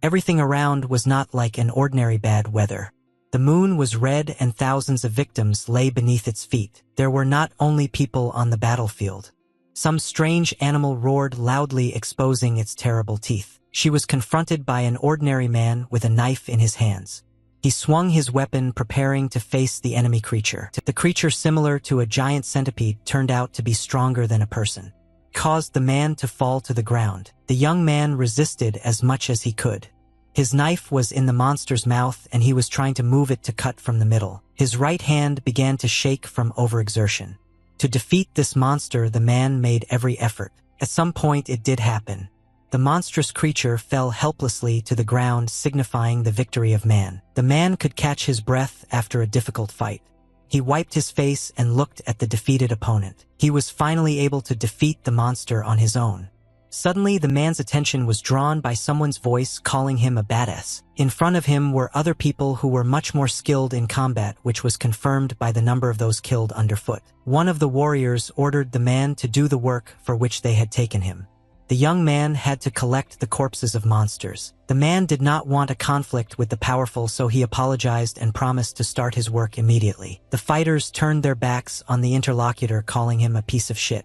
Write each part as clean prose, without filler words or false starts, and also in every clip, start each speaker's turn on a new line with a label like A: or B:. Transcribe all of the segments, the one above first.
A: Everything around was not like an ordinary bad weather. The moon was red and thousands of victims lay beneath its feet. There were not only people on the battlefield. Some strange animal roared loudly, exposing its terrible teeth. She was confronted by an ordinary man with a knife in his hands. He swung his weapon, preparing to face the enemy creature. The creature, similar to a giant centipede, turned out to be stronger than a person. Caused the man to fall to the ground. The young man resisted as much as he could. His knife was in the monster's mouth and he was trying to move it to cut from the middle. His right hand began to shake from overexertion. To defeat this monster, the man made every effort. At some point it did happen. The monstrous creature fell helplessly to the ground, signifying the victory of man. The man could catch his breath after a difficult fight. He wiped his face and looked at the defeated opponent. He was finally able to defeat the monster on his own. Suddenly, the man's attention was drawn by someone's voice calling him a badass. In front of him were other people who were much more skilled in combat, which was confirmed by the number of those killed underfoot. One of the warriors ordered the man to do the work for which they had taken him. The young man had to collect the corpses of monsters. The man did not want a conflict with the powerful, so he apologized and promised to start his work immediately. The fighters turned their backs on the interlocutor, calling him a piece of shit.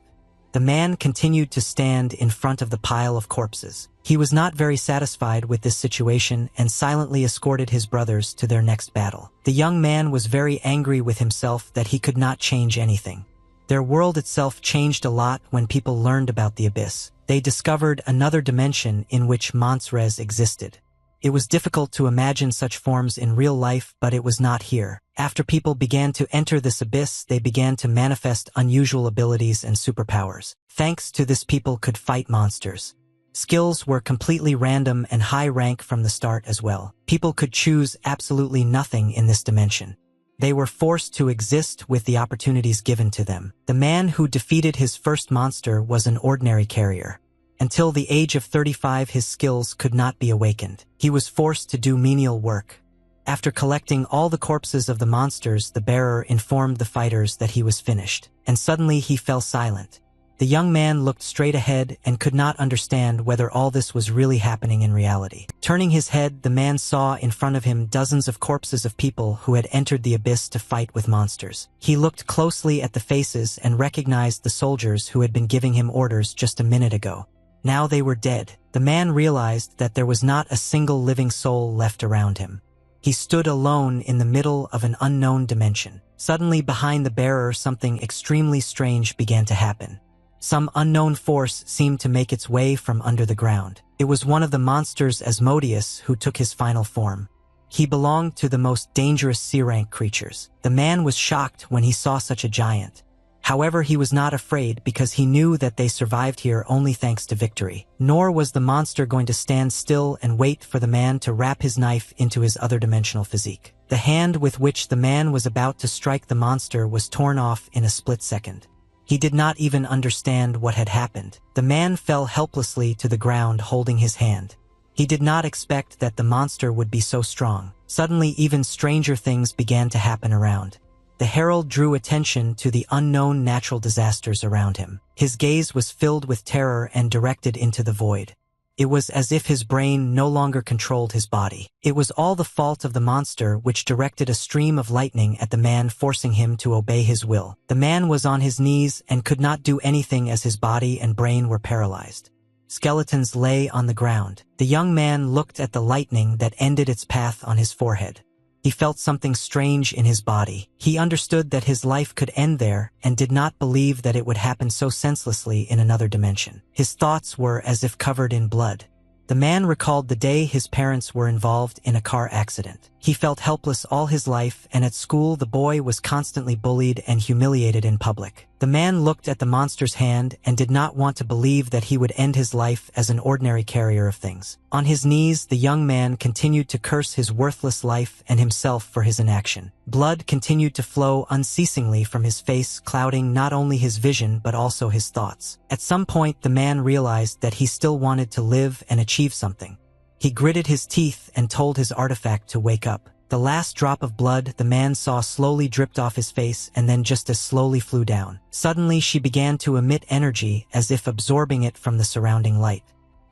A: The man continued to stand in front of the pile of corpses. He was not very satisfied with this situation and silently escorted his brothers to their next battle. The young man was very angry with himself that he could not change anything. Their world itself changed a lot when people learned about the abyss. They discovered another dimension in which monsters existed. It was difficult to imagine such forms in real life, but it was not here. After people began to enter this abyss, they began to manifest unusual abilities and superpowers. Thanks to this, people could fight monsters. Skills were completely random and high rank from the start as well. People could choose absolutely nothing in this dimension. They were forced to exist with the opportunities given to them. The man who defeated his first monster was an ordinary carrier. Until the age of 35, his skills could not be awakened. He was forced to do menial work. After collecting all the corpses of the monsters, the bearer informed the fighters that he was finished. And suddenly he fell silent. The young man looked straight ahead and could not understand whether all this was really happening in reality. Turning his head, the man saw in front of him dozens of corpses of people who had entered the abyss to fight with monsters. He looked closely at the faces and recognized the soldiers who had been giving him orders just a minute ago. Now they were dead. The man realized that there was not a single living soul left around him. He stood alone in the middle of an unknown dimension. Suddenly, behind the bearer, something extremely strange began to happen. Some unknown force seemed to make its way from under the ground. It was one of the monsters, Asmodeus, who took his final form. He belonged to the most dangerous C-rank creatures. The man was shocked when he saw such a giant. However, he was not afraid because he knew that they survived here only thanks to victory. Nor was the monster going to stand still and wait for the man to wrap his knife into his other dimensional physique. The hand with which the man was about to strike the monster was torn off in a split second. He did not even understand what had happened. The man fell helplessly to the ground holding his hand. He did not expect that the monster would be so strong. Suddenly, even stranger things began to happen around. The herald drew attention to the unknown natural disasters around him. His gaze was filled with terror and directed into the void. It was as if his brain no longer controlled his body. It was all the fault of the monster, which directed a stream of lightning at the man, forcing him to obey his will. The man was on his knees and could not do anything as his body and brain were paralyzed. Skeletons lay on the ground. The young man looked at the lightning that ended its path on his forehead. He felt something strange in his body. He understood that his life could end there and did not believe that it would happen so senselessly in another dimension. His thoughts were as if covered in blood. The man recalled the day his parents were involved in a car accident. He felt helpless all his life, and at school the boy was constantly bullied and humiliated in public. The man looked at the monster's hand and did not want to believe that he would end his life as an ordinary carrier of things. On his knees, the young man continued to curse his worthless life and himself for his inaction. Blood continued to flow unceasingly from his face, clouding not only his vision but also his thoughts. At some point, the man realized that he still wanted to live and achieve something. He gritted his teeth and told his artifact to wake up. The last drop of blood the man saw slowly dripped off his face and then just as slowly flew down. Suddenly, she began to emit energy as if absorbing it from the surrounding light.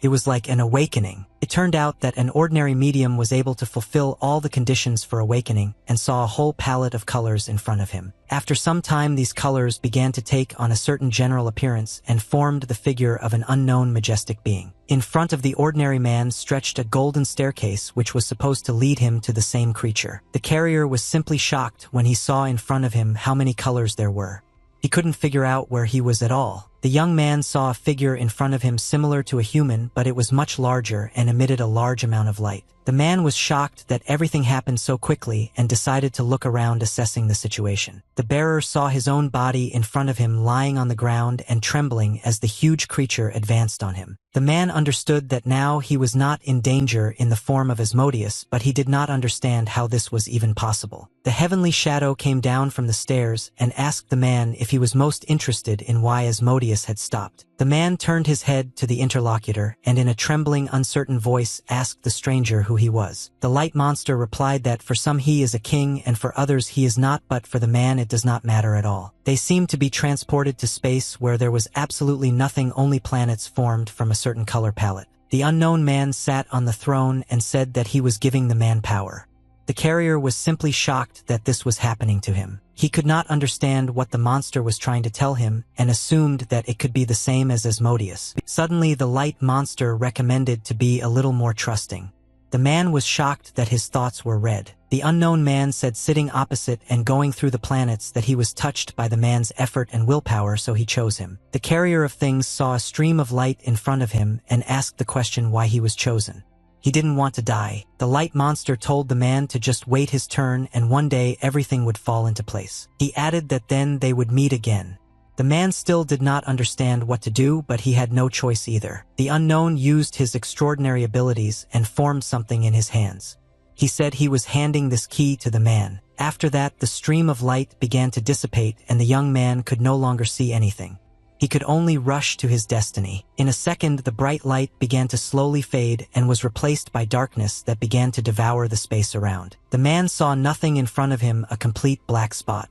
A: It was like an awakening. It turned out that an ordinary medium was able to fulfill all the conditions for awakening and saw a whole palette of colors in front of him. After some time, these colors began to take on a certain general appearance and formed the figure of an unknown majestic being. In front of the ordinary man stretched a golden staircase which was supposed to lead him to the same creature. The carrier was simply shocked when he saw in front of him how many colors there were. He couldn't figure out where he was at all. The young man saw a figure in front of him similar to a human, but it was much larger and emitted a large amount of light. The man was shocked that everything happened so quickly and decided to look around, assessing the situation. The bearer saw his own body in front of him lying on the ground and trembling as the huge creature advanced on him. The man understood that now he was not in danger in the form of Asmodeus, but he did not understand how this was even possible. The heavenly shadow came down from the stairs and asked the man if he was most interested in why Asmodeus had stopped. The man turned his head to the interlocutor and in a trembling, uncertain voice asked the stranger who he was. The light monster replied that for some he is a king and for others he is not, but for the man it does not matter at all. They seemed to be transported to space where there was absolutely nothing, only planets formed from a certain color palette. The unknown man sat on the throne and said that he was giving the man power. The carrier was simply shocked that this was happening to him. He could not understand what the monster was trying to tell him and assumed that it could be the same as Asmodeus. Suddenly, the light monster recommended to be a little more trusting. The man was shocked that his thoughts were read. The unknown man said, sitting opposite and going through the planets, that he was touched by the man's effort and willpower, so he chose him. The carrier of things saw a stream of light in front of him and asked the question why he was chosen. He didn't want to die. The light monster told the man to just wait his turn and one day everything would fall into place. He added that then they would meet again. The man still did not understand what to do, but he had no choice either. The unknown used his extraordinary abilities and formed something in his hands. He said he was handing this key to the man. After that, the stream of light began to dissipate and the young man could no longer see anything. He could only rush to his destiny. In a second, the bright light began to slowly fade and was replaced by darkness that began to devour the space around. The man saw nothing in front of him, a complete black spot.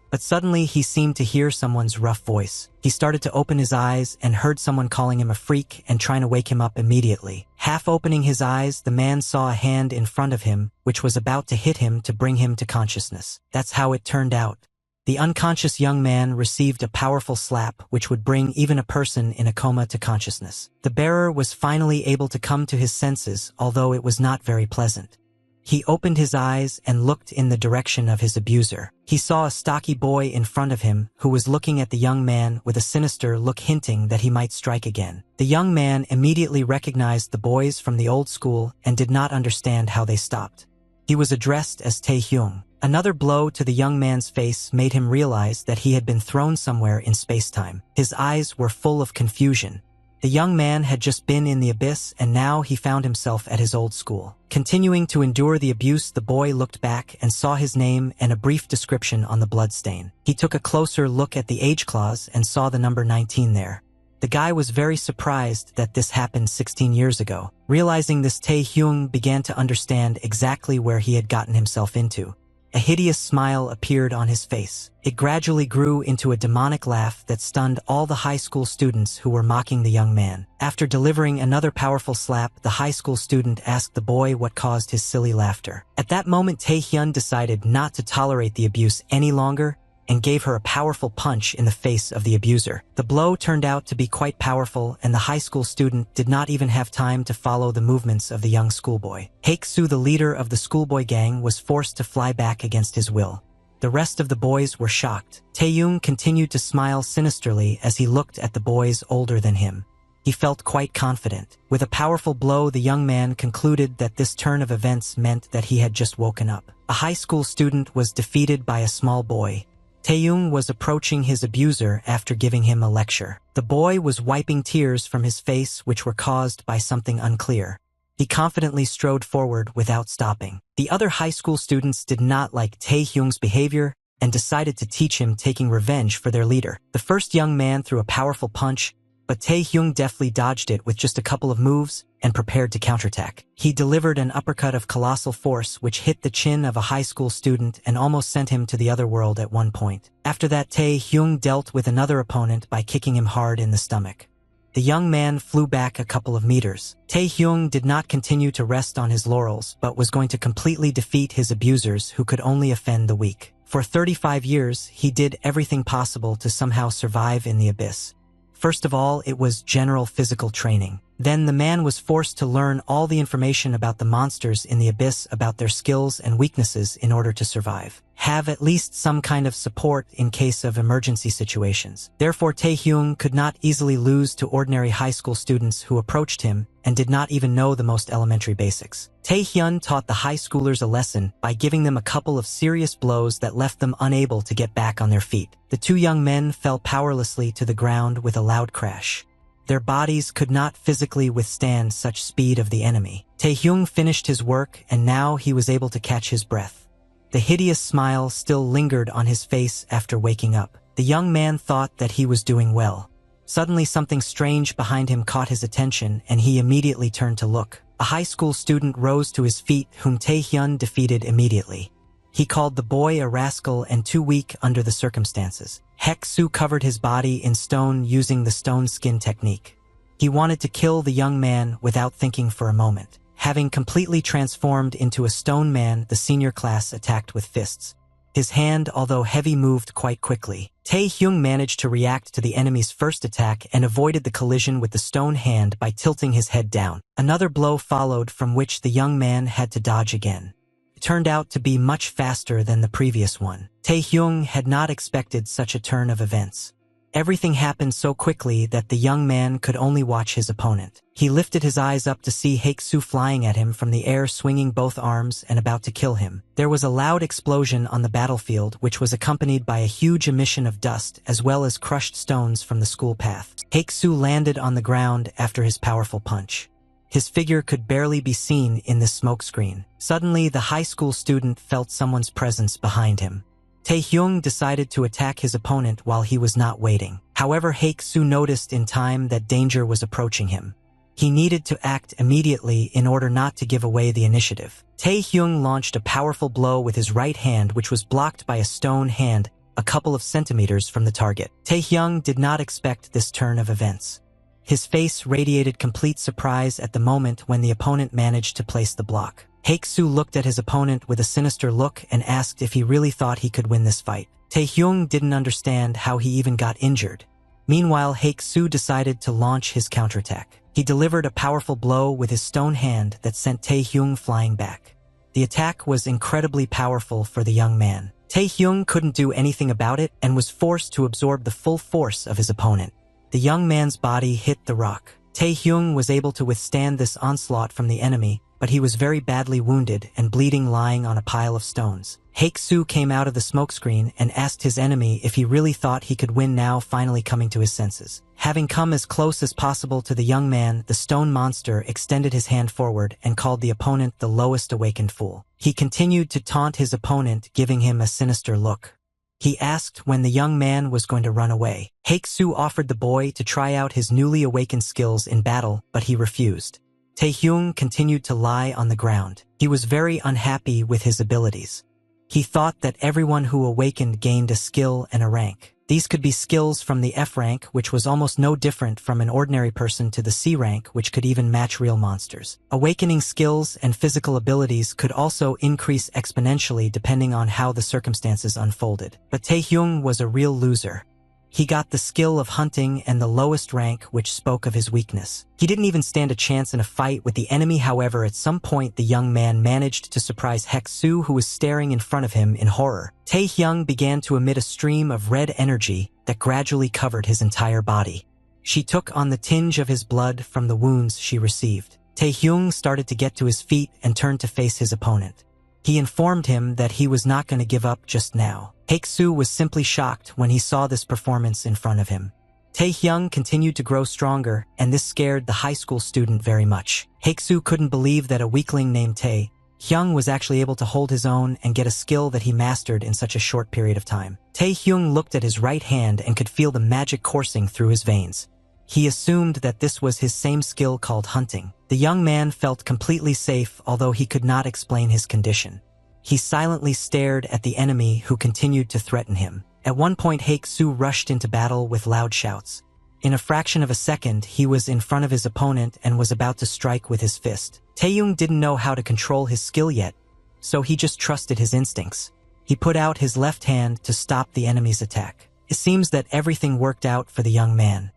A: But suddenly he seemed to hear someone's rough voice. He started to open his eyes and heard someone calling him a freak and trying to wake him up immediately. Half opening his eyes, the man saw a hand in front of him, which was about to hit him to bring him to consciousness. That's how it turned out. The unconscious young man received a powerful slap which would bring even a person in a coma to consciousness. The bearer was finally able to come to his senses, although it was not very pleasant. He opened his eyes and looked in the direction of his abuser. He saw a stocky boy in front of him who was looking at the young man with a sinister look, hinting that he might strike again. The young man immediately recognized the boys from the old school and did not understand how they stopped. He was addressed as Tae-hyung. Another blow to the young man's face made him realize that he had been thrown somewhere in space-time. His eyes were full of confusion. The young man had just been in the abyss and now he found himself at his old school. Continuing to endure the abuse, the boy looked back and saw his name and a brief description on the bloodstain. He took a closer look at the age clause and saw the number 19 there. The guy was very surprised that this happened 16 years ago. Realizing this, Tae-hyung began to understand exactly where he had gotten himself into. A hideous smile appeared on his face. It gradually grew into a demonic laugh that stunned all the high school students who were mocking the young man. After delivering another powerful slap, the high school student asked the boy what caused his silly laughter. At that moment, Tae-hyun decided not to tolerate the abuse any longer and gave her a powerful punch in the face of the abuser. The blow turned out to be quite powerful, and the high school student did not even have time to follow the movements of the young schoolboy. Haek-soo, the leader of the schoolboy gang, was forced to fly back against his will. The rest of the boys were shocked. Tae-hyung continued to smile sinisterly as he looked at the boys older than him. He felt quite confident. With a powerful blow, the young man concluded that this turn of events meant that he had just woken up. A high school student was defeated by a small boy. Tae-hyung was approaching his abuser after giving him a lecture. The boy was wiping tears from his face which were caused by something unclear. He confidently strode forward without stopping. The other high school students did not like Tae-hyung's behavior and decided to teach him, taking revenge for their leader. The first young man threw a powerful punch, but Tae-hyung deftly dodged it with just a couple of moves and prepared to counterattack. He delivered an uppercut of colossal force which hit the chin of a high school student and almost sent him to the other world at one point. After that, Tae-hyung dealt with another opponent by kicking him hard in the stomach. The young man flew back a couple of meters. Tae-hyung did not continue to rest on his laurels but was going to completely defeat his abusers who could only offend the weak. For 35 years, he did everything possible to somehow survive in the abyss. First of all, it was general physical training. Then the man was forced to learn all the information about the monsters in the abyss, about their skills and weaknesses in order to survive. Have at least some kind of support in case of emergency situations. Therefore, Tae-hyung could not easily lose to ordinary high school students who approached him and did not even know the most elementary basics. Tae-hyun taught the high schoolers a lesson by giving them a couple of serious blows that left them unable to get back on their feet. The two young men fell powerlessly to the ground with a loud crash. Their bodies could not physically withstand such speed of the enemy. Tae-hyung finished his work and now he was able to catch his breath. The hideous smile still lingered on his face after waking up. The young man thought that he was doing well. Suddenly something strange behind him caught his attention and he immediately turned to look. A high school student rose to his feet whom Tae-hyun defeated immediately. He called the boy a rascal and too weak under the circumstances. Hek-soo covered his body in stone using the stone skin technique. He wanted to kill the young man without thinking for a moment. Having completely transformed into a stone man, the senior class attacked with fists. His hand, although heavy, moved quite quickly. Tae-hyung managed to react to the enemy's first attack and avoided the collision with the stone hand by tilting his head down. Another blow followed from which the young man had to dodge again. It turned out to be much faster than the previous one. Tae-hyung had not expected such a turn of events. Everything happened so quickly that the young man could only watch his opponent. He lifted his eyes up to see Hek-soo flying at him from the air, swinging both arms and about to kill him. There was a loud explosion on the battlefield which was accompanied by a huge emission of dust as well as crushed stones from the school path. Hek-soo landed on the ground after his powerful punch. His figure could barely be seen in this smokescreen. Suddenly, the high school student felt someone's presence behind him. Tae-hyung decided to attack his opponent while he was not waiting. However, Hek-soo noticed in time that danger was approaching him. He needed to act immediately in order not to give away the initiative. Tae-hyung launched a powerful blow with his right hand which was blocked by a stone hand a couple of centimeters from the target. Tae-hyung did not expect this turn of events. His face radiated complete surprise at the moment when the opponent managed to place the block. Hek-soo looked at his opponent with a sinister look and asked if he really thought he could win this fight. Tae-hyung didn't understand how he even got injured. Meanwhile, Hek-soo decided to launch his counterattack. He delivered a powerful blow with his stone hand that sent Tae-hyung flying back. The attack was incredibly powerful for the young man. Tae-hyung couldn't do anything about it and was forced to absorb the full force of his opponent. The young man's body hit the rock. Tae-hyung was able to withstand this onslaught from the enemy, but he was very badly wounded and bleeding, lying on a pile of stones. Hek-soo came out of the smokescreen and asked his enemy if he really thought he could win now, finally coming to his senses. Having come as close as possible to the young man, the stone monster extended his hand forward and called the opponent the lowest awakened fool. He continued to taunt his opponent, giving him a sinister look. He asked when the young man was going to run away. Hek-soo offered the boy to try out his newly awakened skills in battle, but he refused. Tae-hyung continued to lie on the ground. He was very unhappy with his abilities. He thought that everyone who awakened gained a skill and a rank. These could be skills from the F rank, which was almost no different from an ordinary person, to the C rank, which could even match real monsters. Awakening skills and physical abilities could also increase exponentially depending on how the circumstances unfolded. But Tae-hyung was a real loser. He got the skill of hunting and the lowest rank, which spoke of his weakness. He didn't even stand a chance in a fight with the enemy. However, at some point the young man managed to surprise Hek-soo, who was staring in front of him in horror. Tae-hyung began to emit a stream of red energy that gradually covered his entire body. She took on the tinge of his blood from the wounds she received. Tae-hyung started to get to his feet and turned to face his opponent. He informed him that he was not going to give up just now. Hek-soo was simply shocked when he saw this performance in front of him. Tae-hyung continued to grow stronger, and this scared the high school student very much. Hek-soo couldn't believe that a weakling named Tae-hyung was actually able to hold his own and get a skill that he mastered in such a short period of time. Tae-hyung looked at his right hand and could feel the magic coursing through his veins. He assumed that this was his same skill called hunting. The young man felt completely safe, although he could not explain his condition. He silently stared at the enemy who continued to threaten him. At one point, Hek-soo rushed into battle with loud shouts. In a fraction of a second, he was in front of his opponent and was about to strike with his fist. Taeyong didn't know how to control his skill yet, so he just trusted his instincts. He put out his left hand to stop the enemy's attack. It seems that everything worked out for the young man.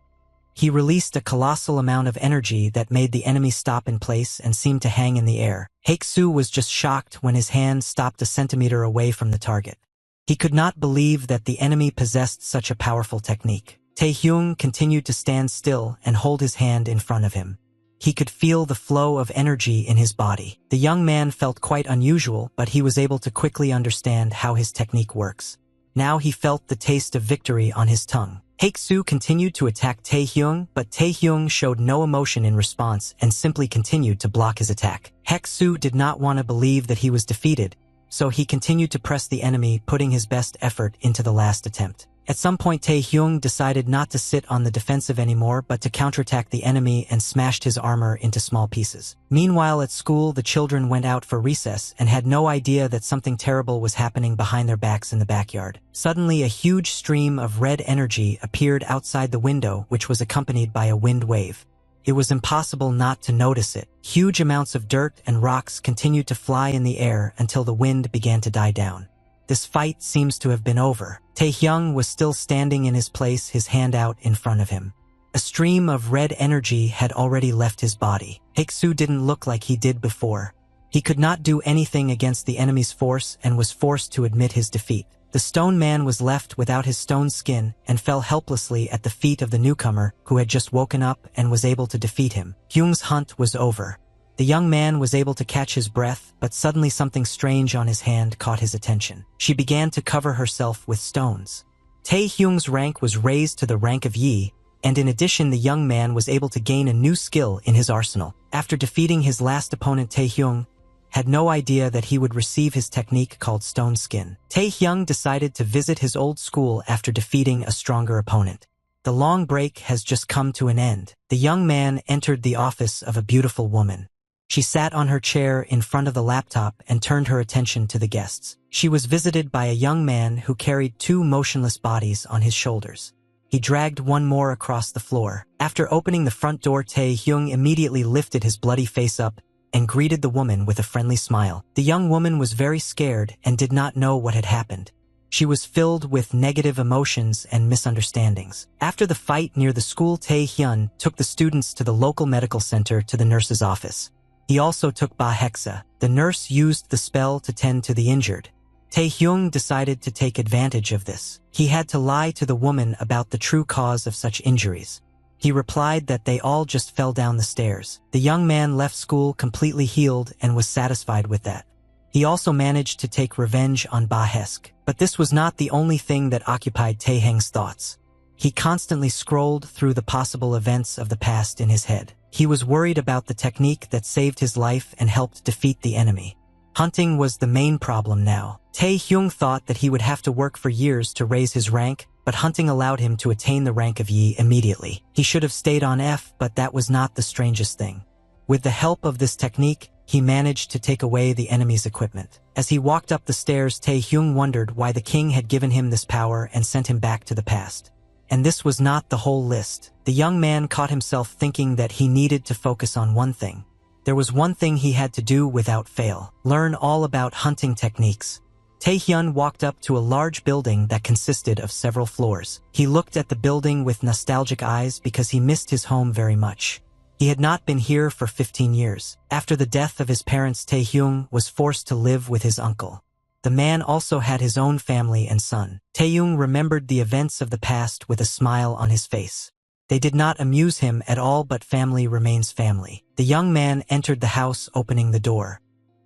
A: He released a colossal amount of energy that made the enemy stop in place and seemed to hang in the air. Haeksu was just shocked when his hand stopped a centimeter away from the target. He could not believe that the enemy possessed such a powerful technique. Taehyung continued to stand still and hold his hand in front of him. He could feel the flow of energy in his body. The young man felt quite unusual, but he was able to quickly understand how his technique works. Now he felt the taste of victory on his tongue. Haeksu continued to attack Taehyung, but Taehyung showed no emotion in response and simply continued to block his attack. Haeksu did not want to believe that he was defeated, so he continued to press the enemy, putting his best effort into the last attempt. At some point, Taehyung decided not to sit on the defensive anymore but to counterattack the enemy and smashed his armor into small pieces. Meanwhile, at school, the children went out for recess and had no idea that something terrible was happening behind their backs in the backyard. Suddenly, a huge stream of red energy appeared outside the window, which was accompanied by a wind wave. It was impossible not to notice it. Huge amounts of dirt and rocks continued to fly in the air until the wind began to die down. This fight seems to have been over. Taehyung was still standing in his place, his hand out in front of him. A stream of red energy had already left his body. Haeksu didn't look like he did before. He could not do anything against the enemy's force and was forced to admit his defeat. The stone man was left without his stone skin and fell helplessly at the feet of the newcomer who had just woken up and was able to defeat him. Hyung's hunt was over. The young man was able to catch his breath, but suddenly something strange on his hand caught his attention. She began to cover herself with stones. Taehyung's rank was raised to the rank of Yi, and in addition the young man was able to gain a new skill in his arsenal. After defeating his last opponent, Taehyung had no idea that he would receive his technique called Stone Skin. Taehyung decided to visit his old school after defeating a stronger opponent. The long break has just come to an end. The young man entered the office of a beautiful woman. She sat on her chair in front of the laptop and turned her attention to the guests. She was visited by a young man who carried two motionless bodies on his shoulders. He dragged one more across the floor. After opening the front door, Taehyung immediately lifted his bloody face up and greeted the woman with a friendly smile. The young woman was very scared and did not know what had happened. She was filled with negative emotions and misunderstandings. After the fight near the school, Taehyun took the students to the local medical center to the nurse's office. He also took Ba Hexa. The nurse used the spell to tend to the injured. Taehyung decided to take advantage of this. He had to lie to the woman about the true cause of such injuries. He replied that they all just fell down the stairs. The young man left school completely healed and was satisfied with that. He also managed to take revenge on Ba Hesk. But this was not the only thing that occupied Taehyung's thoughts. He constantly scrolled through the possible events of the past in his head. He was worried about the technique that saved his life and helped defeat the enemy. Hunting was the main problem now. Taehyung thought that he would have to work for years to raise his rank, but hunting allowed him to attain the rank of Yi immediately. He should have stayed on F, but that was not the strangest thing. With the help of this technique, he managed to take away the enemy's equipment. As he walked up the stairs, Taehyung wondered why the king had given him this power and sent him back to the past. And this was not the whole list. The young man caught himself thinking that he needed to focus on one thing. There was one thing he had to do without fail: learn all about hunting techniques. Taehyun walked up to a large building that consisted of several floors. He looked at the building with nostalgic eyes because he missed his home very much. He had not been here for 15 years. After the death of his parents, Taehyung was forced to live with his uncle. The man also had his own family and son. Taehyung remembered the events of the past with a smile on his face. They did not amuse him at all, but family remains family. The young man entered the house, opening the door.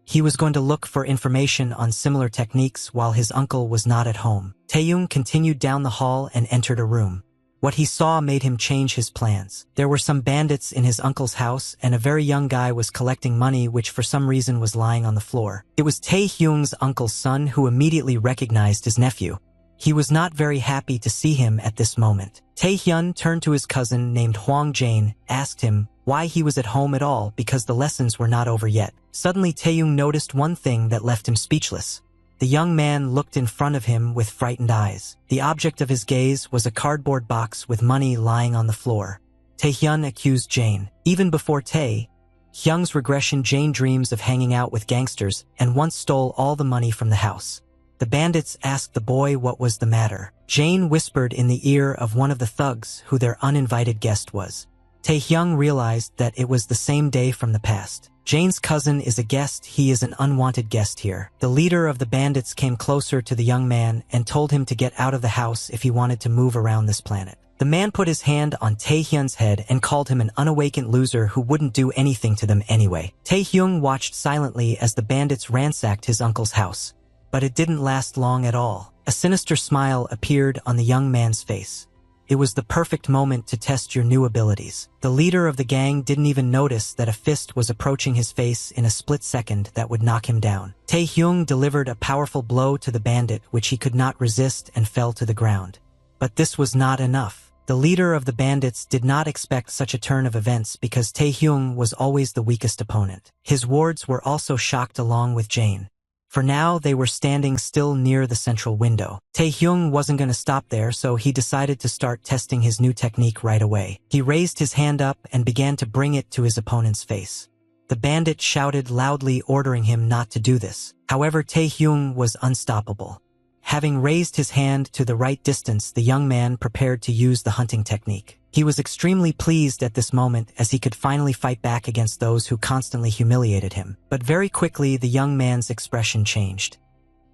A: He was going to look for information on similar techniques while his uncle was not at home. Taehyung continued down the hall and entered a room. What he saw made him change his plans. There were some bandits in his uncle's house, and a very young guy was collecting money which for some reason was lying on the floor. It was Taehyung's uncle's son, who immediately recognized his nephew. He was not very happy to see him at this moment. Taehyun turned to his cousin named Hwang Jane, asked him why he was at home at all because the lessons were not over yet. Suddenly Taehyung noticed one thing that left him speechless. The young man looked in front of him with frightened eyes. The object of his gaze was a cardboard box with money lying on the floor. Taehyun accused Jane. Even before Taehyung's regression, Jane dreams of hanging out with gangsters and once stole all the money from the house. The bandits asked the boy what was the matter. Jane whispered in the ear of one of the thugs who their uninvited guest was. Taehyung realized that it was the same day from the past. Jane's cousin is a guest, he is an unwanted guest here. The leader of the bandits came closer to the young man and told him to get out of the house if he wanted to move around this planet. The man put his hand on Taehyun's head and called him an unawakened loser who wouldn't do anything to them anyway. Taehyung watched silently as the bandits ransacked his uncle's house. But it didn't last long at all. A sinister smile appeared on the young man's face. It was the perfect moment to test your new abilities. The leader of the gang didn't even notice that a fist was approaching his face in a split second that would knock him down. Taehyung delivered a powerful blow to the bandit which he could not resist and fell to the ground. But this was not enough. The leader of the bandits did not expect such a turn of events because Taehyung was always the weakest opponent. His wards were also shocked along with Jane. For now, they were standing still near the central window. Taehyung wasn't going to stop there, so he decided to start testing his new technique right away. He raised his hand up and began to bring it to his opponent's face. The bandit shouted loudly, ordering him not to do this. However, Taehyung was unstoppable. Having raised his hand to the right distance, the young man prepared to use the hunting technique. He was extremely pleased at this moment as he could finally fight back against those who constantly humiliated him. But very quickly, the young man's expression changed.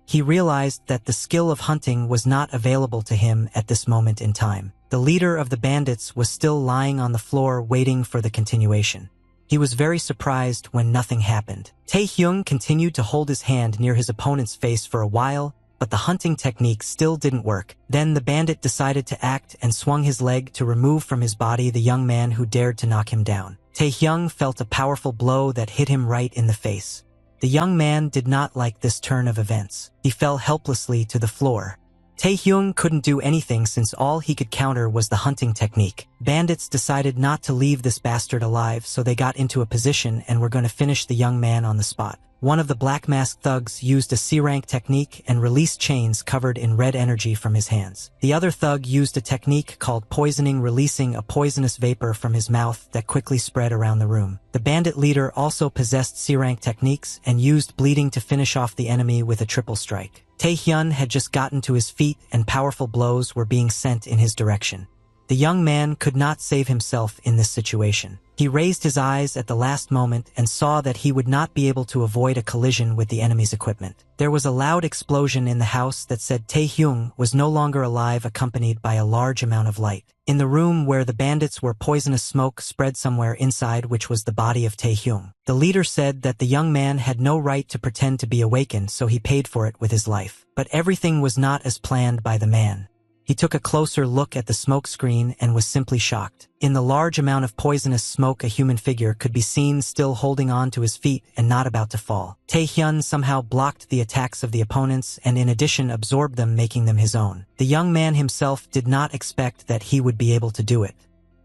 A: He realized that the skill of hunting was not available to him at this moment in time. The leader of the bandits was still lying on the floor waiting for the continuation. He was very surprised when nothing happened. Taehyung continued to hold his hand near his opponent's face for a while, but the hunting technique still didn't work. Then the bandit decided to act and swung his leg to remove from his body the young man who dared to knock him down. Taehyung felt a powerful blow that hit him right in the face. The young man did not like this turn of events. He fell helplessly to the floor. Taehyung couldn't do anything since all he could counter was the hunting technique. Bandits decided not to leave this bastard alive, so they got into a position and were going to finish the young man on the spot. One of the black masked thugs used a C-rank technique and released chains covered in red energy from his hands. The other thug used a technique called poisoning, releasing a poisonous vapor from his mouth that quickly spread around the room. The bandit leader also possessed C-rank techniques and used bleeding to finish off the enemy with a triple strike. Taehyun had just gotten to his feet and powerful blows were being sent in his direction. The young man could not save himself in this situation. He raised his eyes at the last moment and saw that he would not be able to avoid a collision with the enemy's equipment. There was a loud explosion in the house that said Taehyung was no longer alive, accompanied by a large amount of light. In the room where the bandits were, poisonous smoke spread somewhere inside, which was the body of Taehyung. The leader said that the young man had no right to pretend to be awakened, so he paid for it with his life. But everything was not as planned by the man. He took a closer look at the smoke screen and was simply shocked. In the large amount of poisonous smoke, a human figure could be seen still holding on to his feet and not about to fall. Taehyun somehow blocked the attacks of the opponents and in addition absorbed them, making them his own. The young man himself did not expect that he would be able to do it.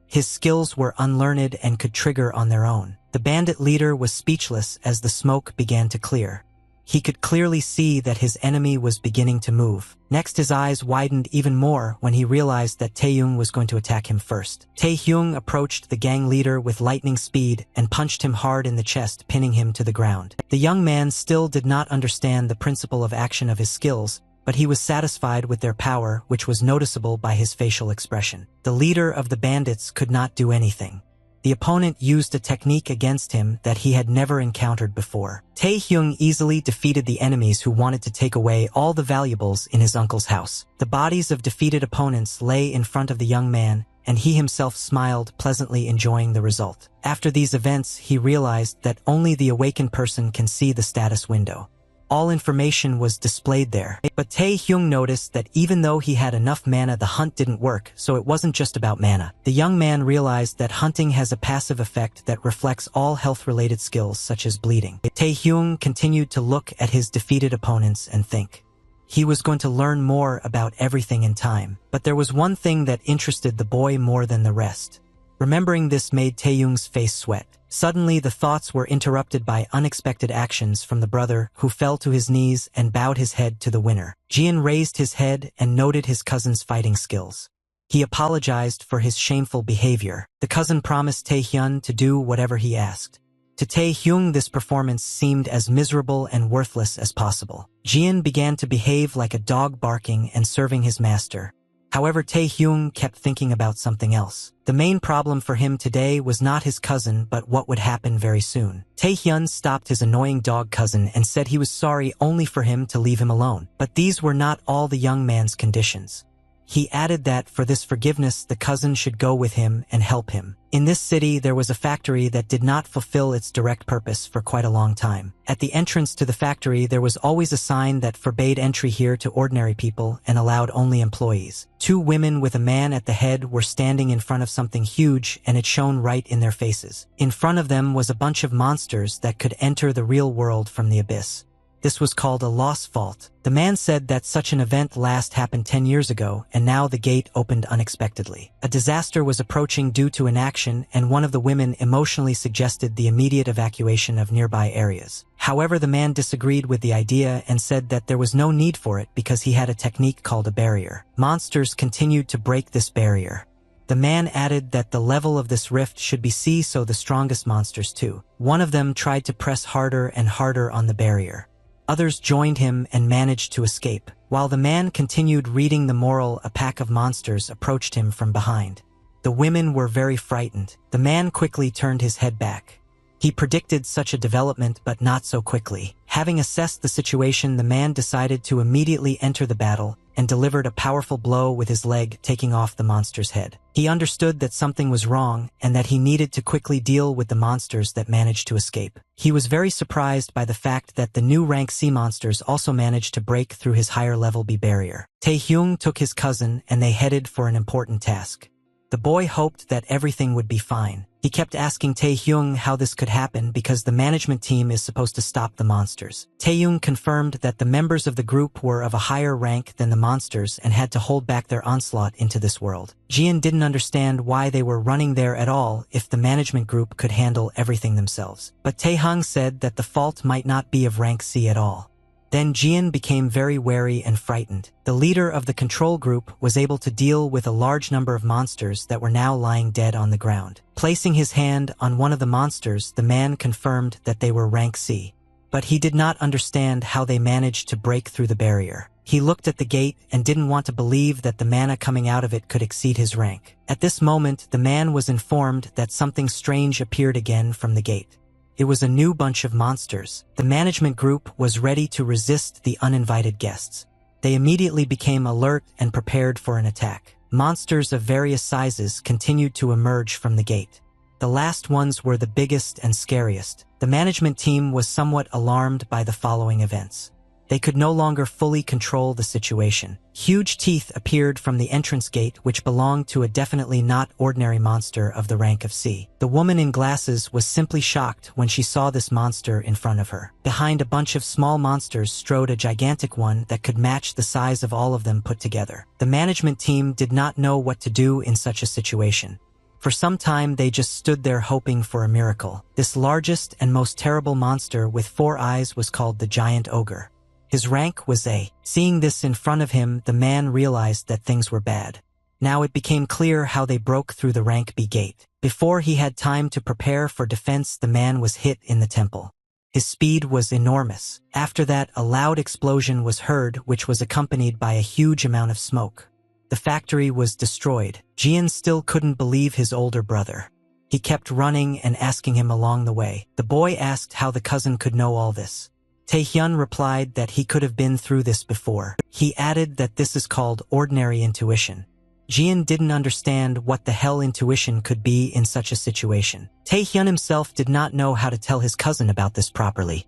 A: His skills were unlearned and could trigger on their own. The bandit leader was speechless as the smoke began to clear. He could clearly see that his enemy was beginning to move. Next, his eyes widened even more when he realized that Taehyung was going to attack him first. Taehyung approached the gang leader with lightning speed and punched him hard in the chest, pinning him to the ground. The young man still did not understand the principle of action of his skills, but he was satisfied with their power, which was noticeable by his facial expression. The leader of the bandits could not do anything. The opponent used a technique against him that he had never encountered before. Taehyung easily defeated the enemies who wanted to take away all the valuables in his uncle's house. The bodies of defeated opponents lay in front of the young man, and he himself smiled, pleasantly enjoying the result. After these events, he realized that only the awakened person can see the status window. All information was displayed there. But Taehyung noticed that even though he had enough mana, the hunt didn't work, so it wasn't just about mana. The young man realized that hunting has a passive effect that reflects all health-related skills such as bleeding. Taehyung continued to look at his defeated opponents and think. He was going to learn more about everything in time. But there was one thing that interested the boy more than the rest. Remembering this made Taehyung's face sweat. Suddenly, the thoughts were interrupted by unexpected actions from the brother, who fell to his knees and bowed his head to the winner. Jian raised his head and noted his cousin's fighting skills. He apologized for his shameful behavior. The cousin promised Taehyun to do whatever he asked. To Taehyung, this performance seemed as miserable and worthless as possible. Jian began to behave like a dog barking and serving his master. However, Taehyung kept thinking about something else. The main problem for him today was not his cousin but what would happen very soon. Taehyun stopped his annoying dog cousin and said he was sorry only for him to leave him alone. But these were not all the young man's conditions. He added that for this forgiveness the cousin should go with him and help him. In this city there was a factory that did not fulfill its direct purpose for quite a long time. At the entrance to the factory there was always a sign that forbade entry here to ordinary people and allowed only employees. Two women with a man at the head were standing in front of something huge, and it shone right in their faces. In front of them was a bunch of monsters that could enter the real world from the abyss. This was called a lost vault. The man said that such an event last happened 10 years ago, and now the gate opened unexpectedly. A disaster was approaching due to inaction, and one of the women emotionally suggested the immediate evacuation of nearby areas. However, the man disagreed with the idea and said that there was no need for it because he had a technique called a barrier. Monsters continued to break this barrier. The man added that the level of this rift should be C, so the strongest monsters too. One of them tried to press harder and harder on the barrier. Others joined him and managed to escape. While the man continued reading the moral, a pack of monsters approached him from behind. The women were very frightened. The man quickly turned his head back. He predicted such a development, but not so quickly. Having assessed the situation, the man decided to immediately enter the battle and delivered a powerful blow with his leg, taking off the monster's head. He understood that something was wrong and that he needed to quickly deal with the monsters that managed to escape. He was very surprised by the fact that the new rank C monsters also managed to break through his higher level B barrier. Taehyung took his cousin and they headed for an important task. The boy hoped that everything would be fine. He kept asking Taehyung how this could happen because the management team is supposed to stop the monsters. Taehyung confirmed that the members of the group were of a higher rank than the monsters and had to hold back their onslaught into this world. Jian didn't understand why they were running there at all if the management group could handle everything themselves. But Taehyung said that the fault might not be of rank C at all. Then Jian became very wary and frightened. The leader of the control group was able to deal with a large number of monsters that were now lying dead on the ground. Placing his hand on one of the monsters, the man confirmed that they were rank C. But he did not understand how they managed to break through the barrier. He looked at the gate and didn't want to believe that the mana coming out of it could exceed his rank. At this moment, the man was informed that something strange appeared again from the gate. It was a new bunch of monsters. The management group was ready to resist the uninvited guests. They immediately became alert and prepared for an attack. Monsters of various sizes continued to emerge from the gate. The last ones were the biggest and scariest. The management team was somewhat alarmed by the following events. They could no longer fully control the situation. Huge teeth appeared from the entrance gate, which belonged to a definitely not ordinary monster of the rank of C. The woman in glasses was simply shocked when she saw this monster in front of her. Behind a bunch of small monsters strode a gigantic one that could match the size of all of them put together. The management team did not know what to do in such a situation. For some time they just stood there hoping for a miracle. This largest and most terrible monster with 4 eyes was called the Giant Ogre. His rank was A. Seeing this in front of him, the man realized that things were bad. Now it became clear how they broke through the rank B gate. Before he had time to prepare for defense, the man was hit in the temple. His speed was enormous. After that, a loud explosion was heard, which was accompanied by a huge amount of smoke. The factory was destroyed. Jian still couldn't believe his older brother. He kept running and asking him along the way. The boy asked how the cousin could know all this. Taehyun replied that he could have been through this before. He added that this is called ordinary intuition. Jian didn't understand what the hell intuition could be in such a situation. Taehyun himself did not know how to tell his cousin about this properly.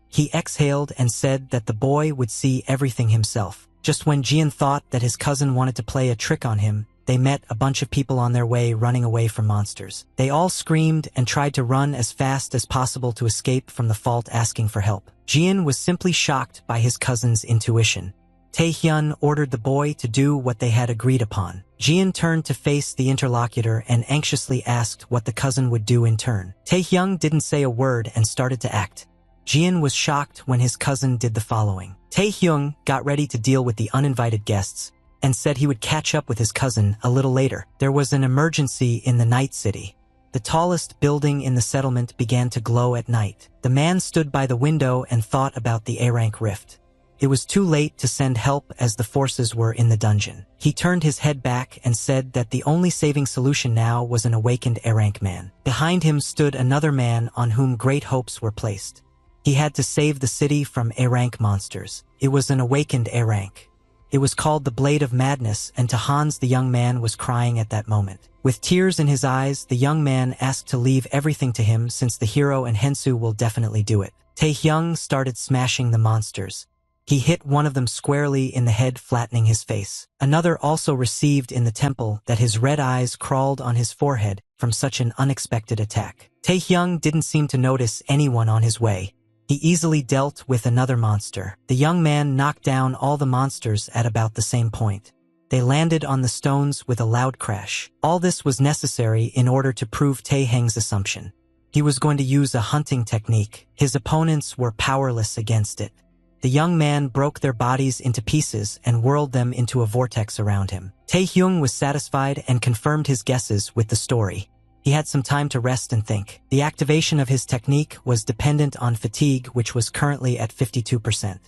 A: He exhaled and said that the boy would see everything himself. Just when Jian thought that his cousin wanted to play a trick on him, they met a bunch of people on their way running away from monsters. They all screamed and tried to run as fast as possible to escape from the fault, asking for help. Jian was simply shocked by his cousin's intuition. Taehyun ordered the boy to do what they had agreed upon. Jian turned to face the interlocutor and anxiously asked what the cousin would do in turn. Taehyung didn't say a word and started to act. Jian was shocked when his cousin did the following. Taehyung got ready to deal with the uninvited guests and said he would catch up with his cousin a little later. There was an emergency in the night city. The tallest building in the settlement began to glow at night. The man stood by the window and thought about the A-rank rift. It was too late to send help as the forces were in the dungeon. He turned his head back and said that the only saving solution now was an awakened A-rank man. Behind him stood another man on whom great hopes were placed. He had to save the city from A-rank monsters. It was an awakened A-rank. It was called the Blade of Madness, and to Hans the young man was crying at that moment. With tears in his eyes, the young man asked to leave everything to him since the hero and Hensu will definitely do it. Taehyung started smashing the monsters. He hit one of them squarely in the head, flattening his face. Another also received in the temple that his red eyes crawled on his forehead from such an unexpected attack. Taehyung didn't seem to notice anyone on his way. He easily dealt with another monster. The young man knocked down all the monsters at about the same point. They landed on the stones with a loud crash. All this was necessary in order to prove Taehyung's assumption. He was going to use a hunting technique. His opponents were powerless against it. The young man broke their bodies into pieces and whirled them into a vortex around him. Taehyung was satisfied and confirmed his guesses with the story. He had some time to rest and think. The activation of his technique was dependent on fatigue, which was currently at 52%.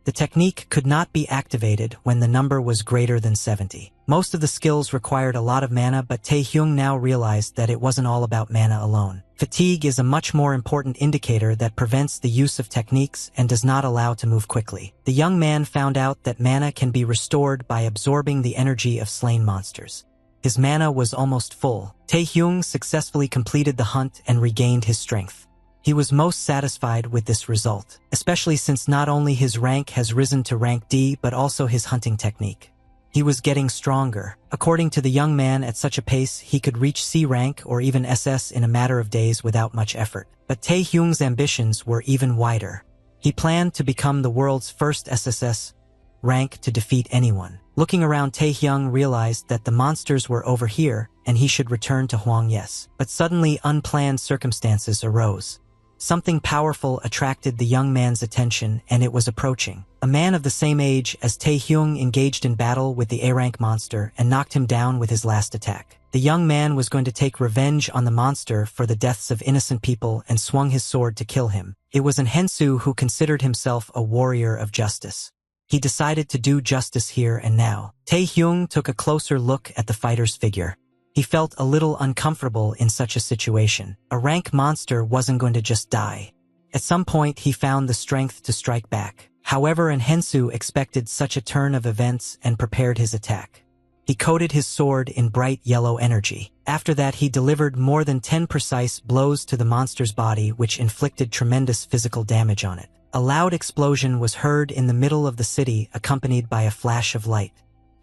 A: The technique could not be activated when the number was greater than 70. Most of the skills required a lot of mana, but Taehyung now realized that it wasn't all about mana alone. Fatigue is a much more important indicator that prevents the use of techniques and does not allow to move quickly. The young man found out that mana can be restored by absorbing the energy of slain monsters. His mana was almost full. Taehyung successfully completed the hunt and regained his strength. He was most satisfied with this result, especially since not only his rank has risen to rank D but also his hunting technique. He was getting stronger. According to the young man, at such a pace he could reach C rank or even SS in a matter of days without much effort. But Taehyung's ambitions were even wider. He planned to become the world's first SSS rank to defeat anyone. Looking around, Taehyung realized that the monsters were over here and he should return to Hwangyes. But suddenly unplanned circumstances arose. Something powerful attracted the young man's attention, and it was approaching. A man of the same age as Taehyung engaged in battle with the A-rank monster and knocked him down with his last attack. The young man was going to take revenge on the monster for the deaths of innocent people and swung his sword to kill him. It was an Hensu who considered himself a warrior of justice. He decided to do justice here and now. Taehyung took a closer look at the fighter's figure. He felt a little uncomfortable in such a situation. A rank monster wasn't going to just die. At some point, he found the strength to strike back. However, an Hensu expected such a turn of events and prepared his attack. He coated his sword in bright yellow energy. After that, he delivered more than 10 precise blows to the monster's body, which inflicted tremendous physical damage on it. A loud explosion was heard in the middle of the city, accompanied by a flash of light.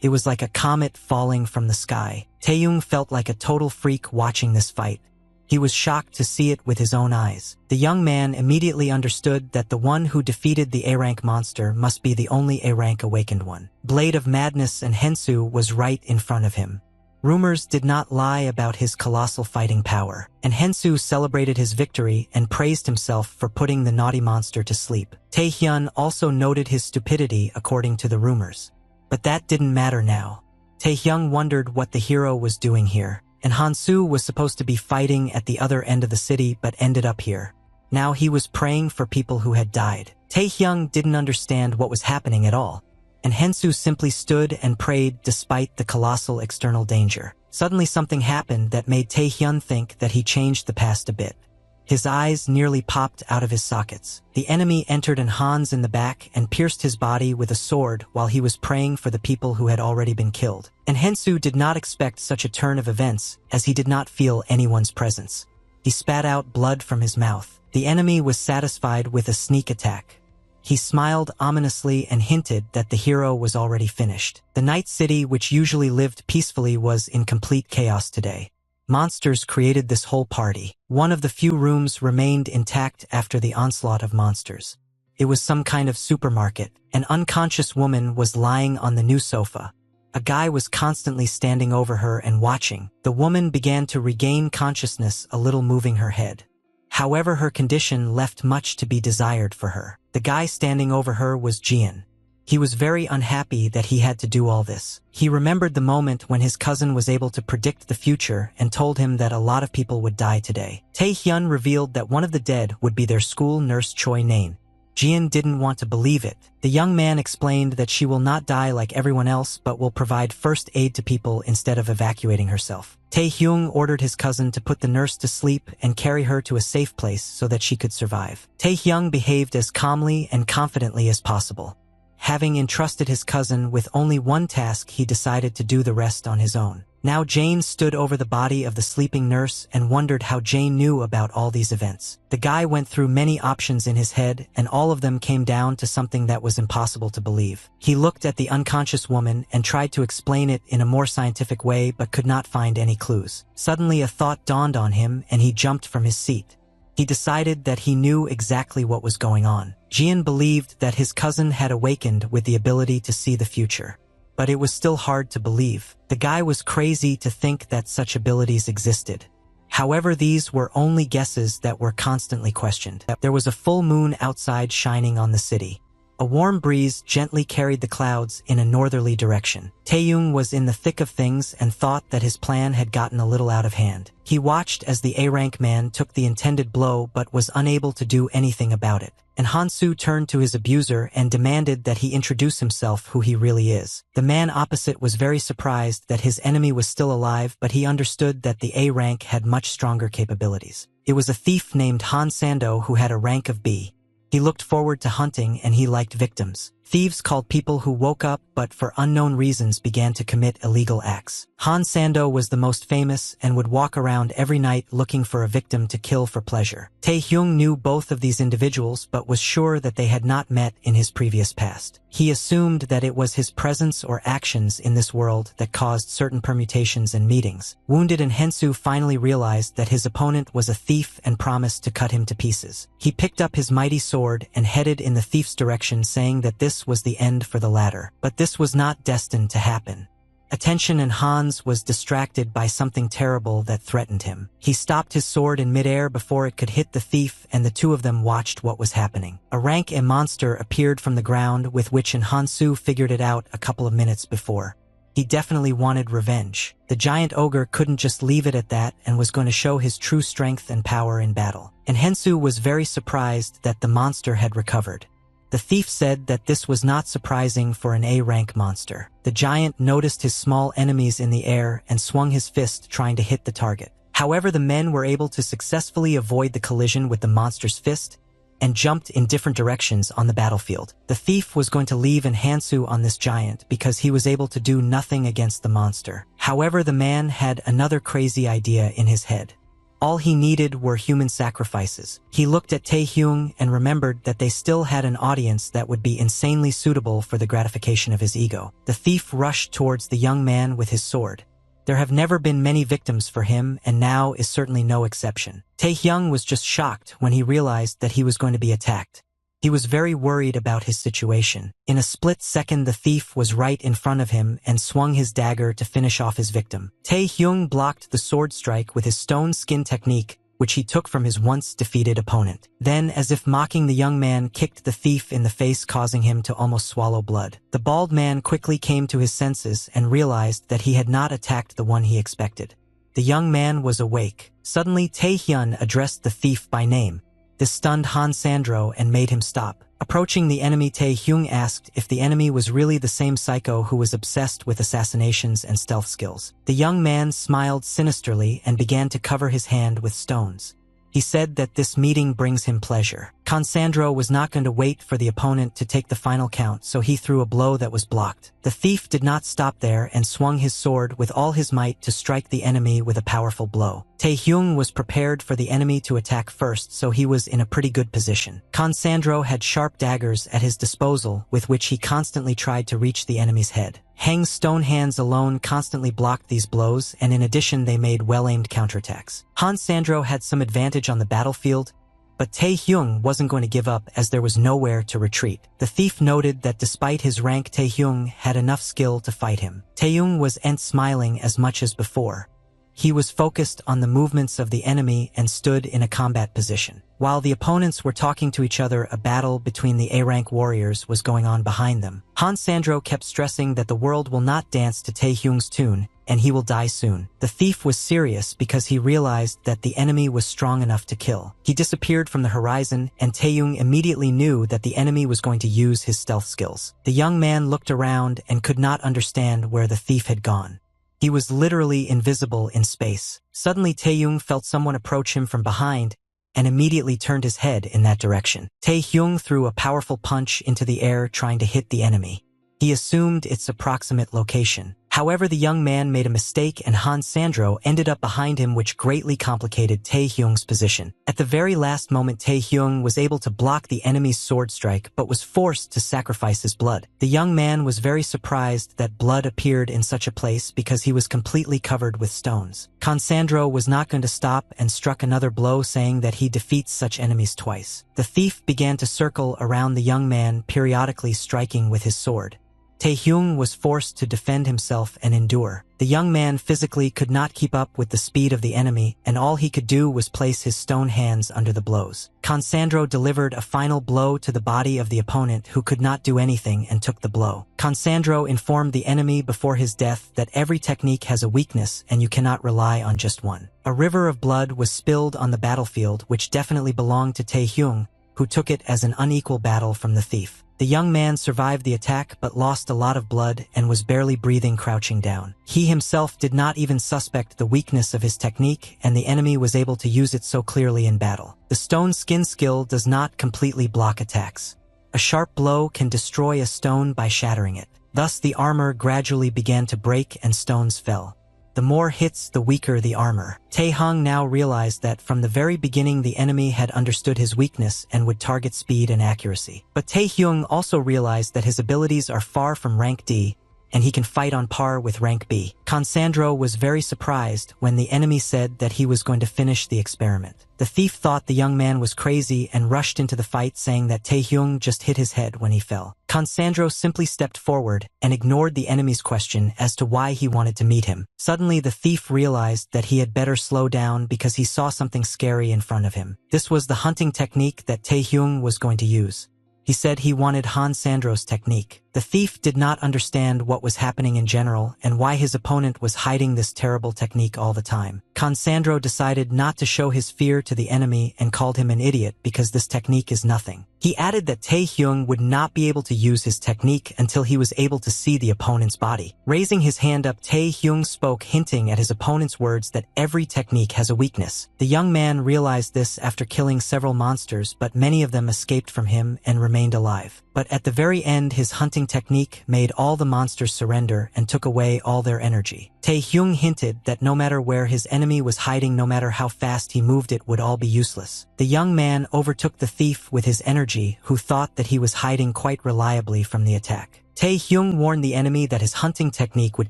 A: It was like a comet falling from the sky. Taehyung felt like a total freak watching this fight. He was shocked to see it with his own eyes. The young man immediately understood that the one who defeated the A-rank monster must be the only A-rank awakened one. Blade of Madness and Hensu was right in front of him. Rumors did not lie about his colossal fighting power, and Hensu celebrated his victory and praised himself for putting the naughty monster to sleep. Taehyun also noted his stupidity according to the rumors. But that didn't matter now. Taehyung wondered what the hero was doing here, and Hansu was supposed to be fighting at the other end of the city but ended up here. Now he was praying for people who had died. Taehyung didn't understand what was happening at all, and Hensu simply stood and prayed despite the colossal external danger. Suddenly something happened that made Taehyun think that he changed the past a bit. His eyes nearly popped out of his sockets. The enemy entered in Hans in the back and pierced his body with a sword while he was praying for the people who had already been killed. And Hensu did not expect such a turn of events, as he did not feel anyone's presence. He spat out blood from his mouth. The enemy was satisfied with a sneak attack. He smiled ominously and hinted that the hero was already finished. The night city, which usually lived peacefully, was in complete chaos today. Monsters created this whole party. One of the few rooms remained intact after the onslaught of monsters. It was some kind of supermarket. An unconscious woman was lying on the new sofa. A guy was constantly standing over her and watching. The woman began to regain consciousness, a little moving her head. However, her condition left much to be desired for her. The guy standing over her was Jian. He was very unhappy that he had to do all this. He remembered the moment when his cousin was able to predict the future and told him that a lot of people would die today. Tae-hyun revealed that one of the dead would be their school nurse Choi Nain. Jian didn't want to believe it. The young man explained that she will not die like everyone else but will provide first aid to people instead of evacuating herself. Tae-hyung ordered his cousin to put the nurse to sleep and carry her to a safe place so that she could survive. Tae-hyung behaved as calmly and confidently as possible. Having entrusted his cousin with only one task, he decided to do the rest on his own. Now Jane stood over the body of the sleeping nurse and wondered how Jane knew about all these events. The guy went through many options in his head, and all of them came down to something that was impossible to believe. He looked at the unconscious woman and tried to explain it in a more scientific way but could not find any clues. Suddenly a thought dawned on him and he jumped from his seat. He decided that he knew exactly what was going on. Jian believed that his cousin had awakened with the ability to see the future. But it was still hard to believe. The guy was crazy to think that such abilities existed. However, these were only guesses that were constantly questioned. There was a full moon outside shining on the city. A warm breeze gently carried the clouds in a northerly direction. Taeyong was in the thick of things and thought that his plan had gotten a little out of hand. He watched as the A-rank man took the intended blow but was unable to do anything about it. And Han-soo turned to his abuser and demanded that he introduce himself, who he really is. The man opposite was very surprised that his enemy was still alive, but he understood that the A-rank had much stronger capabilities. It was a thief named Han Sando who had a rank of B. He looked forward to hunting and he liked victims. Thieves called people who woke up but for unknown reasons began to commit illegal acts. Han Sando was the most famous and would walk around every night looking for a victim to kill for pleasure. Tae-hyung knew both of these individuals but was sure that they had not met in his previous past. He assumed that it was his presence or actions in this world that caused certain permutations and meetings. Wounded, and Hensu finally realized that his opponent was a thief and promised to cut him to pieces. He picked up his mighty sword and headed in the thief's direction, saying that this was the end for the latter. But this was not destined to happen. Attention and Hans was distracted by something terrible that threatened him. He stopped his sword in midair before it could hit the thief, and the two of them watched what was happening. A rank A monster appeared from the ground, with which Han-soo figured it out a couple of minutes before. He definitely wanted revenge. The giant ogre couldn't just leave it at that and was going to show his true strength and power in battle. And Hensu was very surprised that the monster had recovered. The thief said that this was not surprising for an A-rank monster. The giant noticed his small enemies in the air and swung his fist, trying to hit the target. However, the men were able to successfully avoid the collision with the monster's fist and jumped in different directions on the battlefield. The thief was going to leave and Hansu on this giant because he was able to do nothing against the monster. However, the man had another crazy idea in his head. All he needed were human sacrifices. He looked at Tae-hyung and remembered that they still had an audience that would be insanely suitable for the gratification of his ego. The thief rushed towards the young man with his sword. There have never been many victims for him, and now is certainly no exception. Tae-hyung was just shocked when he realized that he was going to be attacked. He was very worried about his situation. In a split second, the thief was right in front of him and swung his dagger to finish off his victim. Tae-hyung blocked the sword strike with his stone skin technique, which he took from his once defeated opponent. Then, as if mocking, the young man kicked the thief in the face, causing him to almost swallow blood. The bald man quickly came to his senses and realized that he had not attacked the one he expected. The young man was awake. Suddenly, Tae-hyun addressed the thief by name. This stunned Han Sandro and made him stop. Approaching the enemy, Tae-hyung asked if the enemy was really the same psycho who was obsessed with assassinations and stealth skills. The young man smiled sinisterly and began to cover his hand with stones. He said that this meeting brings him pleasure. Consandro was not going to wait for the opponent to take the final count, so he threw a blow that was blocked. The thief did not stop there and swung his sword with all his might to strike the enemy with a powerful blow. Tae-hyung was prepared for the enemy to attack first, so he was in a pretty good position. Consandro had sharp daggers at his disposal, with which he constantly tried to reach the enemy's head. Hang's stone hands alone constantly blocked these blows, and in addition they made well-aimed counterattacks. Han Sandro had some advantage on the battlefield, But Tae-hyung wasn't going to give up as there was nowhere to retreat. The thief noted that despite his rank, Tae-hyung had enough skill to fight him. Tae-hyung wasn't smiling as much as before. He was focused on the movements of the enemy and stood in a combat position. While the opponents were talking to each other, a battle between the A-rank warriors was going on behind them. Han Sandro kept stressing that the world will not dance to Tae-hyung's tune, and he will die soon. The thief was serious because he realized that the enemy was strong enough to kill. He disappeared from the horizon, and Tae-hyung immediately knew that the enemy was going to use his stealth skills. The young man looked around and could not understand where the thief had gone. He was literally invisible in space. Suddenly Tae-hyung felt someone approach him from behind and immediately turned his head in that direction. Tae-hyung threw a powerful punch into the air trying to hit the enemy. He assumed its approximate location. However, the young man made a mistake and Han Sandro ended up behind him, which greatly complicated Tae-hyung's position. At the very last moment, Tae-hyung was able to block the enemy's sword strike but was forced to sacrifice his blood. The young man was very surprised that blood appeared in such a place because he was completely covered with stones. Han Sandro was not going to stop and struck another blow, saying that he defeats such enemies twice. The thief began to circle around the young man, periodically striking with his sword. Tae-hyung was forced to defend himself and endure. The young man physically could not keep up with the speed of the enemy, and all he could do was place his stone hands under the blows. Han Sandro delivered a final blow to the body of the opponent, who could not do anything and took the blow. Han Sandro informed the enemy before his death that every technique has a weakness and you cannot rely on just one. A river of blood was spilled on the battlefield, which definitely belonged to Tae-hyung, who took it as an unequal battle from the thief. The young man survived the attack but lost a lot of blood and was barely breathing, crouching down. He himself did not even suspect the weakness of his technique, and the enemy was able to use it so clearly in battle. The stone skin skill does not completely block attacks. A sharp blow can destroy a stone by shattering it. Thus the armor gradually began to break and stones fell. The more hits, the weaker the armor. Tae-hyung now realized that from the very beginning the enemy had understood his weakness and would target speed and accuracy. But Tae-hyung also realized that his abilities are far from rank D, and he can fight on par with rank B. Han Sandro was very surprised when the enemy said that he was going to finish the experiment. The thief thought the young man was crazy and rushed into the fight, saying that Tae-hyung just hit his head when he fell. Han Sandro simply stepped forward and ignored the enemy's question as to why he wanted to meet him. Suddenly the thief realized that he had better slow down because he saw something scary in front of him. This was the hunting technique that Tae-hyung was going to use. He said he wanted Han Sandro's technique. The thief did not understand what was happening in general and why his opponent was hiding this terrible technique all the time. Han Sandro decided not to show his fear to the enemy and called him an idiot because this technique is nothing. He added that Tae-hyung would not be able to use his technique until he was able to see the opponent's body. Raising his hand up, Tae-hyung spoke, hinting at his opponent's words that every technique has a weakness. The young man realized this after killing several monsters, but many of them escaped from him and remained alive. But at the very end, his hunting technique made all the monsters surrender and took away all their energy. Tae-hyung hinted that no matter where his enemy was hiding, no matter how fast he moved, it would all be useless. The young man overtook the thief with his energy, who thought that he was hiding quite reliably from the attack. Tae-hyung warned the enemy that his hunting technique would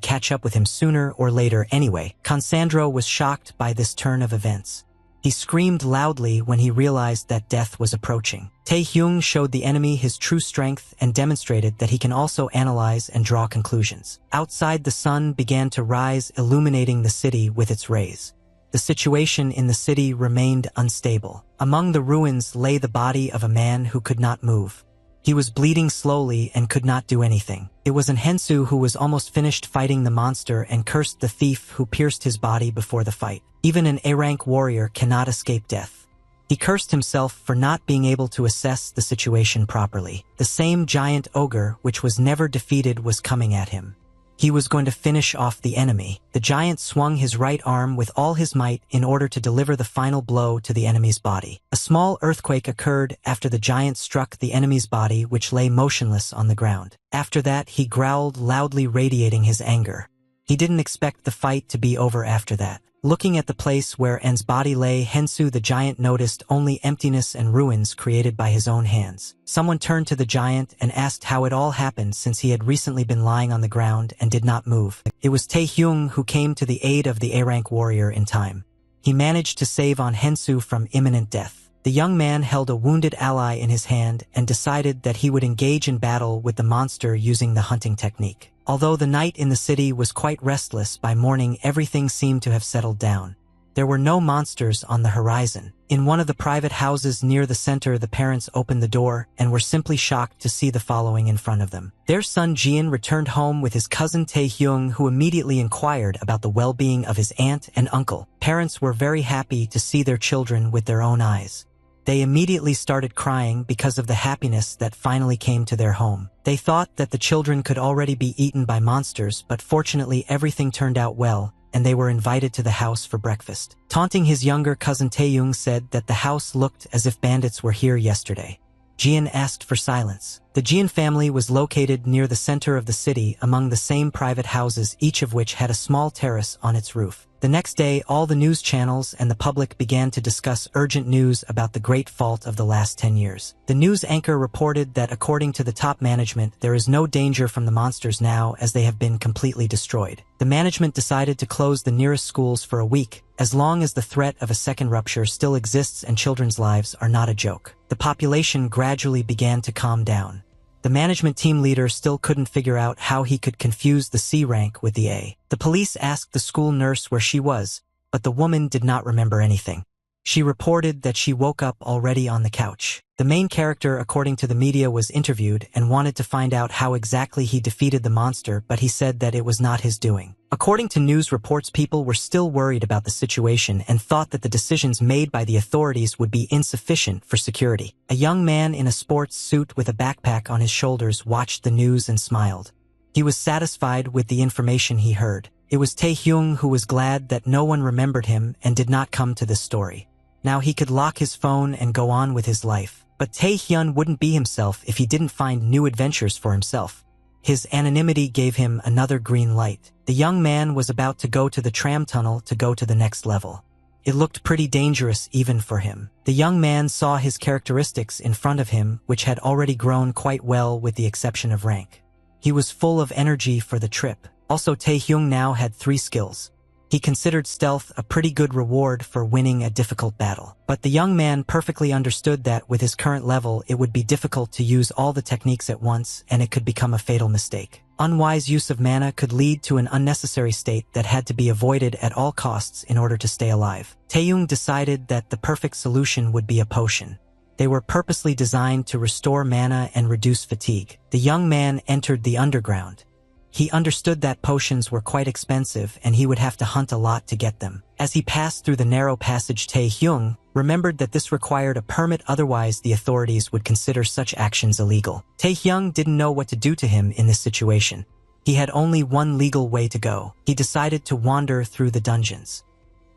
A: catch up with him sooner or later anyway. Han Sandro was shocked by this turn of events. He screamed loudly when he realized that death was approaching. Tae-hyung showed the enemy his true strength and demonstrated that he can also analyze and draw conclusions. Outside, the sun began to rise, illuminating the city with its rays. The situation in the city remained unstable. Among the ruins lay the body of a man who could not move. He was bleeding slowly and could not do anything. It was an Hensu who was almost finished fighting the monster and cursed the thief who pierced his body before the fight. Even an A-rank warrior cannot escape death. He cursed himself for not being able to assess the situation properly. The same giant ogre, which was never defeated, was coming at him. He was going to finish off the enemy. The giant swung his right arm with all his might in order to deliver the final blow to the enemy's body. A small earthquake occurred after the giant struck the enemy's body, which lay motionless on the ground. After that, he growled loudly, radiating his anger. He didn't expect the fight to be over after that. Looking at the place where En's body lay, Hensu the giant noticed only emptiness and ruins created by his own hands. Someone turned to the giant and asked how it all happened, since he had recently been lying on the ground and did not move. It was Tae-hyung who came to the aid of the A-rank warrior in time. He managed to save on Hensu from imminent death. The young man held a wounded ally in his hand and decided that he would engage in battle with the monster using the hunting technique. Although the night in the city was quite restless, by morning everything seemed to have settled down. There were no monsters on the horizon. In one of the private houses near the center, the parents opened the door and were simply shocked to see the following in front of them. Their son Jian returned home with his cousin Tae-hyung, who immediately inquired about the well-being of his aunt and uncle. Parents were very happy to see their children with their own eyes. They immediately started crying because of the happiness that finally came to their home. They thought that the children could already be eaten by monsters, but fortunately everything turned out well, and they were invited to the house for breakfast. Taunting his younger cousin Taeyung said that the house looked as if bandits were here yesterday. Jian asked for silence. The Jian family was located near the center of the city among the same private houses, each of which had a small terrace on its roof. The next day, all the news channels and the public began to discuss urgent news about the great fault of the last 10 years. The news anchor reported that according to the top management, there is no danger from the monsters now, as they have been completely destroyed. The management decided to close the nearest schools for a week, as long as the threat of a second rupture still exists and children's lives are not a joke. The population gradually began to calm down. The management team leader still couldn't figure out how he could confuse the C rank with the A. The police asked the school nurse where she was, but the woman did not remember anything. She reported that she woke up already on the couch. The main character, according to the media, was interviewed and wanted to find out how exactly he defeated the monster, but he said that it was not his doing. According to news reports, people were still worried about the situation and thought that the decisions made by the authorities would be insufficient for security. A young man in a sports suit with a backpack on his shoulders watched the news and smiled. He was satisfied with the information he heard. It was Tae-hyung, who was glad that no one remembered him and did not come to this story. Now he could lock his phone and go on with his life. But Tae-hyun wouldn't be himself if he didn't find new adventures for himself. His anonymity gave him another green light. The young man was about to go to the tram tunnel to go to the next level. It looked pretty dangerous even for him. The young man saw his characteristics in front of him, which had already grown quite well with the exception of rank. He was full of energy for the trip. Also, Tae-hyung now had 3 skills. He considered stealth a pretty good reward for winning a difficult battle. But the young man perfectly understood that with his current level, it would be difficult to use all the techniques at once, and it could become a fatal mistake. Unwise use of mana could lead to an unnecessary state that had to be avoided at all costs in order to stay alive. Taeyung decided that the perfect solution would be a potion. They were purposely designed to restore mana and reduce fatigue. The young man entered the underground. He understood that potions were quite expensive and he would have to hunt a lot to get them. As he passed through the narrow passage, Tae-hyung remembered that this required a permit, otherwise the authorities would consider such actions illegal. Tae-hyung didn't know what to do to him in this situation. He had only one legal way to go. He decided to wander through the dungeons.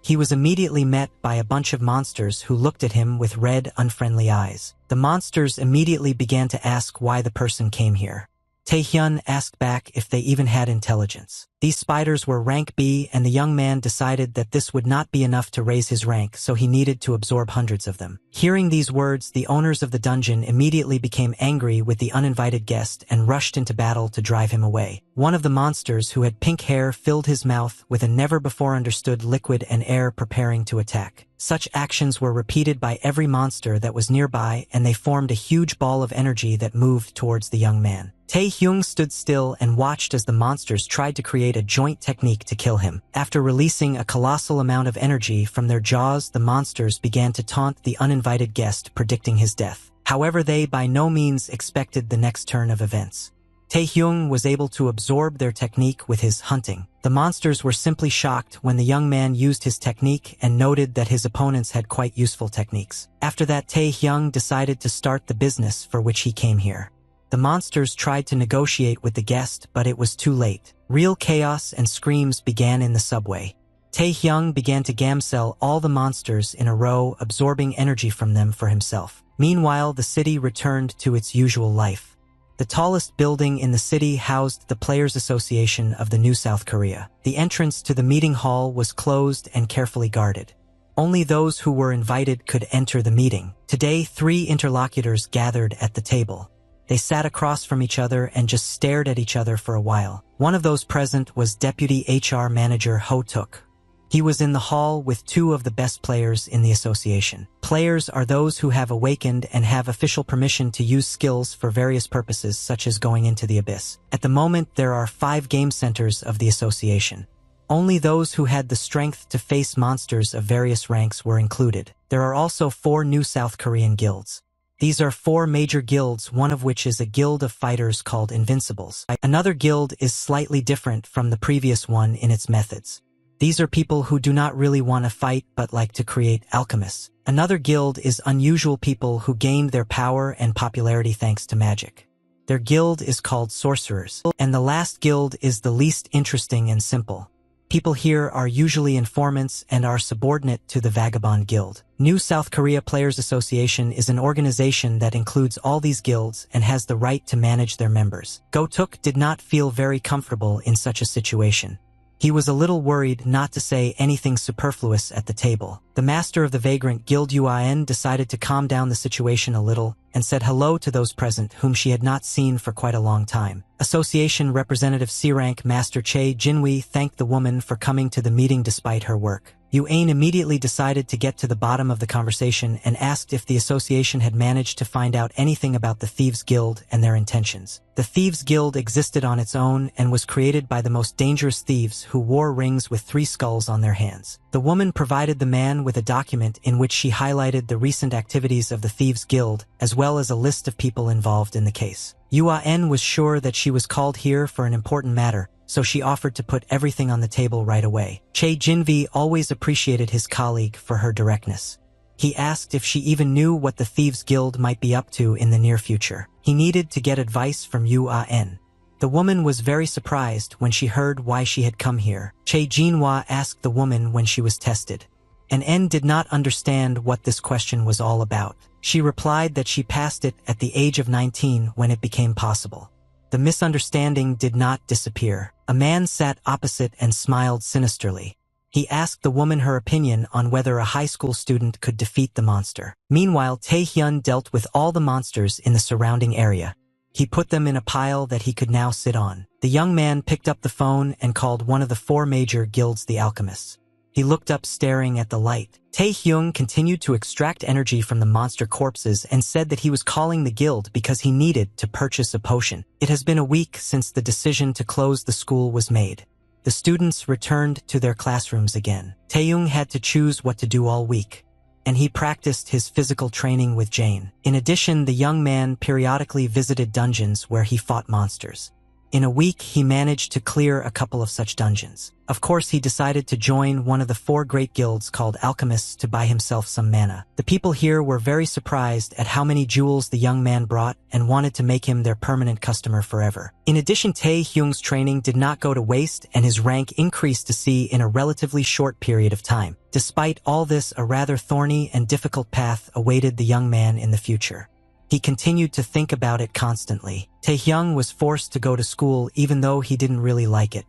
A: He was immediately met by a bunch of monsters who looked at him with red, unfriendly eyes. The monsters immediately began to ask why the person came here. Tae-hyun asked back if they even had intelligence. These spiders were rank B, and the young man decided that this would not be enough to raise his rank, so he needed to absorb hundreds of them. Hearing these words, the owners of the dungeon immediately became angry with the uninvited guest and rushed into battle to drive him away. One of the monsters, who had pink hair, filled his mouth with a never-before-understood liquid and air, preparing to attack. Such actions were repeated by every monster that was nearby, and they formed a huge ball of energy that moved towards the young man. Tae-hyung stood still and watched as the monsters tried to create a joint technique to kill him. After releasing a colossal amount of energy from their jaws, the monsters began to taunt the uninvited guest, predicting his death. However, they by no means expected the next turn of events. Tae-hyung was able to absorb their technique with his hunting. The monsters were simply shocked when the young man used his technique and noted that his opponents had quite useful techniques. After that, Tae-hyung decided to start the business for which he came here. The monsters tried to negotiate with the guest, but it was too late. Real chaos and screams began in the subway. Tae-hyung began to gamsell all the monsters in a row, absorbing energy from them for himself. Meanwhile, the city returned to its usual life. The tallest building in the city housed the Players Association of the New South Korea. The entrance to the meeting hall was closed and carefully guarded. Only those who were invited could enter the meeting. Today, 3 interlocutors gathered at the table. They sat across from each other and just stared at each other for a while. One of those present was Deputy HR Manager Ho Tuk. He was in the hall with two of the best players in the association. Players are those who have awakened and have official permission to use skills for various purposes, such as going into the abyss. At the moment, there are 5 game centers of the association. Only those who had the strength to face monsters of various ranks were included. There are also 4 new South Korean guilds. These are 4 major guilds, one of which is a guild of fighters called Invincibles. Another guild is slightly different from the previous one in its methods. These are people who do not really want to fight but like to create alchemists. Another guild is unusual people who gained their power and popularity thanks to magic. Their guild is called sorcerers. And the last guild is the least interesting and simple. People here are usually informants and are subordinate to the Vagabond Guild. New South Korea Players Association is an organization that includes all these guilds and has the right to manage their members. Go-tuk did not feel very comfortable in such a situation. He was a little worried not to say anything superfluous at the table. The master of the Vagrant Guild Yuan decided to calm down the situation a little and said hello to those present whom she had not seen for quite a long time. Association Representative C-Rank Master Che Jinwi thanked the woman for coming to the meeting despite her work. Yuan immediately decided to get to the bottom of the conversation and asked if the association had managed to find out anything about the Thieves Guild and their intentions. The Thieves Guild existed on its own and was created by the most dangerous thieves who wore rings with 3 skulls on their hands. The woman provided the man with a document in which she highlighted the recent activities of the Thieves Guild, as well as a list of people involved in the case. Yuan was sure that she was called here for an important matter, so she offered to put everything on the table right away. Che Jinvi always appreciated his colleague for her directness. He asked if she even knew what the Thieves Guild might be up to in the near future. He needed to get advice from Yuan. The woman was very surprised when she heard why she had come here. Che Jinhua asked the woman when she was tested. N did not understand what this question was all about. She replied that she passed it at the age of 19 when it became possible. The misunderstanding did not disappear. A man sat opposite and smiled sinisterly. He asked the woman her opinion on whether a high school student could defeat the monster. Meanwhile, Tae-hyun dealt with all the monsters in the surrounding area. He put them in a pile that he could now sit on. The young man picked up the phone and called one of the 4 major guilds the Alchemists. He looked up staring at the light. Tae-hyun continued to extract energy from the monster corpses and said that he was calling the guild because he needed to purchase a potion. It has been a week since the decision to close the school was made. The students returned to their classrooms again. Taeyong had to choose what to do all week, and he practiced his physical training with Jane. In addition, the young man periodically visited dungeons where he fought monsters. In a week, he managed to clear a couple of such dungeons. Of course, he decided to join one of the 4 great guilds called Alchemists to buy himself some mana. The people here were very surprised at how many jewels the young man brought and wanted to make him their permanent customer forever. In addition, Tae-hyung's training did not go to waste and his rank increased to C in a relatively short period of time. Despite all this, a rather thorny and difficult path awaited the young man in the future. He continued to think about it constantly. Taehyung was forced to go to school even though he didn't really like it.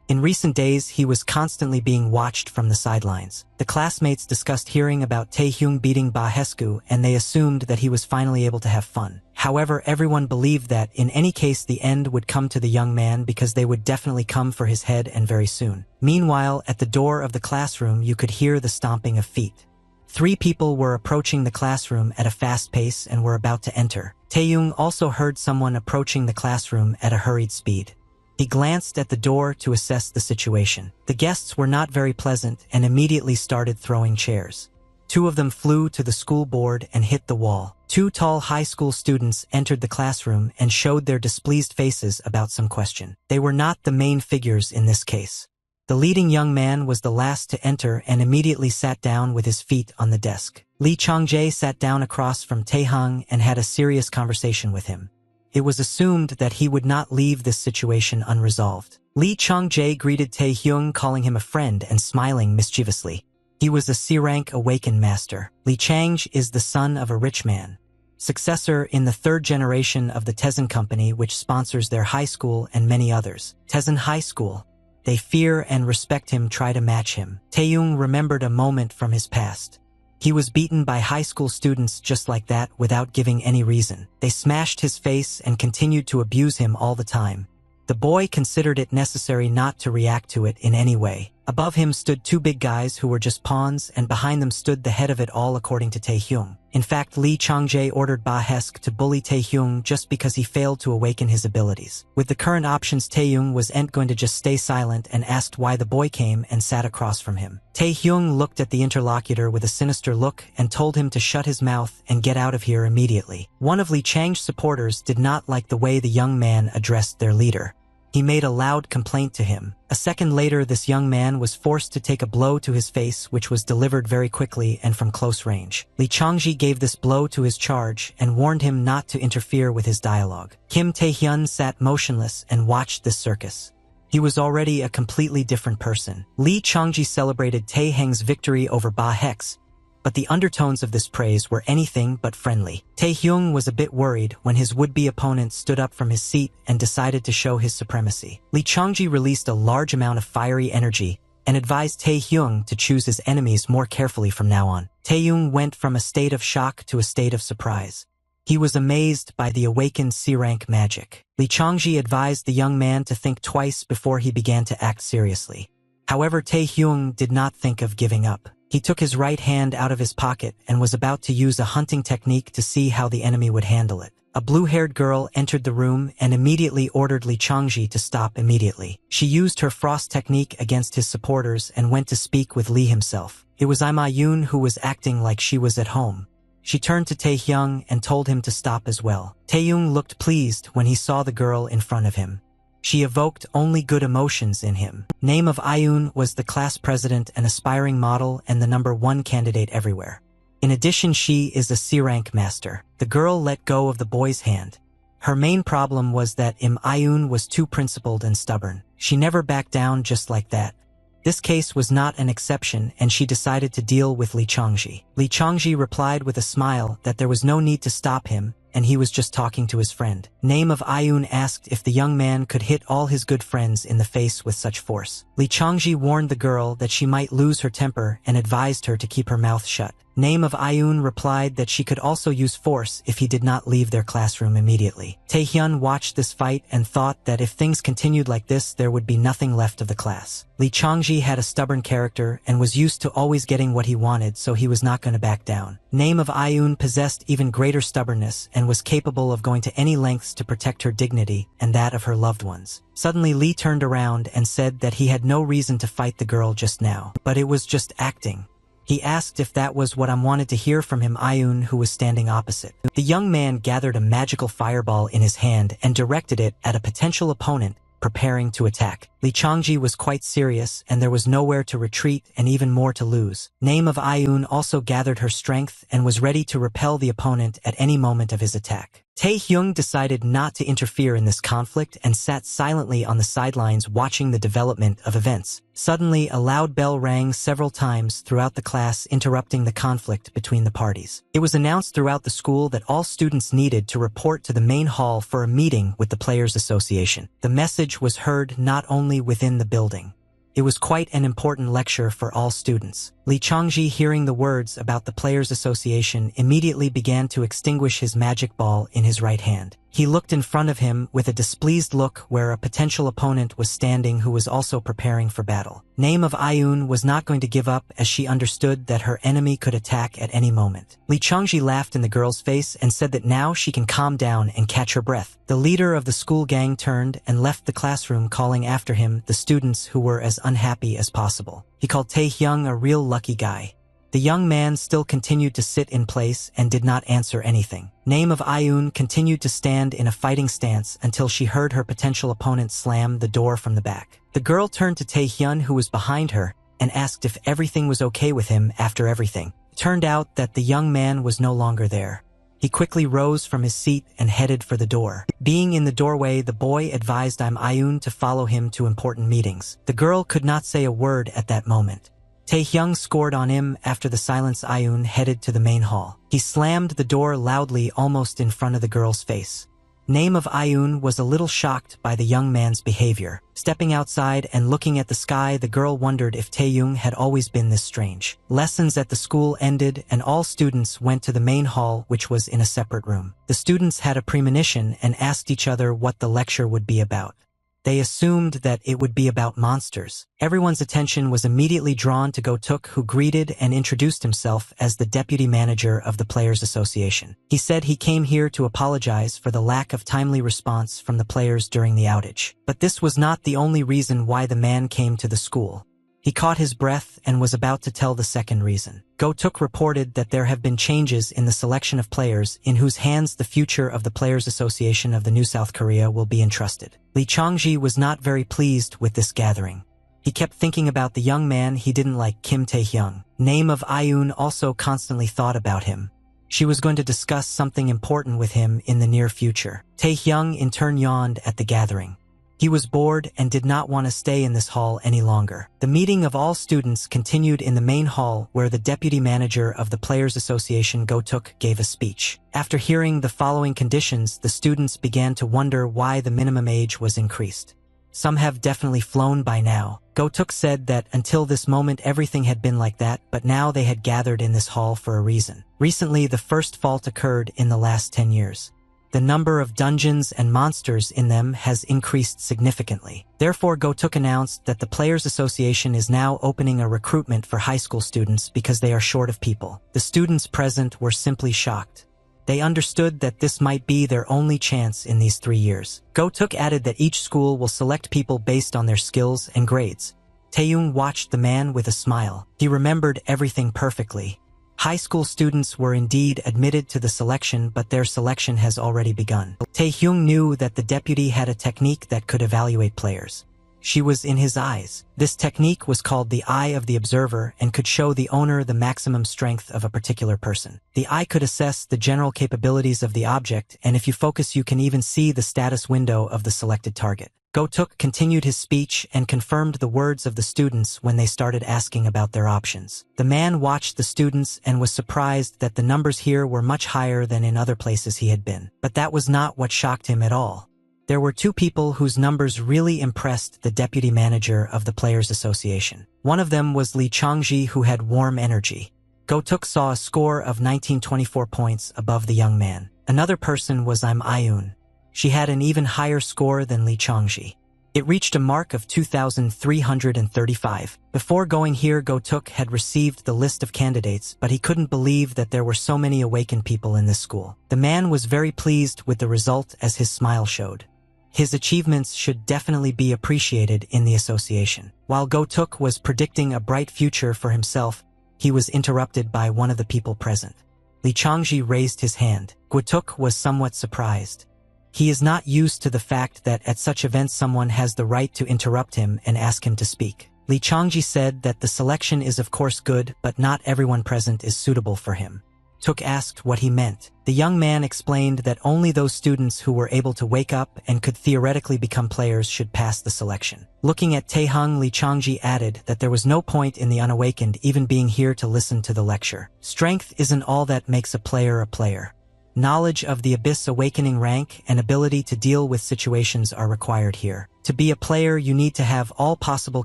A: In recent days, he was constantly being watched from the sidelines. The classmates discussed hearing about Taehyung beating Ba Hesku, and they assumed that he was finally able to have fun. However, everyone believed that, in any case, the end would come to the young man because they would definitely come for his head and very soon. Meanwhile, at the door of the classroom, you could hear the stomping of feet. 3 people were approaching the classroom at a fast pace and were about to enter. Taeyong also heard someone approaching the classroom at a hurried speed. He glanced at the door to assess the situation. The guests were not very pleasant and immediately started throwing chairs. 2 of them flew to the school board and hit the wall. 2 tall high school students entered the classroom and showed their displeased faces about some question. They were not the main figures in this case. The leading young man was the last to enter and immediately sat down with his feet on the desk. Lee Changjae sat down across from Taehang and had a serious conversation with him. It was assumed that he would not leave this situation unresolved. Lee Changjae greeted Taehyung, calling him a friend and smiling mischievously. He was a C-rank awakened master. Lee Chang is the son of a rich man, successor in the 3rd generation of the Tezen Company, which sponsors their high school and many others. Tezen High School. They fear and respect him, try to match him. Taeyong remembered a moment from his past. He was beaten by high school students just like that without giving any reason. They smashed his face and continued to abuse him all the time. The boy considered it necessary not to react to it in any way. Above him stood two big guys who were just pawns, and behind them stood the head of it all according to Taehyung. In fact, Lee Changjae ordered Ba Hesk to bully Taehyung just because he failed to awaken his abilities. With the current options, Taehyung was going to just stay silent and asked why the boy came and sat across from him. Taehyung looked at the interlocutor with a sinister look and told him to shut his mouth and get out of here immediately. One of Lee Chang's supporters did not like the way the young man addressed their leader. He made a loud complaint to him. A second later, this young man was forced to take a blow to his face, which was delivered very quickly and from close range. Lee Changji gave this blow to his charge and warned him not to interfere with his dialogue. Kim Taehyun sat motionless and watched this circus. He was already a completely different person. Lee Changji celebrated Taehyung's victory over Ba Hex, but the undertones of this praise were anything but friendly. Taehyung was a bit worried when his would-be opponent stood up from his seat and decided to show his supremacy. Lee Changji released a large amount of fiery energy and advised Taehyung to choose his enemies more carefully from now on. Taehyung went from a state of shock to a state of surprise. He was amazed by the awakened C-rank magic. Lee Changji advised the young man to think twice before he began to act seriously. However, Taehyung did not think of giving up. He took his right hand out of his pocket and was about to use a hunting technique to see how the enemy would handle it. A blue-haired girl entered the room and immediately ordered Lee Changji to stop immediately. She used her frost technique against his supporters and went to speak with Lee himself. It was Im Ayun who was acting like she was at home. She turned to Taehyung and told him to stop as well. Taehyung looked pleased when he saw the girl in front of him. She evoked only good emotions in him. Name of Ayun was the class president, an aspiring model, and the #1 candidate everywhere. In addition, she is a C-rank master. The girl let go of the boy's hand. Her main problem was that Im Ayun was too principled and stubborn. She never backed down just like that. This case was not an exception, and she decided to deal with Lee Changji. Lee Changji replied with a smile that there was no need to stop him, and he was just talking to his friend. Name of Ayun asked if the young man could hit all his good friends in the face with such force. Lee Changji warned the girl that she might lose her temper and advised her to keep her mouth shut. Name of Ayun replied that she could also use force if he did not leave their classroom immediately. Taehyun watched this fight and thought that if things continued like this, there would be nothing left of the class. Lee Changji had a stubborn character and was used to always getting what he wanted, so he was not going to back down. Name of Ayun possessed even greater stubbornness and was capable of going to any lengths to protect her dignity and that of her loved ones. Suddenly, Lee turned around and said that he had no reason to fight the girl just now, but it was just acting. He asked if that was what I wanted to hear from him, Ayun, who was standing opposite. The young man gathered a magical fireball in his hand and directed it at a potential opponent preparing to attack. Lee Changji was quite serious, and there was nowhere to retreat and even more to lose. Name of Ayun also gathered her strength and was ready to repel the opponent at any moment of his attack. Taehyung decided not to interfere in this conflict and sat silently on the sidelines watching the development of events. Suddenly, a loud bell rang several times throughout the class, interrupting the conflict between the parties. It was announced throughout the school that all students needed to report to the main hall for a meeting with the Players Association. The message was heard not only within the building. It was quite an important lecture for all students. Lee Changji, hearing the words about the Players Association, immediately began to extinguish his magic ball in his right hand. He looked in front of him with a displeased look where a potential opponent was standing who was also preparing for battle. Name of Ayun was not going to give up, as she understood that her enemy could attack at any moment. Lee Changji laughed in the girl's face and said that now she can calm down and catch her breath. The leader of the school gang turned and left the classroom, calling after him the students who were as unhappy as possible. He called Taehyung a real lucky guy. The young man still continued to sit in place and did not answer anything. Name of Ayun continued to stand in a fighting stance until she heard her potential opponent slam the door from the back. The girl turned to Taehyun, who was behind her, and asked if everything was okay with him after everything. It turned out that the young man was no longer there. He quickly rose from his seat and headed for the door. Being in the doorway, the boy advised Im Ayun to follow him to important meetings. The girl could not say a word at that moment. Taehyung scored on him after the silence. Ayun headed to the main hall. He slammed the door loudly, almost in front of the girl's face. Name of Ayun was a little shocked by the young man's behavior. Stepping outside and looking at the sky, the girl wondered if Taehyung had always been this strange. Lessons at the school ended and all students went to the main hall, which was in a separate room. The students had a premonition and asked each other what the lecture would be about. They assumed that it would be about monsters. Everyone's attention was immediately drawn to Go-tuk, who greeted and introduced himself as the deputy manager of the Players Association. He said he came here to apologize for the lack of timely response from the players during the outage. But this was not the only reason why the man came to the school. He caught his breath and was about to tell the second reason. Go-tuk reported that there have been changes in the selection of players in whose hands the future of the Players Association of the New South Korea will be entrusted. Lee Changji was not very pleased with this gathering. He kept thinking about the young man he didn't like, Kim Tae-hyung. Name of Ayun also constantly thought about him. She was going to discuss something important with him in the near future. Tae-hyung in turn yawned at the gathering. He was bored and did not want to stay in this hall any longer. The meeting of all students continued in the main hall, where the deputy manager of the Players Association, Go-tuk, gave a speech. After hearing the following conditions, the students began to wonder why the minimum age was increased. Some have definitely flown by now. Go-tuk said that until this moment everything had been like that, but now they had gathered in this hall for a reason. Recently, the first fault occurred in the last 10 years. The number of dungeons and monsters in them has increased significantly. Therefore, Go-tuk announced that the Players Association is now opening a recruitment for high school students because they are short of people. The students present were simply shocked. They understood that this might be their only chance in these 3 years. Go-tuk added that each school will select people based on their skills and grades. Tae-hyung watched the man with a smile. He remembered everything perfectly. High school students were indeed admitted to the selection, but their selection has already begun. Tae-hyung knew that the deputy had a technique that could evaluate players. She was in his eyes. This technique was called the Eye of the Observer and could show the owner the maximum strength of a particular person. The eye could assess the general capabilities of the object, and if you focus you can even see the status window of the selected target. Go-tuk continued his speech and confirmed the words of the students when they started asking about their options. The man watched the students and was surprised that the numbers here were much higher than in other places he had been. But that was not what shocked him at all. There were two people whose numbers really impressed the deputy manager of the Players Association. One of them was Lee Changji, who had warm energy. Go-tuk saw a score of 1924 points above the young man. Another person was Ayun. She had an even higher score than Lee Changji. It reached a mark of 2,335. Before going here, Go-tuk had received the list of candidates, but he couldn't believe that there were so many awakened people in this school. The man was very pleased with the result, as his smile showed. His achievements should definitely be appreciated in the association. While Go-tuk was predicting a bright future for himself, he was interrupted by one of the people present. Lee Changji raised his hand. Go-tuk was somewhat surprised. He is not used to the fact that at such events someone has the right to interrupt him and ask him to speak. Lee Changji said that the selection is of course good, but not everyone present is suitable for him. Tuk asked what he meant. The young man explained that only those students who were able to wake up and could theoretically become players should pass the selection. Looking at Tae-hyung, Lee Changji added that there was no point in the unawakened even being here to listen to the lecture. Strength isn't all that makes a player a player. Knowledge of the Abyss awakening rank and ability to deal with situations are required here. To be a player, you need to have all possible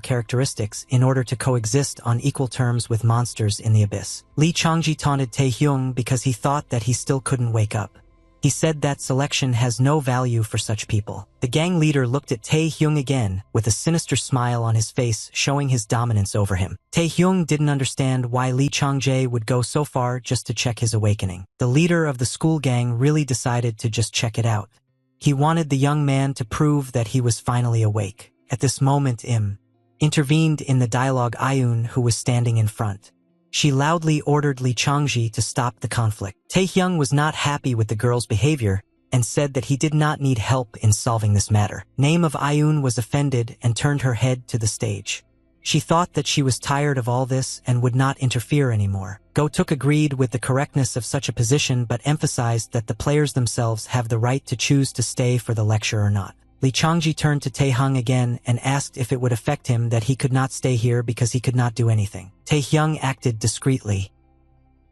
A: characteristics in order to coexist on equal terms with monsters in the Abyss. Lee Changji taunted Tae-hyung because he thought that he still couldn't wake up. He said that selection has no value for such people. The gang leader looked at Tae-hyung again, with a sinister smile on his face, showing his dominance over him. Tae-hyung didn't understand why Lee Changjae would go so far just to check his awakening. The leader of the school gang really decided to just check it out. He wanted the young man to prove that he was finally awake. At this moment, intervened in the dialogue Ayun, who was standing in front. She loudly ordered Lee Changji to stop the conflict. Tae-hyung was not happy with the girl's behavior and said that he did not need help in solving this matter. Name of Ayun was offended and turned her head to the stage. She thought that she was tired of all this and would not interfere anymore. Go-tuk agreed with the correctness of such a position but emphasized that the players themselves have the right to choose to stay for the lecture or not. Lee Changji turned to Tae-hyung again and asked if it would affect him that he could not stay here because he could not do anything. Tae-hyung acted discreetly.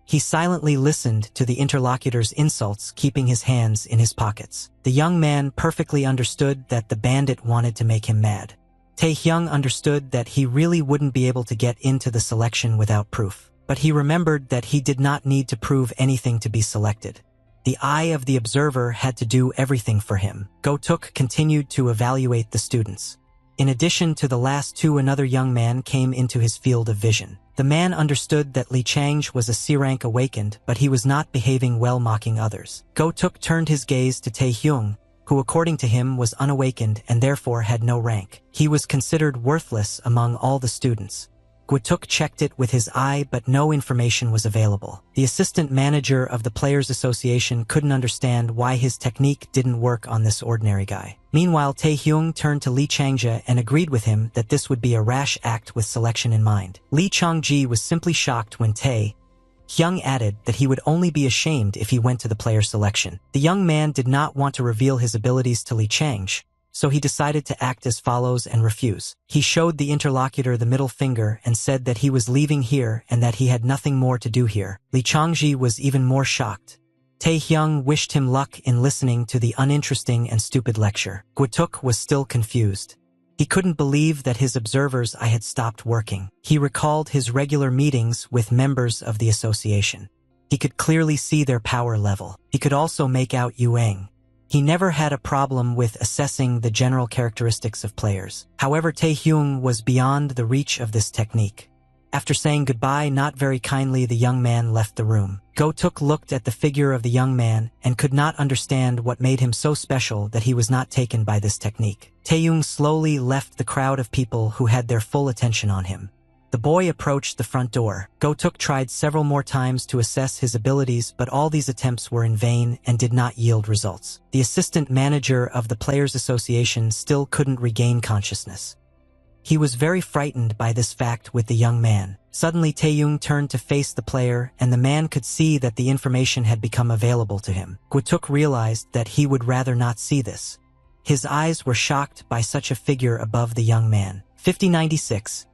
A: He silently listened to the interlocutor's insults, keeping his hands in his pockets. The young man perfectly understood that the bandit wanted to make him mad. Tae-hyung understood that he really wouldn't be able to get into the selection without proof. But he remembered that he did not need to prove anything to be selected. The eye of the observer had to do everything for him. Go-tuk continued to evaluate the students. In addition to the last two, another young man came into his field of vision. The man understood that Li Changji was a C-rank awakened, but he was not behaving well, mocking others. Go-tuk turned his gaze to Tae-hyung, who according to him was unawakened and therefore had no rank. He was considered worthless among all the students. Go-tuk checked it with his eye, but no information was available. The assistant manager of the Players Association couldn't understand why his technique didn't work on this ordinary guy. Meanwhile, Tae-hyung turned to Li Changji and agreed with him that this would be a rash act with selection in mind. Li Changji was simply shocked when Tae-hyung added that he would only be ashamed if he went to the player selection. The young man did not want to reveal his abilities to Li Changji, so he decided to act as follows and refuse. He showed the interlocutor the middle finger and said that he was leaving here and that he had nothing more to do here. Li Changji was even more shocked. Tae-hyung wished him luck in listening to the uninteresting and stupid lecture. Go-tuk was still confused. He couldn't believe that his observer's eye had stopped working. He recalled his regular meetings with members of the association. He could clearly see their power level. He could also make out Yuang. He never had a problem with assessing the general characteristics of players. However, Tae-hyung was beyond the reach of this technique. After saying goodbye not very kindly, the young man left the room. Go-tuk looked at the figure of the young man and could not understand what made him so special that he was not taken by this technique. Tae-hyung slowly left the crowd of people who had their full attention on him. The boy approached the front door. Go-tuk tried several more times to assess his abilities, but all these attempts were in vain and did not yield results. The assistant manager of the Players Association still couldn't regain consciousness. He was very frightened by this fact with the young man. Suddenly Tae-hyung turned to face the player, and the man could see that the information had become available to him. Go-tuk realized that he would rather not see this. His eyes were shocked by such a figure above the young man. 5096.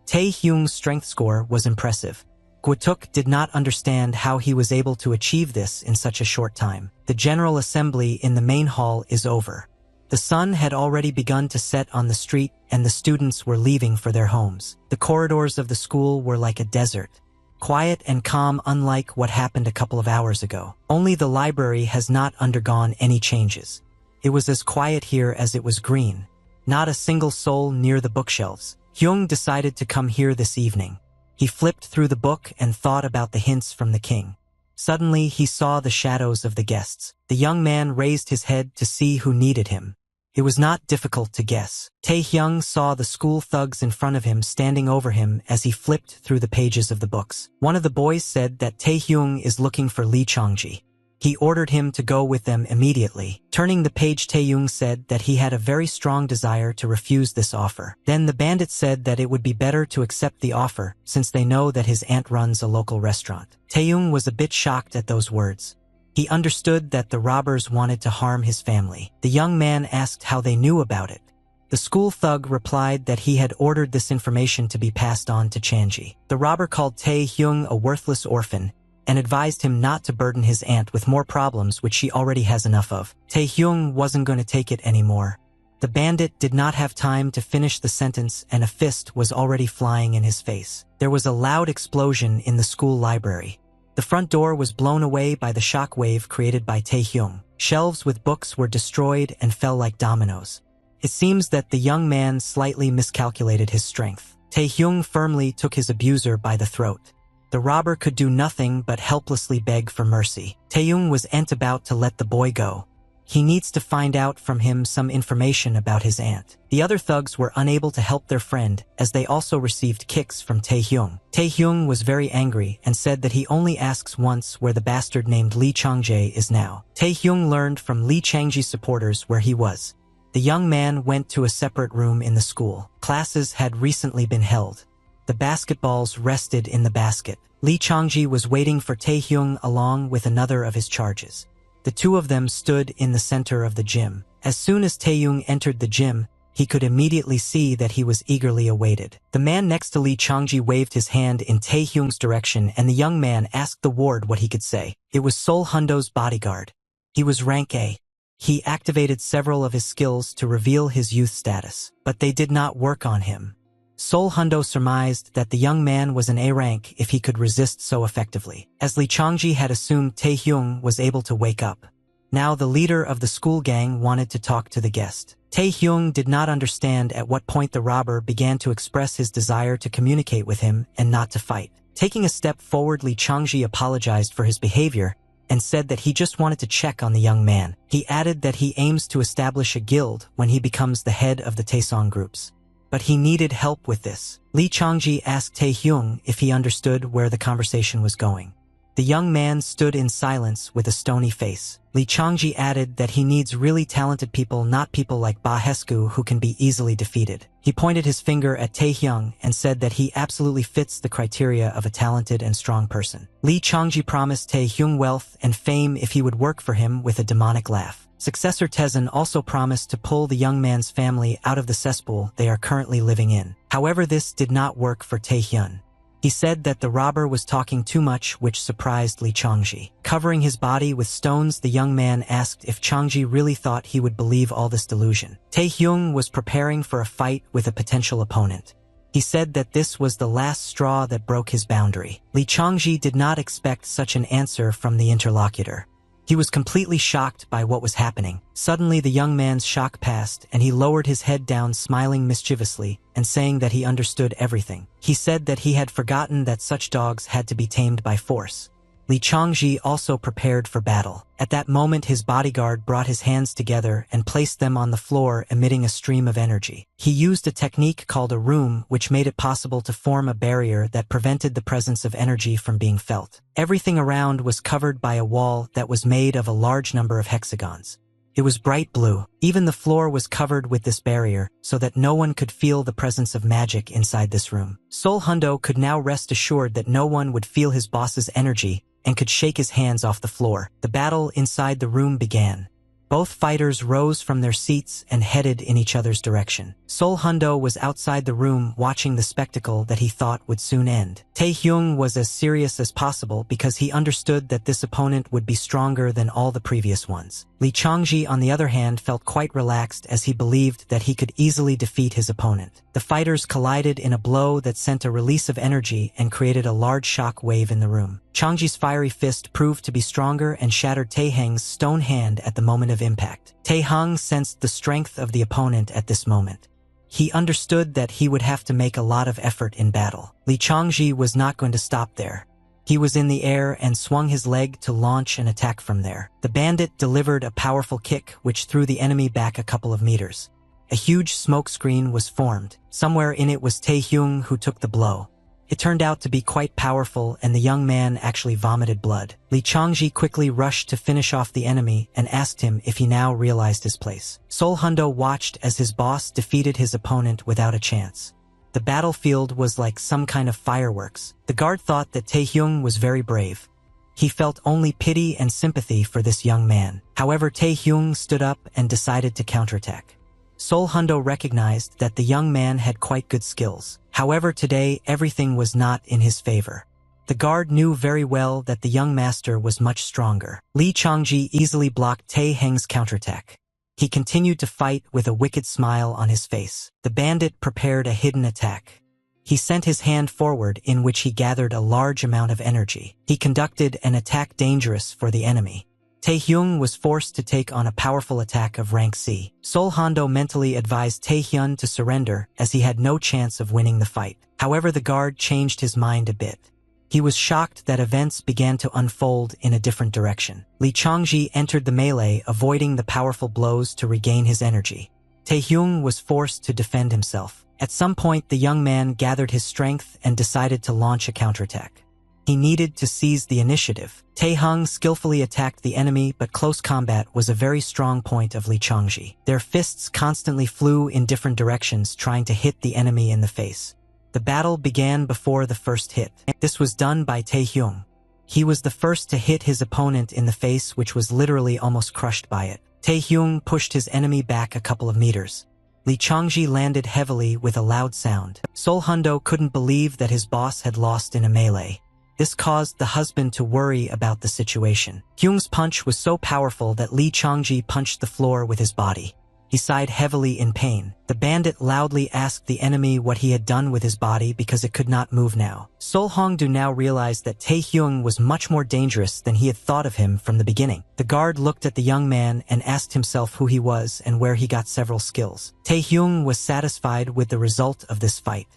A: Tae-hyung's strength score was impressive. Go-tuk did not understand how he was able to achieve this in such a short time. The general assembly in the main hall is over. The sun had already begun to set on the street and the students were leaving for their homes. The corridors of the school were like a desert, quiet and calm, unlike what happened a couple of hours ago. Only the library has not undergone any changes. It was as quiet here as it was green. Not a single soul near the bookshelves. Hyung decided to come here this evening. He flipped through the book and thought about the hints from the king. Suddenly, he saw the shadows of the guests. The young man raised his head to see who needed him. It was not difficult to guess. Tae-hyung saw the school thugs in front of him standing over him as he flipped through the pages of the books. One of the boys said that Tae-hyung is looking for Li Changji. He ordered him to go with them immediately. Turning the page, Tae-hyung said that he had a very strong desire to refuse this offer. Then the bandit said that it would be better to accept the offer, since they know that his aunt runs a local restaurant. Tae-hyung was a bit shocked at those words. He understood that the robbers wanted to harm his family. The young man asked how they knew about it. The school thug replied that he had ordered this information to be passed on to Changji. The robber called Tae-hyung a worthless orphan and advised him not to burden his aunt with more problems which she already has enough of. Tae-hyung wasn't going to take it anymore. The bandit did not have time to finish the sentence and a fist was already flying in his face. There was a loud explosion in the school library. The front door was blown away by the shockwave created by Tae-hyung. Shelves with books were destroyed and fell like dominoes. It seems that the young man slightly miscalculated his strength. Tae-hyung firmly took his abuser by the throat. The robber could do nothing but helplessly beg for mercy. Tae-hyung was about to let the boy go. He needs to find out from him some information about his aunt. The other thugs were unable to help their friend, as they also received kicks from Tae-hyung. Tae-hyung was very angry and said that he only asks once where the bastard named Li Changji is now. Tae-hyung learned from Li Changji's supporters where he was. The young man went to a separate room in the school. Classes had recently been held. The basketballs rested in the basket. Li Changji was waiting for Tae-hyung along with another of his charges. The two of them stood in the center of the gym. As soon as Tae-hyung entered the gym, he could immediately see that he was eagerly awaited. The man next to Li Changji waved his hand in Tae-hyung's direction and the young man asked the ward what he could say. It was Sol Hundo's bodyguard. He was rank A. He activated several of his skills to reveal his youth status, but they did not work on him. Sol Hundo surmised that the young man was an A rank if he could resist so effectively. As Li Changji had assumed, Tae Hyung was able to wake up. Now the leader of the school gang wanted to talk to the guest. Tae Hyung did not understand at what point the robber began to express his desire to communicate with him and not to fight. Taking a step forward, Li Changji apologized for his behavior and said that he just wanted to check on the young man. He added that he aims to establish a guild when he becomes the head of the Taesong groups. But he needed help with this. Li Changji asked Tae Hyung if he understood where the conversation was going. The young man stood in silence with a stony face. Li Changji added that he needs really talented people, not people like Ba Hesku who can be easily defeated. He pointed his finger at Tae Hyung and said that he absolutely fits the criteria of a talented and strong person. Li Changji promised Tae Hyung wealth and fame if he would work for him with a demonic laugh. Successor Tezin also promised to pull the young man's family out of the cesspool they are currently living in. However, this did not work for Tae Hyun. He said that the robber was talking too much, which surprised Li Changji. Covering his body with stones, the young man asked if Changji really thought he would believe all this delusion. Tae Hyung was preparing for a fight with a potential opponent. He said that this was the last straw that broke his boundary. Li Changji did not expect such an answer from the interlocutor. He was completely shocked by what was happening. Suddenly the young man's shock passed and he lowered his head down, smiling mischievously and saying that he understood everything. He said that he had forgotten that such dogs had to be tamed by force. Li Changji also prepared for battle. At that moment his bodyguard brought his hands together and placed them on the floor, emitting a stream of energy. He used a technique called a room, which made it possible to form a barrier that prevented the presence of energy from being felt. Everything around was covered by a wall that was made of a large number of hexagons. It was bright blue. Even the floor was covered with this barrier so that no one could feel the presence of magic inside this room. Sol Hundo could now rest assured that no one would feel his boss's energy and could shake his hands off the floor. The battle inside the room began. Both fighters rose from their seats and headed in each other's direction. Sol Hundo was outside the room watching the spectacle that he thought would soon end. Tae Hyung was as serious as possible because he understood that this opponent would be stronger than all the previous ones. Li Changji, on the other hand, felt quite relaxed as he believed that he could easily defeat his opponent. The fighters collided in a blow that sent a release of energy and created a large shock wave in the room. Changji's fiery fist proved to be stronger and shattered Tae Hyung's stone hand at the moment of impact. Tae Hyung sensed the strength of the opponent at this moment. He understood that he would have to make a lot of effort in battle. Li Changji was not going to stop there. He was in the air and swung his leg to launch an attack from there. The bandit delivered a powerful kick which threw the enemy back a couple of meters. A huge smoke screen was formed. Somewhere in it was Tae Hyung, who took the blow. It turned out to be quite powerful and the young man actually vomited blood. Li Changji quickly rushed to finish off the enemy and asked him if he now realized his place. Sol Hundo watched as his boss defeated his opponent without a chance. The battlefield was like some kind of fireworks. The guard thought that Tae Hyung was very brave. He felt only pity and sympathy for this young man. However, Tae Hyung stood up and decided to counterattack. Sol Hundo recognized that the young man had quite good skills. However, today everything was not in his favor. The guard knew very well that the young master was much stronger. Li Changji easily blocked Tae Hyung's counterattack. He continued to fight with a wicked smile on his face. The bandit prepared a hidden attack. He sent his hand forward, in which he gathered a large amount of energy. He conducted an attack dangerous for the enemy. Tae Hyung was forced to take on a powerful attack of rank C. Sol Hundo mentally advised Tae Hyun to surrender as he had no chance of winning the fight. However, the guard changed his mind a bit. He was shocked that events began to unfold in a different direction. Li Changji entered the melee, avoiding the powerful blows to regain his energy. Tae Hyung was forced to defend himself. At some point, the young man gathered his strength and decided to launch a counterattack. He needed to seize the initiative. Tae Hyung skillfully attacked the enemy, but close combat was a very strong point of Li Changji. Their fists constantly flew in different directions, trying to hit the enemy in the face. The battle began before the first hit. This was done by Tae Hyung. He was the first to hit his opponent in the face, which was literally almost crushed by it. Tae Hyung pushed his enemy back a couple of meters. Li Changji landed heavily with a loud sound. Sol Hundo couldn't believe that his boss had lost in a melee. This caused the husband to worry about the situation. Hyung's punch was so powerful that Li Changji punched the floor with his body. He sighed heavily in pain. The bandit loudly asked the enemy what he had done with his body because it could not move now. Sol Hongdu now realized that Tae Hyung was much more dangerous than he had thought of him from the beginning. The guard looked at the young man and asked himself who he was and where he got several skills. Tae Hyung was satisfied with the result of this fight.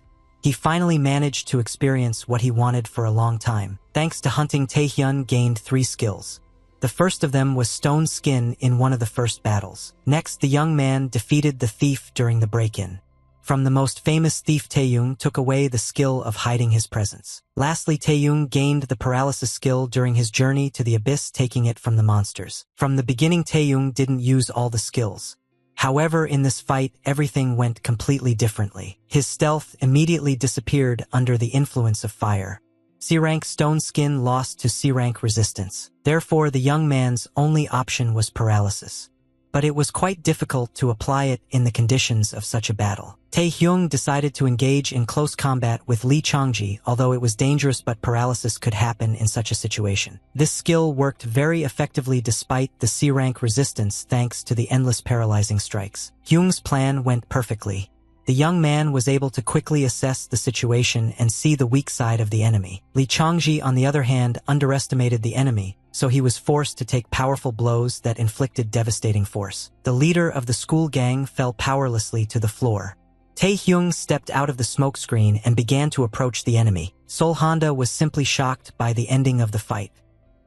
A: He finally managed to experience what he wanted for a long time. Thanks to hunting, Tae Hyun gained 3 skills. The first of them was stone skin in one of the first battles. Next, the young man defeated the thief during the break-in. From the most famous thief, Taeyong took away the skill of hiding his presence. Lastly, Taeyong gained the paralysis skill during his journey to the abyss, taking it from the monsters. From the beginning, Taeyong didn't use all the skills. However, in this fight, everything went completely differently. His stealth immediately disappeared under the influence of fire. C-rank stone skin lost to C-rank resistance. Therefore, the young man's only option was paralysis. But it was quite difficult to apply it in the conditions of such a battle. Tae Hyung decided to engage in close combat with Lee Changji, although it was dangerous, but paralysis could happen in such a situation. This skill worked very effectively despite the C-rank resistance thanks to the endless paralyzing strikes. Hyung's plan went perfectly. The young man was able to quickly assess the situation and see the weak side of the enemy. Lee Changji, on the other hand, underestimated the enemy, so he was forced to take powerful blows that inflicted devastating force. The leader of the school gang fell powerlessly to the floor. Tae Hyung stepped out of the smoke screen and began to approach the enemy. Sol Honda was simply shocked by the ending of the fight.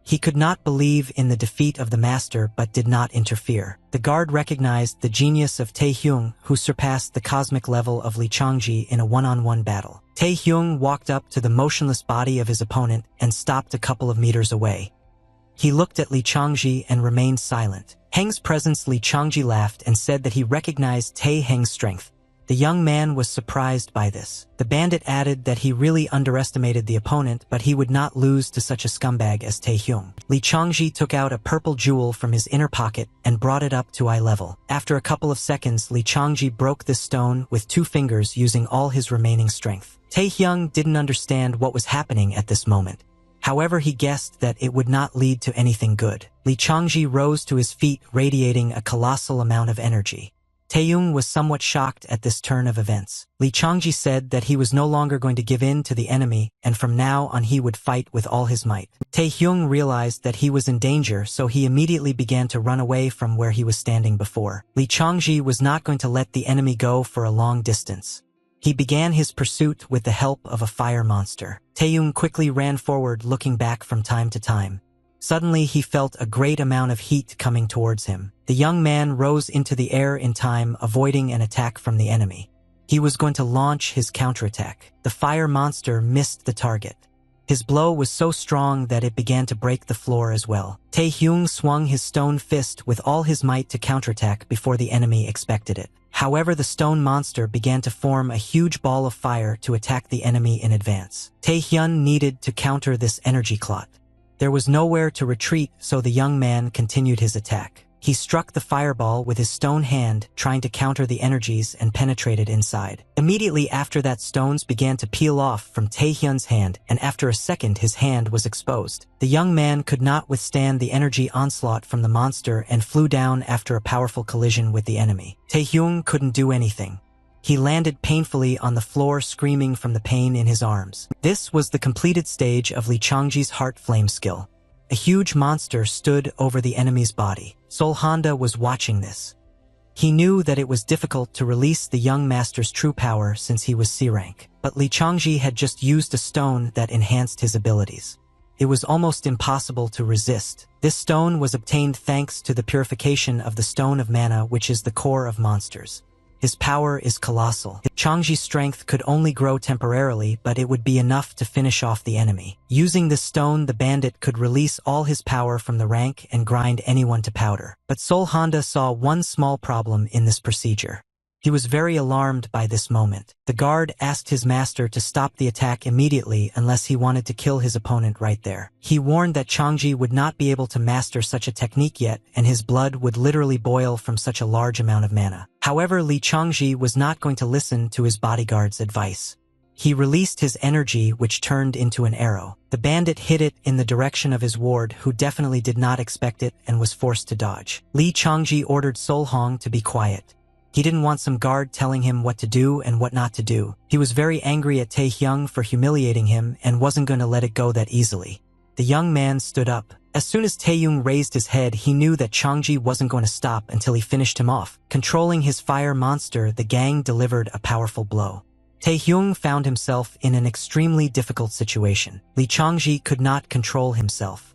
A: He could not believe in the defeat of the master but did not interfere. The guard recognized the genius of Tae Hyung, who surpassed the cosmic level of Lee Changji in a one-on-one battle. Tae Hyung walked up to the motionless body of his opponent and stopped a couple of meters away. He looked at Lee Changji and remained silent. Heng's presence, Lee Changji laughed and said that he recognized Tae Heng's strength. The young man was surprised by this. The bandit added that he really underestimated the opponent, but he would not lose to such a scumbag as Tae Hyung. Lee Changji took out a purple jewel from his inner pocket and brought it up to eye level. After a couple of seconds, Lee Changji broke this stone with 2 fingers using all his remaining strength. Tae Hyung didn't understand what was happening at this moment. However, he guessed that it would not lead to anything good. Lee Changji rose to his feet, radiating a colossal amount of energy. Taeyong was somewhat shocked at this turn of events. Lee Changji said that he was no longer going to give in to the enemy, and from now on he would fight with all his might. Tae Hyung realized that he was in danger, so he immediately began to run away from where he was standing before. Lee Changji was not going to let the enemy go for a long distance. He began his pursuit with the help of a fire monster. Taeyong quickly ran forward, looking back from time to time. Suddenly, he felt a great amount of heat coming towards him. The young man rose into the air in time, avoiding an attack from the enemy. He was going to launch his counterattack. The fire monster missed the target. His blow was so strong that it began to break the floor as well. Tae Hyung swung his stone fist with all his might to counterattack before the enemy expected it. However, the stone monster began to form a huge ball of fire to attack the enemy in advance. Tae Hyun needed to counter this energy clot. There was nowhere to retreat, so the young man continued his attack. He struck the fireball with his stone hand, trying to counter the energies, and penetrated inside. Immediately after that, stones began to peel off from Tae Hyun's hand, and after a second his hand was exposed. The young man could not withstand the energy onslaught from the monster and flew down after a powerful collision with the enemy. Tae Hyung couldn't do anything. He landed painfully on the floor, screaming from the pain in his arms. This was the completed stage of Lee Changji's Heart Flame skill. A huge monster stood over the enemy's body. Sol Honda was watching this. He knew that it was difficult to release the young master's true power since he was C-rank, but Lee Changji had just used a stone that enhanced his abilities. It was almost impossible to resist. This stone was obtained thanks to the purification of the Stone of Mana, which is the core of monsters. His power is colossal. Changji's strength could only grow temporarily, but it would be enough to finish off the enemy. Using this stone, the bandit could release all his power from the rank and grind anyone to powder. But Sol Honda saw one small problem in this procedure. He was very alarmed by this moment. The guard asked his master to stop the attack immediately unless he wanted to kill his opponent right there. He warned that Changji would not be able to master such a technique yet, and his blood would literally boil from such a large amount of mana. However, Lee Changji was not going to listen to his bodyguard's advice. He released his energy, which turned into an arrow. The bandit hit it in the direction of his ward, who definitely did not expect it and was forced to dodge. Li Changji ordered Sol Hong to be quiet. He didn't want some guard telling him what to do and what not to do. He was very angry at Tae Hyung for humiliating him and wasn't going to let it go that easily. The young man stood up. As soon as Tae Hyung raised his head, he knew that Changji wasn't going to stop until he finished him off. Controlling his fire monster, the gang delivered a powerful blow. Tae Hyung found himself in an extremely difficult situation. Li Changji could not control himself.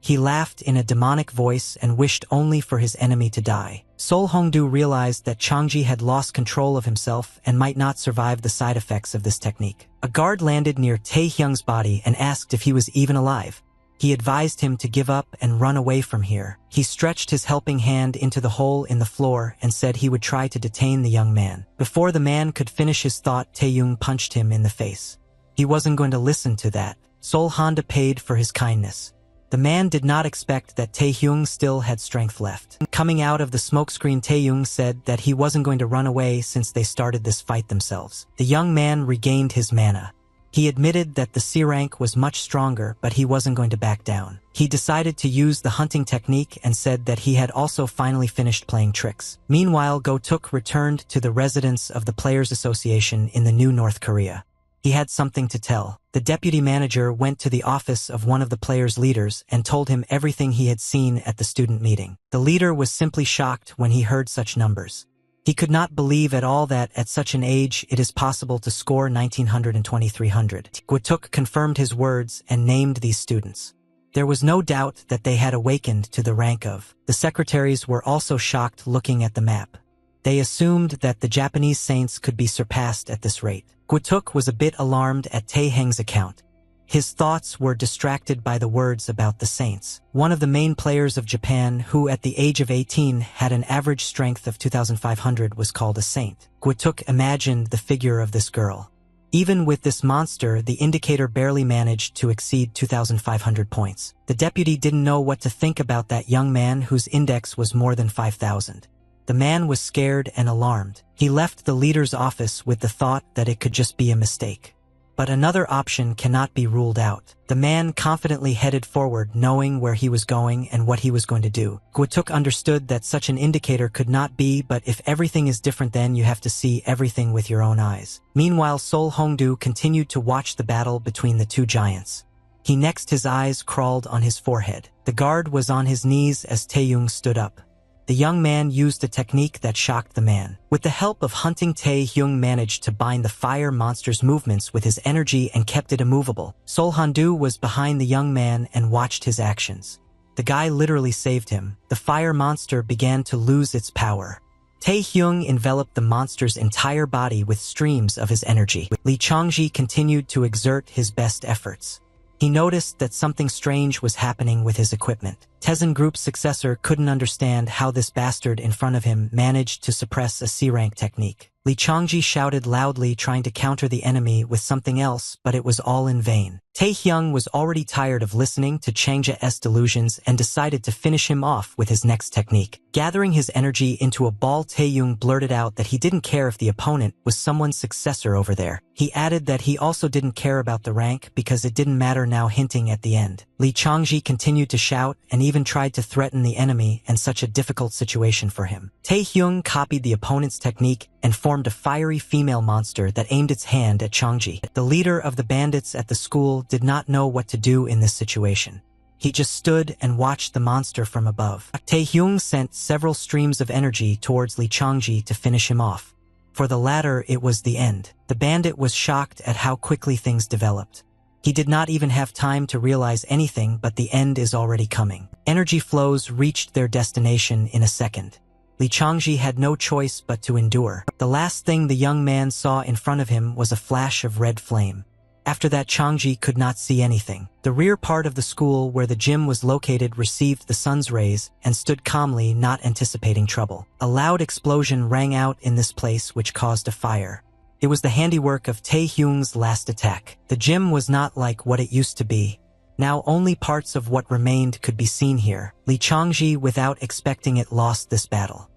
A: He laughed in a demonic voice and wished only for his enemy to die. Sol Hongdu realized that Changji had lost control of himself and might not survive the side effects of this technique. A guard landed near Tae Hyung's body and asked if he was even alive. He advised him to give up and run away from here. He stretched his helping hand into the hole in the floor and said he would try to detain the young man. Before the man could finish his thought, Tae Hyung punched him in the face. He wasn't going to listen to that. Sol Honda paid for his kindness. The man did not expect that Tae Hyung still had strength left. Coming out of the smokescreen, Tae Hyung said that he wasn't going to run away since they started this fight themselves. The young man regained his mana. He admitted that the C rank was much stronger, but he wasn't going to back down. He decided to use the hunting technique and said that he had also finally finished playing tricks. Meanwhile, Go-tuk returned to the residence of the Players Association in the new North Korea. He had something to tell. The deputy manager went to the office of one of the players' leaders and told him everything he had seen at the student meeting. The leader was simply shocked when he heard such numbers. He could not believe at all that, at such an age, it is possible to score 1900 and 2300. Go-tuk confirmed his words and named these students. There was no doubt that they had awakened to the rank of. The secretaries were also shocked looking at the map. They assumed that the Japanese saints could be surpassed at this rate. Go-tuk was a bit alarmed at Tae Hyung's account. His thoughts were distracted by the words about the saints. One of the main players of Japan, who at the age of 18 had an average strength of 2,500, was called a saint. Go-tuk imagined the figure of this girl. Even with this monster, the indicator barely managed to exceed 2,500 points. The deputy didn't know what to think about that young man whose index was more than 5,000. The man was scared and alarmed. He left the leader's office with the thought that it could just be a mistake. But another option cannot be ruled out. The man confidently headed forward, knowing where he was going and what he was going to do. Go-tuk understood that such an indicator could not be, but if everything is different, then you have to see everything with your own eyes. Meanwhile, Sol Hongdu continued to watch the battle between the two giants. His eyes crawled on his forehead. The guard was on his knees as Tae Hyung stood up. The young man used a technique that shocked the man. With the help of hunting, Tae Hyung managed to bind the fire monster's movements with his energy and kept it immovable. Sol Hongdu was behind the young man and watched his actions. The guy literally saved him. The fire monster began to lose its power. Tae Hyung enveloped the monster's entire body with streams of his energy. Li Changji continued to exert his best efforts. He noticed that something strange was happening with his equipment. Tezen Group's successor couldn't understand how this bastard in front of him managed to suppress a C-rank technique. Li Changji shouted loudly, trying to counter the enemy with something else, but it was all in vain. Tae Hyung was already tired of listening to Changja's delusions and decided to finish him off with his next technique. Gathering his energy into a ball, Tae Hyung blurted out that he didn't care if the opponent was someone's successor over there. He added that he also didn't care about the rank because it didn't matter now, hinting at the end. Li Changji continued to shout and even tried to threaten the enemy in such a difficult situation for him. Tae Hyung copied the opponent's technique and formed a fiery female monster that aimed its hand at Changji. The leader of the bandits at the school did not know what to do in this situation. He just stood and watched the monster from above. Tae Hyung sent several streams of energy towards Li Changji to finish him off. For the latter, it was the end. The bandit was shocked at how quickly things developed. He did not even have time to realize anything, but the end is already coming. Energy flows reached their destination in a second. Li Changji had no choice but to endure. The last thing the young man saw in front of him was a flash of red flame. After that, Changji could not see anything. The rear part of the school where the gym was located received the sun's rays and stood calmly, not anticipating trouble. A loud explosion rang out in this place, which caused a fire. It was the handiwork of Tae Hyung's last attack. The gym was not like what it used to be. Now only parts of what remained could be seen here. Li Changji, without expecting it, lost this battle.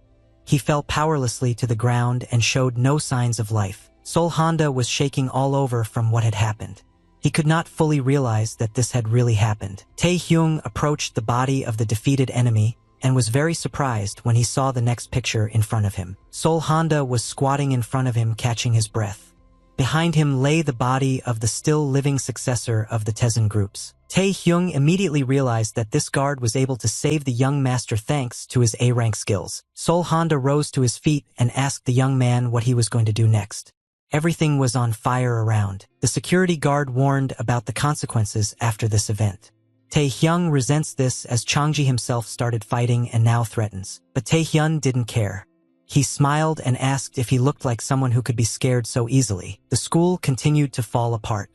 A: He fell powerlessly to the ground and showed no signs of life. Sol Honda was shaking all over from what had happened. He could not fully realize that this had really happened. Tae-hyung approached the body of the defeated enemy and was very surprised when he saw the next picture in front of him. Sol Honda was squatting in front of him, catching his breath. Behind him lay the body of the still living successor of the Taesan groups. Tae-hyung immediately realized that this guard was able to save the young master thanks to his A-rank skills. Sol Honda rose to his feet and asked the young man what he was going to do next. Everything was on fire around. The security guard warned about the consequences after this event. Tae-hyung resents this as Changji himself started fighting and now threatens. But Tae-hyun didn't care. He smiled and asked if he looked like someone who could be scared so easily. The school continued to fall apart.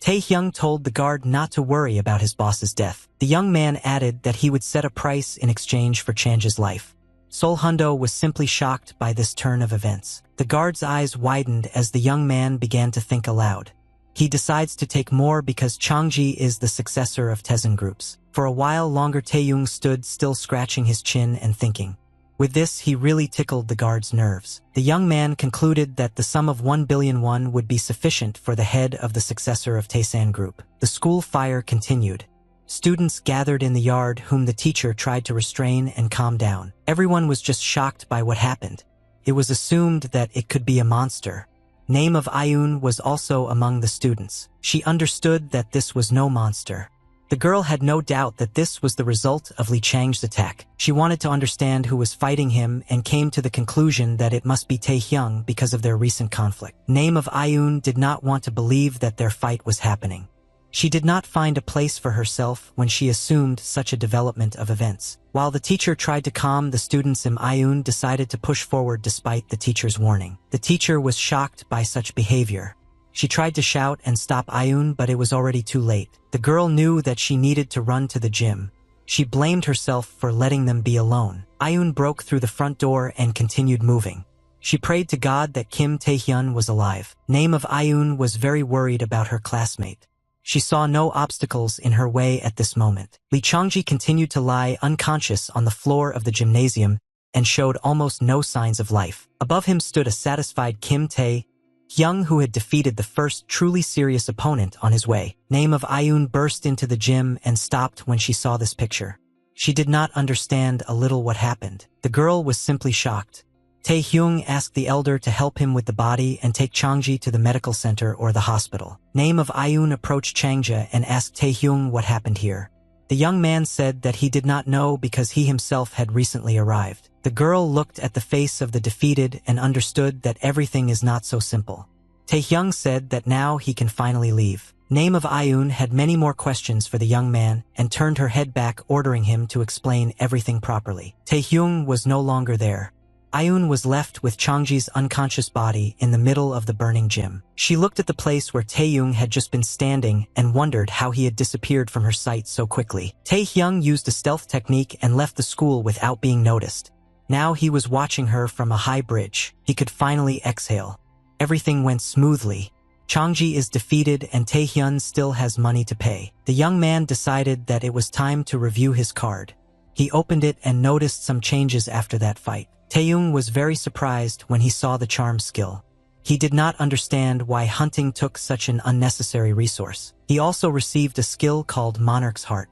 A: Tae-hyung told the guard not to worry about his boss's death. The young man added that he would set a price in exchange for Chanja's life. Sol Hondo was simply shocked by this turn of events. The guard's eyes widened as the young man began to think aloud. He decides to take more because Changji is the successor of Taesan groups. For a while longer Tae-hyung stood still, scratching his chin and thinking. With this, he really tickled the guard's nerves. The young man concluded that the sum of 1 billion won would be sufficient for the head of the successor of Taesan Group. The school fire continued. Students gathered in the yard whom the teacher tried to restrain and calm down. Everyone was just shocked by what happened. It was assumed that it could be a monster. Name of Ayun was also among the students. She understood that this was no monster. The girl had no doubt that this was the result of Li Chang's attack. She wanted to understand who was fighting him and came to the conclusion that it must be Tae-hyung because of their recent conflict. Name of Ayun did not want to believe that their fight was happening. She did not find a place for herself when she assumed such a development of events. While the teacher tried to calm the students, Ayun decided to push forward despite the teacher's warning. The teacher was shocked by such behavior. She tried to shout and stop Ayun, but it was already too late. The girl knew that she needed to run to the gym. She blamed herself for letting them be alone. Ayun broke through the front door and continued moving. She prayed to God that Kim Tae-hyun was alive. Name of Ayun was very worried about her classmate. She saw no obstacles in her way at this moment. Lee Changji continued to lie unconscious on the floor of the gymnasium and showed almost no signs of life. Above him stood a satisfied Kim Tae-hyung, who had defeated the first truly serious opponent on his way. Name of Ayun burst into the gym and stopped when she saw this picture. She did not understand a little what happened. The girl was simply shocked. Tae-hyung asked the elder to help him with the body and take Changji to the medical center or the hospital. Name of Ayun approached Changja and asked Tae-hyung what happened here. The young man said that he did not know because he himself had recently arrived. The girl looked at the face of the defeated and understood that everything is not so simple. Tae-hyung said that now he can finally leave. Name of Ayun had many more questions for the young man and turned her head back, ordering him to explain everything properly. Tae-hyung was no longer there. Ayun was left with Changji's unconscious body in the middle of the burning gym. She looked at the place where Tae-hyung had just been standing and wondered how he had disappeared from her sight so quickly. Tae-hyung used a stealth technique and left the school without being noticed. Now he was watching her from a high bridge. He could finally exhale. Everything went smoothly. Changji is defeated and Tae-hyun still has money to pay. The young man decided that it was time to review his card. He opened it and noticed some changes after that fight. Tae-hyung was very surprised when he saw the charm skill. He did not understand why hunting took such an unnecessary resource. He also received a skill called Monarch's Heart.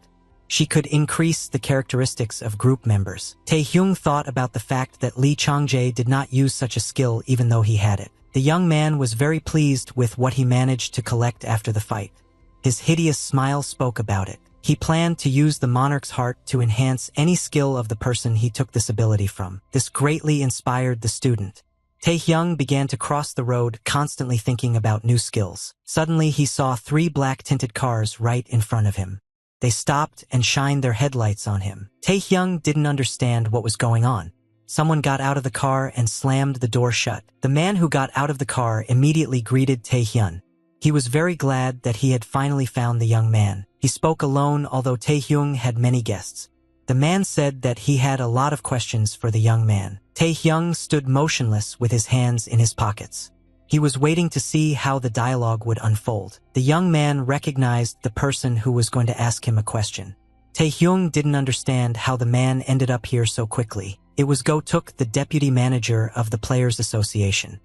A: She could increase the characteristics of group members. Tae-hyung thought about the fact that Lee Changjae did not use such a skill even though he had it. The young man was very pleased with what he managed to collect after the fight. His hideous smile spoke about it. He planned to use the Monarch's Heart to enhance any skill of the person he took this ability from. This greatly inspired the student. Tae-hyung began to cross the road, constantly thinking about new skills. Suddenly, he saw 3 black-tinted cars right in front of him. They stopped and shined their headlights on him. Tae-hyung didn't understand what was going on. Someone got out of the car and slammed the door shut. The man who got out of the car immediately greeted Tae-hyun. He was very glad that he had finally found the young man. He spoke alone, although Tae-hyung had many guests. The man said that he had a lot of questions for the young man. Tae-hyung stood motionless with his hands in his pockets. He was waiting to see how the dialogue would unfold. The young man recognized the person who was going to ask him a question. Tae-hyung didn't understand how the man ended up here so quickly. It was Go-tuk, the deputy manager of the Players Association.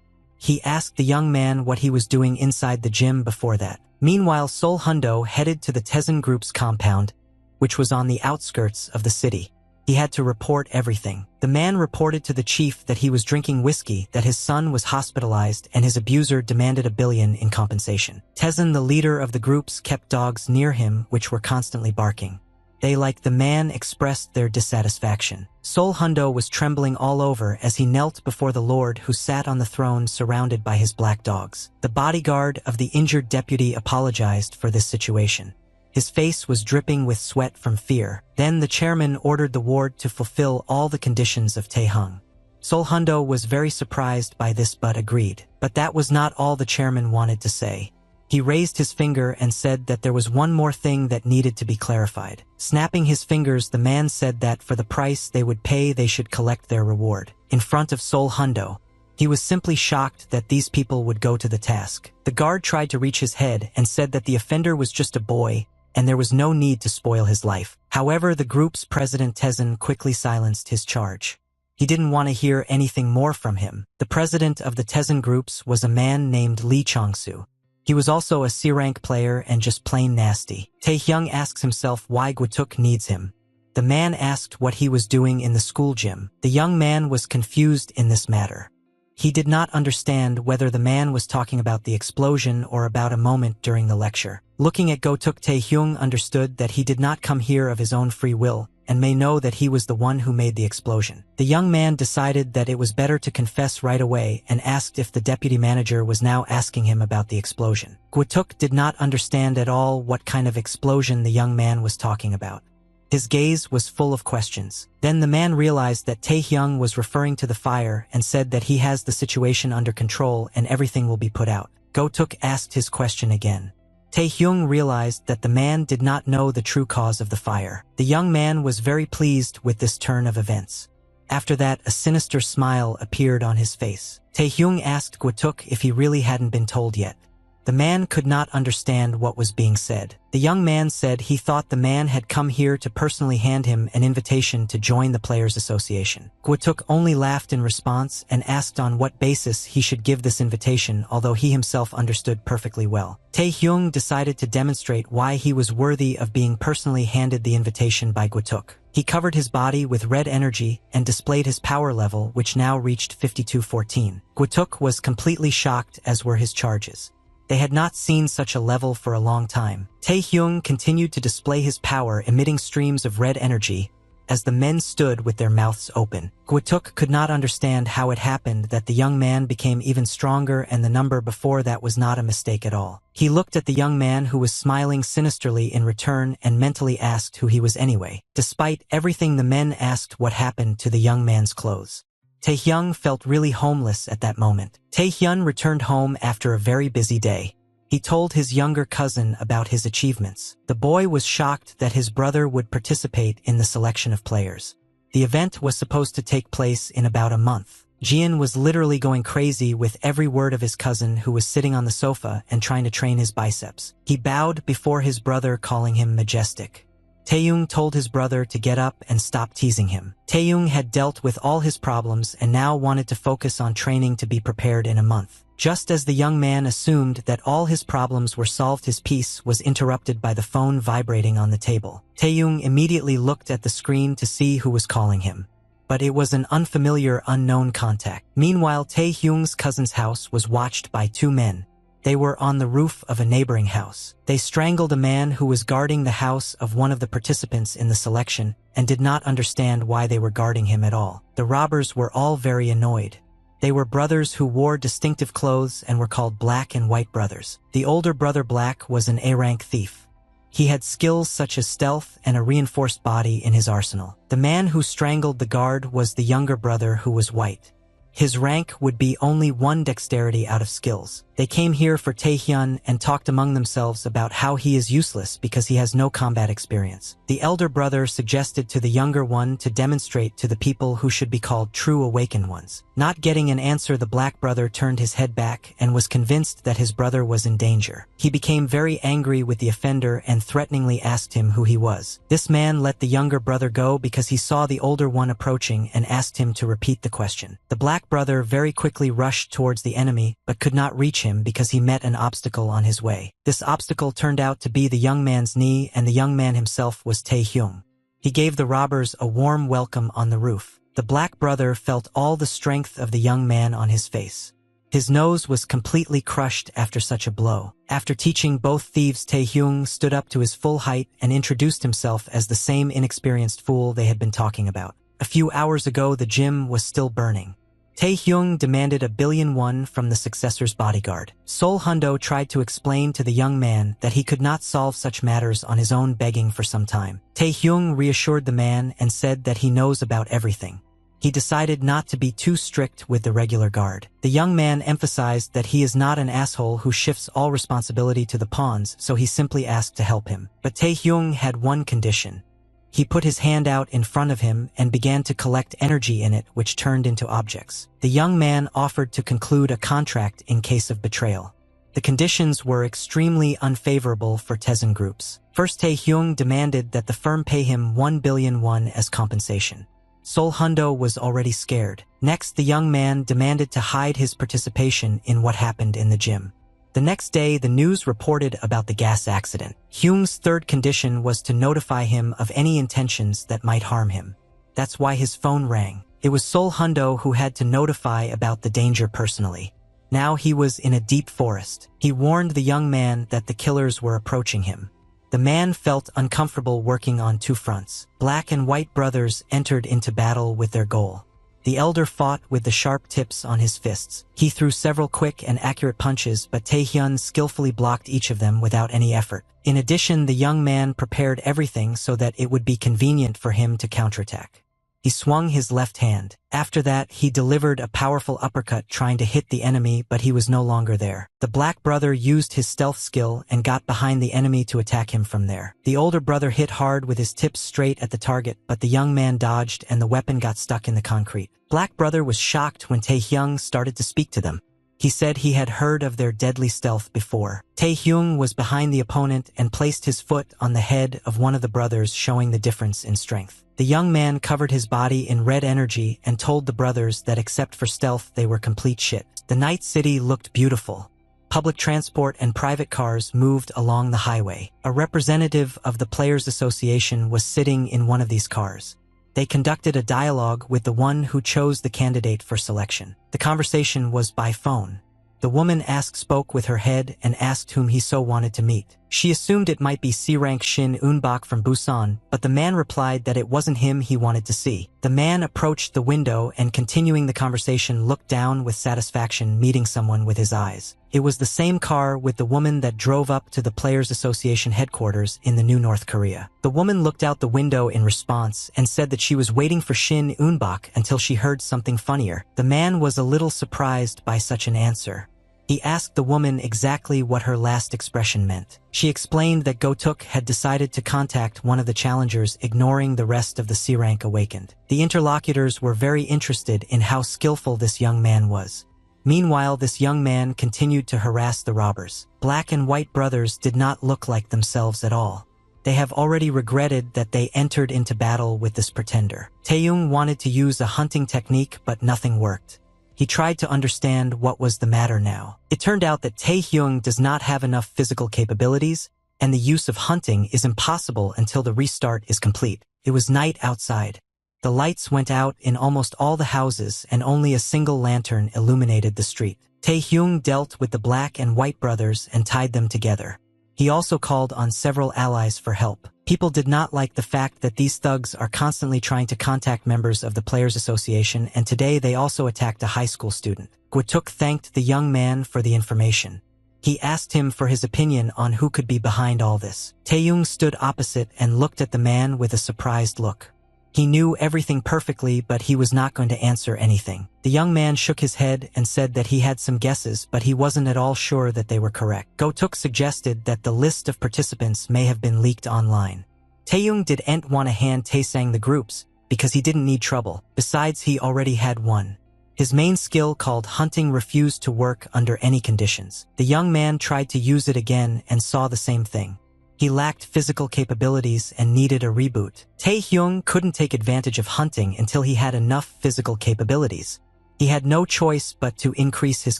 A: He asked the young man what he was doing inside the gym before that. Meanwhile, Sol Hundo headed to the Tezen Group's compound, which was on the outskirts of the city. He had to report everything. The man reported to the chief that he was drinking whiskey, that his son was hospitalized, and his abuser demanded $1 billion in compensation. Tezen, the leader of the groups, kept dogs near him which were constantly barking. They, like the man, expressed their dissatisfaction. Sol Hundo was trembling all over as he knelt before the Lord who sat on the throne surrounded by his black dogs. The bodyguard of the injured deputy apologized for this situation. His face was dripping with sweat from fear. Then the chairman ordered the ward to fulfill all the conditions of Taehung. Sol Hundo was very surprised by this but agreed. But that was not all the chairman wanted to say. He raised his finger and said that there was one more thing that needed to be clarified. Snapping his fingers, the man said that for the price they would pay they should collect their reward. In front of Sol Hundo, he was simply shocked that these people would go to the task. The guard tried to reach his head and said that the offender was just a boy, and there was no need to spoil his life. However, the group's president Tezen quickly silenced his charge. He didn't want to hear anything more from him. The president of the Tezen groups was a man named Lee Chong-soo. He was also a C-rank player and just plain nasty. Taehyung asks himself why Gwatuk needs him. The man asked what he was doing in the school gym. The young man was confused in this matter. He did not understand whether the man was talking about the explosion or about a moment during the lecture. Looking at Gwatuk, Taehyung understood that he did not come here of his own free will, and may know that he was the one who made the explosion. The young man decided that it was better to confess right away and asked if the deputy manager was now asking him about the explosion. Gwatuk did not understand at all what kind of explosion the young man was talking about. His gaze was full of questions. Then the man realized that Taehyung was referring to the fire and said that he has the situation under control and everything will be put out. Gwatuk asked his question again. Taehyung realized that the man did not know the true cause of the fire. The young man was very pleased with this turn of events. After that, a sinister smile appeared on his face. Taehyung asked Gwatuk if he really hadn't been told yet. The man could not understand what was being said. The young man said he thought the man had come here to personally hand him an invitation to join the Players Association. Gwatuk only laughed in response and asked on what basis he should give this invitation, although he himself understood perfectly well. Taehyung decided to demonstrate why he was worthy of being personally handed the invitation by Gwatuk. He covered his body with red energy and displayed his power level, which now reached 5214. Gwatuk was completely shocked, as were his charges. They had not seen such a level for a long time. Taehyung continued to display his power, emitting streams of red energy, as the men stood with their mouths open. Gwatuk could not understand how it happened that the young man became even stronger and the number before that was not a mistake at all. He looked at the young man who was smiling sinisterly in return and mentally asked who he was anyway. Despite everything, the men asked what happened to the young man's clothes. Taehyung felt really homeless at that moment. Taehyung returned home after a very busy day. He told his younger cousin about his achievements. The boy was shocked that his brother would participate in the selection of players. The event was supposed to take place in about a month. Jian was literally going crazy with every word of his cousin, who was sitting on the sofa and trying to train his biceps. He bowed before his brother, calling him majestic. Taehyung told his brother to get up and stop teasing him. Taehyung had dealt with all his problems and now wanted to focus on training to be prepared in a month. Just as the young man assumed that all his problems were solved, his peace was interrupted by the phone vibrating on the table. Taehyung immediately looked at the screen to see who was calling him. But it was an unfamiliar, unknown contact. Meanwhile, Taehyung's cousin's house was watched by two men. They were on the roof of a neighboring house. They strangled a man who was guarding the house of one of the participants in the selection and did not understand why they were guarding him at all. The robbers were all very annoyed. They were brothers who wore distinctive clothes and were called Black and White Brothers. The older brother, Black, was an A-rank thief. He had skills such as stealth and a reinforced body in his arsenal. The man who strangled the guard was the younger brother, who was White. His rank would be only 1 dexterity out of skills. They came here for Taehyung and talked among themselves about how he is useless because he has no combat experience. The elder brother suggested to the younger one to demonstrate to the people who should be called true awakened ones. Not getting an answer, the black brother turned his head back and was convinced that his brother was in danger. He became very angry with the offender and threateningly asked him who he was. This man let the younger brother go because he saw the older one approaching and asked him to repeat the question. The black black brother very quickly rushed towards the enemy but could not reach him because he met an obstacle on his way. This obstacle turned out to be the young man's knee, and the young man himself was Tae-hyung. He gave the robbers a warm welcome on the roof. The black brother felt all the strength of the young man on his face. His nose was completely crushed after such a blow. After teaching both thieves, Tae-hyung stood up to his full height and introduced himself as the same inexperienced fool they had been talking about. A few hours ago, the gym was still burning. Tae-hyung demanded 1,000,000,000 won from the successor's bodyguard. Sol Hundo tried to explain to the young man that he could not solve such matters on his own, begging for some time. Tae-hyung reassured the man and said that he knows about everything. He decided not to be too strict with the regular guard. The young man emphasized that he is not an asshole who shifts all responsibility to the pawns, so he simply asked to help him. But Tae-hyung had one condition. He put his hand out in front of him and began to collect energy in it, which turned into objects. The young man offered to conclude a contract in case of betrayal. The conditions were extremely unfavorable for Taesan groups. First, Tae-hyung demanded that the firm pay him 1,000,000,000 won as compensation. Sol Hundo was already scared. Next, the young man demanded to hide his participation in what happened in the gym. The next day, the news reported about the gas accident. Hyung's third condition was to notify him of any intentions that might harm him. That's why his phone rang. It was Sol Hundo who had to notify about the danger personally. Now he was in a deep forest. He warned the young man that the killers were approaching him. The man felt uncomfortable working on two fronts. Black and white brothers entered into battle with their goal. The elder fought with the sharp tips on his fists. He threw several quick and accurate punches, but Tae-hyun skillfully blocked each of them without any effort. In addition, the young man prepared everything so that it would be convenient for him to counterattack. He swung his left hand. After that, he delivered a powerful uppercut trying to hit the enemy, but he was no longer there. The black brother used his stealth skill and got behind the enemy to attack him from there. The older brother hit hard with his tips straight at the target, but the young man dodged and the weapon got stuck in the concrete. Black brother was shocked when Tae-hyung started to speak to them. He said he had heard of their deadly stealth before. Tae-hyung was behind the opponent and placed his foot on the head of one of the brothers, showing the difference in strength. The young man covered his body in red energy and told the brothers that except for stealth, they were complete shit. The night city looked beautiful. Public transport and private cars moved along the highway. A representative of the Players Association was sitting in one of these cars. They conducted a dialogue with the one who chose the candidate for selection. The conversation was by phone. The woman spoke with her head and asked whom he so wanted to meet. She assumed it might be C-rank Shin Eun-bak from Busan, but the man replied that it wasn't him he wanted to see. The man approached the window and, continuing the conversation, looked down with satisfaction, meeting someone with his eyes. It was the same car with the woman that drove up to the Players Association headquarters in the new North Korea. The woman looked out the window in response and said that she was waiting for Shin Eun-bak until she heard something funnier. The man was a little surprised by such an answer. He asked the woman exactly what her last expression meant. She explained that Go-tuk had decided to contact one of the challengers, ignoring the rest of the C-rank awakened. The interlocutors were very interested in how skillful this young man was. Meanwhile, this young man continued to harass the robbers. Black and white brothers did not look like themselves at all. They have already regretted that they entered into battle with this pretender. Tae-hyung wanted to use a hunting technique, but nothing worked. He tried to understand what was the matter now. It turned out that Tae-hyung does not have enough physical capabilities, and the use of hunting is impossible until the restart is complete. It was night outside. The lights went out in almost all the houses, and only a single lantern illuminated the street. Tae-hyung dealt with the black and white brothers and tied them together. He also called on several allies for help. People did not like the fact that these thugs are constantly trying to contact members of the Players Association, and today they also attacked a high school student. Go-tuk thanked the young man for the information. He asked him for his opinion on who could be behind all this. Tae-hyung stood opposite and looked at the man with a surprised look. He knew everything perfectly, but he was not going to answer anything. The young man shook his head and said that he had some guesses, but he wasn't at all sure that they were correct. Go-tuk suggested that the list of participants may have been leaked online. Tae-hyung didn't want to hand Tae-sang the groups because he didn't need trouble. Besides, he already had one. His main skill, called hunting, refused to work under any conditions. The young man tried to use it again and saw the same thing. He lacked physical capabilities and needed a reboot. Tae-hyung couldn't take advantage of hunting until he had enough physical capabilities. He had no choice but to increase his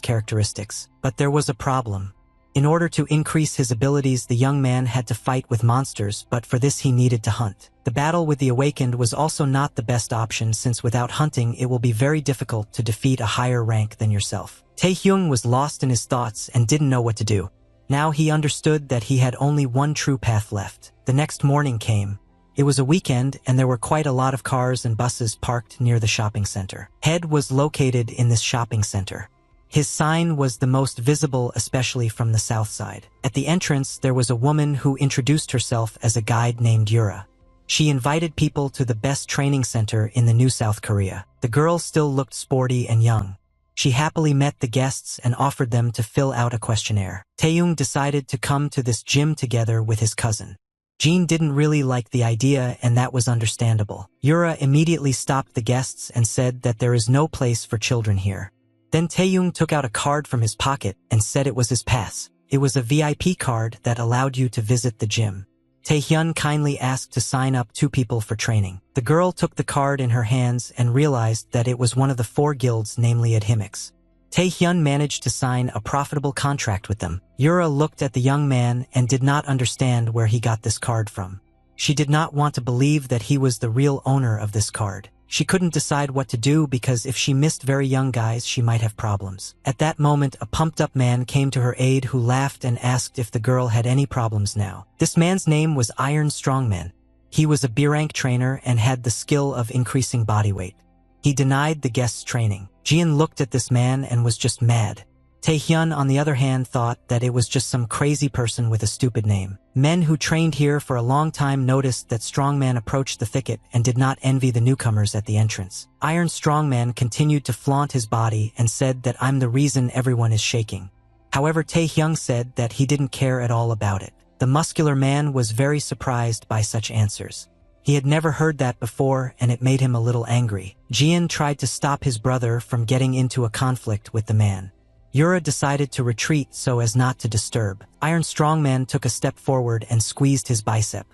A: characteristics. But there was a problem. In order to increase his abilities, the young man had to fight with monsters, but for this he needed to hunt. The battle with the Awakened was also not the best option, since without hunting it will be very difficult to defeat a higher rank than yourself. Taehyung was lost in his thoughts and didn't know what to do. Now he understood that he had only one true path left. The next morning came. It was a weekend and there were quite a lot of cars and buses parked near the shopping center. Head was located in this shopping center. His sign was the most visible, especially from the south side. At the entrance, there was a woman who introduced herself as a guide named Yura. She invited people to the best training center in the new South Korea. The girl still looked sporty and young. She happily met the guests and offered them to fill out a questionnaire. Taehyung decided to come to this gym together with his cousin. Jean didn't really like the idea, and that was understandable. Yura immediately stopped the guests and said that there is no place for children here. Then Taehyung took out a card from his pocket and said it was his pass. It was a VIP card that allowed you to visit the gym. Taehyun kindly asked to sign up 2 people for training. The girl took the card in her hands and realized that it was one of the 4 guilds, namely Adhimics. Taehyun managed to sign a profitable contract with them. Yura looked at the young man and did not understand where he got this card from. She did not want to believe that he was the real owner of this card. She couldn't decide what to do because if she missed very young guys, she might have problems. At that moment, a pumped-up man came to her aid who laughed and asked if the girl had any problems now. This man's name was Iron Strongman. He was a B-rank trainer and had the skill of increasing body weight. He denied the guests training. Jian looked at this man and was just mad. Taehyun, on the other hand, thought that it was just some crazy person with a stupid name. Men who trained here for a long time noticed that Strongman approached the thicket and did not envy the newcomers at the entrance. Iron Strongman continued to flaunt his body and said that I'm the reason everyone is shaking. However, Taehyung said that he didn't care at all about it. The muscular man was very surprised by such answers. He had never heard that before, and it made him a little angry. Jian tried to stop his brother from getting into a conflict with the man. Yura decided to retreat so as not to disturb. Iron Strongman took a step forward and squeezed his bicep.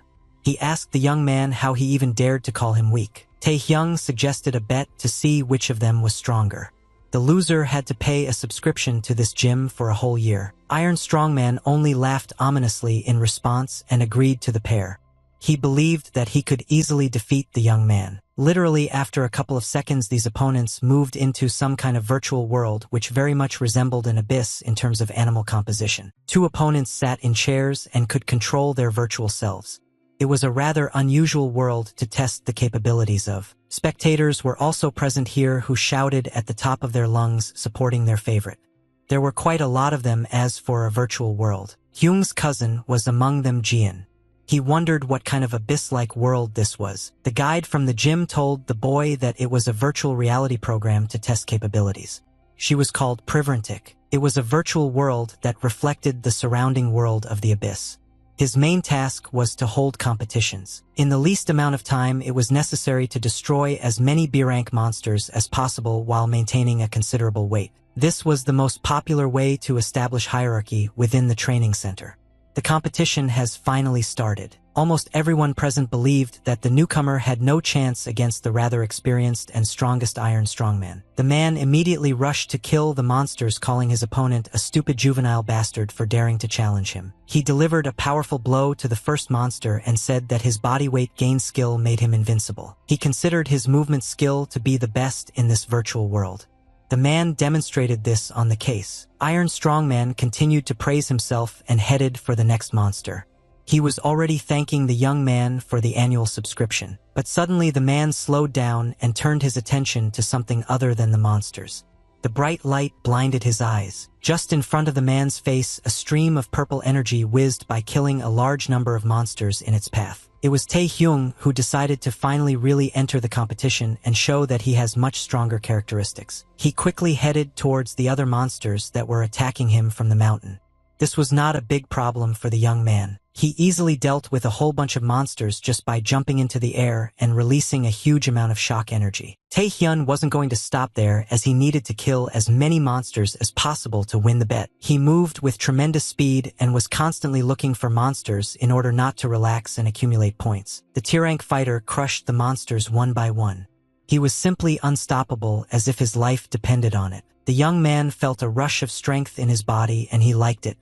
A: He asked the young man how he even dared to call him weak. Taehyung suggested a bet to see which of them was stronger. The loser had to pay a subscription to this gym for a whole year. Iron Strongman only laughed ominously in response and agreed to the pair. He believed that he could easily defeat the young man. Literally, after a couple of seconds, these opponents moved into some kind of virtual world which very much resembled an abyss in terms of animal composition. 2 opponents sat in chairs and could control their virtual selves. It was a rather unusual world to test the capabilities of. Spectators were also present here who shouted at the top of their lungs, supporting their favorite. There were quite a lot of them as for a virtual world. Hyung's cousin was among them, Jian. He wondered what kind of abyss-like world this was. The guide from the gym told the boy that it was a virtual reality program to test capabilities. She was called Privrantic. It was a virtual world that reflected the surrounding world of the abyss. His main task was to hold competitions. In the least amount of time, it was necessary to destroy as many B-rank monsters as possible while maintaining a considerable weight. This was the most popular way to establish hierarchy within the training center. The competition has finally started. Almost everyone present believed that the newcomer had no chance against the rather experienced and strongest Iron Strongman. The man immediately rushed to kill the monsters, calling his opponent a stupid juvenile bastard for daring to challenge him. He delivered a powerful blow to the first monster and said that his body weight gain skill made him invincible. He considered his movement skill to be the best in this virtual world. The man demonstrated this on the case. Iron Strongman continued to praise himself and headed for the next monster. He was already thanking the young man for the annual subscription. But suddenly the man slowed down and turned his attention to something other than the monsters. The bright light blinded his eyes. Just in front of the man's face, a stream of purple energy whizzed by, killing a large number of monsters in its path. It was Taehyung who decided to finally really enter the competition and show that he has much stronger characteristics. He quickly headed towards the other monsters that were attacking him from the mountain. This was not a big problem for the young man. He easily dealt with a whole bunch of monsters just by jumping into the air and releasing a huge amount of shock energy. Taehyun wasn't going to stop there, as he needed to kill as many monsters as possible to win the bet. He moved with tremendous speed and was constantly looking for monsters in order not to relax and accumulate points. The tier rank fighter crushed the monsters one by one. He was simply unstoppable, as if his life depended on it. The young man felt a rush of strength in his body, and he liked it.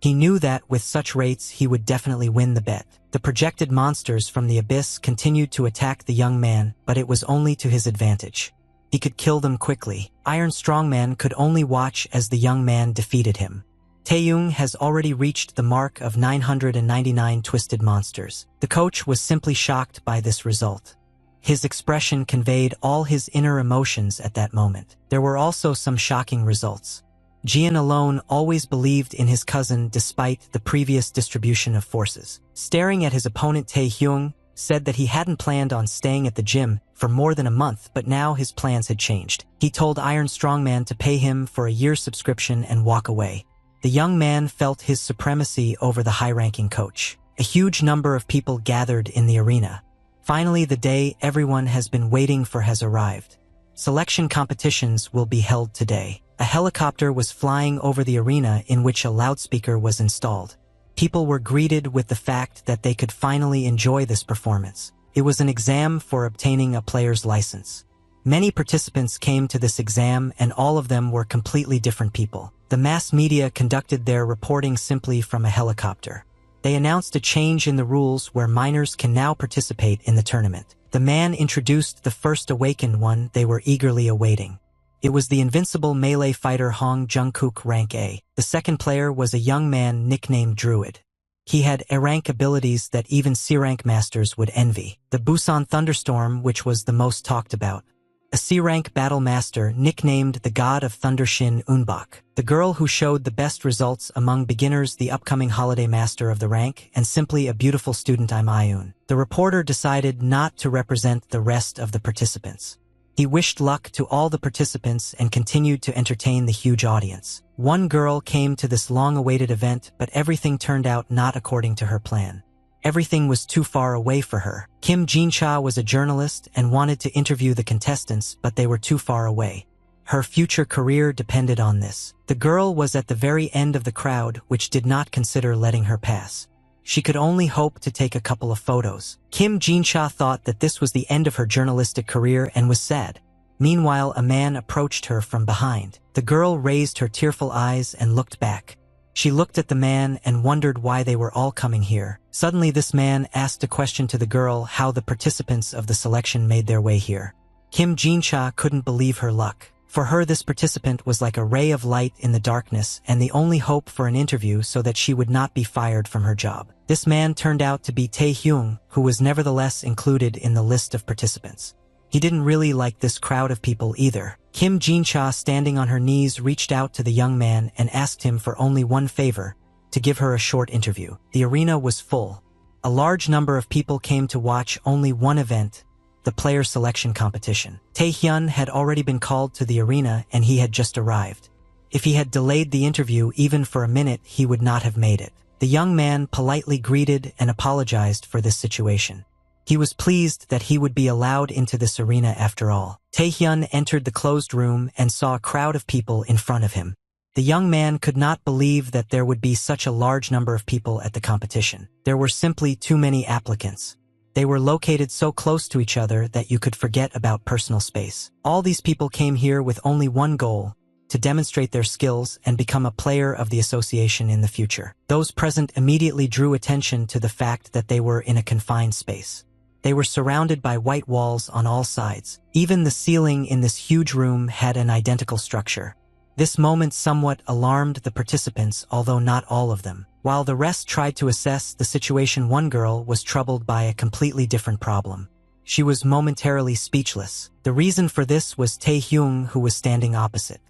A: He knew that, with such rates, he would definitely win the bet. The projected monsters from the abyss continued to attack the young man, but it was only to his advantage. He could kill them quickly. Iron Strongman could only watch as the young man defeated him. Taeyong has already reached the mark of 999 twisted monsters. The coach was simply shocked by this result. His expression conveyed all his inner emotions at that moment. There were also some shocking results. Jian alone always believed in his cousin despite the previous distribution of forces. Staring at his opponent, Taehyung said that he hadn't planned on staying at the gym for more than a month, but now his plans had changed. He told Iron Strongman to pay him for a year's subscription and walk away. The young man felt his supremacy over the high-ranking coach. A huge number of people gathered in the arena. Finally, the day everyone has been waiting for has arrived. Selection competitions will be held today. A helicopter was flying over the arena in which a loudspeaker was installed. People were greeted with the fact that they could finally enjoy this performance. It was an exam for obtaining a player's license. Many participants came to this exam, and all of them were completely different people. The mass media conducted their reporting simply from a helicopter. They announced a change in the rules where minors can now participate in the tournament. The man introduced the first awakened one they were eagerly awaiting. It was the invincible melee fighter Hong Jungkook rank A. The second player was a young man nicknamed Druid. He had A-rank abilities that even C-rank masters would envy. The Busan Thunderstorm, which was the most talked about. A C-rank battle master nicknamed the God of Thunder Shin Unbok. The girl who showed the best results among beginners, the upcoming holiday master of the rank, and simply a beautiful student, I'm Ayun. The reporter decided not to represent the rest of the participants. He wished luck to all the participants and continued to entertain the huge audience. One girl came to this long-awaited event, but everything turned out not according to her plan. Everything was too far away for her. Kim Jincha was a journalist and wanted to interview the contestants, but they were too far away. Her future career depended on this. The girl was at the very end of the crowd, which did not consider letting her pass. She could only hope to take a couple of photos. Kim Jincha thought that this was the end of her journalistic career and was sad. Meanwhile, a man approached her from behind. The girl raised her tearful eyes and looked back. She looked at the man and wondered why they were all coming here. Suddenly, this man asked a question to the girl how the participants of the selection made their way here. Kim Jincha couldn't believe her luck. For her, this participant was like a ray of light in the darkness and the only hope for an interview so that she would not be fired from her job. This man turned out to be Taehyung, who was nevertheless included in the list of participants. He didn't really like this crowd of people either. Kim Jincha, standing on her knees, reached out to the young man and asked him for only one favor, to give her a short interview. The arena was full. A large number of people came to watch only one event, the player selection competition. Taehyun had already been called to the arena and he had just arrived. If he had delayed the interview even for a minute, he would not have made it. The young man politely greeted and apologized for this situation. He was pleased that he would be allowed into this arena after all. Taehyun entered the closed room and saw a crowd of people in front of him. The young man could not believe that there would be such a large number of people at the competition. There were simply too many applicants. They were located so close to each other that you could forget about personal space. All these people came here with only one goal, to demonstrate their skills and become a player of the association in the future. Those present immediately drew attention to the fact that they were in a confined space. They were surrounded by white walls on all sides. Even the ceiling in this huge room had an identical structure. This moment somewhat alarmed the participants, although not all of them. While the rest tried to assess the situation, one girl was troubled by a completely different problem. She was momentarily speechless. The reason for this was Taehyung, who was standing opposite.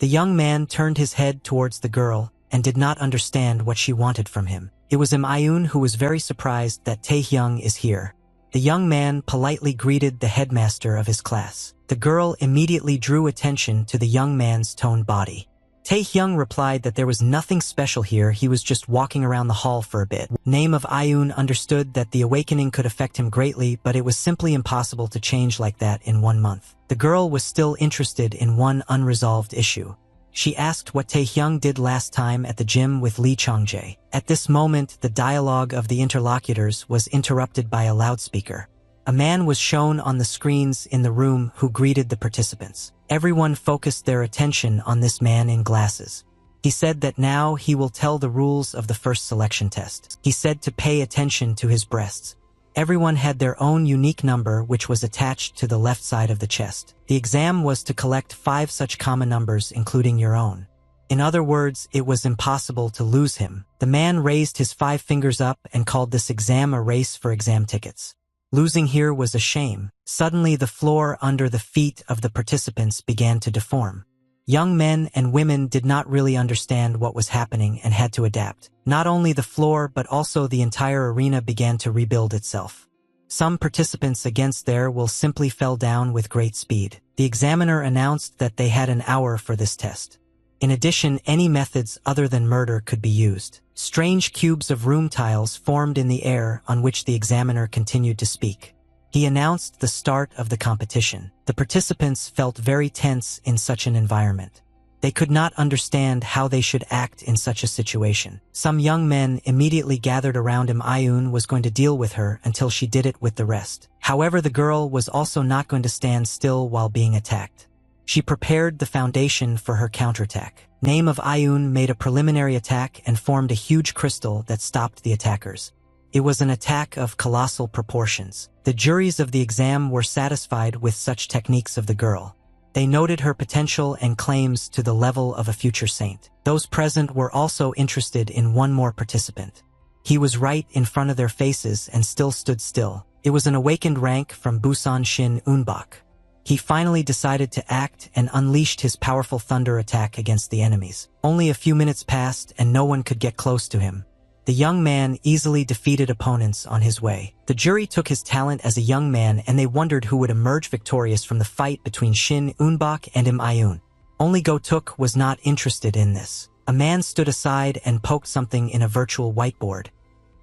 A: The young man turned his head towards the girl and did not understand what she wanted from him. It was Ayun, who was very surprised that Taehyung is here. The young man politely greeted the headmaster of his class. The girl immediately drew attention to the young man's toned body. Taehyung replied that there was nothing special here, he was just walking around the hall for a bit. Name of Ayun understood that the awakening could affect him greatly, but it was simply impossible to change like that in 1 month. The girl was still interested in one unresolved issue. She asked what Taehyung did last time at the gym with Lee Changjae. At this moment, the dialogue of the interlocutors was interrupted by a loudspeaker. A man was shown on the screens in the room who greeted the participants. Everyone focused their attention on this man in glasses. He said that now he will tell the rules of the first selection test. He said to pay attention to his breasts. Everyone had their own unique number which was attached to the left side of the chest. The exam was to collect 5 such common numbers including your own. In other words, it was impossible to lose him. The man raised his 5 fingers up and called this exam a race for exam tickets. Losing here was a shame. Suddenly the floor under the feet of the participants began to deform. Young men and women did not really understand what was happening and had to adapt. Not only the floor but also the entire arena began to rebuild itself. Some participants against there will simply fell down with great speed. The examiner announced that they had an hour for this test. In addition, any methods other than murder could be used. Strange cubes of room tiles formed in the air on which the examiner continued to speak. He announced the start of the competition. The participants felt very tense in such an environment. They could not understand how they should act in such a situation. Some young men immediately gathered around him. Ayun was going to deal with her until she did it with the rest. However, the girl was also not going to stand still while being attacked. She prepared the foundation for her counterattack. Name of Ayun made a preliminary attack and formed a huge crystal that stopped the attackers. It was an attack of colossal proportions. The juries of the exam were satisfied with such techniques of the girl. They noted her potential and claims to the level of a future saint. Those present were also interested in one more participant. He was right in front of their faces and still stood still. It was an awakened rank from Busan Shin Unbak. He finally decided to act and unleashed his powerful thunder attack against the enemies. Only a few minutes passed and no one could get close to him. The young man easily defeated opponents on his way. The jury took his talent as a young man and they wondered who would emerge victorious from the fight between Shin Unbak and Im Ayun. Only Go-tuk was not interested in this. A man stood aside and poked something in a virtual whiteboard.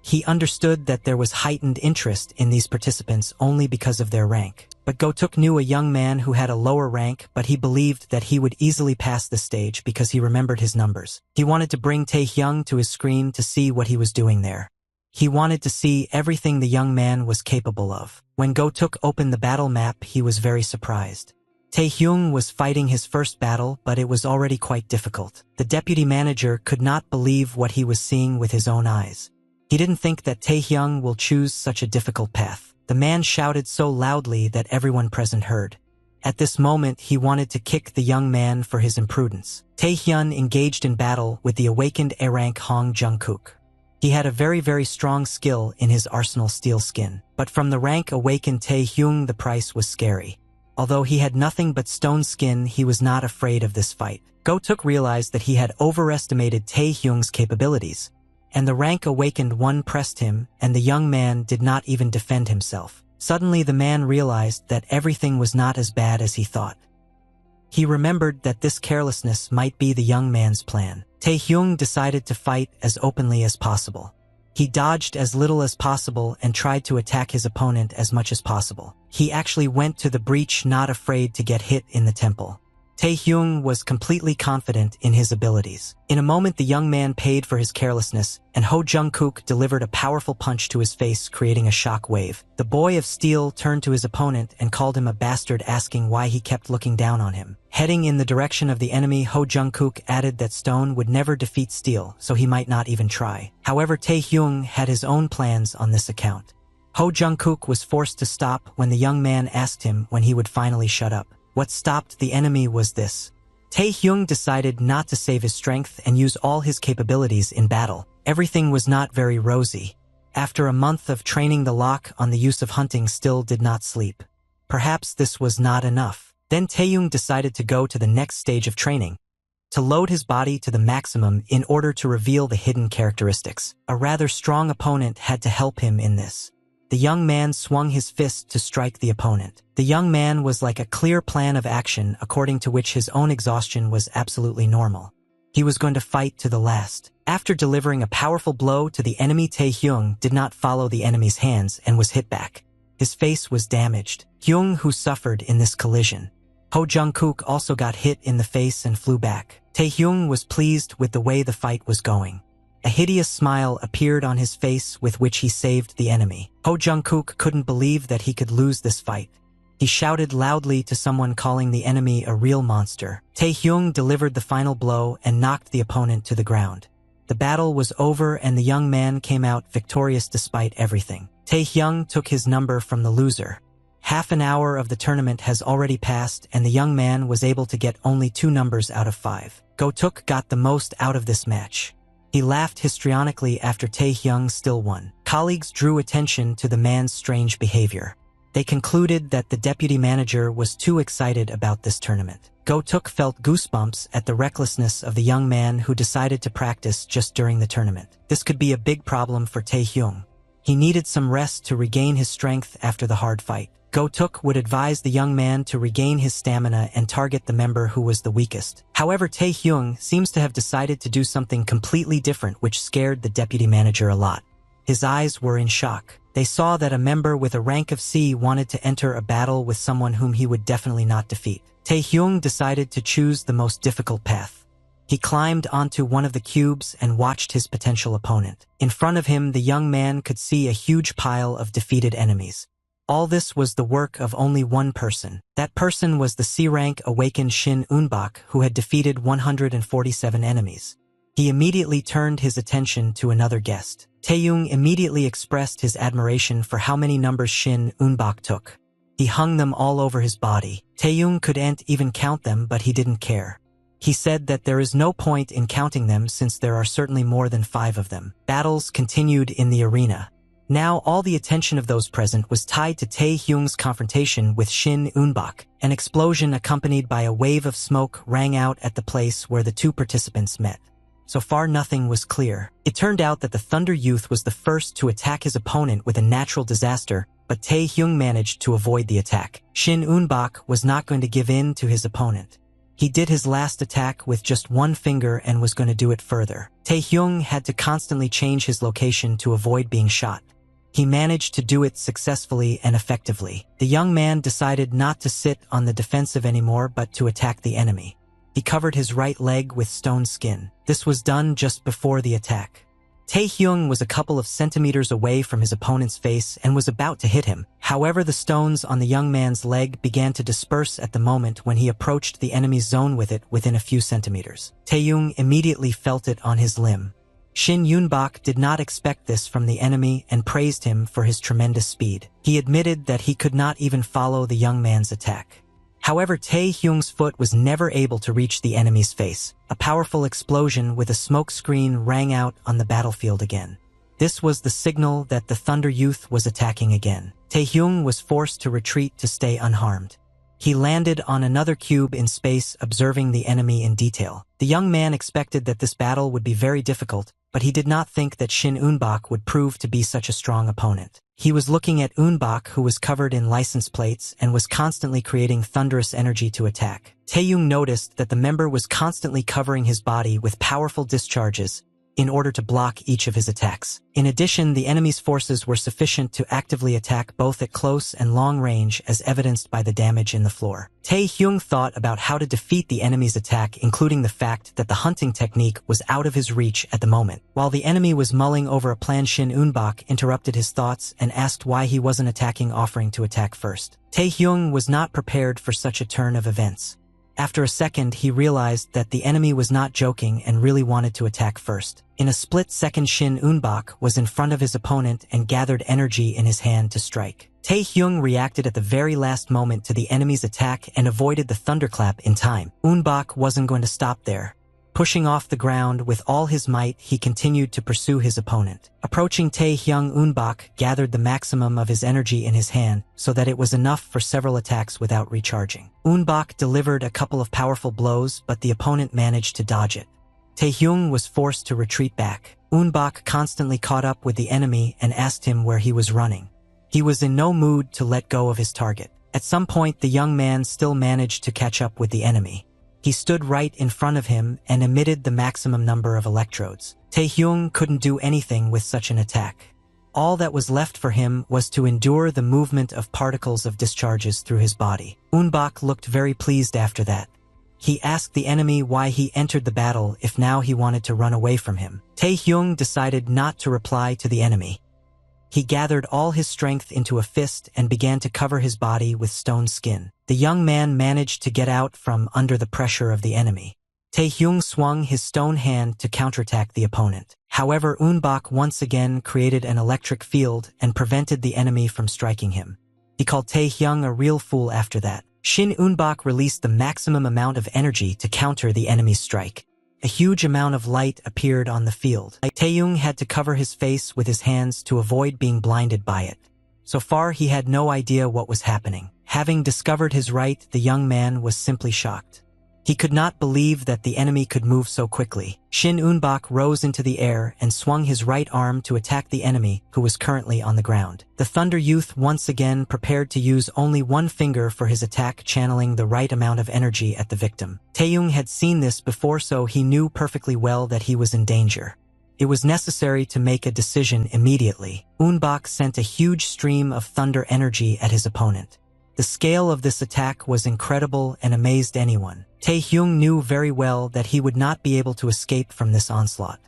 A: He understood that there was heightened interest in these participants only because of their rank. But Go-tuk knew a young man who had a lower rank, but he believed that he would easily pass the stage because he remembered his numbers. He wanted to bring Taehyung to his screen to see what he was doing there. He wanted to see everything the young man was capable of. When Go-tuk opened the battle map, he was very surprised. Taehyung was fighting his first battle, but it was already quite difficult. The deputy manager could not believe what he was seeing with his own eyes. He didn't think that Taehyung will choose such a difficult path. The man shouted so loudly that everyone present heard. At this moment, he wanted to kick the young man for his imprudence. Taehyun engaged in battle with the awakened A-rank Hong Jungkook. He had a very strong skill in his arsenal steel skin. But from the rank awakened Taehyung, the price was scary. Although he had nothing but stone skin, he was not afraid of this fight. Go-tuk realized that he had overestimated Taehyung's capabilities. And the rank awakened one pressed him, and the young man did not even defend himself. Suddenly the man realized that everything was not as bad as he thought. He remembered that this carelessness might be the young man's plan. Taehyung decided to fight as openly as possible. He dodged as little as possible and tried to attack his opponent as much as possible. He actually went to the breach not afraid to get hit in the temple. Taehyung was completely confident in his abilities. In a moment, the young man paid for his carelessness, and Ho Jungkook delivered a powerful punch to his face, creating a shock wave. The boy of steel turned to his opponent and called him a bastard, asking why he kept looking down on him. Heading in the direction of the enemy, Ho Jungkook added that stone would never defeat steel, so he might not even try. However, Taehyung had his own plans on this account. Ho Jungkook was forced to stop when the young man asked him when he would finally shut up. What stopped the enemy was this. Taehyung decided not to save his strength and use all his capabilities in battle. Everything was not very rosy. After a month of training, the lock on the use of hunting still did not sleep. Perhaps this was not enough. Then Taehyung decided to go to the next stage of training, to load his body to the maximum in order to reveal the hidden characteristics. A rather strong opponent had to help him in this. The young man swung his fist to strike the opponent. The young man was like a clear plan of action according to which his own exhaustion was absolutely normal. He was going to fight to the last. After delivering a powerful blow to the enemy, Taehyung did not follow the enemy's hands and was hit back. His face was damaged. Hyung, who suffered in this collision. Ho Jungkook also got hit in the face and flew back. Taehyung was pleased with the way the fight was going. A hideous smile appeared on his face with which he saved the enemy. Ho Jungkook couldn't believe that he could lose this fight. He shouted loudly to someone, calling the enemy a real monster. Taehyung delivered the final blow and knocked the opponent to the ground. The battle was over and the young man came out victorious despite everything. Taehyung took his number from the loser. Half an hour of the tournament has already passed and the young man was able to get only 2 numbers out of 5. Go-tuk got the most out of this match. He laughed histrionically after Taehyung still won. Colleagues drew attention to the man's strange behavior. They concluded that the deputy manager was too excited about this tournament. Go-tuk felt goosebumps at the recklessness of the young man who decided to practice just during the tournament. This could be a big problem for Taehyung. He needed some rest to regain his strength after the hard fight. Go-tuk would advise the young man to regain his stamina and target the member who was the weakest. However, Taehyung seems to have decided to do something completely different, which scared the deputy manager a lot. His eyes were in shock. They saw that a member with a rank of C wanted to enter a battle with someone whom he would definitely not defeat. Taehyung decided to choose the most difficult path. He climbed onto one of the cubes and watched his potential opponent. In front of him, the young man could see a huge pile of defeated enemies. All this was the work of only one person. That person was the C-rank awakened Shin Eun-bak, who had defeated 147 enemies. He immediately turned his attention to another guest. Taehyung immediately expressed his admiration for how many numbers Shin Eun-bak took. He hung them all over his body. Taehyung couldn't even count them, but he didn't care. He said that there is no point in counting them since there are certainly more than 5 of them. Battles continued in the arena. Now all the attention of those present was tied to Taehyung's confrontation with Shin Eun-bak. An explosion accompanied by a wave of smoke rang out at the place where the 2 participants met. So far nothing was clear. It turned out that the Thunder Youth was the first to attack his opponent with a natural disaster, but Taehyung managed to avoid the attack. Shin Eun-bak was not going to give in to his opponent. He did his last attack with just 1 finger and was going to do it further. Taehyung had to constantly change his location to avoid being shot. He managed to do it successfully and effectively. The young man decided not to sit on the defensive anymore but to attack the enemy. He covered his right leg with stone skin. This was done just before the attack. Taehyung was a couple of centimeters away from his opponent's face and was about to hit him. However, the stones on the young man's leg began to disperse at the moment when he approached the enemy's zone with it within a few centimeters. Taehyung immediately felt it on his limb. Shin Eun-bak did not expect this from the enemy and praised him for his tremendous speed. He admitted that he could not even follow the young man's attack. However, Taehyung's foot was never able to reach the enemy's face. A powerful explosion with a smoke screen rang out on the battlefield again. This was the signal that the Thunder Youth was attacking again. Taehyung was forced to retreat to stay unharmed. He landed on another cube in space, observing the enemy in detail. The young man expected that this battle would be very difficult, but he did not think that Shin Eun-bak would prove to be such a strong opponent. He was looking at Eun-bak, who was covered in license plates and was constantly creating thunderous energy to attack. Taehyung noticed that the member was constantly covering his body with powerful discharges in order to block each of his attacks. In addition, the enemy's forces were sufficient to actively attack both at close and long range, as evidenced by the damage in the floor. Taehyung thought about how to defeat the enemy's attack, including the fact that the hunting technique was out of his reach at the moment. While the enemy was mulling over a plan, Shin Eun-bak interrupted his thoughts and asked why he wasn't attacking, offering to attack first. Taehyung was not prepared for such a turn of events. After a second, he realized that the enemy was not joking and really wanted to attack first. In a split second, Shin Eun-bak was in front of his opponent and gathered energy in his hand to strike. Taehyung reacted at the very last moment to the enemy's attack and avoided the thunderclap in time. Eun-bak wasn't going to stop there. Pushing off the ground with all his might, he continued to pursue his opponent. Approaching Taehyung, Eun-bak gathered the maximum of his energy in his hand so that it was enough for several attacks without recharging. Eun-bak delivered a couple of powerful blows, but the opponent managed to dodge it. Taehyung was forced to retreat back. Eun-bak constantly caught up with the enemy and asked him where he was running. He was in no mood to let go of his target. At some point, the young man still managed to catch up with the enemy. He stood right in front of him and emitted the maximum number of electrodes. Taehyung couldn't do anything with such an attack. All that was left for him was to endure the movement of particles of discharges through his body. Eun-bak looked very pleased after that. He asked the enemy why he entered the battle if now he wanted to run away from him. Taehyung decided not to reply to the enemy. He gathered all his strength into a fist and began to cover his body with stone skin. The young man managed to get out from under the pressure of the enemy. Taehyung swung his stone hand to counterattack the opponent. However, Eunbok once again created an electric field and prevented the enemy from striking him. He called Taehyung a real fool after that. Shin Eunbok released the maximum amount of energy to counter the enemy's strike. A huge amount of light appeared on the field. Taehyung had to cover his face with his hands to avoid being blinded by it. So far, he had no idea what was happening. Having discovered his right, the young man was simply shocked. He could not believe that the enemy could move so quickly. Shin Eunbok rose into the air and swung his right arm to attack the enemy, who was currently on the ground. The Thunder Youth once again prepared to use only one finger for his attack, channeling the right amount of energy at the victim. Taehyung had seen this before, so he knew perfectly well that he was in danger. It was necessary to make a decision immediately. Eunbok sent a huge stream of thunder energy at his opponent. The scale of this attack was incredible and amazed anyone. Taehyung knew very well that he would not be able to escape from this onslaught.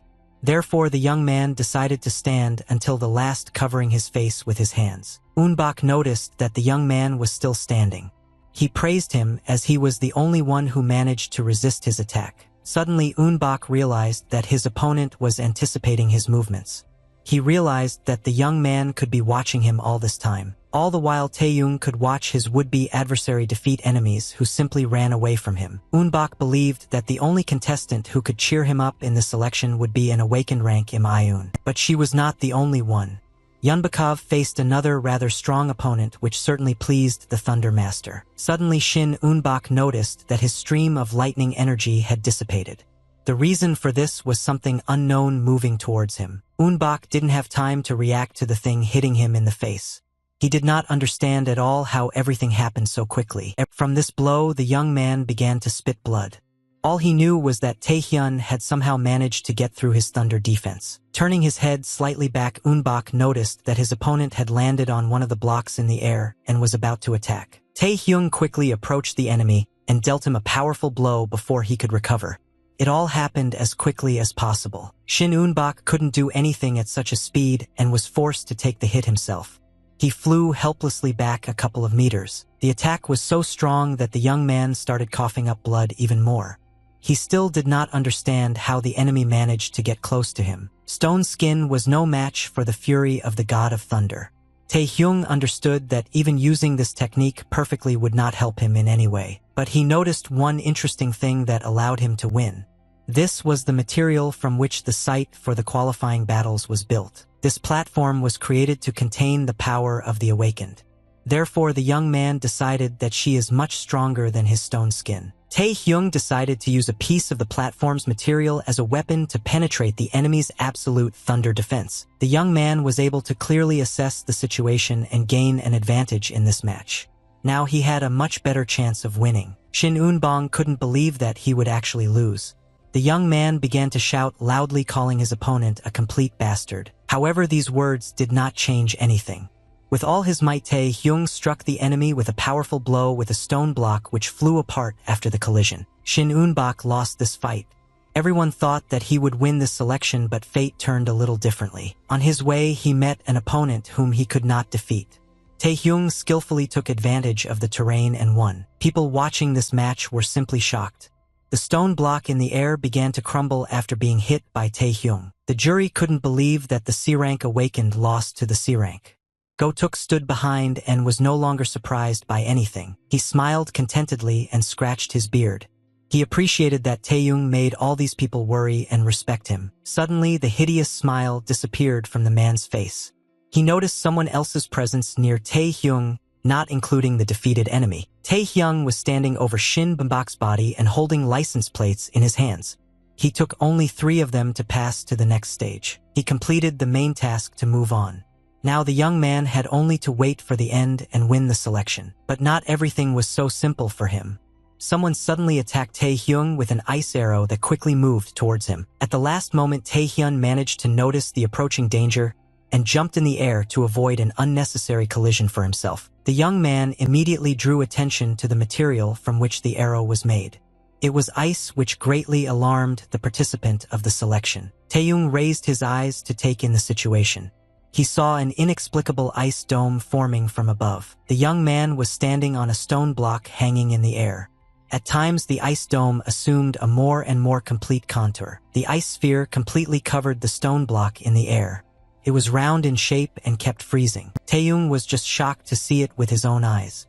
A: Therefore, the young man decided to stand until the last, covering his face with his hands. Eunbok noticed that the young man was still standing. He praised him as he was the only one who managed to resist his attack. Suddenly, Eunbok realized that his opponent was anticipating his movements. He realized that the young man could be watching him all this time. All the while, Taehyung could watch his would-be adversary defeat enemies who simply ran away from him. Eunbok believed that the only contestant who could cheer him up in this election would be an awakened rank Im Ayun. But she was not the only one. Yeonbokov faced another rather strong opponent, which certainly pleased the Thunder Master. Suddenly, Shin Eunbok noticed that his stream of lightning energy had dissipated. The reason for this was something unknown moving towards him. Eunbok didn't have time to react to the thing hitting him in the face. He did not understand at all how everything happened so quickly. From this blow, the young man began to spit blood. All he knew was that Taehyun had somehow managed to get through his thunder defense. Turning his head slightly back, Eunbok noticed that his opponent had landed on one of the blocks in the air and was about to attack. Taehyung quickly approached the enemy and dealt him a powerful blow before he could recover. It all happened as quickly as possible. Shin Eunbok couldn't do anything at such a speed and was forced to take the hit himself. He flew helplessly back a couple of meters. The attack was so strong that the young man started coughing up blood even more. He still did not understand how the enemy managed to get close to him. Stone skin was no match for the fury of the god of thunder. Taehyung understood that even using this technique perfectly would not help him in any way. But he noticed one interesting thing that allowed him to win. This was the material from which the site for the qualifying battles was built. This platform was created to contain the power of the awakened. Therefore, the young man decided that she is much stronger than his stone skin. Taehyung decided to use a piece of the platform's material as a weapon to penetrate the enemy's absolute thunder defense. The young man was able to clearly assess the situation and gain an advantage in this match. Now he had a much better chance of winning. Shin Eunbong couldn't believe that he would actually lose. The young man began to shout loudly, calling his opponent a complete bastard. However, these words did not change anything. With all his might, Taehyung struck the enemy with a powerful blow with a stone block which flew apart after the collision. Shin Eunbok lost this fight. Everyone thought that he would win this selection, but fate turned a little differently. On his way, he met an opponent whom he could not defeat. Taehyung skillfully took advantage of the terrain and won. People watching this match were simply shocked. The stone block in the air began to crumble after being hit by Taehyung. The jury couldn't believe that the C-rank awakened lost to the C-rank. Gotuk stood behind and was no longer surprised by anything. He smiled contentedly and scratched his beard. He appreciated that Taehyung made all these people worry and respect him. Suddenly, the hideous smile disappeared from the man's face. He noticed someone else's presence near Taehyung, not including the defeated enemy. Taehyung was standing over Shin Eunbok's body and holding license plates in his hands. He took only 3 of them to pass to the next stage. He completed the main task to move on. Now the young man had only to wait for the end and win the selection. But not everything was so simple for him. Someone suddenly attacked Taehyung with an ice arrow that quickly moved towards him. At the last moment, Taehyung managed to notice the approaching danger and jumped in the air to avoid an unnecessary collision for himself. The young man immediately drew attention to the material from which the arrow was made. It was ice, which greatly alarmed the participant of the selection. Taeyong raised his eyes to take in the situation. He saw an inexplicable ice dome forming from above. The young man was standing on a stone block hanging in the air. At times, the ice dome assumed a more and more complete contour. The ice sphere completely covered the stone block in the air. It was round in shape and kept freezing. Taeyong was just shocked to see it with his own eyes.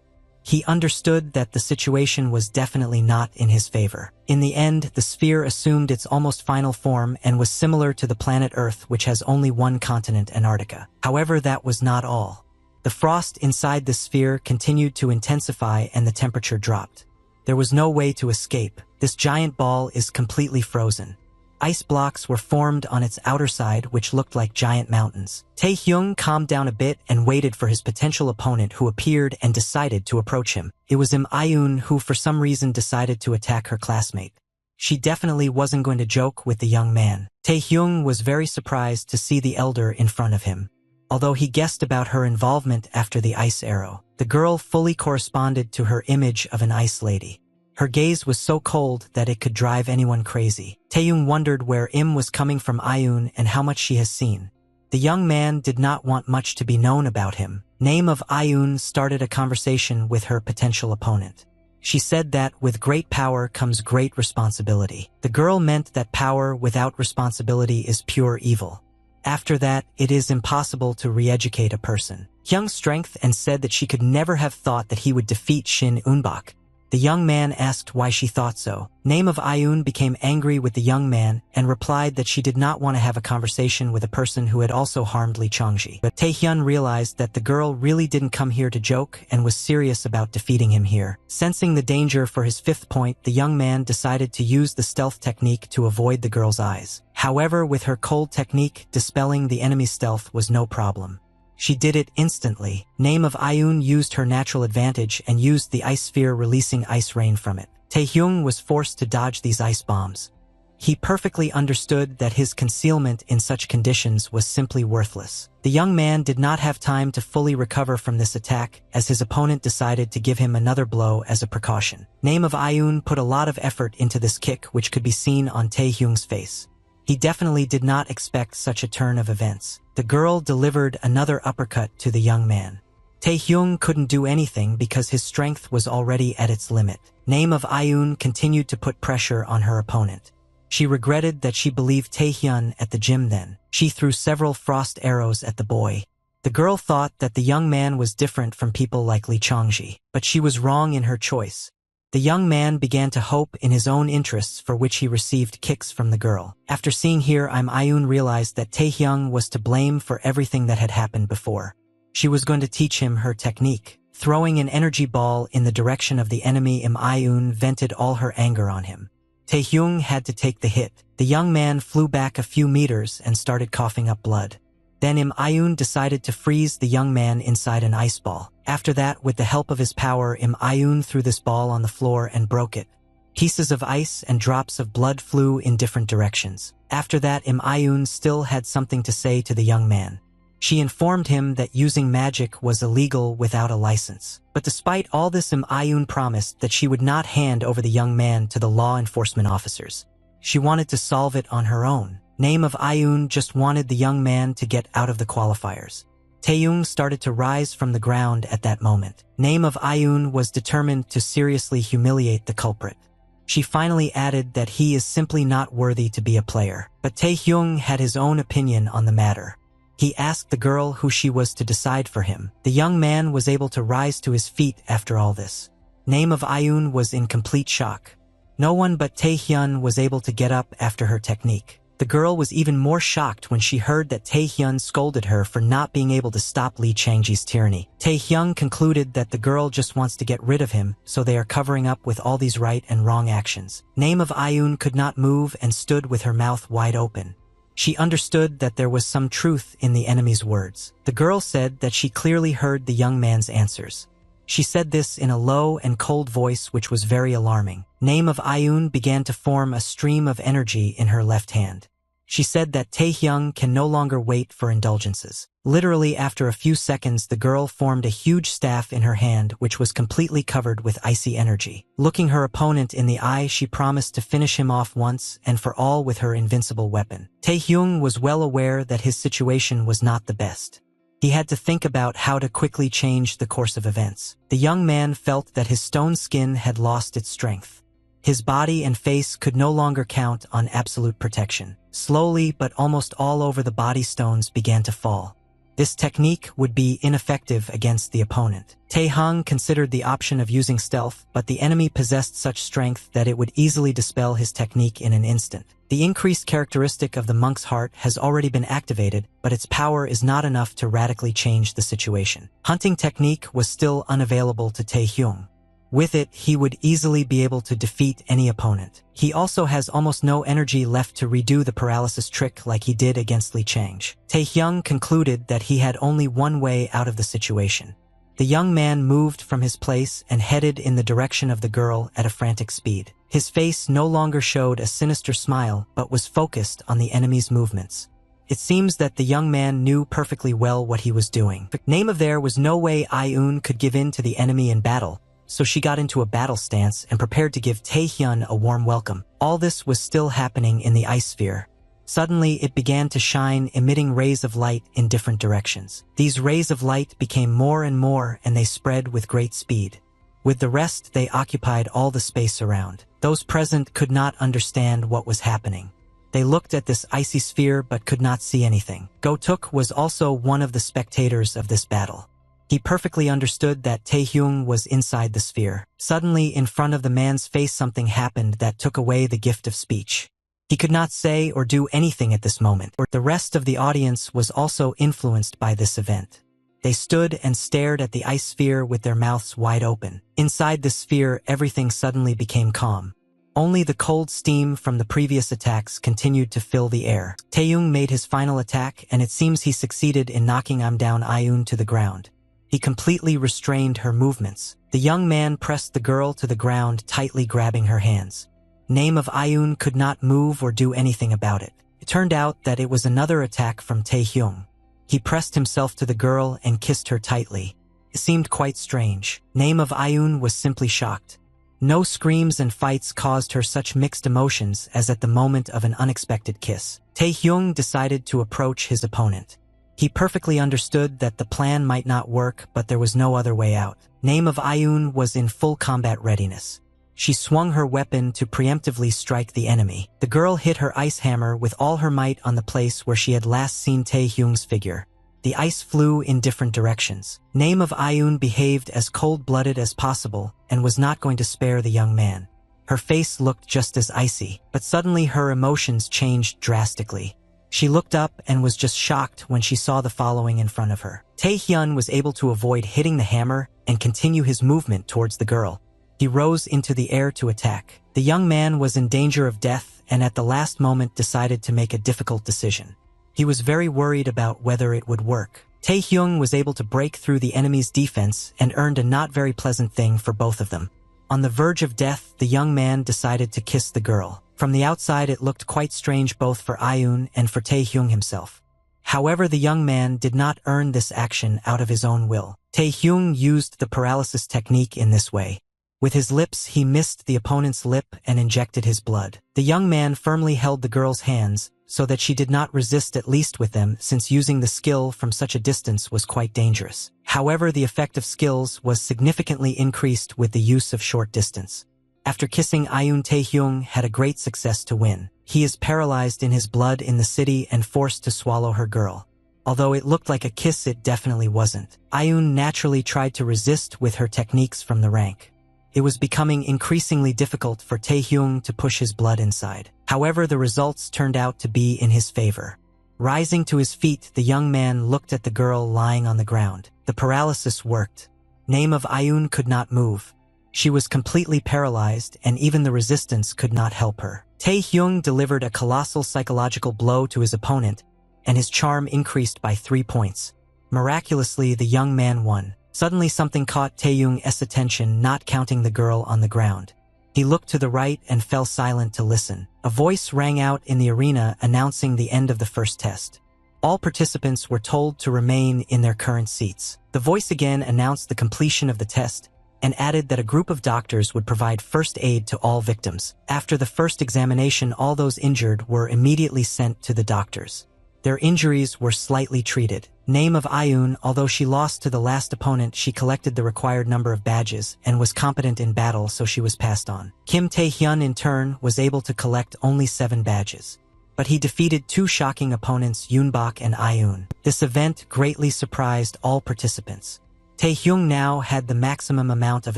A: He understood that the situation was definitely not in his favor. In the end, the sphere assumed its almost final form and was similar to the planet Earth, which has only one continent, Antarctica. However, that was not all. The frost inside the sphere continued to intensify and the temperature dropped. There was no way to escape. This giant ball is completely frozen. Ice blocks were formed on its outer side, which looked like giant mountains. Taehyung calmed down a bit and waited for his potential opponent, who appeared and decided to approach him. It was Im-Ayun, who for some reason decided to attack her classmate. She definitely wasn't going to joke with the young man. Taehyung was very surprised to see the elder in front of him. Although he guessed about her involvement after the ice arrow, the girl fully corresponded to her image of an ice lady. Her gaze was so cold that it could drive anyone crazy. Taeyong wondered where Im was coming from Ayun and how much she has seen. The young man did not want much to be known about him. Name of Ayun started a conversation with her potential opponent. She said that with great power comes great responsibility. The girl meant that power without responsibility is pure evil. After that, it is impossible to re-educate a person. Hyung's strength and said that she could never have thought that he would defeat Shin Eunbok. The young man asked why she thought so. Name of Ayun became angry with the young man and replied that she did not want to have a conversation with a person who had also harmed Lee Chongji. But Taehyun realized that the girl really didn't come here to joke and was serious about defeating him here. Sensing the danger for his fifth point, the young man decided to use the stealth technique to avoid the girl's eyes. However, with her cold technique, dispelling the enemy's stealth was no problem. She did it instantly. Name of Ayun used her natural advantage and used the ice sphere, releasing ice rain from it. Taehyung was forced to dodge these ice bombs. He perfectly understood that his concealment in such conditions was simply worthless. The young man did not have time to fully recover from this attack, as his opponent decided to give him another blow as a precaution. Name of Ayun put a lot of effort into this kick, which could be seen on Taehyung's face. He definitely did not expect such a turn of events. The girl delivered another uppercut to the young man. Taehyung couldn't do anything because his strength was already at its limit. Name of Ayun continued to put pressure on her opponent. She regretted that she believed Taehyun at the gym then. She threw several frost arrows at the boy. The girl thought that the young man was different from people like Lee Chongji, but she was wrong in her choice. The young man began to hope in his own interests, for which he received kicks from the girl. After seeing here, Im-Ayun realized that Taehyung was to blame for everything that had happened before. She was going to teach him her technique. Throwing an energy ball in the direction of the enemy, Im-Ayun vented all her anger on him. Taehyung had to take the hit. The young man flew back a few meters and started coughing up blood. Then Im-Ayun decided to freeze the young man inside an ice ball. After that, with the help of his power, Im-Ayun threw this ball on the floor and broke it. Pieces of ice and drops of blood flew in different directions. After that, Im-Ayun still had something to say to the young man. She informed him that using magic was illegal without a license. But despite all this, Im-Ayun promised that she would not hand over the young man to the law enforcement officers. She wanted to solve it on her own. Name of Ayun just wanted the young man to get out of the qualifiers. Taehyung started to rise from the ground at that moment. Name of Ayun was determined to seriously humiliate the culprit. She finally added that he is simply not worthy to be a player. But Taehyung had his own opinion on the matter. He asked the girl who she was to decide for him. The young man was able to rise to his feet after all this. Name of Ayun was in complete shock. No one but Taehyun was able to get up after her technique. The girl was even more shocked when she heard that Taehyun scolded her for not being able to stop Lee Changji's tyranny. Taehyung concluded that the girl just wants to get rid of him, so they are covering up with all these right and wrong actions. Name of Ayun could not move and stood with her mouth wide open. She understood that there was some truth in the enemy's words. The girl said that she clearly heard the young man's answers. She said this in a low and cold voice, which was very alarming. Name of Ayun began to form a stream of energy in her left hand. She said that Taehyung can no longer wait for indulgences. Literally after a few seconds, the girl formed a huge staff in her hand which was completely covered with icy energy. Looking her opponent in the eye, she promised to finish him off once and for all with her invincible weapon. Taehyung was well aware that his situation was not the best. He had to think about how to quickly change the course of events. The young man felt that his stone skin had lost its strength. His body and face could no longer count on absolute protection. Slowly, but almost all over the body, stones began to fall. This technique would be ineffective against the opponent. Taehyung considered the option of using stealth, but the enemy possessed such strength that it would easily dispel his technique in an instant. The increased characteristic of the monk's heart has already been activated, but its power is not enough to radically change the situation. Hunting technique was still unavailable to Taehyung. With it, he would easily be able to defeat any opponent. He also has almost no energy left to redo the paralysis trick like he did against Li Chang's. Taehyung concluded that he had only one way out of the situation. The young man moved from his place and headed in the direction of the girl at a frantic speed. His face no longer showed a sinister smile, but was focused on the enemy's movements. It seems that the young man knew perfectly well what he was doing. There was no way Ayun could give in to the enemy in battle, so she got into a battle stance and prepared to give Taehyun a warm welcome. All this was still happening in the ice sphere. Suddenly, it began to shine, emitting rays of light in different directions. These rays of light became more and more, and they spread with great speed. With the rest, they occupied all the space around. Those present could not understand what was happening. They looked at this icy sphere but could not see anything. Go-tuk was also one of the spectators of this battle. He perfectly understood that Taehyung was inside the sphere. Suddenly, in front of the man's face, something happened that took away the gift of speech. He could not say or do anything at this moment. The rest of the audience was also influenced by this event. They stood and stared at the ice sphere with their mouths wide open. Inside the sphere, everything suddenly became calm. Only the cold steam from the previous attacks continued to fill the air. Taehyung made his final attack, and it seems he succeeded in knocking down Ayun to the ground. He completely restrained her movements. The young man pressed the girl to the ground, tightly grabbing her hands. Name of Ayun could not move or do anything about it. It turned out that it was another attack from Taehyung. He pressed himself to the girl and kissed her tightly. It seemed quite strange. Name of Ayun was simply shocked. No screams and fights caused her such mixed emotions as at the moment of an unexpected kiss. Taehyung decided to approach his opponent. He perfectly understood that the plan might not work, but there was no other way out. Name of Ayun was in full combat readiness. She swung her weapon to preemptively strike the enemy. The girl hit her ice hammer with all her might on the place where she had last seen Taehyung's figure. The ice flew in different directions. Name of Ayun behaved as cold-blooded as possible and was not going to spare the young man. Her face looked just as icy, but suddenly her emotions changed drastically. She looked up and was just shocked when she saw the following in front of her. Taehyun was able to avoid hitting the hammer and continue his movement towards the girl. He rose into the air to attack. The young man was in danger of death and at the last moment decided to make a difficult decision. He was very worried about whether it would work. Taehyung was able to break through the enemy's defense and earned a not very pleasant thing for both of them. On the verge of death, the young man decided to kiss the girl. From the outside, it looked quite strange both for Ayun and for Taehyung himself. However, the young man did not earn this action out of his own will. Taehyung used the paralysis technique in this way. With his lips, he missed the opponent's lip and injected his blood. The young man firmly held the girl's hands so that she did not resist, at least with them, since using the skill from such a distance was quite dangerous. However, the effect of skills was significantly increased with the use of short distance. After kissing Ayun, Taehyung had a great success to win. He is paralyzed in his blood in the city and forced to swallow her girl. Although it looked like a kiss, it definitely wasn't. Ayun naturally tried to resist with her techniques from the rank. It was becoming increasingly difficult for Taehyung to push his blood inside. However, the results turned out to be in his favor. Rising to his feet, the young man looked at the girl lying on the ground. The paralysis worked. Name of Ayun could not move. She was completely paralyzed, and even the resistance could not help her. Taehyung delivered a colossal psychological blow to his opponent, and his charm increased by 3 points. Miraculously, the young man won. Suddenly something caught Taehyung's attention, not counting the girl on the ground. He looked to the right and fell silent to listen. A voice rang out in the arena announcing the end of the first test. All participants were told to remain in their current seats. The voice again announced the completion of the test and added that a group of doctors would provide first aid to all victims. After the first examination, all those injured were immediately sent to the doctors. Their injuries were slightly treated. Name of Ayun, although she lost to the last opponent, she collected the required number of badges and was competent in battle, so she was passed on. Kim Tae-hyun, in turn, was able to collect only 7 badges. But he defeated 2 shocking opponents, Yoonbak and Ayun. This event greatly surprised all participants. Tae-hyung now had the maximum amount of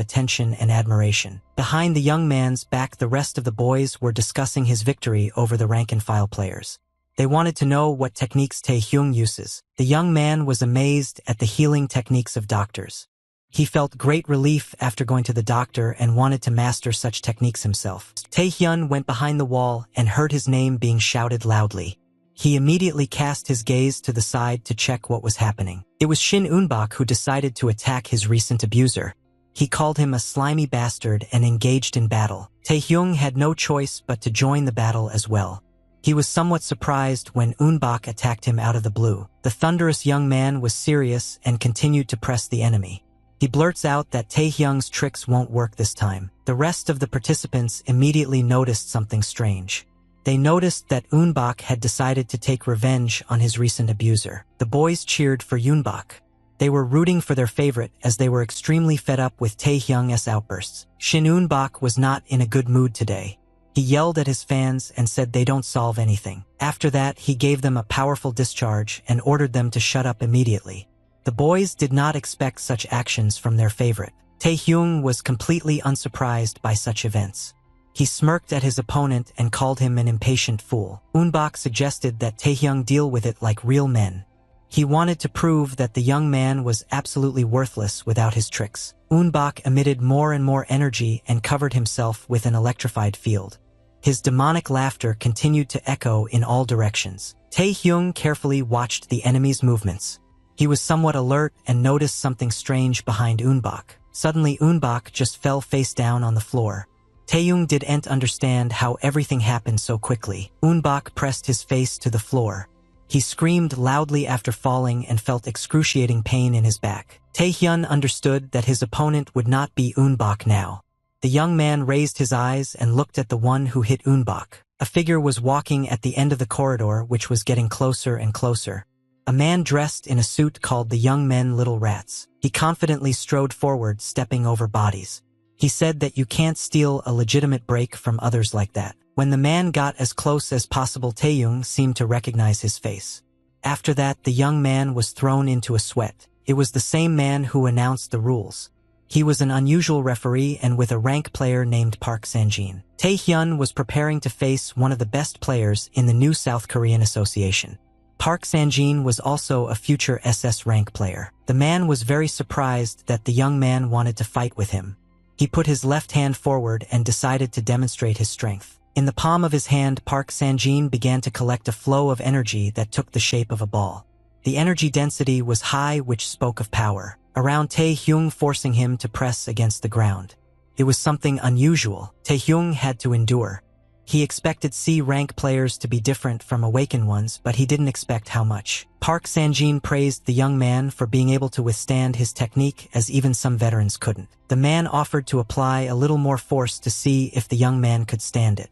A: attention and admiration. Behind the young man's back, the rest of the boys were discussing his victory over the rank-and-file players. They wanted to know what techniques Tae-hyung uses. The young man was amazed at the healing techniques of doctors. He felt great relief after going to the doctor and wanted to master such techniques himself. Tae-hyun went behind the wall and heard his name being shouted loudly. He immediately cast his gaze to the side to check what was happening. It was Shin Eun-bak who decided to attack his recent abuser. He called him a slimy bastard and engaged in battle. Tae-hyung had no choice but to join the battle as well. He was somewhat surprised when Eun-bak attacked him out of the blue. The thunderous young man was serious and continued to press the enemy. He blurts out that Tae-hyung's tricks won't work this time. The rest of the participants immediately noticed something strange. They noticed that Eun-bak had decided to take revenge on his recent abuser. The boys cheered for Eun-bak. They were rooting for their favorite as they were extremely fed up with Tae-hyung's outbursts. Shin Eun-bak was not in a good mood today. He yelled at his fans and said they don't solve anything. After that, he gave them a powerful discharge and ordered them to shut up immediately. The boys did not expect such actions from their favorite. Tae-hyung was completely unsurprised by such events. He smirked at his opponent and called him an impatient fool. Eun-bak suggested that Tae-hyung deal with it like real men. He wanted to prove that the young man was absolutely worthless without his tricks. Eun-bak emitted more and more energy and covered himself with an electrified field. His demonic laughter continued to echo in all directions. Tae-hyung carefully watched the enemy's movements. He was somewhat alert and noticed something strange behind Eun-bak. Suddenly, Eun-bak just fell face down on the floor. Tae-hyung didn't understand how everything happened so quickly. Eun-bak pressed his face to the floor. He screamed loudly after falling and felt excruciating pain in his back. Tae-hyun understood that his opponent would not be Eun-bak now. The young man raised his eyes and looked at the one who hit Eun-bak. A figure was walking at the end of the corridor, which was getting closer and closer. A man dressed in a suit called the young men Little Rats. He confidently strode forward, stepping over bodies. He said that you can't steal a legitimate break from others like that. When the man got as close as possible, Tae-hyung seemed to recognize his face. After that, the young man was thrown into a sweat. It was the same man who announced the rules. He was an unusual referee and with a rank player named Park Sang-jin. Tae-hyun was preparing to face one of the best players in the new South Korean Association. Park Sang-jin was also a future SS rank player. The man was very surprised that the young man wanted to fight with him. He put his left hand forward and decided to demonstrate his strength. In the palm of his hand, Park Sang-jin began to collect a flow of energy that took the shape of a ball. The energy density was high, which spoke of power, around Tae-hyung, forcing him to press against the ground. It was something unusual. Tae-hyung had to endure. He expected C-rank players to be different from awakened ones, but he didn't expect how much. Park Sang-jin praised the young man for being able to withstand his technique, as even some veterans couldn't. The man offered to apply a little more force to see if the young man could stand it.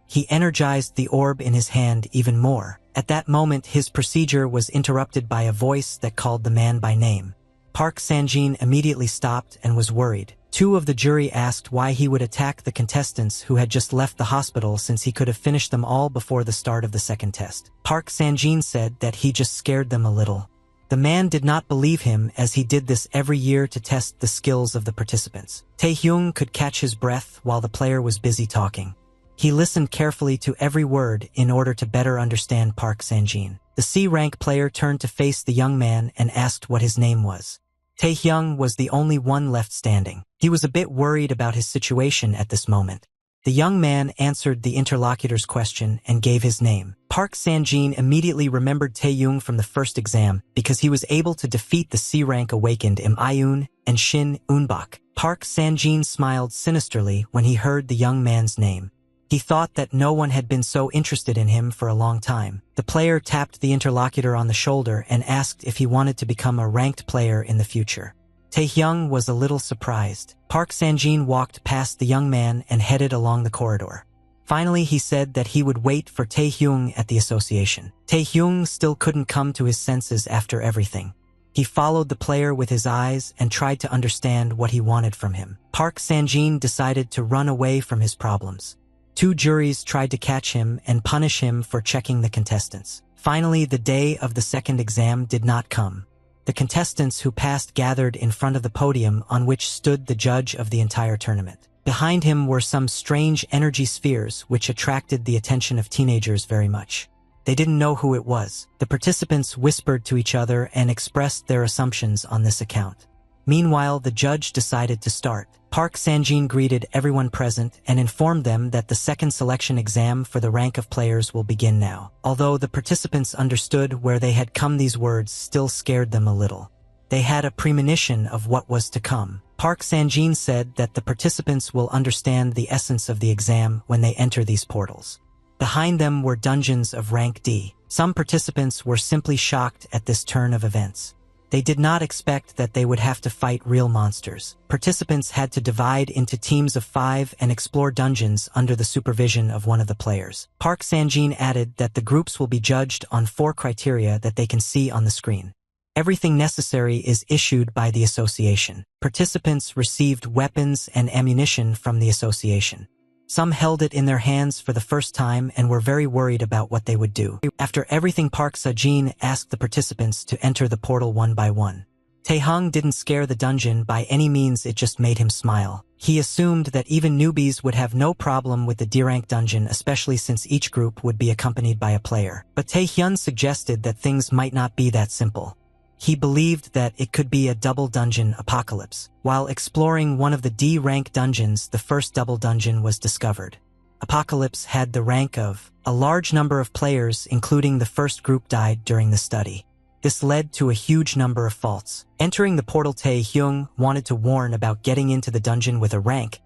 A: He energized the orb in his hand even more. At that moment, his procedure was interrupted by a voice that called the man by name. Park Sang-jin immediately stopped and was worried. 2 of the jury asked why he would attack the contestants who had just left the hospital, since he could have finished them all before the start of the second test. Park Sang-jin said that he just scared them a little. The man did not believe him, as he did this every year to test the skills of the participants. Tae-hyung could catch his breath while the player was busy talking. He listened carefully to every word in order to better understand Park Sang-jin. The C-rank player turned to face the young man and asked what his name was. Tae-hyung was the only one left standing. He was a bit worried about his situation at this moment. The young man answered the interlocutor's question and gave his name. Park Sanjin immediately remembered Taeyong from the first exam because he was able to defeat the C-rank awakened Im Ayun and Shin Eunbok. Park Sanjin smiled sinisterly when he heard the young man's name. He thought that no one had been so interested in him for a long time. The player tapped the interlocutor on the shoulder and asked if he wanted to become a ranked player in the future. Taehyung was a little surprised. Park Sanjin walked past the young man and headed along the corridor. Finally, he said that he would wait for Taehyung at the association. Taehyung still couldn't come to his senses after everything. He followed the player with his eyes and tried to understand what he wanted from him. Park Sanjin decided to run away from his problems. 2 juries tried to catch him and punish him for checking the contestants. Finally, the day of the second exam did not come. The contestants who passed gathered in front of the podium on which stood the judge of the entire tournament. Behind him were some strange energy spheres which attracted the attention of teenagers very much. They didn't know who it was. The participants whispered to each other and expressed their assumptions on this account. Meanwhile, the judge decided to start. Park Sanjin greeted everyone present and informed them that the second selection exam for the rank of players will begin now. Although the participants understood where they had come, these words still scared them a little. They had a premonition of what was to come. Park Sanjin said that the participants will understand the essence of the exam when they enter these portals. Behind them were dungeons of rank D. Some participants were simply shocked at this turn of events. They did not expect that they would have to fight real monsters. Participants had to divide into teams of 5 and explore dungeons under the supervision of one of the players. Park Sanjin added that the groups will be judged on 4 criteria that they can see on the screen. Everything necessary is issued by the association. Participants received weapons and ammunition from the association. Some held it in their hands for the first time and were very worried about what they would do. After everything, Park Sanjin asked the participants to enter the portal one by one. Taehyung didn't scare the dungeon by any means, it just made him smile. He assumed that even newbies would have no problem with the D-rank dungeon, especially since each group would be accompanied by a player. But Taehyung suggested that things might not be that simple. He believed that it could be a double dungeon apocalypse. While exploring one of the D-rank dungeons, the first double dungeon was discovered. Apocalypse had the rank of. A large number of players, including the first group, died during the study. This led to a huge number of faults. Entering the portal, Taehyung wanted to warn about getting into the dungeon with a rank,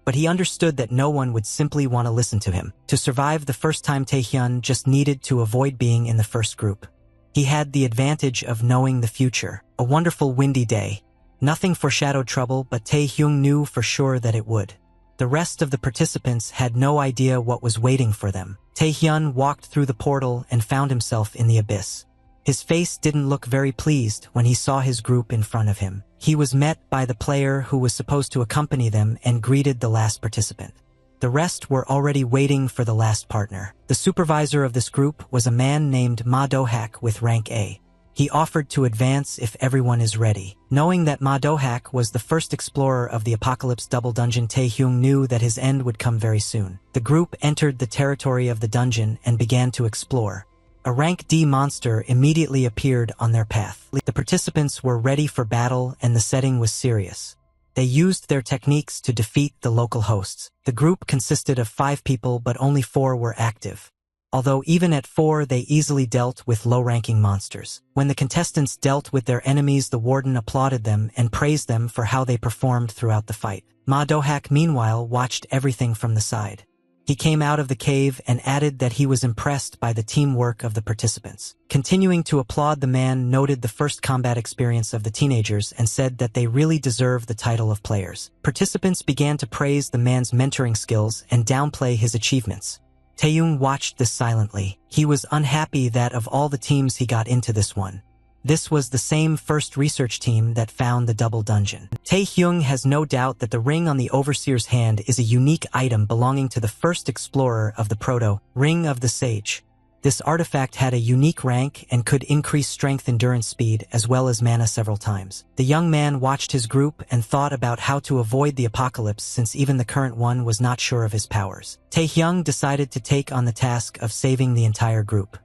A: but he understood that no one would simply want to listen to him. To survive the first time, Taehyung just needed to avoid being in the first group. He had the advantage of knowing the future. A wonderful windy day. Nothing foreshadowed trouble, but Taehyung knew for sure that it would. The rest of the participants had no idea what was waiting for them. Taehyung walked through the portal and found himself in the abyss. His face didn't look very pleased when he saw his group in front of him. He was met by the player who was supposed to accompany them and greeted the last participant. The rest were already waiting for the last partner. The supervisor of this group was a man named Ma Do-hak with rank A. He offered to advance if everyone is ready. Knowing that Ma Do-hak was the first explorer of the Apocalypse Double Dungeon, Taehyung knew that his end would come very soon. The group entered the territory of the dungeon and began to explore. A rank D monster immediately appeared on their path. The participants were ready for battle and the setting was serious. They used their techniques to defeat the local hosts. The group consisted of 5 people, but only 4 were active. Although even at 4, they easily dealt with low-ranking monsters. When the contestants dealt with their enemies, the warden applauded them and praised them for how they performed throughout the fight. Ma Do-hak, meanwhile, watched everything from the side. He came out of the cave and added that he was impressed by the teamwork of the participants. Continuing to applaud, the man noted the first combat experience of the teenagers and said that they really deserve the title of players. Participants began to praise the man's mentoring skills and downplay his achievements. Taehyung watched this silently. He was unhappy that of all the teams he got into this one. This was the same first research team that found the double dungeon. Taehyung has no doubt that the ring on the Overseer's hand is a unique item belonging to the first explorer of the Proto-Ring of the Sage. This artifact had a unique rank and could increase strength, endurance, speed, as well as mana several times. The young man watched his group and thought about how to avoid the apocalypse, since even the current one was not sure of his powers. Taehyung decided to take on the task of saving the entire group.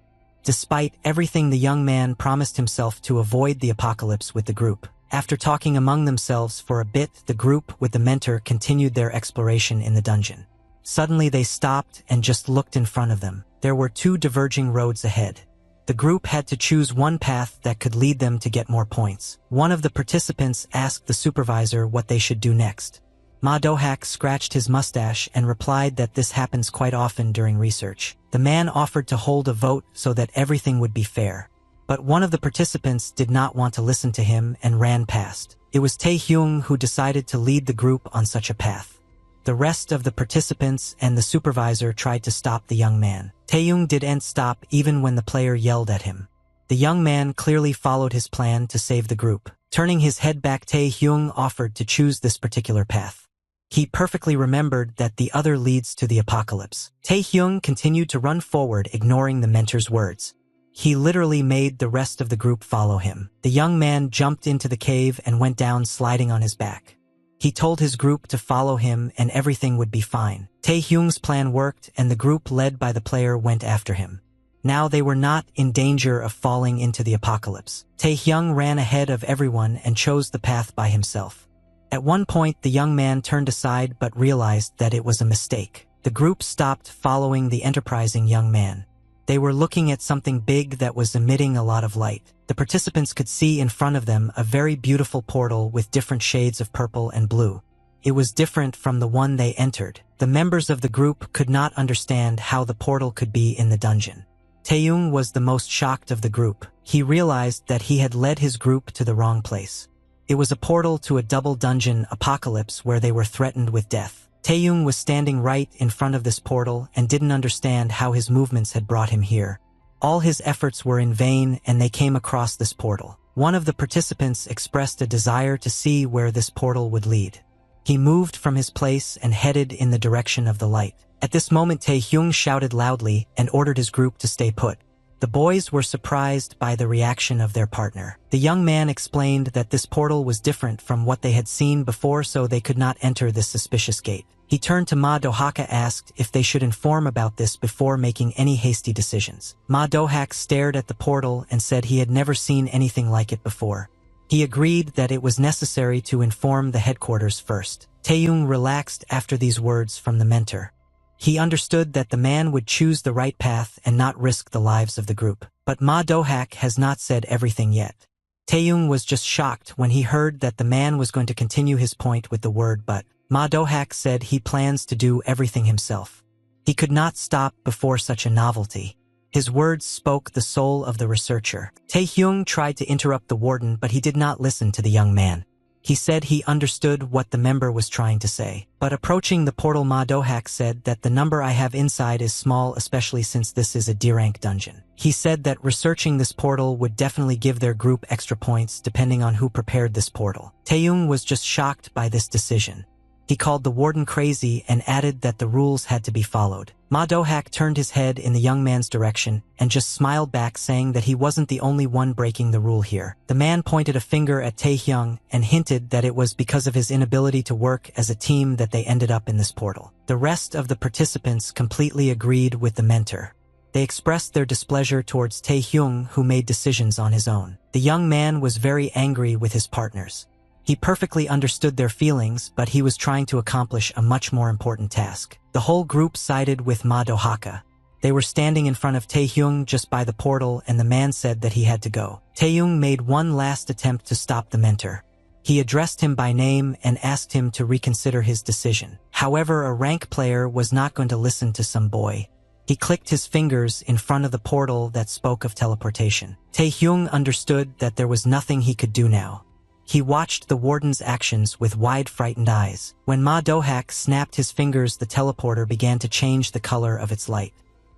A: Despite everything, the young man promised himself to avoid the apocalypse with the group. After talking among themselves for a bit, the group with the mentor continued their exploration in the dungeon. Suddenly they stopped and just looked in front of them. There were two diverging roads ahead. The group had to choose one path that could lead them to get more points. One of the participants asked the supervisor what they should do next. Ma Do-hak scratched his mustache and replied that this happens quite often during research. The man offered to hold a vote so that everything would be fair. But one of the participants did not want to listen to him and ran past. It was Tae-hyung who decided to lead the group on such a path. The rest of the participants and the supervisor tried to stop the young man. Tae-hyung didn't stop even when the player yelled at him. The young man clearly followed his plan to save the group. Turning his head back, Tae-hyung offered to choose this particular path. He perfectly remembered that the other leads to the apocalypse. Tae-hyung continued to run forward, ignoring the mentor's words. He literally made the rest of the group follow him. The young man jumped into the cave and went down, sliding on his back. He told his group to follow him and everything would be fine. Tae-hyung's plan worked and the group led by the player went after him. Now they were not in danger of falling into the apocalypse. Tae-hyung ran ahead of everyone and chose the path by himself. At one point, the young man turned aside but realized that it was a mistake. The group stopped following the enterprising young man. They were looking at something big that was emitting a lot of light. The participants could see in front of them a very beautiful portal with different shades of purple and blue. It was different from the one they entered. The members of the group could not understand how the portal could be in the dungeon. Tae-hyung was the most shocked of the group. He realized that he had led his group to the wrong place. It was a portal to a double dungeon apocalypse where they were threatened with death. Tae-hyung was standing right in front of this portal and didn't understand how his movements had brought him here. All his efforts were in vain and they came across this portal. One of the participants expressed a desire to see where this portal would lead. He moved from his place and headed in the direction of the light. At this moment, Tae-hyung shouted loudly and ordered his group to stay put. The boys were surprised by the reaction of their partner. The young man explained that this portal was different from what they had seen before, so they could not enter this suspicious gate. He turned to Ma Do-hak, asked if they should inform about this before making any hasty decisions. Ma Do-hak stared at the portal and said he had never seen anything like it before. He agreed that it was necessary to inform the headquarters first. Tae-hyung relaxed after these words from the mentor. He understood that the man would choose the right path and not risk the lives of the group. But Ma Do-hak has not said everything yet. Tae-hyung was just shocked when he heard that the man was going to continue his point with the word but. Ma Do-hak said he plans to do everything himself. He could not stop before such a novelty. His words spoke the soul of the researcher. Tae-hyung tried to interrupt the warden, but he did not listen to the young man. He said he understood what the member was trying to say. But approaching the portal, Ma Do-hak said that the number I have inside is small, especially since this is a D-rank dungeon. He said that researching this portal would definitely give their group extra points depending on who prepared this portal. Tae-hyung was just shocked by this decision. He called the warden crazy and added that the rules had to be followed. Ma Do-hak turned his head in the young man's direction and just smiled back, saying that he wasn't the only one breaking the rule here. The man pointed a finger at Tae-hyung and hinted that it was because of his inability to work as a team that they ended up in this portal. The rest of the participants completely agreed with the mentor. They expressed their displeasure towards Tae-hyung, who made decisions on his own. The young man was very angry with his partners. He perfectly understood their feelings, but he was trying to accomplish a much more important task. The whole group sided with Ma Do-hak. They were standing in front of Tae-hyung just by the portal, and the man said that he had to go. Tae-hyung made one last attempt to stop the mentor. He addressed him by name and asked him to reconsider his decision. However, a rank player was not going to listen to some boy. He clicked his fingers in front of the portal that spoke of teleportation. Tae-hyung understood that there was nothing he could do now. He watched the warden's actions with wide, frightened eyes. When Ma Do-hak snapped his fingers, the teleporter began to change the color of its light.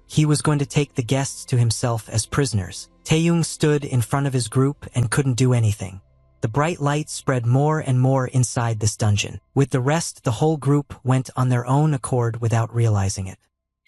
A: He was going to take the guests to himself as prisoners. Tae-hyung stood in front of his group and couldn't do anything. The bright light spread more and more inside this dungeon. With the rest, the whole group went on their own accord without realizing it.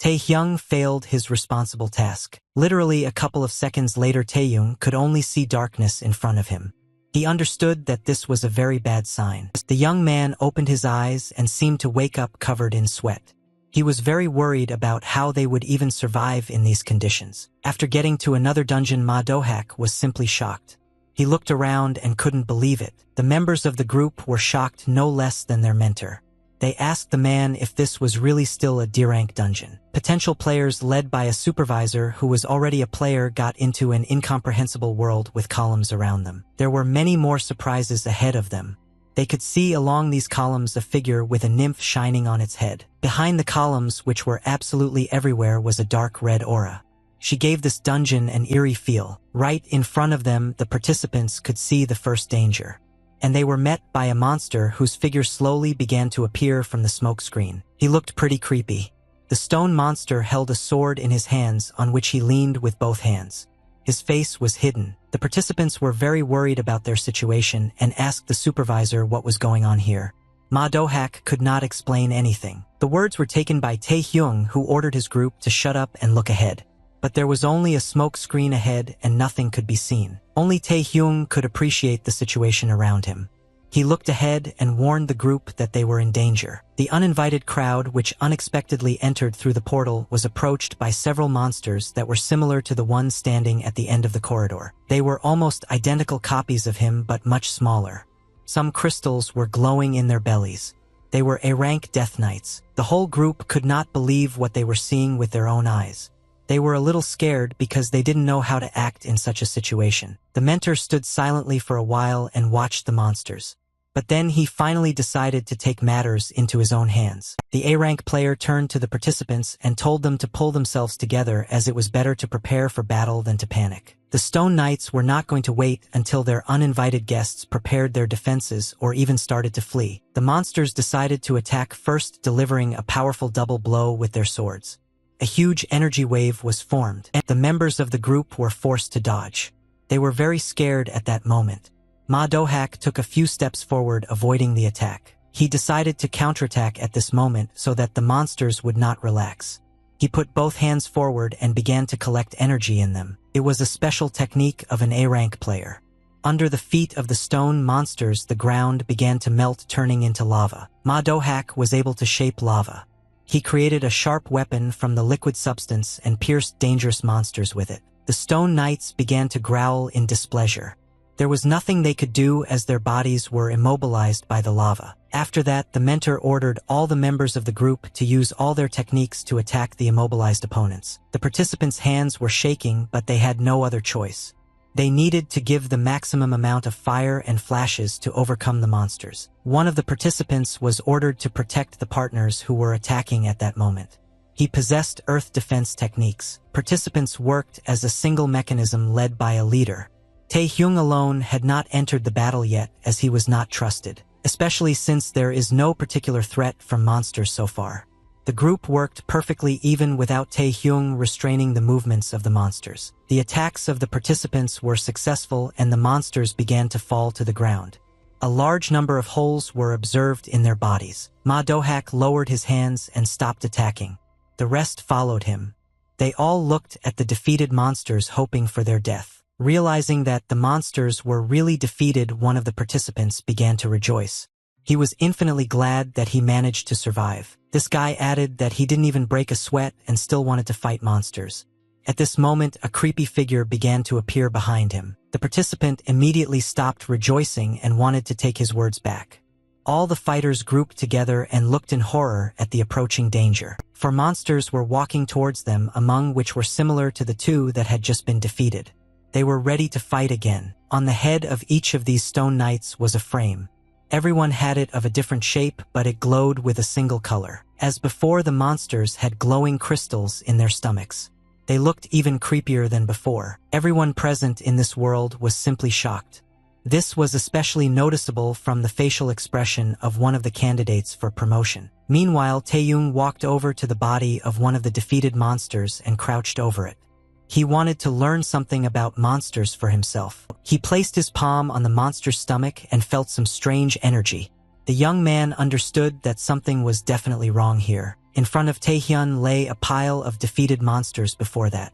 A: Tae-hyung failed his responsible task. Literally a couple of seconds later, Tae-hyung could only see darkness in front of him. He understood that this was a very bad sign. The young man opened his eyes and seemed to wake up covered in sweat. He was very worried about how they would even survive in these conditions. After getting to another dungeon, Ma Do-hak was simply shocked. He looked around and couldn't believe it. The members of the group were shocked no less than their mentor. They asked the man if this was really still a D-rank dungeon. Potential players led by a supervisor who was already a player got into an incomprehensible world with columns around them. There were many more surprises ahead of them. They could see along these columns a figure with a nymph shining on its head. Behind the columns, which were absolutely everywhere, was a dark red aura. She gave this dungeon an eerie feel. Right in front of them, the participants could see the first danger. And they were met by a monster whose figure slowly began to appear from the smoke screen. He looked pretty creepy. The stone monster held a sword in his hands on which he leaned with both hands. His face was hidden. The participants were very worried about their situation and asked the supervisor what was going on here. Ma Do-hak could not explain anything. The words were taken by Tae-hyung, who ordered his group to shut up and look ahead. But there was only a smoke screen ahead and nothing could be seen. Only Tae-hyung could appreciate the situation around him. He looked ahead and warned the group that they were in danger. The uninvited crowd, which unexpectedly entered through the portal, was approached by several monsters that were similar to the one standing at the end of the corridor. They were almost identical copies of him, but much smaller. Some crystals were glowing in their bellies. They were A-rank Death Knights. The whole group could not believe what they were seeing with their own eyes. They were a little scared because they didn't know how to act in such a situation. The mentor stood silently for a while and watched the monsters. But then he finally decided to take matters into his own hands. The A-rank player turned to the participants and told them to pull themselves together, as it was better to prepare for battle than to panic. The Stone Knights were not going to wait until their uninvited guests prepared their defenses or even started to flee. The monsters decided to attack first, delivering a powerful double blow with their swords. A huge energy wave was formed, and the members of the group were forced to dodge. They were very scared at that moment. Ma Do-hak took a few steps forward, avoiding the attack. He decided to counterattack at this moment so that the monsters would not relax. He put both hands forward and began to collect energy in them. It was a special technique of an A-rank player. Under the feet of the stone monsters, the ground began to melt, turning into lava. Ma Do-hak was able to shape lava. He created a sharp weapon from the liquid substance and pierced dangerous monsters with it. The Stone Knights began to growl in displeasure. There was nothing they could do as their bodies were immobilized by the lava. After that, the mentor ordered all the members of the group to use all their techniques to attack the immobilized opponents. The participants' hands were shaking, but they had no other choice. They needed to give the maximum amount of fire and flashes to overcome the monsters. One of the participants was ordered to protect the partners who were attacking at that moment. He possessed earth defense techniques. Participants worked as a single mechanism led by a leader. Tae-hyung alone had not entered the battle yet, as he was not trusted, especially since there is no particular threat from monsters so far. The group worked perfectly even without Tae-hyung restraining the movements of the monsters. The attacks of the participants were successful and the monsters began to fall to the ground. A large number of holes were observed in their bodies. Ma Do-hak lowered his hands and stopped attacking. The rest followed him. They all looked at the defeated monsters, hoping for their death. Realizing that the monsters were really defeated, one of the participants began to rejoice. He was infinitely glad that he managed to survive. This guy added that he didn't even break a sweat and still wanted to fight monsters. At this moment, a creepy figure began to appear behind him. The participant immediately stopped rejoicing and wanted to take his words back. All the fighters grouped together and looked in horror at the approaching danger. For monsters were walking towards them, among which were similar to the two that had just been defeated. They were ready to fight again. On the head of each of these stone knights was a frame. Everyone had it of a different shape, but it glowed with a single color. As before, the monsters had glowing crystals in their stomachs. They looked even creepier than before. Everyone present in this world was simply shocked. This was especially noticeable from the facial expression of one of the candidates for promotion. Meanwhile, Tae-hyung walked over to the body of one of the defeated monsters and crouched over it. He wanted to learn something about monsters for himself. He placed his palm on the monster's stomach and felt some strange energy. The young man understood that something was definitely wrong here. In front of Tae-hyun lay a pile of defeated monsters before that.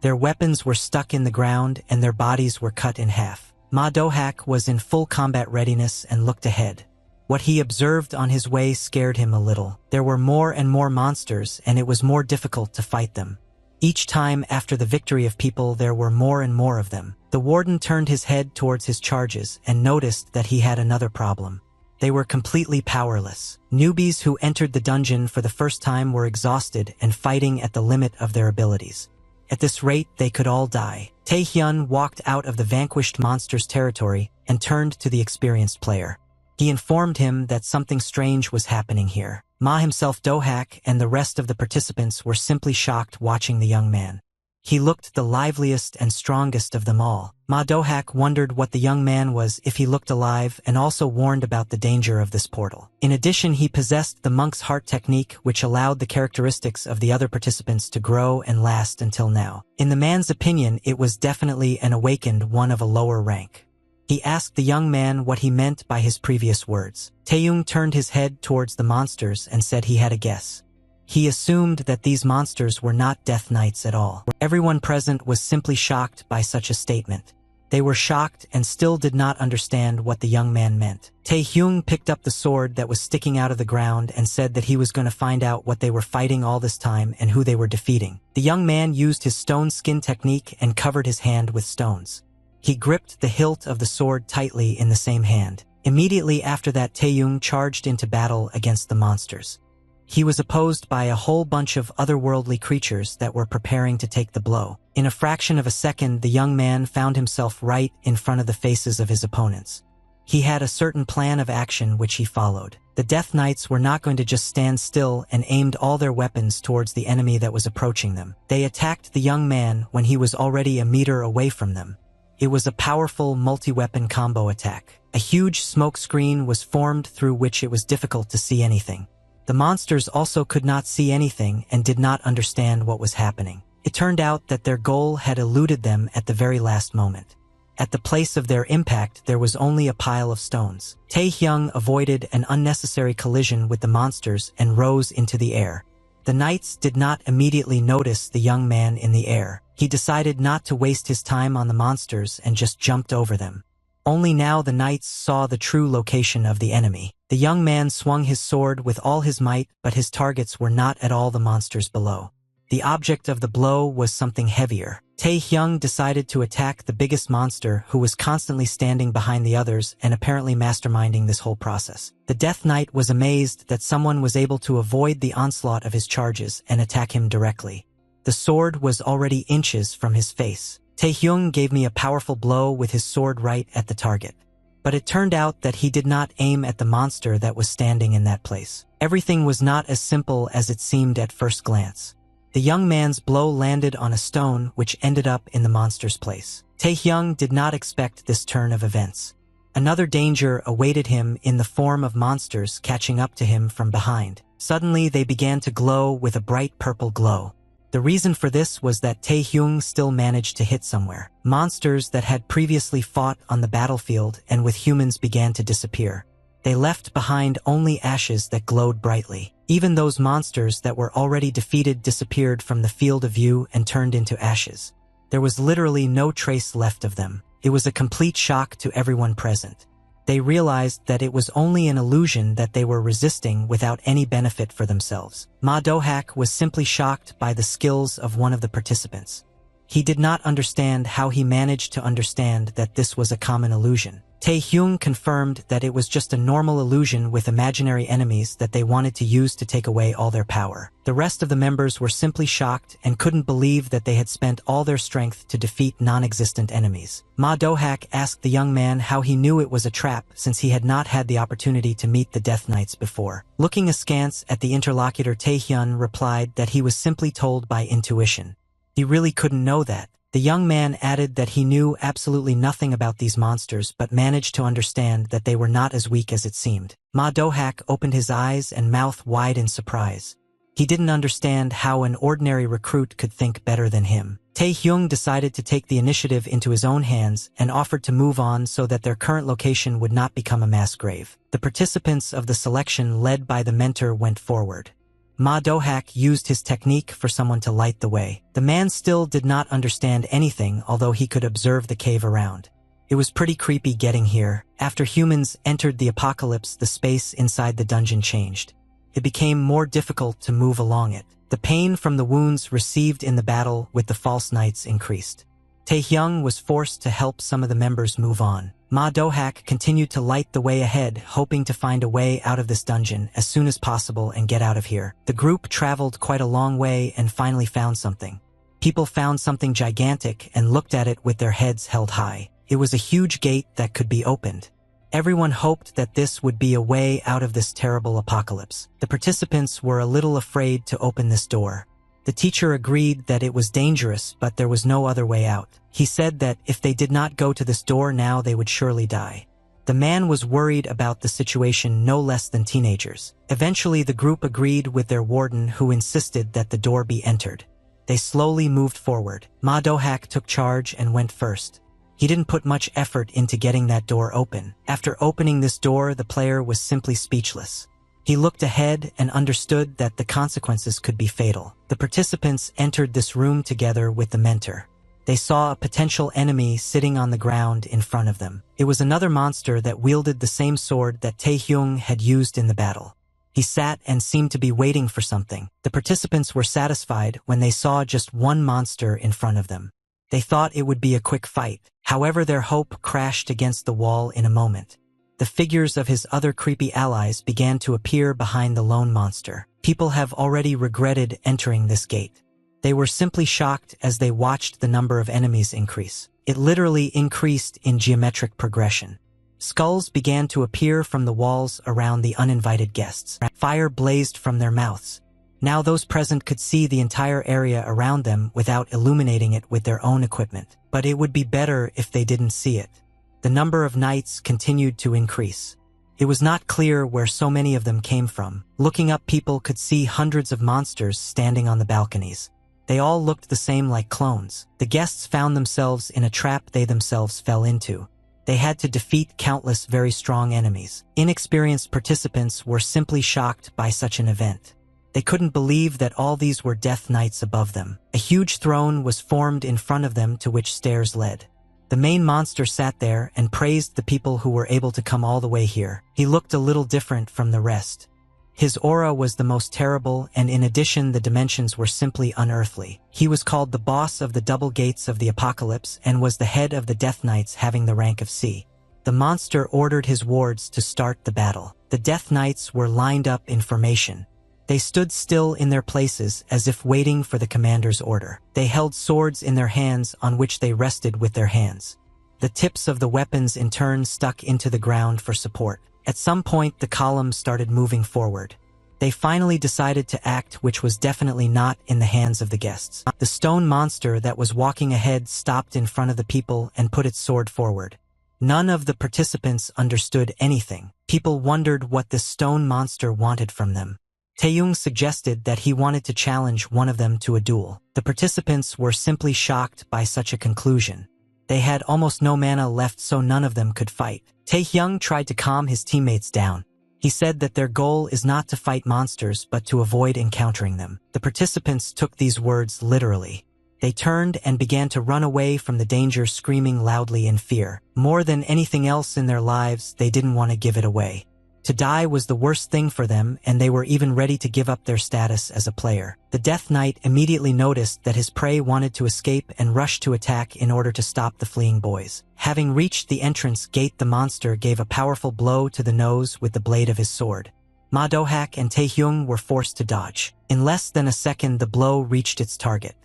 A: Their weapons were stuck in the ground and their bodies were cut in half. Ma Do-hak was in full combat readiness and looked ahead. What he observed on his way scared him a little. There were more and more monsters, and it was more difficult to fight them. Each time after the victory of people, there were more and more of them. The warden turned his head towards his charges and noticed that he had another problem. They were completely powerless. Newbies who entered the dungeon for the first time were exhausted and fighting at the limit of their abilities. At this rate, they could all die. Taehyun walked out of the vanquished monster's territory and turned to the experienced player. He informed him that something strange was happening here. Ma himself, Dohak, and the rest of the participants were simply shocked watching the young man. He looked the liveliest and strongest of them all. Ma Dohak wondered what the young man was if he looked alive and also warned about the danger of this portal. In addition, he possessed the monk's heart technique, which allowed the characteristics of the other participants to grow and last until now. In the man's opinion, it was definitely an awakened one of a lower rank. He asked the young man what he meant by his previous words. Taeyong turned his head towards the monsters and said he had a guess. He assumed that these monsters were not Death Knights at all. Everyone present was simply shocked by such a statement. They were shocked and still did not understand what the young man meant. Taehyung picked up the sword that was sticking out of the ground and said that he was going to find out what they were fighting all this time and who they were defeating. The young man used his stone skin technique and covered his hand with stones. He gripped the hilt of the sword tightly in the same hand. Immediately after that, Taeyong charged into battle against the monsters. He was opposed by a whole bunch of otherworldly creatures that were preparing to take the blow. In a fraction of a second, the young man found himself right in front of the faces of his opponents. He had a certain plan of action which he followed. The Death Knights were not going to just stand still and aimed all their weapons towards the enemy that was approaching them. They attacked the young man when he was already a meter away from them. It was a powerful multi-weapon combo attack. A huge smoke screen was formed through which it was difficult to see anything. The monsters also could not see anything and did not understand what was happening. It turned out that their goal had eluded them at the very last moment. At the place of their impact, there was only a pile of stones. Taehyung avoided an unnecessary collision with the monsters and rose into the air. The knights did not immediately notice the young man in the air. He decided not to waste his time on the monsters and just jumped over them. Only now the knights saw the true location of the enemy. The young man swung his sword with all his might, but his targets were not at all the monsters below. The object of the blow was something heavier. Taehyung decided to attack the biggest monster, who was constantly standing behind the others and apparently masterminding this whole process. The Death Knight was amazed that someone was able to avoid the onslaught of his charges and attack him directly. The sword was already inches from his face. Taehyung gave me a powerful blow with his sword right at the target. But it turned out that he did not aim at the monster that was standing in that place. Everything was not as simple as it seemed at first glance. The young man's blow landed on a stone which ended up in the monster's place. Taehyung did not expect this turn of events. Another danger awaited him in the form of monsters catching up to him from behind. Suddenly they began to glow with a bright purple glow. The reason for this was that Taehyung still managed to hit somewhere. Monsters that had previously fought on the battlefield and with humans began to disappear. They left behind only ashes that glowed brightly. Even those monsters that were already defeated disappeared from the field of view and turned into ashes. There was literally no trace left of them. It was a complete shock to everyone present. They realized that it was only an illusion that they were resisting without any benefit for themselves. Ma Dohak was simply shocked by the skills of one of the participants. He did not understand how he managed to understand that this was a common illusion. Taehyung confirmed that it was just a normal illusion with imaginary enemies that they wanted to use to take away all their power. The rest of the members were simply shocked and couldn't believe that they had spent all their strength to defeat non-existent enemies. Ma Dohak asked the young man how he knew it was a trap since he had not had the opportunity to meet the Death Knights before. Looking askance at the interlocutor, Taehyun replied that he was simply told by intuition. He really couldn't know that. The young man added that he knew absolutely nothing about these monsters but managed to understand that they were not as weak as it seemed. Ma Dohak opened his eyes and mouth wide in surprise. He didn't understand how an ordinary recruit could think better than him. Taehyung decided to take the initiative into his own hands and offered to move on so that their current location would not become a mass grave. The participants of the selection led by the mentor went forward. Ma Dohak used his technique for someone to light the way. The man still did not understand anything, although he could observe the cave around. It was pretty creepy getting here. After humans entered the apocalypse, the space inside the dungeon changed. It became more difficult to move along it. The pain from the wounds received in the battle with the false knights increased. Taehyung was forced to help some of the members move on. Ma Do-hak continued to light the way ahead, hoping to find a way out of this dungeon as soon as possible and get out of here. The group traveled quite a long way and finally found something. People found something gigantic and looked at it with their heads held high. It was a huge gate that could be opened. Everyone hoped that this would be a way out of this terrible apocalypse. The participants were a little afraid to open this door. The teacher agreed that it was dangerous, but there was no other way out. He said that if they did not go to this door now, they would surely die. The man was worried about the situation no less than teenagers. Eventually, the group agreed with their warden, who insisted that the door be entered. They slowly moved forward. Ma Do-hak took charge and went first. He didn't put much effort into getting that door open. After opening this door, the player was simply speechless. He looked ahead and understood that the consequences could be fatal. The participants entered this room together with the mentor. They saw a potential enemy sitting on the ground in front of them. It was another monster that wielded the same sword that Taehyung had used in the battle. He sat and seemed to be waiting for something. The participants were satisfied when they saw just one monster in front of them. They thought it would be a quick fight. However, their hope crashed against the wall in a moment. The figures of his other creepy allies began to appear behind the lone monster. People have already regretted entering this gate. They were simply shocked as they watched the number of enemies increase. It literally increased in geometric progression. Skulls began to appear from the walls around the uninvited guests. Fire blazed from their mouths. Now those present could see the entire area around them without illuminating it with their own equipment. But it would be better if they didn't see it. The number of knights continued to increase. It was not clear where so many of them came from. Looking up, people could see hundreds of monsters standing on the balconies. They all looked the same, like clones. The guests found themselves in a trap they themselves fell into. They had to defeat countless very strong enemies. Inexperienced participants were simply shocked by such an event. They couldn't believe that all these were death knights above them. A huge throne was formed in front of them, to which stairs led. The main monster sat there and praised the people who were able to come all the way here. He looked a little different from the rest. His aura was the most terrible, and in addition, the dimensions were simply unearthly. He was called the boss of the double gates of the apocalypse and was the head of the Death Knights, having the rank of C. The monster ordered his wards to start the battle. The Death Knights were lined up in formation. They stood still in their places as if waiting for the commander's order. They held swords in their hands on which they rested with their hands. The tips of the weapons in turn stuck into the ground for support. At some point, the column started moving forward. They finally decided to act, which was definitely not in the hands of the guests. The stone monster that was walking ahead stopped in front of the people and put its sword forward. None of the participants understood anything. People wondered what this stone monster wanted from them. Taehyung suggested that he wanted to challenge one of them to a duel. The participants were simply shocked by such a conclusion. They had almost no mana left, so none of them could fight. Taehyung tried to calm his teammates down. He said that their goal is not to fight monsters but to avoid encountering them. The participants took these words literally. They turned and began to run away from the danger, screaming loudly in fear. More than anything else in their lives, they didn't want to give it away. To die was the worst thing for them, and they were even ready to give up their status as a player. The Death Knight immediately noticed that his prey wanted to escape and rushed to attack in order to stop the fleeing boys. Having reached the entrance gate, the monster gave a powerful blow to the nose with the blade of his sword. Ma Do-hak and Taehyung were forced to dodge. In less than a second, the blow reached its target.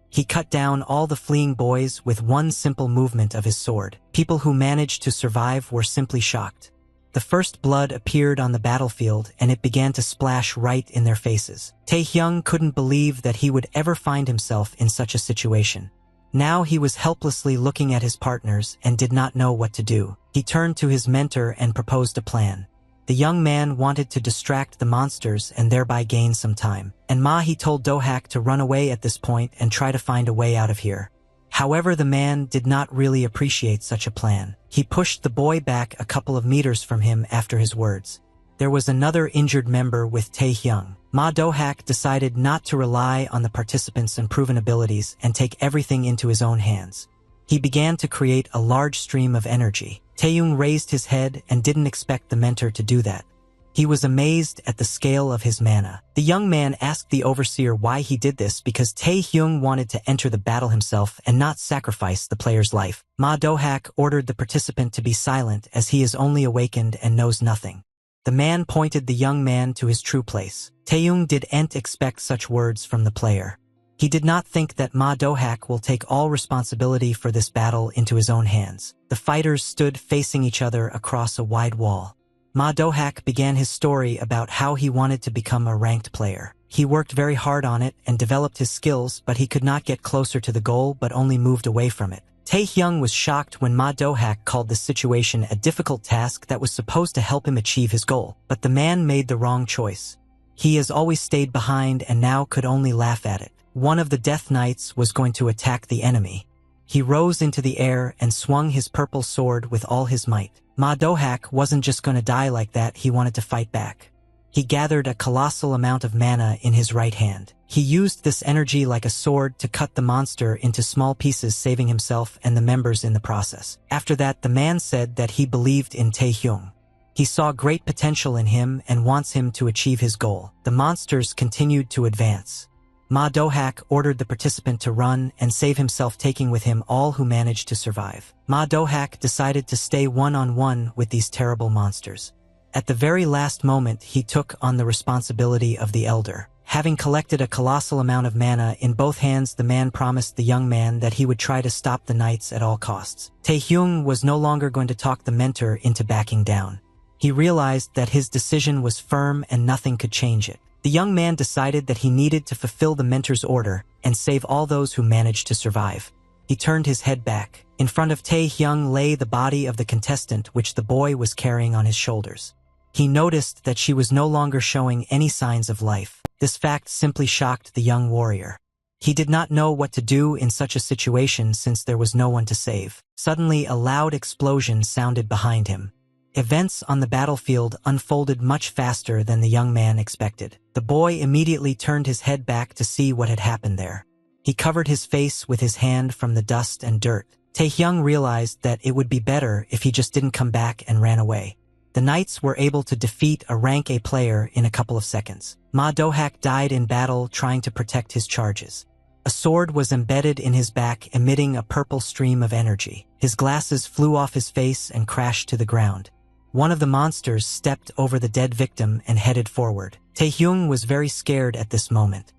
A: He cut down all the fleeing boys with one simple movement of his sword. People who managed to survive were simply shocked. The first blood appeared on the battlefield, and it began to splash right in their faces. Taehyung couldn't believe that he would ever find himself in such a situation. Now he was helplessly looking at his partners and did not know what to do. He turned to his mentor and proposed a plan. The young man wanted to distract the monsters and thereby gain some time. And he told Do-hak to run away at this point and try to find a way out of here. However, the man did not really appreciate such a plan. He pushed the boy back a couple of meters from him after his words. There was another injured member with Taehyung. Ma Do-hak decided not to rely on the participants' unproven abilities and take everything into his own hands. He began to create a large stream of energy. Taehyung raised his head and didn't expect the mentor to do that. He was amazed at the scale of his mana. The young man asked the overseer why he did this because Tae-hyung wanted to enter the battle himself and not sacrifice the player's life. Ma Do-hak ordered the participant to be silent as he is only awakened and knows nothing. The man pointed the young man to his true place. Tae-hyung didn't expect such words from the player. He did not think that Ma Do-hak will take all responsibility for this battle into his own hands. The fighters stood facing each other across a wide wall. Ma Do-hak began his story about how he wanted to become a ranked player. He worked very hard on it and developed his skills, but he could not get closer to the goal but only moved away from it. Tae-hyung was shocked when Ma Do-hak called the situation a difficult task that was supposed to help him achieve his goal. But the man made the wrong choice. He has always stayed behind and now could only laugh at it. One of the Death Knights was going to attack the enemy. He rose into the air and swung his purple sword with all his might. Ma Do-hak wasn't just going to die like that, he wanted to fight back. He gathered a colossal amount of mana in his right hand. He used this energy like a sword to cut the monster into small pieces, saving himself and the members in the process. After that, the man said that he believed in Tae-hyung. He saw great potential in him and wants him to achieve his goal. The monsters continued to advance. Ma Do-hak ordered the participant to run and save himself, taking with him all who managed to survive. Ma Do-hak decided to stay one-on-one with these terrible monsters. At the very last moment, he took on the responsibility of the elder. Having collected a colossal amount of mana in both hands, the man promised the young man that he would try to stop the knights at all costs. Tae-hyung was no longer going to talk the mentor into backing down. He realized that his decision was firm and nothing could change it. The young man decided that he needed to fulfill the mentor's order and save all those who managed to survive. He turned his head back. In front of Tae-hyung lay the body of the contestant, which the boy was carrying on his shoulders. He noticed that she was no longer showing any signs of life. This fact simply shocked the young warrior. He did not know what to do in such a situation since there was no one to save. Suddenly, a loud explosion sounded behind him. Events on the battlefield unfolded much faster than the young man expected. The boy immediately turned his head back to see what had happened there. He covered his face with his hand from the dust and dirt. Tae-hyung realized that it would be better if he just didn't come back and ran away. The knights were able to defeat a rank A player in a couple of seconds. Ma Do-hak died in battle trying to protect his charges. A sword was embedded in his back, emitting a purple stream of energy. His glasses flew off his face and crashed to the ground. One of the monsters stepped over the dead victim and headed forward. Tae-hyung was very scared at this moment.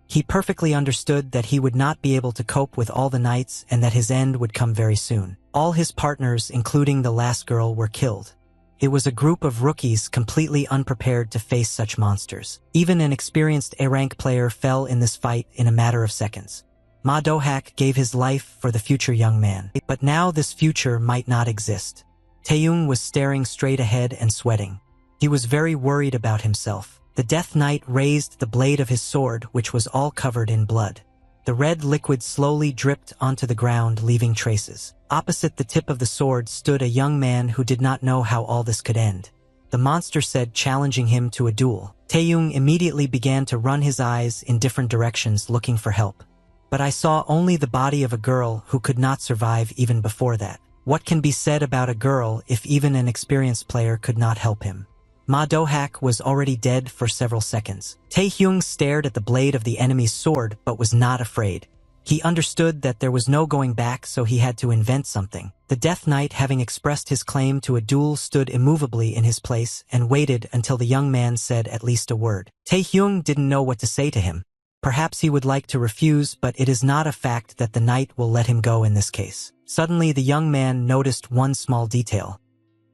A: He perfectly understood that he would not be able to cope with all the knights and that his end would come very soon. All his partners, including the last girl, were killed. It was a group of rookies completely unprepared to face such monsters. Even an experienced A-rank player fell in this fight in a matter of seconds. Ma Do-hak gave his life for the future young man. But now this future might not exist. Tae-hyung was staring straight ahead and sweating. He was very worried about himself. The Death Knight raised the blade of his sword, which was all covered in blood. The red liquid slowly dripped onto the ground, leaving traces. Opposite the tip of the sword stood a young man who did not know how all this could end. The monster said, challenging him to a duel. Tae-hyung immediately began to run his eyes in different directions, looking for help. But I saw only the body of a girl who could not survive even before that. What can be said about a girl if even an experienced player could not help him? Ma Do-hak was already dead for several seconds. Tae-hyung stared at the blade of the enemy's sword but was not afraid. He understood that there was no going back, so he had to invent something. The Death Knight, having expressed his claim to a duel, stood immovably in his place and waited until the young man said at least a word. Tae-hyung didn't know what to say to him. Perhaps he would like to refuse, but it is not a fact that the knight will let him go in this case. Suddenly, the young man noticed one small detail.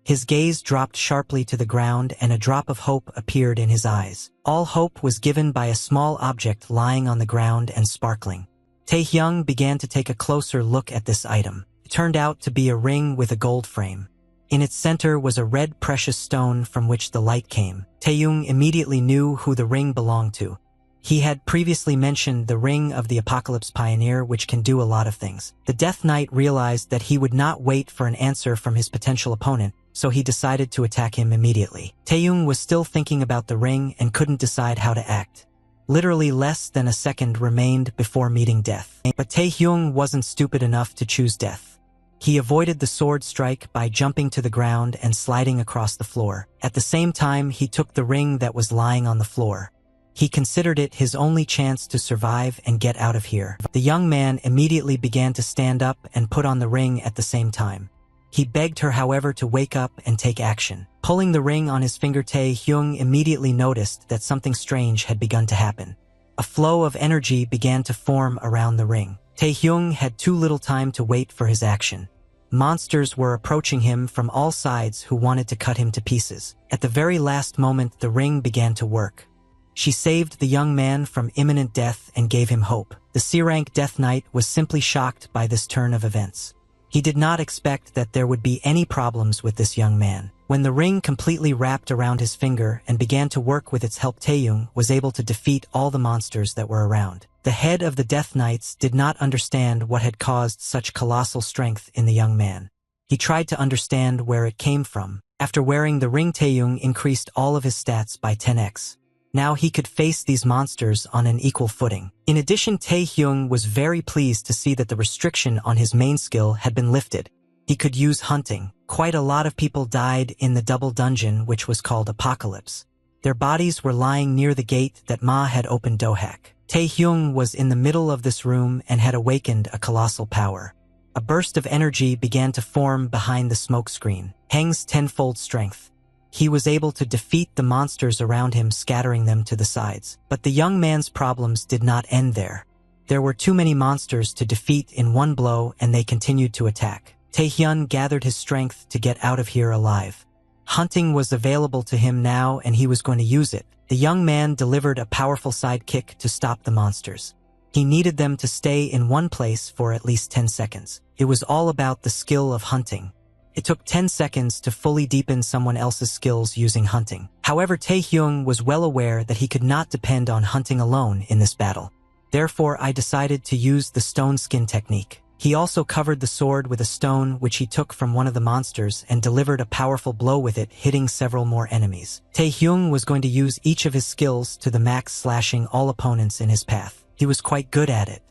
A: His gaze dropped sharply to the ground and a drop of hope appeared in his eyes. All hope was given by a small object lying on the ground and sparkling. Tae-hyung began to take a closer look at this item. It turned out to be a ring with a gold frame. In its center was a red precious stone from which the light came. Tae-hyung immediately knew who the ring belonged to. He had previously mentioned the Ring of the Apocalypse Pioneer, which can do a lot of things. The Death Knight realized that he would not wait for an answer from his potential opponent, so he decided to attack him immediately. Tae-hyung was still thinking about the ring and couldn't decide how to act. Literally less than a second remained before meeting death. But Tae-hyung wasn't stupid enough to choose death. He avoided the sword strike by jumping to the ground and sliding across the floor. At the same time, he took the ring that was lying on the floor. He considered it his only chance to survive and get out of here. The young man immediately began to stand up and put on the ring at the same time. He begged her, however, to wake up and take action. Pulling the ring on his finger, Tae-hyung immediately noticed that something strange had begun to happen. A flow of energy began to form around the ring. Tae-hyung had too little time to wait for his action. Monsters were approaching him from all sides who wanted to cut him to pieces. At the very last moment, the ring began to work. She saved the young man from imminent death and gave him hope. The C-rank Death Knight was simply shocked by this turn of events. He did not expect that there would be any problems with this young man. When the ring completely wrapped around his finger and began to work with its help, Tae-hyung was able to defeat all the monsters that were around. The head of the Death Knights did not understand what had caused such colossal strength in the young man. He tried to understand where it came from. After wearing the ring, Tae-hyung increased all of his stats by 10x. Now he could face these monsters on an equal footing. In addition, Tae-hyung was very pleased to see that the restriction on his main skill had been lifted. He could use hunting. Quite a lot of people died in the double dungeon, which was called Apocalypse. Their bodies were lying near the gate that Ma had opened Dohak. Tae-hyung was in the middle of this room and had awakened a colossal power. A burst of energy began to form behind the smoke screen. Heng's tenfold strength. He was able to defeat the monsters around him, scattering them to the sides. But the young man's problems did not end there. There were too many monsters to defeat in one blow, and they continued to attack. Tae-hyun gathered his strength to get out of here alive. Hunting was available to him now, and he was going to use it. The young man delivered a powerful sidekick to stop the monsters. He needed them to stay in one place for at least 10 seconds. It was all about the skill of hunting. It took 10 seconds to fully deepen someone else's skills using hunting. However, Tae-hyung was well aware that he could not depend on hunting alone in this battle. Therefore, I decided to use the stone skin technique. He also covered the sword with a stone which he took from one of the monsters and delivered a powerful blow with it, hitting several more enemies. Tae-hyung was going to use each of his skills to the max, slashing all opponents in his path. He was quite good at it.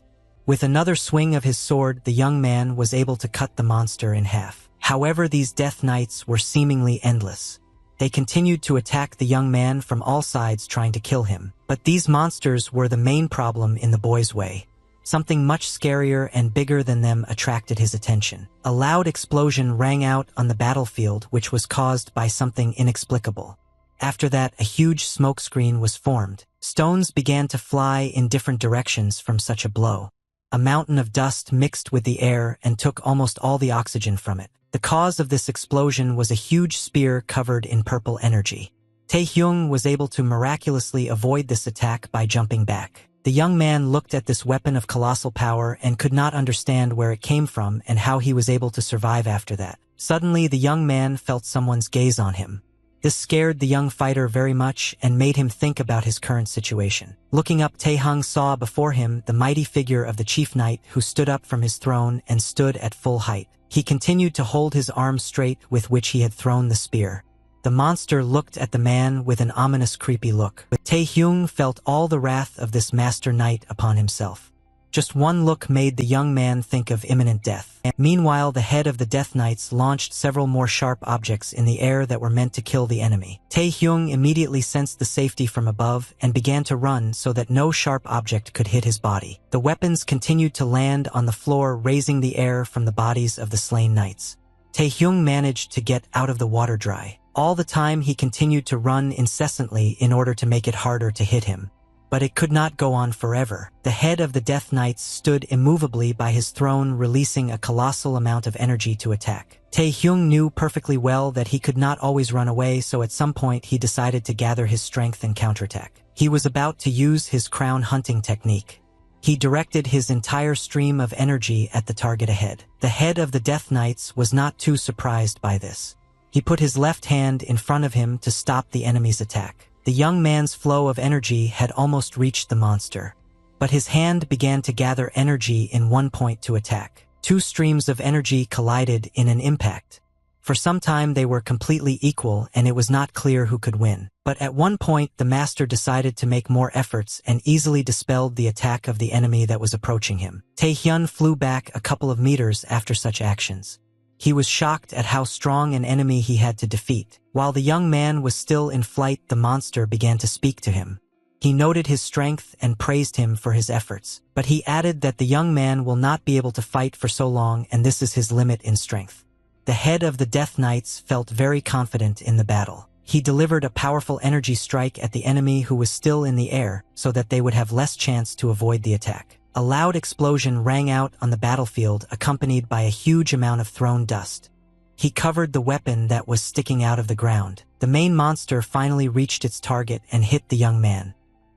A: With another swing of his sword, the young man was able to cut the monster in half. However, these Death Knights were seemingly endless. They continued to attack the young man from all sides, trying to kill him. But these monsters were the main problem in the boy's way. Something much scarier and bigger than them attracted his attention. A loud explosion rang out on the battlefield, which was caused by something inexplicable. After that, a huge smoke screen was formed. Stones began to fly in different directions from such a blow. A mountain of dust mixed with the air and took almost all the oxygen from it. The cause of this explosion was a huge spear covered in purple energy. Tae-hyung was able to miraculously avoid this attack by jumping back. The young man looked at this weapon of colossal power and could not understand where it came from and how he was able to survive after that. Suddenly, the young man felt someone's gaze on him. This scared the young fighter very much and made him think about his current situation. Looking up, Tae-hyung saw before him the mighty figure of the chief knight, who stood up from his throne and stood at full height. He continued to hold his arm straight with which he had thrown the spear. The monster looked at the man with an ominous, creepy look. But Tae-hyung felt all the wrath of this master knight upon himself. Just one look made the young man think of imminent death. Meanwhile, the head of the Death Knights launched several more sharp objects in the air that were meant to kill the enemy. Tae-hyung immediately sensed the safety from above and began to run so that no sharp object could hit his body. The weapons continued to land on the floor, raising the air from the bodies of the slain knights. Tae-hyung managed to get out of the water dry. All the time, he continued to run incessantly in order to make it harder to hit him. But it could not go on forever. The head of the Death Knights stood immovably by his throne, releasing a colossal amount of energy to attack. Tae-hyung knew perfectly well that he could not always run away, so at some point he decided to gather his strength and counterattack. He was about to use his crown hunting technique. He directed his entire stream of energy at the target ahead. The head of the Death Knights was not too surprised by this. He put his left hand in front of him to stop the enemy's attack. The young man's flow of energy had almost reached the monster, but his hand began to gather energy in one point to attack. Two streams of energy collided in an impact. For some time they were completely equal and it was not clear who could win. But at one point the master decided to make more efforts and easily dispelled the attack of the enemy that was approaching him. Tae-hyun flew back a couple of meters after such actions. He was shocked at how strong an enemy he had to defeat. While the young man was still in flight, the monster began to speak to him. He noted his strength and praised him for his efforts, but he added that the young man will not be able to fight for so long, and this is his limit in strength. The head of the Death Knights felt very confident in the battle. He delivered a powerful energy strike at the enemy who was still in the air so that they would have less chance to avoid the attack. A loud explosion rang out on the battlefield, accompanied by a huge amount of thrown dust. He covered the weapon that was sticking out of the ground. The main monster finally reached its target and hit the young man.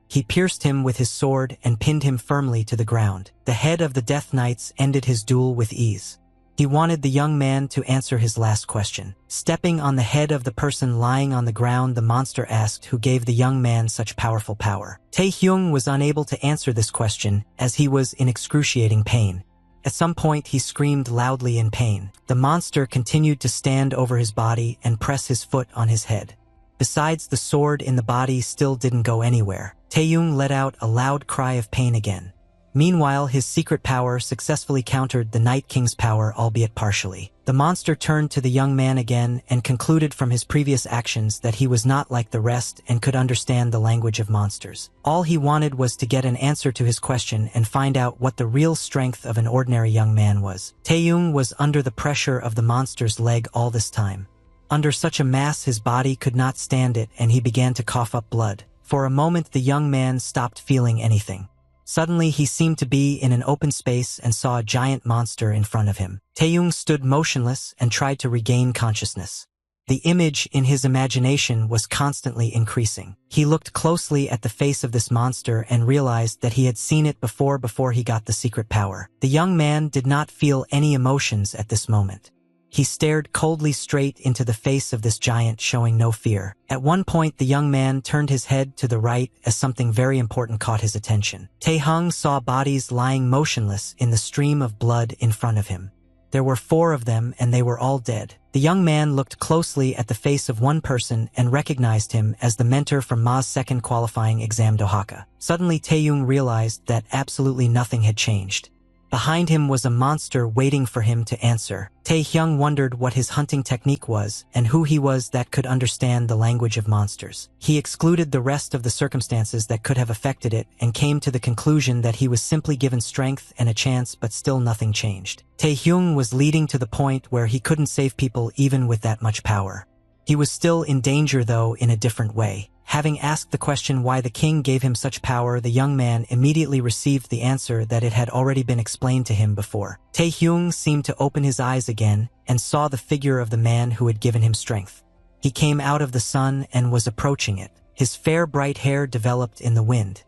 A: He pierced him with his sword and pinned him firmly to the ground. The head of the Death Knights ended his duel with ease. He wanted the young man to answer his last question. Stepping on the head of the person lying on the ground, the monster asked who gave the young man such powerful power. Tae-hyung was unable to answer this question as he was in excruciating pain. At some point, he screamed loudly in pain. The monster continued to stand over his body and press his foot on his head. Besides, the sword in the body still didn't go anywhere. Tae-hyung let out a loud cry of pain again. Meanwhile, his secret power successfully countered the Night King's power, albeit partially. The monster turned to the young man again and concluded from his previous actions that he was not like the rest and could understand the language of monsters. All he wanted was to get an answer to his question and find out what the real strength of an ordinary young man was. Tae-hyung was under the pressure of the monster's leg all this time. Under such a mass, his body could not stand it, and he began to cough up blood. For a moment, the young man stopped feeling anything. Suddenly, he seemed to be in an open space and saw a giant monster in front of him. Tae-hyung stood motionless and tried to regain consciousness. The image in his imagination was constantly increasing. He looked closely at the face of this monster and realized that he had seen it before he got the secret power. The young man did not feel any emotions at this moment. He stared coldly straight into the face of this giant, showing no fear. At one point, the young man turned his head to the right as something very important caught his attention. Tae-hyung saw bodies lying motionless in the stream of blood in front of him. There were 4 of them, and they were all dead. The young man looked closely at the face of one person and recognized him as the mentor from Ma's second qualifying exam, Dohaka. Suddenly, Tae-hyung realized that absolutely nothing had changed. Behind him was a monster waiting for him to answer. Tae-hyung wondered what his hunting technique was and who he was that could understand the language of monsters. He excluded the rest of the circumstances that could have affected it and came to the conclusion that he was simply given strength and a chance, but still nothing changed. Tae-hyung was leading to the point where he couldn't save people even with that much power. He was still in danger, though, in a different way. Having asked the question why the king gave him such power, the young man immediately received the answer that it had already been explained to him before. Tae-hyung seemed to open his eyes again and saw the figure of the man who had given him strength. He came out of the sun and was approaching it. His fair bright hair developed in the wind.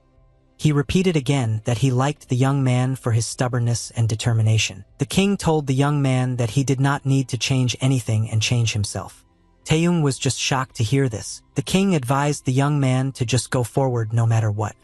A: He repeated again that he liked the young man for his stubbornness and determination. The king told the young man that he did not need to change anything and change himself. Tae-hyung was just shocked to hear this. The king advised the young man to just go forward no matter what.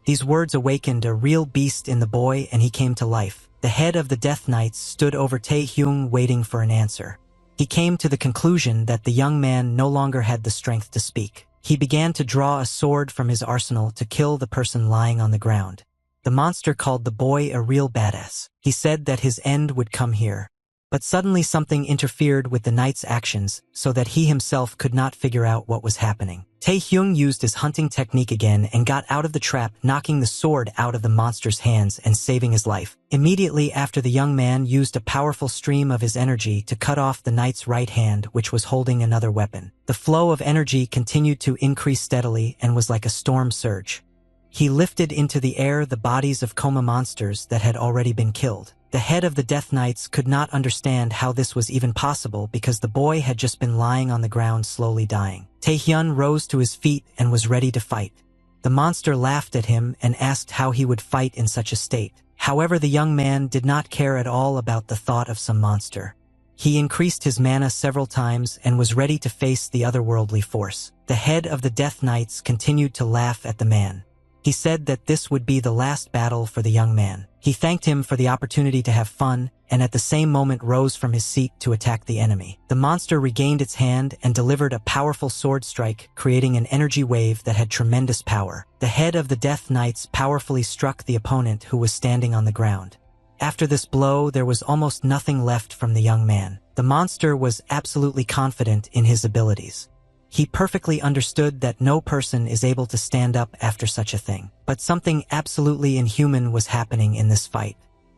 A: These words awakened a real beast in the boy, and he came to life. The head of the Death Knights stood over Tae-hyung waiting for an answer. He came to the conclusion that the young man no longer had the strength to speak. He began to draw a sword from his arsenal to kill the person lying on the ground. The monster called the boy a real badass. He said that his end would come here. But suddenly something interfered with the knight's actions so that he himself could not figure out what was happening. Tae-hyung used his hunting technique again and got out of the trap, knocking the sword out of the monster's hands and saving his life. Immediately after, the young man used a powerful stream of his energy to cut off the knight's right hand, which was holding another weapon. The flow of energy continued to increase steadily and was like a storm surge. He lifted into the air the bodies of coma monsters that had already been killed. The head of the Death Knights could not understand how this was even possible because the boy had just been lying on the ground slowly dying. Tae-hyun rose to his feet and was ready to fight. The monster laughed at him and asked how he would fight in such a state. However, the young man did not care at all about the thought of some monster. He increased his mana several times and was ready to face the otherworldly force. The head of the Death Knights continued to laugh at the man. He said that this would be the last battle for the young man. He thanked him for the opportunity to have fun, and at the same moment rose from his seat to attack the enemy. The monster regained its hand and delivered a powerful sword strike, creating an energy wave that had tremendous power. The head of the Death Knights powerfully struck the opponent, who was standing on the ground. After this blow, there was almost nothing left from the young man. The monster was absolutely confident in his abilities. He perfectly understood that no person is able to stand up after such a thing. But something absolutely inhuman was happening in this fight.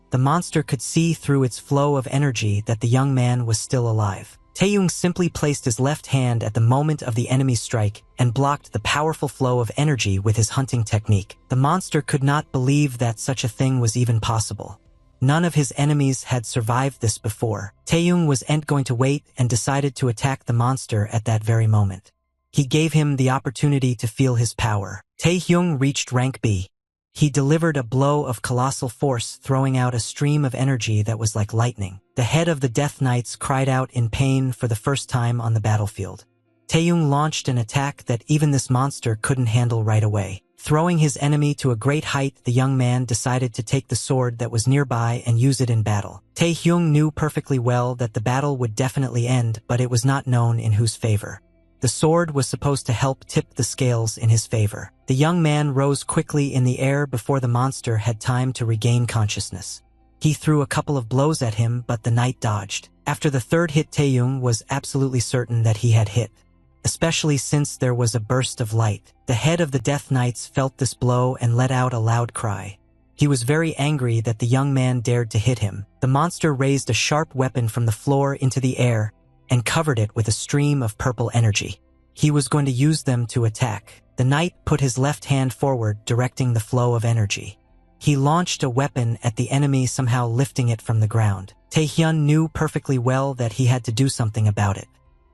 A: The monster could see through its flow of energy that the young man was still alive. Taeyong simply placed his left hand at the moment of the enemy's strike and blocked the powerful flow of energy with his hunting technique. The monster could not believe that such a thing was even possible. None of his enemies had survived this before. Taeyong wasn't going to wait and decided to attack the monster at that very moment. He gave him the opportunity to feel his power. Taehyung reached rank B. He delivered a blow of colossal force, throwing out a stream of energy that was like lightning. The head of the Death Knights cried out in pain for the first time on the battlefield. Taeyong launched an attack that even this monster couldn't handle right away. Throwing his enemy to a great height, the young man decided to take the sword that was nearby and use it in battle. Taehyung knew perfectly well that the battle would definitely end, but it was not known in whose favor. The sword was supposed to help tip the scales in his favor. The young man rose quickly in the air before the monster had time to regain consciousness. He threw a couple of blows at him, but the knight dodged. After the third hit, Taeyong was absolutely certain that he had hit, especially since there was a burst of light. The head of the Death Knights felt this blow and let out a loud cry. He was very angry that the young man dared to hit him. The monster raised a sharp weapon from the floor into the air and covered it with a stream of purple energy. He was going to use them to attack. The knight put his left hand forward, directing the flow of energy. He launched a weapon at the enemy, somehow lifting it from the ground. Taehyun knew perfectly well that he had to do something about it.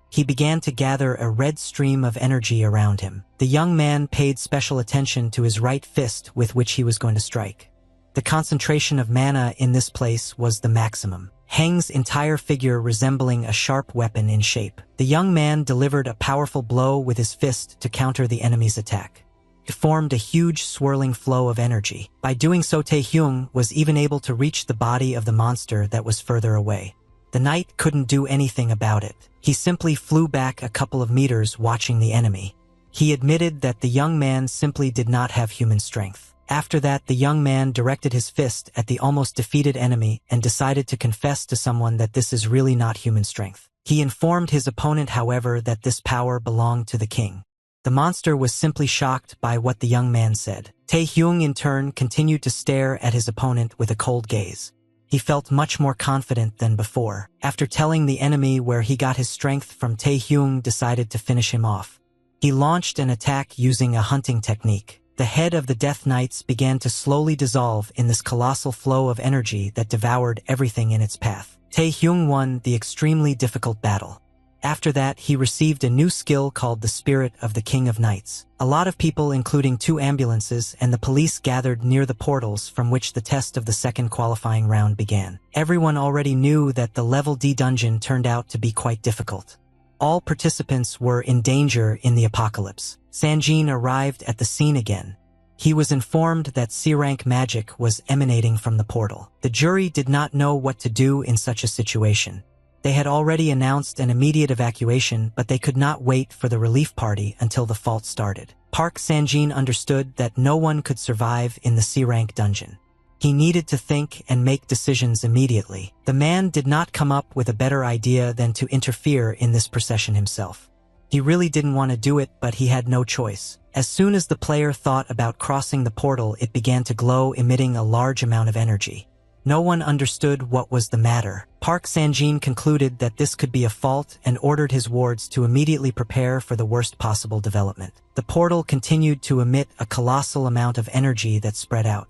A: He began to gather a red stream of energy around him. The young man paid special attention to his right fist with which he was going to strike. The concentration of mana in this place was the maximum. Heng's entire figure resembling a sharp weapon in shape. The young man delivered a powerful blow with his fist to counter the enemy's attack. It formed a huge swirling flow of energy. By doing so, Taehyung was even able to reach the body of the monster that was further away. The knight couldn't do anything about it. He simply flew back a couple of meters, watching the enemy. He admitted that the young man simply did not have human strength. After that, the young man directed his fist at the almost defeated enemy and decided to confess to someone that this is really not human strength. He informed his opponent, however, that this power belonged to the king. The monster was simply shocked by what the young man said. Taehyung, in turn, continued to stare at his opponent with a cold gaze. He felt much more confident than before. After telling the enemy where he got his strength from, Taehyung decided to finish him off. He launched an attack using a hunting technique. The head of the Death Knights began to slowly dissolve in this colossal flow of energy that devoured everything in its path. Taehyung won the extremely difficult battle. After that, he received a new skill called the Spirit of the King of Knights. A lot of people, including 2 ambulances and the police, gathered near the portals from which the test of the second qualifying round began. Everyone already knew that the level D dungeon turned out to be quite difficult. All participants were in danger in the apocalypse. Sanjin arrived at the scene again. He was informed that C-rank magic was emanating from the portal. The jury did not know what to do in such a situation. They had already announced an immediate evacuation, but they could not wait for the relief party until the fault started. Park Sanjin understood that no one could survive in the C-rank dungeon. He needed to think and make decisions immediately. The man did not come up with a better idea than to interfere in this procession himself. He really didn't want to do it, but he had no choice. As soon as the player thought about crossing the portal, it began to glow, emitting a large amount of energy. No one understood what was the matter. Park Sanjin concluded that this could be a fault and ordered his wards to immediately prepare for the worst possible development. The portal continued to emit a colossal amount of energy that spread out.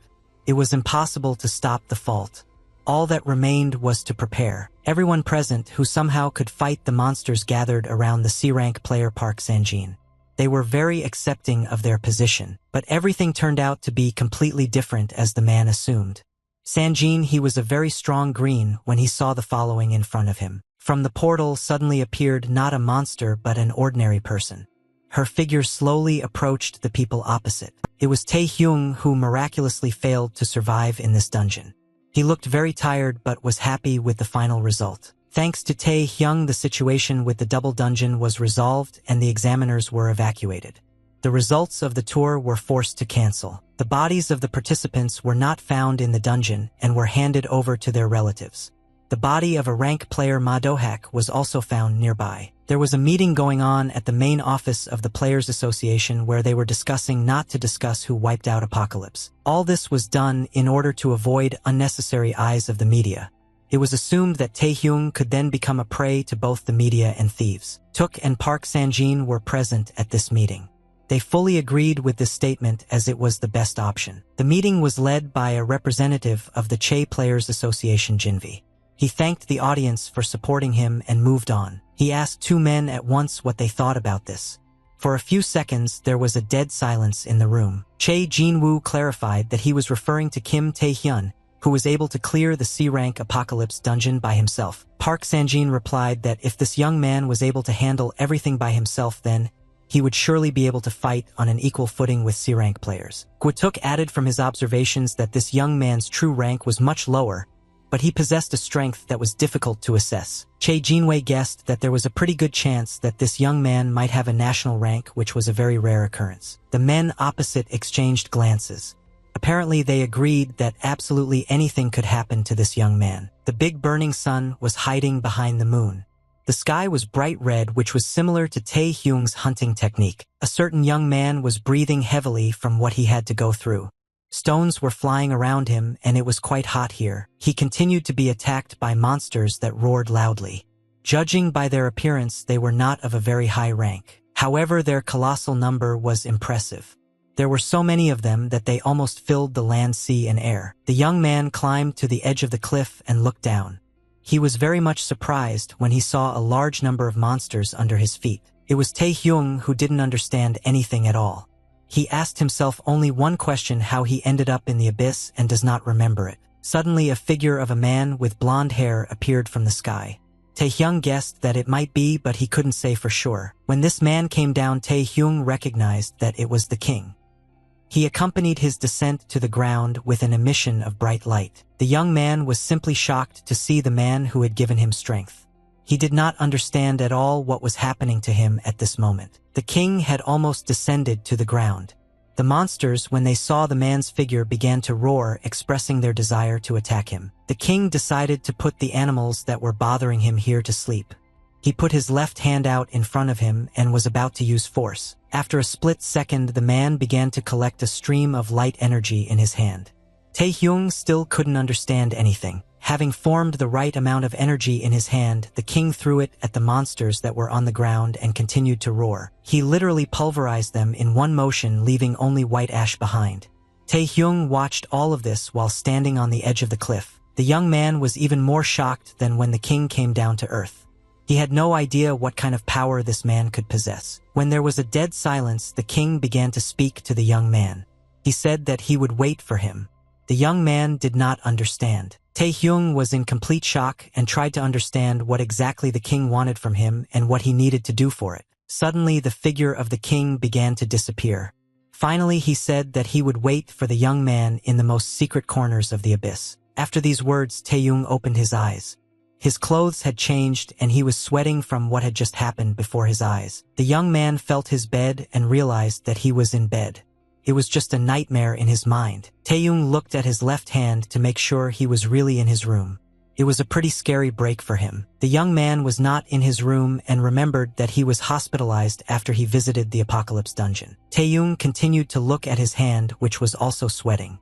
A: It was impossible to stop the fault. All that remained was to prepare. Everyone present who somehow could fight the monsters gathered around the C-rank player Park Sanjin. They were very accepting of their position, but everything turned out to be completely different as the man assumed. Sanjin, he was a very strong green when he saw the following in front of him. From the portal suddenly appeared not a monster but an ordinary person. Her figure slowly approached the people opposite. It was Taehyung, who miraculously failed to survive in this dungeon. He looked very tired but was happy with the final result. Thanks to Taehyung, the situation with the double dungeon was resolved and the examiners were evacuated. The results of the tour were forced to cancel. The bodies of the participants were not found in the dungeon and were handed over to their relatives. The body of a rank player Ma Dohak was also found nearby. There was a meeting going on at the main office of the Players Association where they were discussing not to discuss who wiped out Apocalypse. All this was done in order to avoid unnecessary eyes of the media. It was assumed that Taehyung could then become a prey to both the media and thieves. Tuk and Park Sanjin were present at this meeting. They fully agreed with this statement as it was the best option. The meeting was led by a representative of the Che Players Association Jinvi. He thanked the audience for supporting him and moved on. He asked two men at once what they thought about this. For a few seconds, there was a dead silence in the room. Che Jinwoo clarified that he was referring to Kim Tae-hyun, who was able to clear the C-rank Apocalypse dungeon by himself. Park Sanjin replied that if this young man was able to handle everything by himself, then he would surely be able to fight on an equal footing with C-rank players. Gwatuk added from his observations that this young man's true rank was much lower, but he possessed a strength that was difficult to assess. Che Jinwei guessed that there was a pretty good chance that this young man might have a national rank, which was a very rare occurrence. The men opposite exchanged glances. Apparently they agreed that absolutely anything could happen to this young man. The big burning sun was hiding behind the moon. The sky was bright red, which was similar to Tae-hyung's hunting technique. A certain young man was breathing heavily from what he had to go through. Stones were flying around him, and it was quite hot here. He continued to be attacked by monsters that roared loudly. Judging by their appearance, they were not of a very high rank. However, their colossal number was impressive. There were so many of them that they almost filled the land, sea, and air. The young man climbed to the edge of the cliff and looked down. He was very much surprised when he saw a large number of monsters under his feet. It was Tae-hyung who didn't understand anything at all. He asked himself only one question: how he ended up in the abyss, and does not remember it. Suddenly a figure of a man with blonde hair appeared from the sky. Tae-hyung guessed that it might be, but he couldn't say for sure. When this man came down, Tae-hyung recognized that it was the king. He accompanied his descent to the ground with an emission of bright light. The young man was simply shocked to see the man who had given him strength. He did not understand at all what was happening to him at this moment. The king had almost descended to the ground. The monsters, when they saw the man's figure, began to roar, expressing their desire to attack him. The king decided to put the animals that were bothering him here to sleep. He put his left hand out in front of him and was about to use force. After a split second, the man began to collect a stream of light energy in his hand. Tae-hyung still couldn't understand anything. Having formed the right amount of energy in his hand, the king threw it at the monsters that were on the ground and continued to roar. He literally pulverized them in one motion, leaving only white ash behind. Tae-hyung watched all of this while standing on the edge of the cliff. The young man was even more shocked than when the king came down to earth. He had no idea what kind of power this man could possess. When there was a dead silence, the king began to speak to the young man. He said that he would wait for him. The young man did not understand. Tae-hyung was in complete shock and tried to understand what exactly the king wanted from him and what he needed to do for it. Suddenly, the figure of the king began to disappear. Finally, he said that he would wait for the young man in the most secret corners of the abyss. After these words, Tae-hyung opened his eyes. His clothes had changed and he was sweating from what had just happened before his eyes. The young man felt his bed and realized that he was in bed. It was just a nightmare in his mind. Tae-hyung looked at his left hand to make sure he was really in his room. It was a pretty scary break for him. The young man was not in his room and remembered that he was hospitalized after he visited the Apocalypse dungeon. Tae-hyung continued to look at his hand, which was also sweating.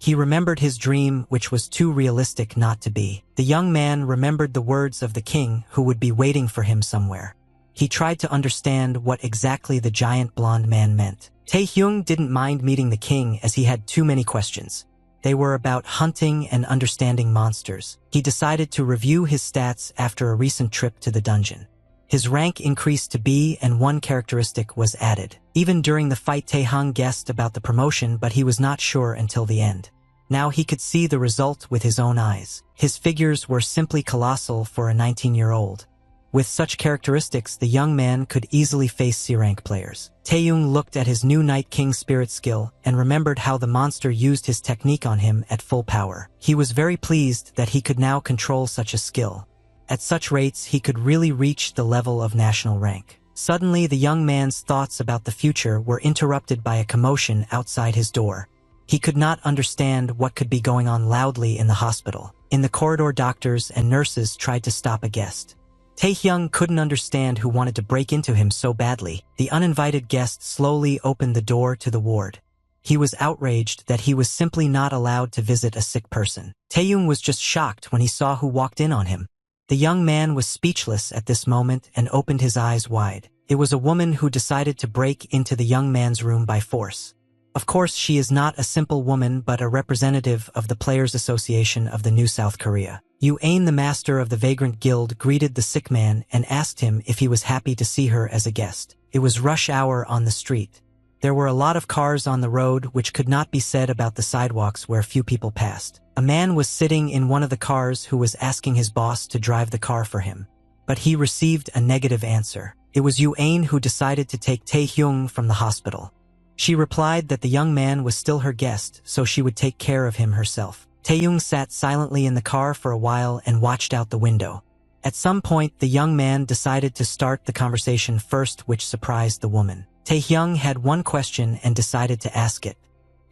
A: He remembered his dream, which was too realistic not to be. The young man remembered the words of the king, who would be waiting for him somewhere. He tried to understand what exactly the giant blonde man meant. Tae-hyung didn't mind meeting the king as he had too many questions. They were about hunting and understanding monsters. He decided to review his stats after a recent trip to the dungeon. His rank increased to B and one characteristic was added. Even during the fight, Tae-hyung guessed about the promotion, but he was not sure until the end. Now he could see the result with his own eyes. His figures were simply colossal for a 19-year-old. With such characteristics, the young man could easily face C-rank players. Tae-hyung looked at his new Night King spirit skill and remembered how the monster used his technique on him at full power. He was very pleased that he could now control such a skill. At such rates, he could really reach the level of national rank. Suddenly, the young man's thoughts about the future were interrupted by a commotion outside his door. He could not understand what could be going on loudly in the hospital. In the corridor, doctors and nurses tried to stop a guest. Taehyung couldn't understand who wanted to break into him so badly. The uninvited guest slowly opened the door to the ward. He was outraged that he was simply not allowed to visit a sick person. Taehyung was just shocked when he saw who walked in on him. The young man was speechless at this moment and opened his eyes wide. It was a woman who decided to break into the young man's room by force. Of course, she is not a simple woman but a representative of the Players Association of the New South Korea. Yu Ain, the master of the Vagrant Guild, greeted the sick man and asked him if he was happy to see her as a guest. It was rush hour on the street. There were a lot of cars on the road, which could not be said about the sidewalks where few people passed. A man was sitting in one of the cars who was asking his boss to drive the car for him. But he received a negative answer. It was Yu Ain who decided to take Taehyung from the hospital. She replied that the young man was still her guest, so she would take care of him herself. Taehyung sat silently in the car for a while and watched out the window. At some point, the young man decided to start the conversation first, which surprised the woman. Taehyung had one question and decided to ask it.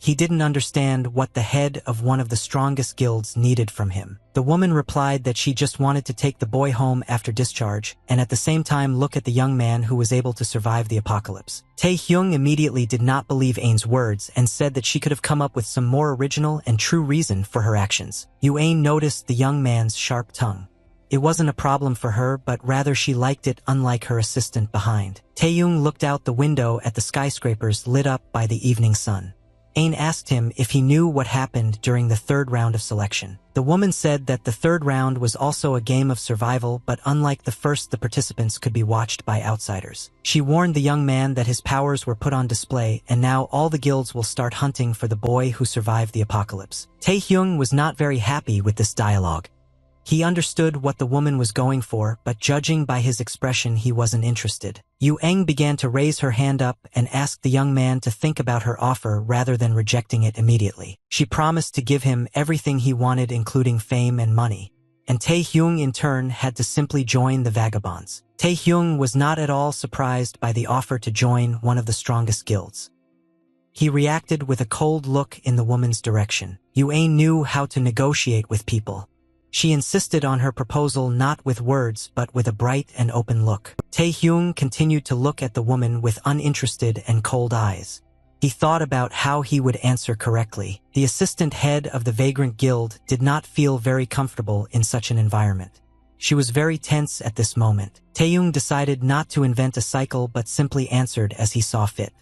A: He didn't understand what the head of one of the strongest guilds needed from him. The woman replied that she just wanted to take the boy home after discharge and at the same time look at the young man who was able to survive the apocalypse. Taehyung immediately did not believe Ain's words and said that she could have come up with some more original and true reason for her actions. Yu Ain noticed the young man's sharp tongue. It wasn't a problem for her, but rather she liked it, unlike her assistant behind. Taehyung looked out the window at the skyscrapers lit up by the evening sun. Ain asked him if he knew what happened during the third round of selection. The woman said that the third round was also a game of survival, but unlike the first, the participants could be watched by outsiders. She warned the young man that his powers were put on display, and now all the guilds will start hunting for the boy who survived the apocalypse. Taehyung was not very happy with this dialogue. He understood what the woman was going for, but judging by his expression, he wasn't interested. Yu Eng began to raise her hand up and asked the young man to think about her offer rather than rejecting it immediately. She promised to give him everything he wanted, including fame and money. And Taehyung in turn had to simply join the vagabonds. Taehyung was not at all surprised by the offer to join one of the strongest guilds. He reacted with a cold look in the woman's direction. Yu Eng knew how to negotiate with people. She insisted on her proposal not with words but with a bright and open look. Taehyung continued to look at the woman with uninterested and cold eyes. He thought about how he would answer correctly. The assistant head of the Vagrant Guild did not feel very comfortable in such an environment. She was very tense at this moment. Taehyung decided not to invent a cycle but simply answered as he saw fit.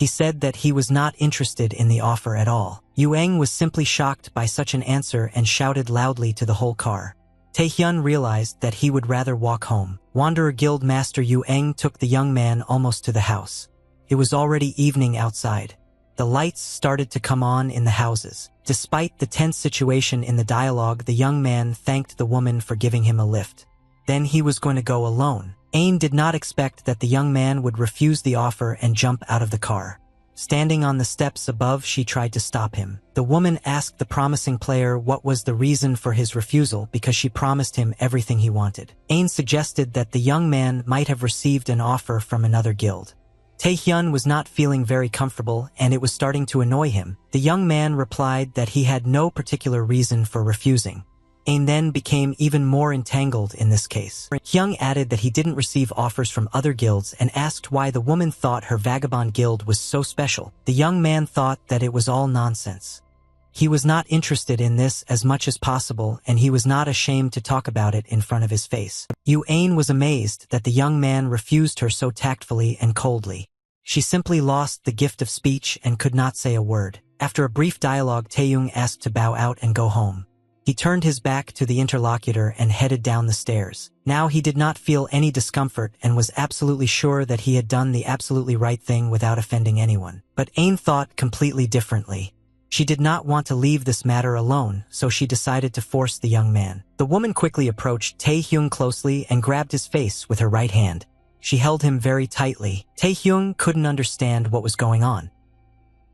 A: He said that he was not interested in the offer at all. Yu Eng was simply shocked by such an answer and shouted loudly to the whole car. Taehyun realized that he would rather walk home. Wanderer Guild Master Yu Eng took the young man almost to the house. It was already evening outside. The lights started to come on in the houses. Despite the tense situation in the dialogue, the young man thanked the woman for giving him a lift. Then he was going to go alone. Ain did not expect that the young man would refuse the offer and jump out of the car. Standing on the steps above, she tried to stop him. The woman asked the promising player what was the reason for his refusal because she promised him everything he wanted. Ain suggested that the young man might have received an offer from another guild. Taehyun was not feeling very comfortable and it was starting to annoy him. The young man replied that he had no particular reason for refusing. Ain then became even more entangled in this case. Hyung added that he didn't receive offers from other guilds and asked why the woman thought her vagabond guild was so special. The young man thought that it was all nonsense. He was not interested in this as much as possible and he was not ashamed to talk about it in front of his face. Yu Ain was amazed that the young man refused her so tactfully and coldly. She simply lost the gift of speech and could not say a word. After a brief dialogue, Taehyung asked to bow out and go home. He turned his back to the interlocutor and headed down the stairs. Now he did not feel any discomfort and was absolutely sure that he had done the absolutely right thing without offending anyone. But Ain thought completely differently. She did not want to leave this matter alone, so she decided to force the young man. The woman quickly approached Taehyung closely and grabbed his face with her right hand. She held him very tightly. Taehyung couldn't understand what was going on.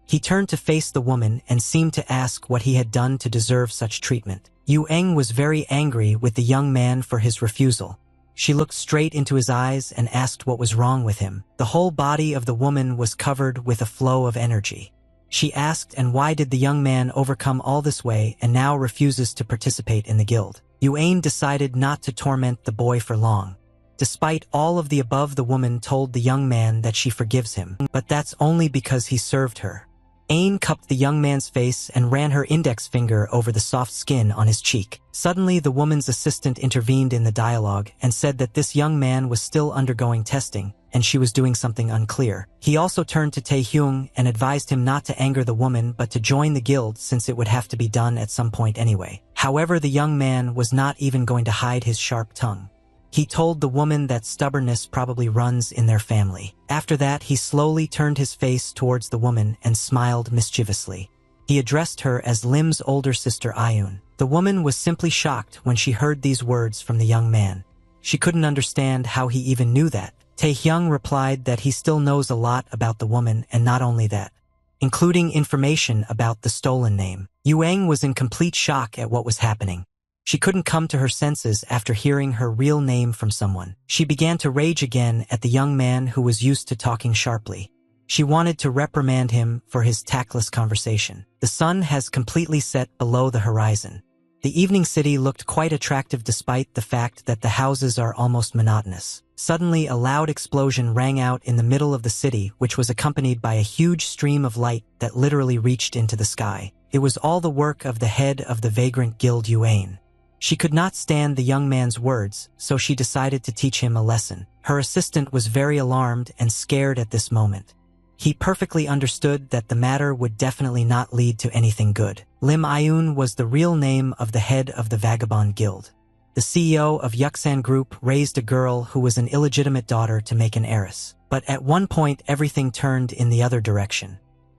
A: He turned to face the woman and seemed to ask what he had done to deserve such treatment. Yu Eng was very angry with the young man for his refusal. She looked straight into his eyes and asked what was wrong with him. The whole body of the woman was covered with a flow of energy. She asked, and why did the young man overcome all this way and now refuses to participate in the guild? Yuan decided not to torment the boy for long. Despite all of the above, the woman told the young man that she forgives him, but that's only because he served her. Ain cupped the young man's face and ran her index finger over the soft skin on his cheek. Suddenly, the woman's assistant intervened in the dialogue and said that this young man was still undergoing testing, and she was doing something unclear. He also turned to Tae-hyung and advised him not to anger the woman but to join the guild since it would have to be done at some point anyway. However, the young man was not even going to hide his sharp tongue. He told the woman that stubbornness probably runs in their family. After that, he slowly turned his face towards the woman and smiled mischievously. He addressed her as Lim's older sister Ayun. The woman was simply shocked when she heard these words from the young man. She couldn't understand how he even knew that. Tae-hyung replied that he still knows a lot about the woman, and not only that, including information about the stolen name. Yuang was in complete shock at what was happening. She couldn't come to her senses after hearing her real name from someone. She began to rage again at the young man who was used to talking sharply. She wanted to reprimand him for his tactless conversation. The sun has completely set below the horizon. The evening city looked quite attractive despite the fact that the houses are almost monotonous. Suddenly, a loud explosion rang out in the middle of the city, which was accompanied by a huge stream of light that literally reached into the sky. It was all the work of the head of the Vagrant Guild, Yuan. She could not stand the young man's words, so she decided to teach him a lesson. Her assistant was very alarmed and scared at this moment. He perfectly understood that the matter would definitely not lead to anything good. Lim Ayun was the real name of the head of the Vagabond Guild. The CEO of Yuksan Group raised a girl who was an illegitimate daughter to make an heiress. But at one point, everything turned in the other direction.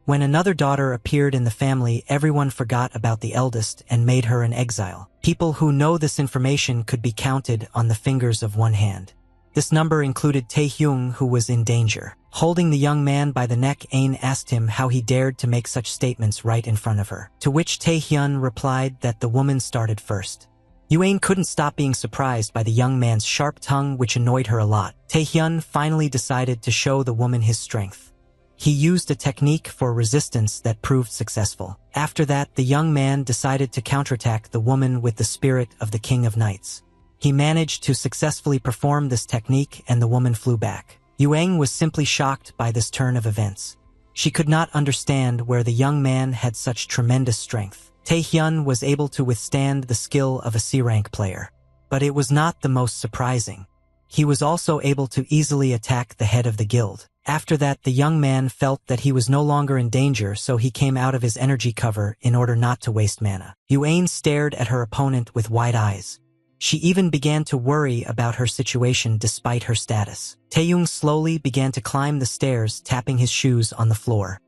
A: When another daughter appeared in the family, everyone forgot about the eldest and made her an exile. People who know this information could be counted on the fingers of one hand. This number included Tae-hyung, who was in danger. Holding the young man by the neck, Ain asked him how he dared to make such statements right in front of her. To which Tae-hyun replied that the woman started first. Yuan couldn't stop being surprised by the young man's sharp tongue, which annoyed her a lot. Tae-hyun finally decided to show the woman his strength. He used a technique for resistance that proved successful. After that, the young man decided to counterattack the woman with the spirit of the King of Knights. He managed to successfully perform this technique and the woman flew back. Yuang was simply shocked by this turn of events. She could not understand where the young man had such tremendous strength. Tae-hyun was able to withstand the skill of a C-rank player. But it was not the most surprising. He was also able to easily attack the head of the guild. After that, the young man felt that he was no longer in danger, so he came out of his energy cover in order not to waste mana. Yuan stared at her opponent with wide eyes. She even began to worry about her situation despite her status. Tae-hyung slowly began to climb the stairs, tapping his shoes on the floor.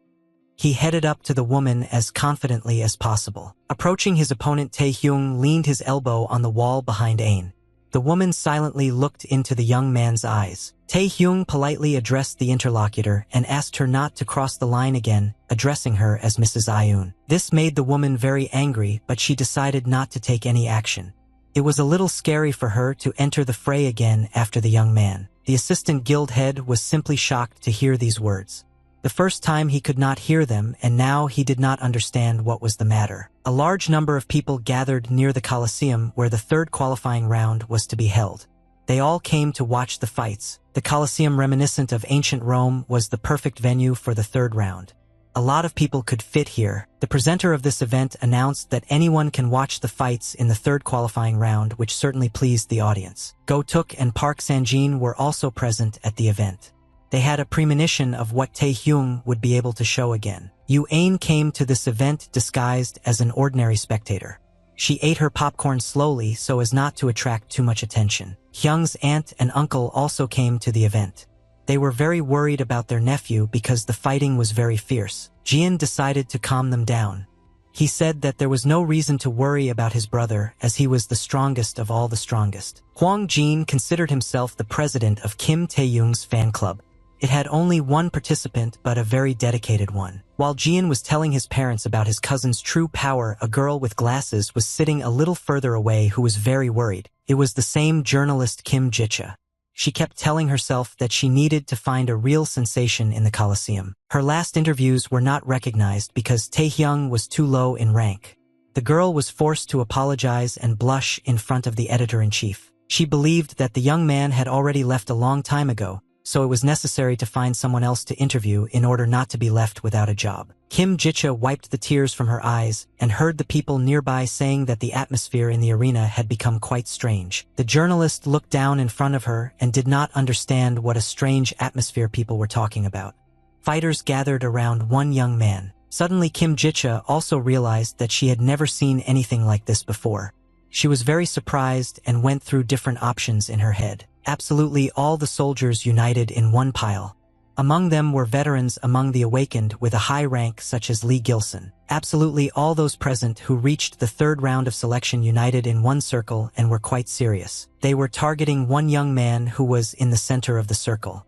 A: He headed up to the woman as confidently as possible. Approaching his opponent, Tae-hyung leaned his elbow on the wall behind Ain. The woman silently looked into the young man's eyes. Tae-hyung politely addressed the interlocutor and asked her not to cross the line again, addressing her as Mrs. Ayun. This made the woman very angry, but she decided not to take any action. It was a little scary for her to enter the fray again after the young man. The assistant guild head was simply shocked to hear these words. The first time he could not hear them, and now he did not understand what was the matter. A large number of people gathered near the Colosseum where the third qualifying round was to be held. They all came to watch the fights. The Colosseum, reminiscent of ancient Rome, was the perfect venue for the third round. A lot of people could fit here. The presenter of this event announced that anyone can watch the fights in the third qualifying round, which certainly pleased the audience. Go-tuk and Park Sanjin were also present at the event. They had a premonition of what Tae-hyung would be able to show again. Yuan came to this event disguised as an ordinary spectator. She ate her popcorn slowly so as not to attract too much attention. Hyung's aunt and uncle also came to the event. They were very worried about their nephew because the fighting was very fierce. Jian decided to calm them down. He said that there was no reason to worry about his brother as he was the strongest of all the strongest. Hwang Jin considered himself the president of Kim Tae-hyung's fan club, It had only one participant, but a very dedicated one. While Jian was telling his parents about his cousin's true power, a girl with glasses was sitting a little further away who was very worried. It was the same journalist Kim Jicha. She kept telling herself that she needed to find a real sensation in the Colosseum. Her last interviews were not recognized because Taehyung was too low in rank. The girl was forced to apologize and blush in front of the editor-in-chief. She believed that the young man had already left a long time ago, so it was necessary to find someone else to interview in order not to be left without a job. Kim Jicha wiped the tears from her eyes and heard the people nearby saying that the atmosphere in the arena had become quite strange. The journalist looked down in front of her and did not understand what a strange atmosphere people were talking about. Fighters gathered around one young man. Suddenly Kim Jicha also realized that she had never seen anything like this before. She was very surprised and went through different options in her head. Absolutely all the soldiers united in one pile. Among them were veterans among the awakened with a high rank such as Lee Gilson. Absolutely all those present who reached the third round of selection united in one circle and were quite serious. They were targeting one young man who was in the center of the circle.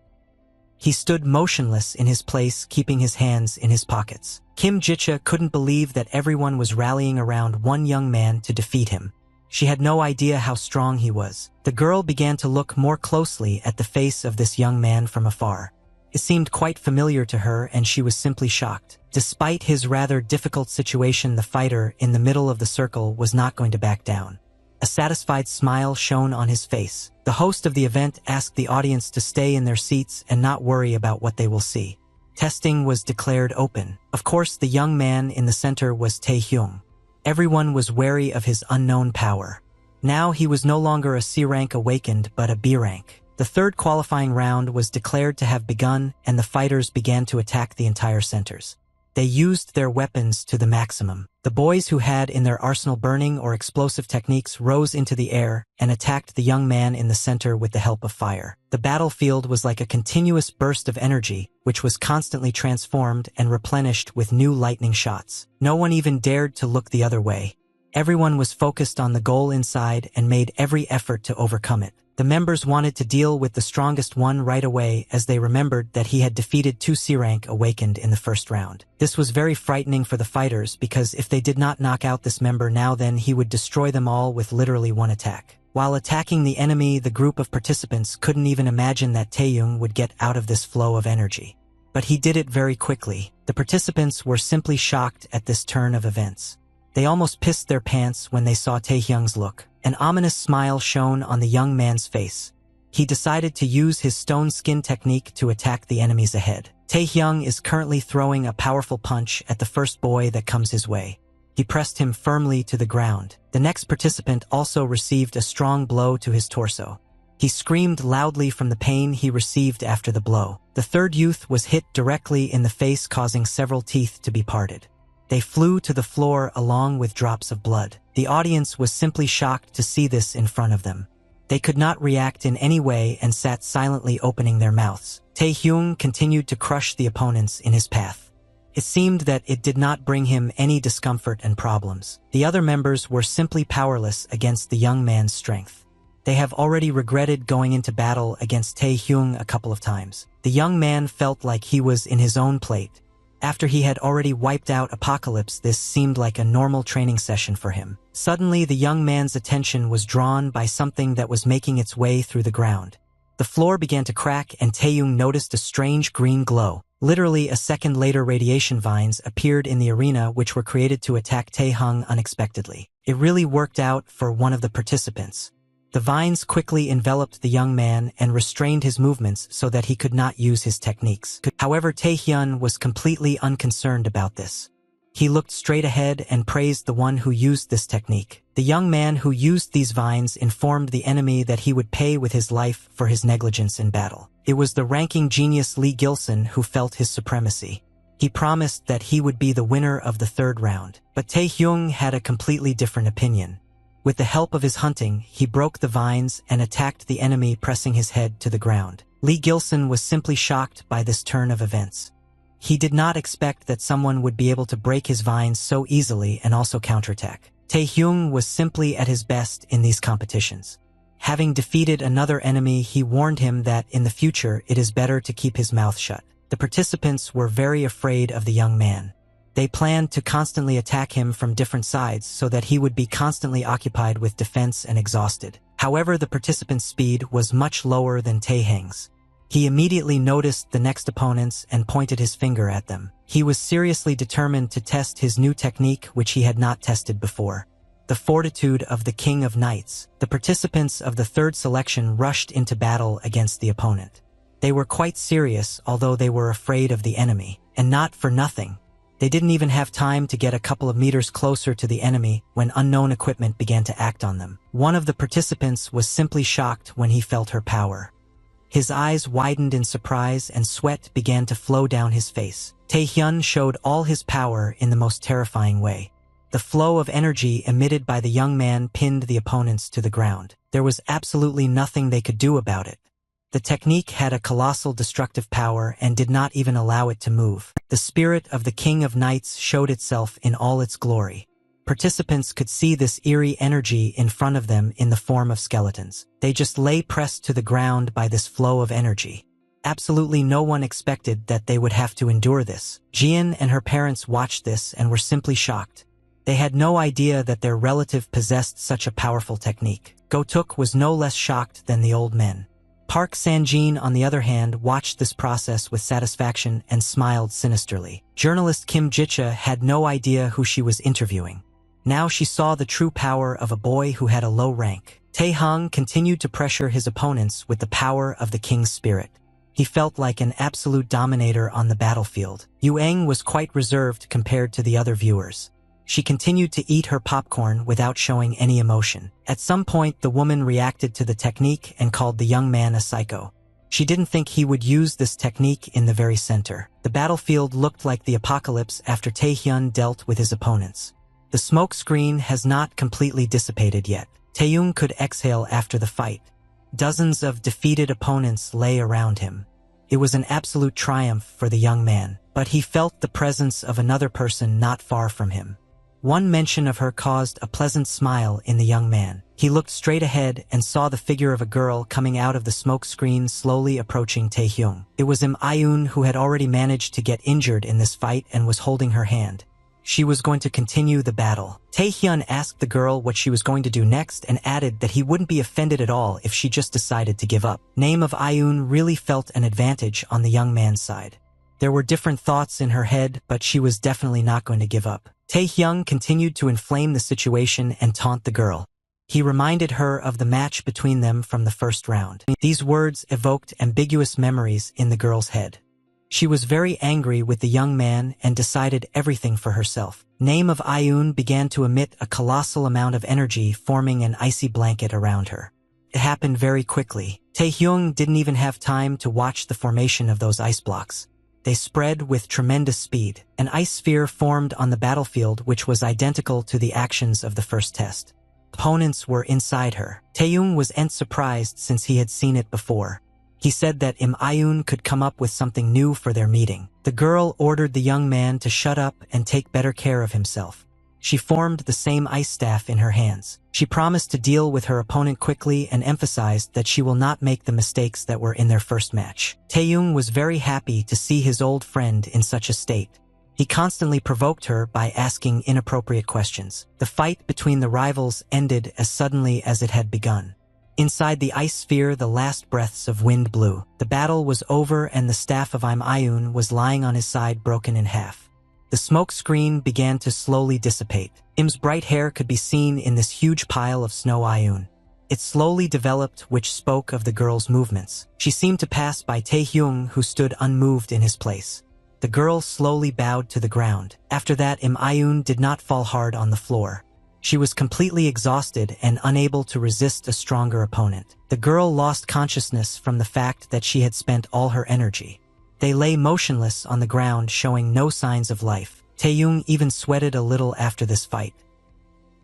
A: He stood motionless in his place, keeping his hands in his pockets. Kim Jicha couldn't believe that everyone was rallying around one young man to defeat him. She had no idea how strong he was. The girl began to look more closely at the face of this young man from afar. It seemed quite familiar to her and she was simply shocked. Despite his rather difficult situation, the fighter in the middle of the circle was not going to back down. A satisfied smile shone on his face. The host of the event asked the audience to stay in their seats and not worry about what they will see. Testing was declared open. Of course, the young man in the center was Taehyung. Everyone was wary of his unknown power. Now he was no longer a C rank awakened, but a B rank. The third qualifying round was declared to have begun, and the fighters began to attack the entire centers. They used their weapons to the maximum. The boys who had in their arsenal burning or explosive techniques rose into the air and attacked the young man in the center with the help of fire. The battlefield was like a continuous burst of energy, which was constantly transformed and replenished with new lightning shots. No one even dared to look the other way. Everyone was focused on the goal inside and made every effort to overcome it. The members wanted to deal with the strongest one right away as they remembered that he had defeated 2 C-rank awakened in the first round. This was very frightening for the fighters because if they did not knock out this member now, then he would destroy them all with literally one attack. While attacking the enemy, the group of participants couldn't even imagine that Taehyung would get out of this flow of energy. But he did it very quickly. The participants were simply shocked at this turn of events. They almost pissed their pants when they saw Taehyung's look. An ominous smile shone on the young man's face. He decided to use his stone skin technique to attack the enemies ahead. Taehyung is currently throwing a powerful punch at the first boy that comes his way. He pressed him firmly to the ground. The next participant also received a strong blow to his torso. He screamed loudly from the pain he received after the blow. The third youth was hit directly in the face, causing several teeth to be parted. They flew to the floor along with drops of blood. The audience was simply shocked to see this in front of them. They could not react in any way and sat silently opening their mouths. Taehyung continued to crush the opponents in his path. It seemed that it did not bring him any discomfort and problems. The other members were simply powerless against the young man's strength. They have already regretted going into battle against Taehyung a couple of times. The young man felt like he was in his own plate. After he had already wiped out Apocalypse, this seemed like a normal training session for him. Suddenly, the young man's attention was drawn by something that was making its way through the ground. The floor began to crack and Taehyung noticed a strange green glow. Literally a second later, radiation vines appeared in the arena which were created to attack Taehyung unexpectedly. It really worked out for one of the participants. The vines quickly enveloped the young man and restrained his movements so that he could not use his techniques. However, Taehyung was completely unconcerned about this. He looked straight ahead and praised the one who used this technique. The young man who used these vines informed the enemy that he would pay with his life for his negligence in battle. It was the ranking genius Lee Gilson who felt his supremacy. He promised that he would be the winner of the third round. But Taehyung had a completely different opinion. With the help of his hunting, he broke the vines and attacked the enemy, pressing his head to the ground. Lee Gilson was simply shocked by this turn of events. He did not expect that someone would be able to break his vines so easily and also counterattack. Taehyung was simply at his best in these competitions. Having defeated another enemy, he warned him that in the future it is better to keep his mouth shut. The participants were very afraid of the young man. They planned to constantly attack him from different sides so that he would be constantly occupied with defense and exhausted. However, the participant's speed was much lower than Taehang's. He immediately noticed the next opponents and pointed his finger at them. He was seriously determined to test his new technique, which he had not tested before. The fortitude of the King of Knights. The participants of the third selection rushed into battle against the opponent. They were quite serious, although they were afraid of the enemy. And not for nothing. They didn't even have time to get a couple of meters closer to the enemy when unknown equipment began to act on them. One of the participants was simply shocked when he felt her power. His eyes widened in surprise and sweat began to flow down his face. Taehyun showed all his power in the most terrifying way. The flow of energy emitted by the young man pinned the opponents to the ground. There was absolutely nothing they could do about it. The technique had a colossal destructive power and did not even allow it to move. The spirit of the King of Knights showed itself in all its glory. Participants could see this eerie energy in front of them in the form of skeletons. They just lay pressed to the ground by this flow of energy. Absolutely no one expected that they would have to endure this. Jian and her parents watched this and were simply shocked. They had no idea that their relative possessed such a powerful technique. Gotuk was no less shocked than the old men. Park Sanjin, on the other hand, watched this process with satisfaction and smiled sinisterly. Journalist Kim Jicha had no idea who she was interviewing. Now she saw the true power of a boy who had a low rank. Taehang continued to pressure his opponents with the power of the king's spirit. He felt like an absolute dominator on the battlefield. Yueng was quite reserved compared to the other viewers. She continued to eat her popcorn without showing any emotion. At some point, the woman reacted to the technique and called the young man a psycho. She didn't think he would use this technique in the very center. The battlefield looked like the apocalypse after Taehyun dealt with his opponents. The smoke screen has not completely dissipated yet. Taeyong could exhale after the fight. Dozens of defeated opponents lay around him. It was an absolute triumph for the young man, but he felt the presence of another person not far from him. One mention of her caused a pleasant smile in the young man. He looked straight ahead and saw the figure of a girl coming out of the smoke screen slowly approaching Taehyung. It was Im who had already managed to get injured in this fight and was holding her hand. She was going to continue the battle. Taehyun asked the girl what she was going to do next and added that he wouldn't be offended at all if she just decided to give up. Name of Ayun really felt an advantage on the young man's side. There were different thoughts in her head, but she was definitely not going to give up. Taehyung continued to inflame the situation and taunt the girl. He reminded her of the match between them from the first round. These words evoked ambiguous memories in the girl's head. She was very angry with the young man and decided everything for herself. Name of Ayun began to emit a colossal amount of energy, forming an icy blanket around her. It happened very quickly. Taehyung didn't even have time to watch the formation of those ice blocks. They spread with tremendous speed. An ice sphere formed on the battlefield which was identical to the actions of the first test. Opponents were inside her. Taeyong was surprised since he had seen it before. He said that Ayun could come up with something new for their meeting. The girl ordered the young man to shut up and take better care of himself. She formed the same ice staff in her hands. She promised to deal with her opponent quickly and emphasized that she will not make the mistakes that were in their first match. Taeyong was very happy to see his old friend in such a state. He constantly provoked her by asking inappropriate questions. The fight between the rivals ended as suddenly as it had begun. Inside the ice sphere, the last breaths of wind blew. The battle was over and the staff of Ayun was lying on his side, broken in half. The smoke screen began to slowly dissipate. Im's bright hair could be seen in this huge pile of snow Ayun. It slowly developed, which spoke of the girl's movements. She seemed to pass by Taehyung, who stood unmoved in his place. The girl slowly bowed to the ground. After that, Ayun did not fall hard on the floor. She was completely exhausted and unable to resist a stronger opponent. The girl lost consciousness from the fact that she had spent all her energy. They lay motionless on the ground, showing no signs of life. Taeyong even sweated a little after this fight.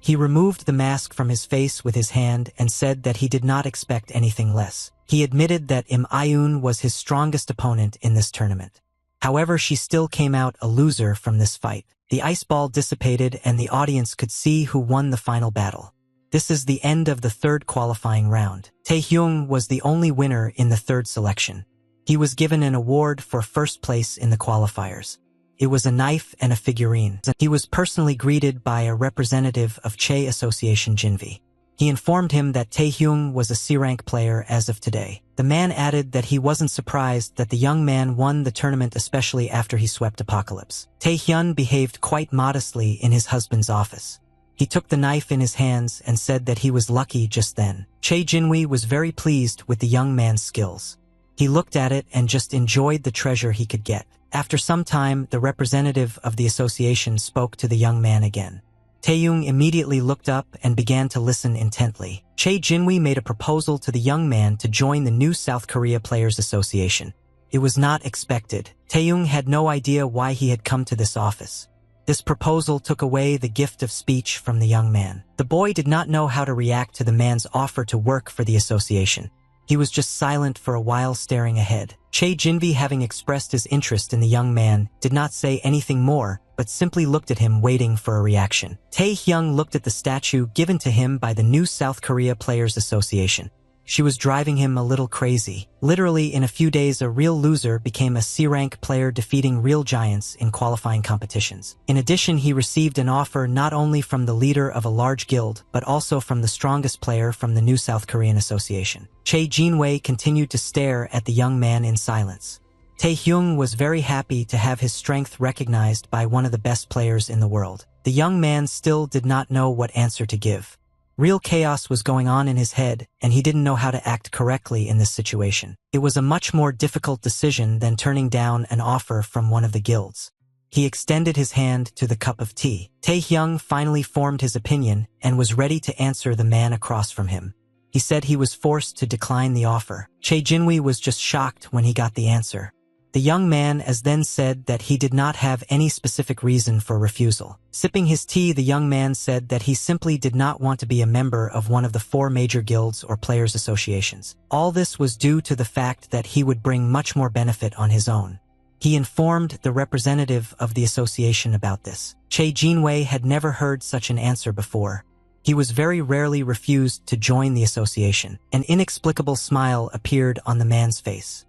A: He removed the mask from his face with his hand and said that he did not expect anything less. He admitted that Ayun was his strongest opponent in this tournament. However, she still came out a loser from this fight. The ice ball dissipated and the audience could see who won the final battle. This is the end of the third qualifying round. Taehyung was the only winner in the third selection. He was given an award for first place in the qualifiers. It was a knife and a figurine. He was personally greeted by a representative of Che Association Jinvi. He informed him that Taehyung was a C-rank player as of today. The man added that he wasn't surprised that the young man won the tournament, especially after he swept Apocalypse. Taehyun behaved quite modestly in his husband's office. He took the knife in his hands and said that he was lucky just then. Che Jinwi was very pleased with the young man's skills. He looked at it and just enjoyed the treasure he could get. After some time, the representative of the association spoke to the young man again. Taehyung immediately looked up and began to listen intently. Che Jinwi made a proposal to the young man to join the new South Korea Players Association. It was not expected. Taehyung had no idea why he had come to this office. This proposal took away the gift of speech from the young man. The boy did not know how to react to the man's offer to work for the association. He was just silent for a while, staring ahead. Che Jinvi, having expressed his interest in the young man, did not say anything more, but simply looked at him, waiting for a reaction. Taehyung looked at the statue given to him by the new South Korea Players Association. She was driving him a little crazy. Literally, in a few days, a real loser became a C-rank player, defeating real giants in qualifying competitions. In addition, he received an offer not only from the leader of a large guild, but also from the strongest player from the new South Korean Association. Che Jinwei continued to stare at the young man in silence. Taehyung was very happy to have his strength recognized by one of the best players in the world. The young man still did not know what answer to give. Real chaos was going on in his head, and he didn't know how to act correctly in this situation. It was a much more difficult decision than turning down an offer from one of the guilds. He extended his hand to the cup of tea. Taehyung finally formed his opinion and was ready to answer the man across from him. He said he was forced to decline the offer. Che Jinwi was just shocked when he got the answer. The young man then said that he did not have any specific reason for refusal. Sipping his tea, the young man said that he simply did not want to be a member of one of the 4 major guilds or players' associations. All this was due to the fact that he would bring much more benefit on his own. He informed the representative of the association about this. Che Jinwei had never heard such an answer before. He was very rarely refused to join the association. An inexplicable smile appeared on the man's face.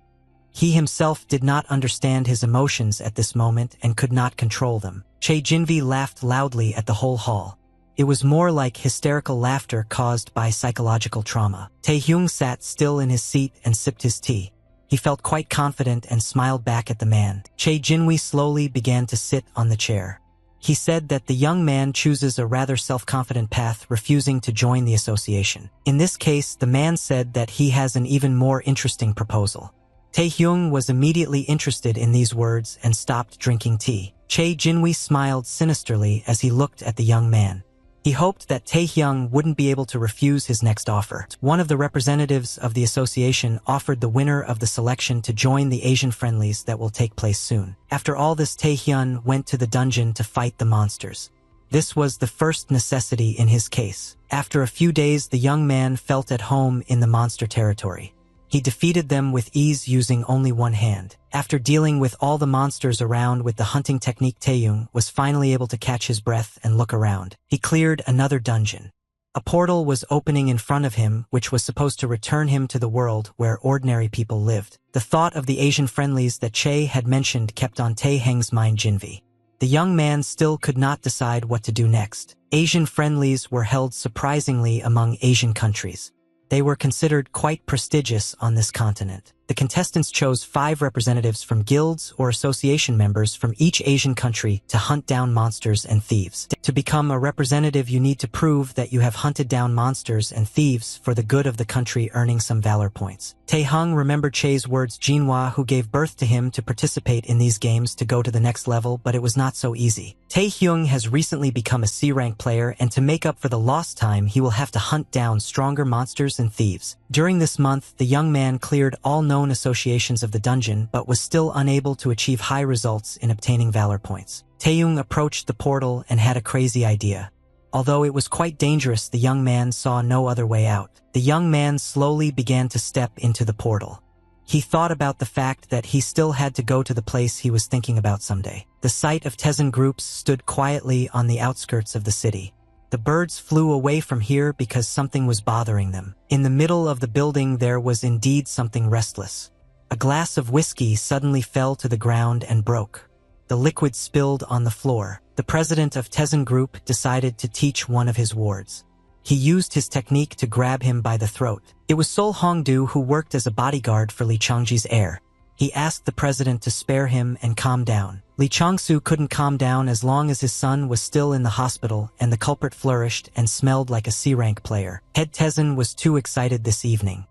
A: He himself did not understand his emotions at this moment and could not control them. Che Jinvi laughed loudly at the whole hall. It was more like hysterical laughter caused by psychological trauma. Taehyung sat still in his seat and sipped his tea. He felt quite confident and smiled back at the man. Che Jinwi slowly began to sit on the chair. He said that the young man chooses a rather self-confident path, refusing to join the association. In this case, the man said that he has an even more interesting proposal. Taehyung was immediately interested in these words and stopped drinking tea. Che Jinwi smiled sinisterly as he looked at the young man. He hoped that Taehyung wouldn't be able to refuse his next offer. One of the representatives of the association offered the winner of the selection to join the Asian friendlies that will take place soon. After all this, Taehyun went to the dungeon to fight the monsters. This was the first necessity in his case. After a few days, the young man felt at home in the monster territory. He defeated them with ease using only one hand. After dealing with all the monsters around with the hunting technique, Taehyung was finally able to catch his breath and look around. He cleared another dungeon. A portal was opening in front of him, which was supposed to return him to the world where ordinary people lived. The thought of the Asian friendlies that Che had mentioned kept on Taehyung's mind. Jinvi. The young man still could not decide what to do next. Asian friendlies were held surprisingly among Asian countries. They were considered quite prestigious on this continent. The contestants chose 5 representatives from guilds or association members from each Asian country to hunt down monsters and thieves. To become a representative, you need to prove that you have hunted down monsters and thieves for the good of the country, earning some valor points. Taehyung remembered Che's words, Jinhwa, who gave birth to him, to participate in these games to go to the next level, but it was not so easy. Taehyung has recently become a C-rank player, and to make up for the lost time, he will have to hunt down stronger monsters and thieves. During this month, the young man cleared all known associations of the dungeon, but was still unable to achieve high results in obtaining valor points. Taehyung approached the portal and had a crazy idea. Although it was quite dangerous, the young man saw no other way out. The young man slowly began to step into the portal. He thought about the fact that he still had to go to the place he was thinking about someday. The site of Tezen groups stood quietly on the outskirts of the city. The birds flew away from here because something was bothering them. In the middle of the building there was indeed something restless. A glass of whiskey suddenly fell to the ground and broke. The liquid spilled on the floor. The president of Tezen Group decided to teach one of his wards. He used his technique to grab him by the throat. It was Sol Hongdu who worked as a bodyguard for Li Changji's heir. He asked the president to spare him and calm down. Li Changsu couldn't calm down as long as his son was still in the hospital and the culprit flourished and smelled like a C-rank player. Head Tezen was too excited this evening.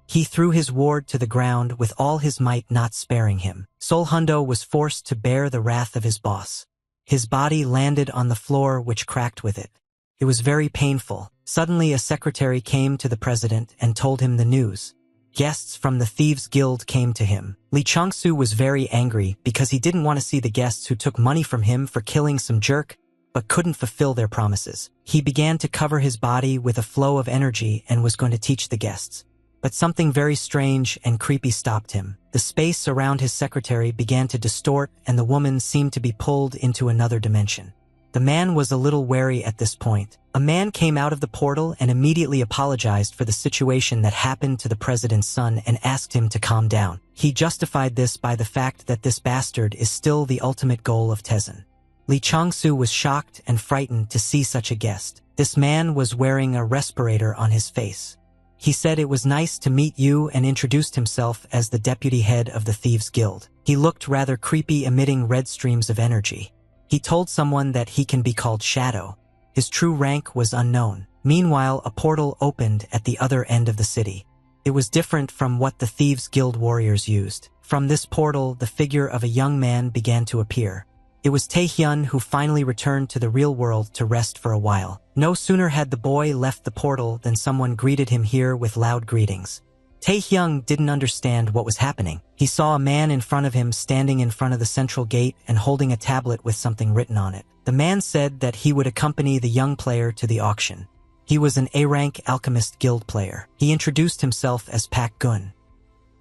A: He threw his ward to the ground with all his might, not sparing him. Sol Hundo was forced to bear the wrath of his boss. His body landed on the floor, which cracked with it. It was very painful. Suddenly a secretary came to the president and told him the news. Guests from the Thieves' Guild came to him. Li Changsu was very angry because he didn't want to see the guests who took money from him for killing some jerk, but couldn't fulfill their promises. He began to cover his body with a flow of energy and was going to teach the guests. But something very strange and creepy stopped him. The space around his secretary began to distort and the woman seemed to be pulled into another dimension. The man was a little wary at this point. A man came out of the portal and immediately apologized for the situation that happened to the president's son and asked him to calm down. He justified this by the fact that this bastard is still the ultimate goal of Tezen. Li Changsu was shocked and frightened to see such a guest. This man was wearing a respirator on his face. He said it was nice to meet you and introduced himself as the deputy head of the Thieves' Guild. He looked rather creepy, emitting red streams of energy. He told someone that he can be called Shadow. His true rank was unknown. Meanwhile, a portal opened at the other end of the city. It was different from what the Thieves' Guild warriors used. From this portal, the figure of a young man began to appear. It was Taehyun who finally returned to the real world to rest for a while. No sooner had the boy left the portal than someone greeted him here with loud greetings. Taehyung didn't understand what was happening. He saw a man in front of him standing in front of the central gate and holding a tablet with something written on it. The man said that he would accompany the young player to the auction. He was an A-rank alchemist guild player. He introduced himself as Pak Gun.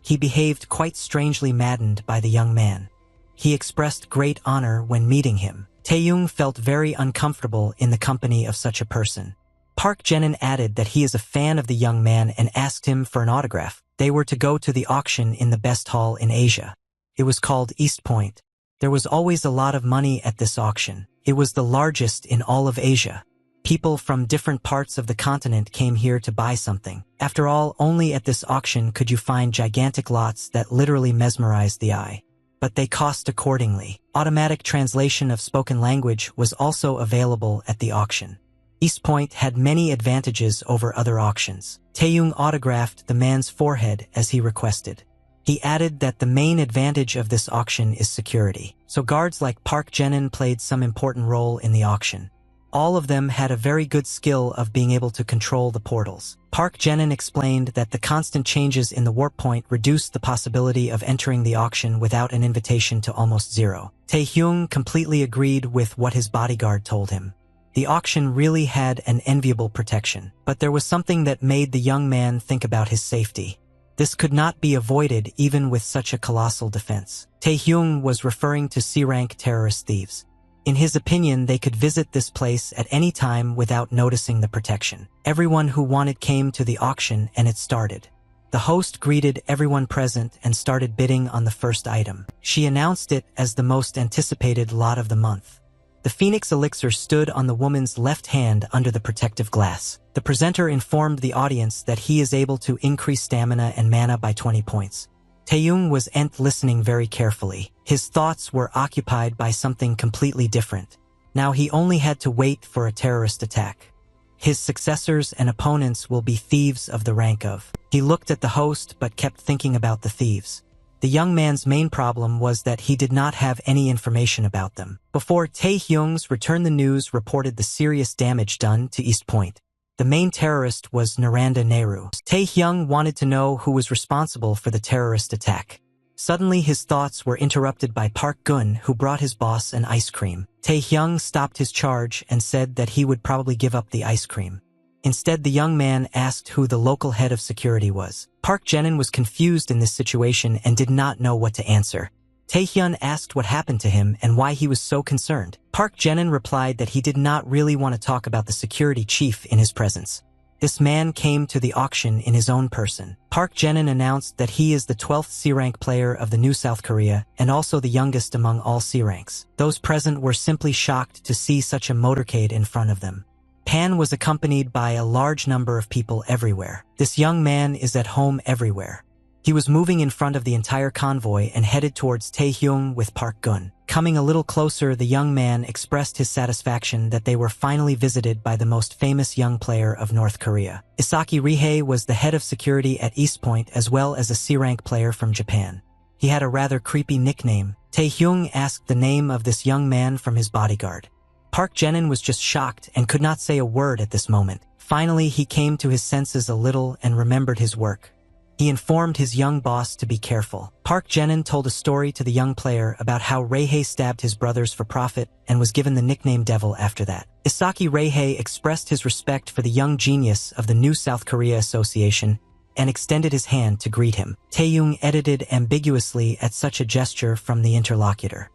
A: He behaved quite strangely, maddened by the young man. He expressed great honor when meeting him. Taehyung felt very uncomfortable in the company of such a person. Park Jenin added that he is a fan of the young man and asked him for an autograph. They were to go to the auction in the best hall in Asia. It was called East Point. There was always a lot of money at this auction. It was the largest in all of Asia. People from different parts of the continent came here to buy something. After all, only at this auction could you find gigantic lots that literally mesmerized the eye. But they cost accordingly. Automatic translation of spoken language was also available at the auction. East Point had many advantages over other auctions. Taehyung autographed the man's forehead as he requested. He added that the main advantage of this auction is security. So guards like Park Jenin played some important role in the auction. All of them had a very good skill of being able to control the portals. Park Jenin explained that the constant changes in the warp point reduced the possibility of entering the auction without an invitation to almost zero. Taehyung completely agreed with what his bodyguard told him. The auction really had an enviable protection, but there was something that made the young man think about his safety. This could not be avoided even with such a colossal defense. Taehyung was referring to C-rank terrorist thieves. In his opinion, they could visit this place at any time without noticing the protection. Everyone who wanted came to the auction and it started. The host greeted everyone present and started bidding on the first item. She announced it as the most anticipated lot of the month. The Phoenix Elixir stood on the woman's left hand under the protective glass. The presenter informed the audience that he is able to increase stamina and mana by 20 points. Taehyung was listening very carefully. His thoughts were occupied by something completely different. Now he only had to wait for a terrorist attack. His successors and opponents will be thieves of the rank of. He looked at the host but kept thinking about the thieves. The young man's main problem was that he did not have any information about them. Before Taehyung's return, the news reported the serious damage done to East Point. The main terrorist was Naranda Nehru. Taehyung wanted to know who was responsible for the terrorist attack. Suddenly his thoughts were interrupted by Park Gun, who brought his boss an ice cream. Taehyung stopped his charge and said that he would probably give up the ice cream. Instead, the young man asked who the local head of security was. Park Jenin was confused in this situation and did not know what to answer. Taehyun asked what happened to him and why he was so concerned. Park Jenin replied that he did not really want to talk about the security chief in his presence. This man came to the auction in his own person. Park Jenin announced that he is the 12th C-rank player of the new South Korea and also the youngest among all C-ranks. Those present were simply shocked to see such a motorcade in front of them. Pan was accompanied by a large number of people everywhere. This young man is at home everywhere. He was moving in front of the entire convoy and headed towards Taehyung with Park Gun. Coming a little closer, the young man expressed his satisfaction that they were finally visited by the most famous young player of North Korea. Isaki Rihei was the head of security at East Point as well as a C-rank player from Japan. He had a rather creepy nickname. Taehyung asked the name of this young man from his bodyguard. Park Jenin was just shocked and could not say a word at this moment. Finally, he came to his senses a little and remembered his work. He informed his young boss to be careful. Park Jenin told a story to the young player about how Rihei stabbed his brothers for profit and was given the nickname Devil after that. Isaki Rihei expressed his respect for the young genius of the new South Korea Association and extended his hand to greet him. Taehyung edited ambiguously at such a gesture from the interlocutor.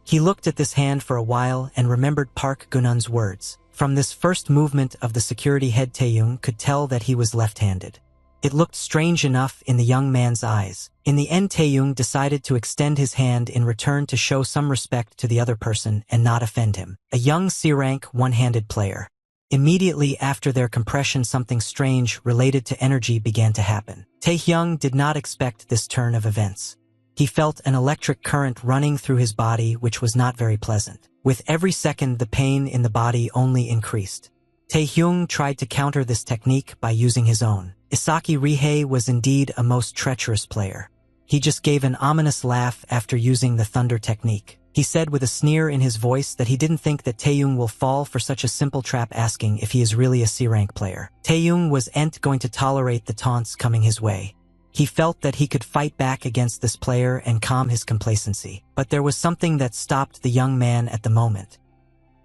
A: He looked at this hand for a while and remembered Park Gunun's words. From this first movement of the security head, Taehyung could tell that he was left-handed. It looked strange enough in the young man's eyes. In the end, Taehyung decided to extend his hand in return to show some respect to the other person and not offend him. A young C-rank one-handed player. Immediately after their compression, something strange related to energy began to happen. Taehyung did not expect this turn of events. He felt an electric current running through his body, which was not very pleasant. With every second, the pain in the body only increased. Taehyung tried to counter this technique by using his own. Isaki Rihei was indeed a most treacherous player. He just gave an ominous laugh after using the thunder technique. He said with a sneer in his voice that he didn't think that Taehyung will fall for such a simple trap, asking if he is really a C-rank player. Taehyung wasn't going to tolerate the taunts coming his way. He felt that he could fight back against this player and calm his complacency. But there was something that stopped the young man at the moment.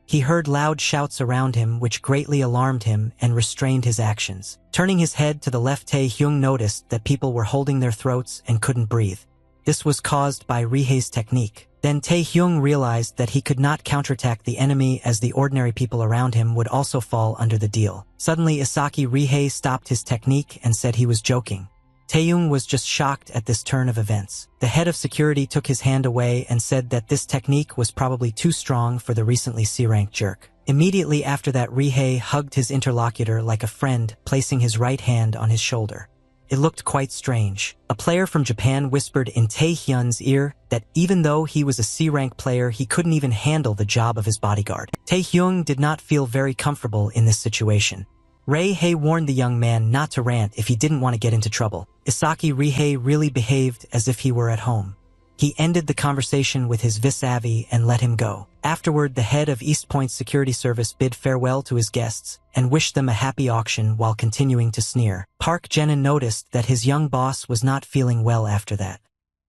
A: He heard loud shouts around him which greatly alarmed him and restrained his actions. Turning his head to the left, Taehyung noticed that people were holding their throats and couldn't breathe. This was caused by Rihei's technique. Then Taehyung realized that he could not counterattack the enemy, as the ordinary people around him would also fall under the deal. Suddenly, Isaki Rihei stopped his technique and said he was joking. Taehyung was just shocked at this turn of events. The head of security took his hand away and said that this technique was probably too strong for the recently C-rank jerk. Immediately after that, Rihei hugged his interlocutor like a friend, placing his right hand on his shoulder. It looked quite strange. A player from Japan whispered in Taehyun's ear that even though he was a C-rank player, he couldn't even handle the job of his bodyguard. Taehyung did not feel very comfortable in this situation. Rihei warned the young man not to rant if he didn't want to get into trouble. Isaki Rihei really behaved as if he were at home. He ended the conversation with his vis-a-vis and let him go. Afterward, the head of East Point Security Service bid farewell to his guests and wished them a happy auction while continuing to sneer. Park Jenin noticed that his young boss was not feeling well after that.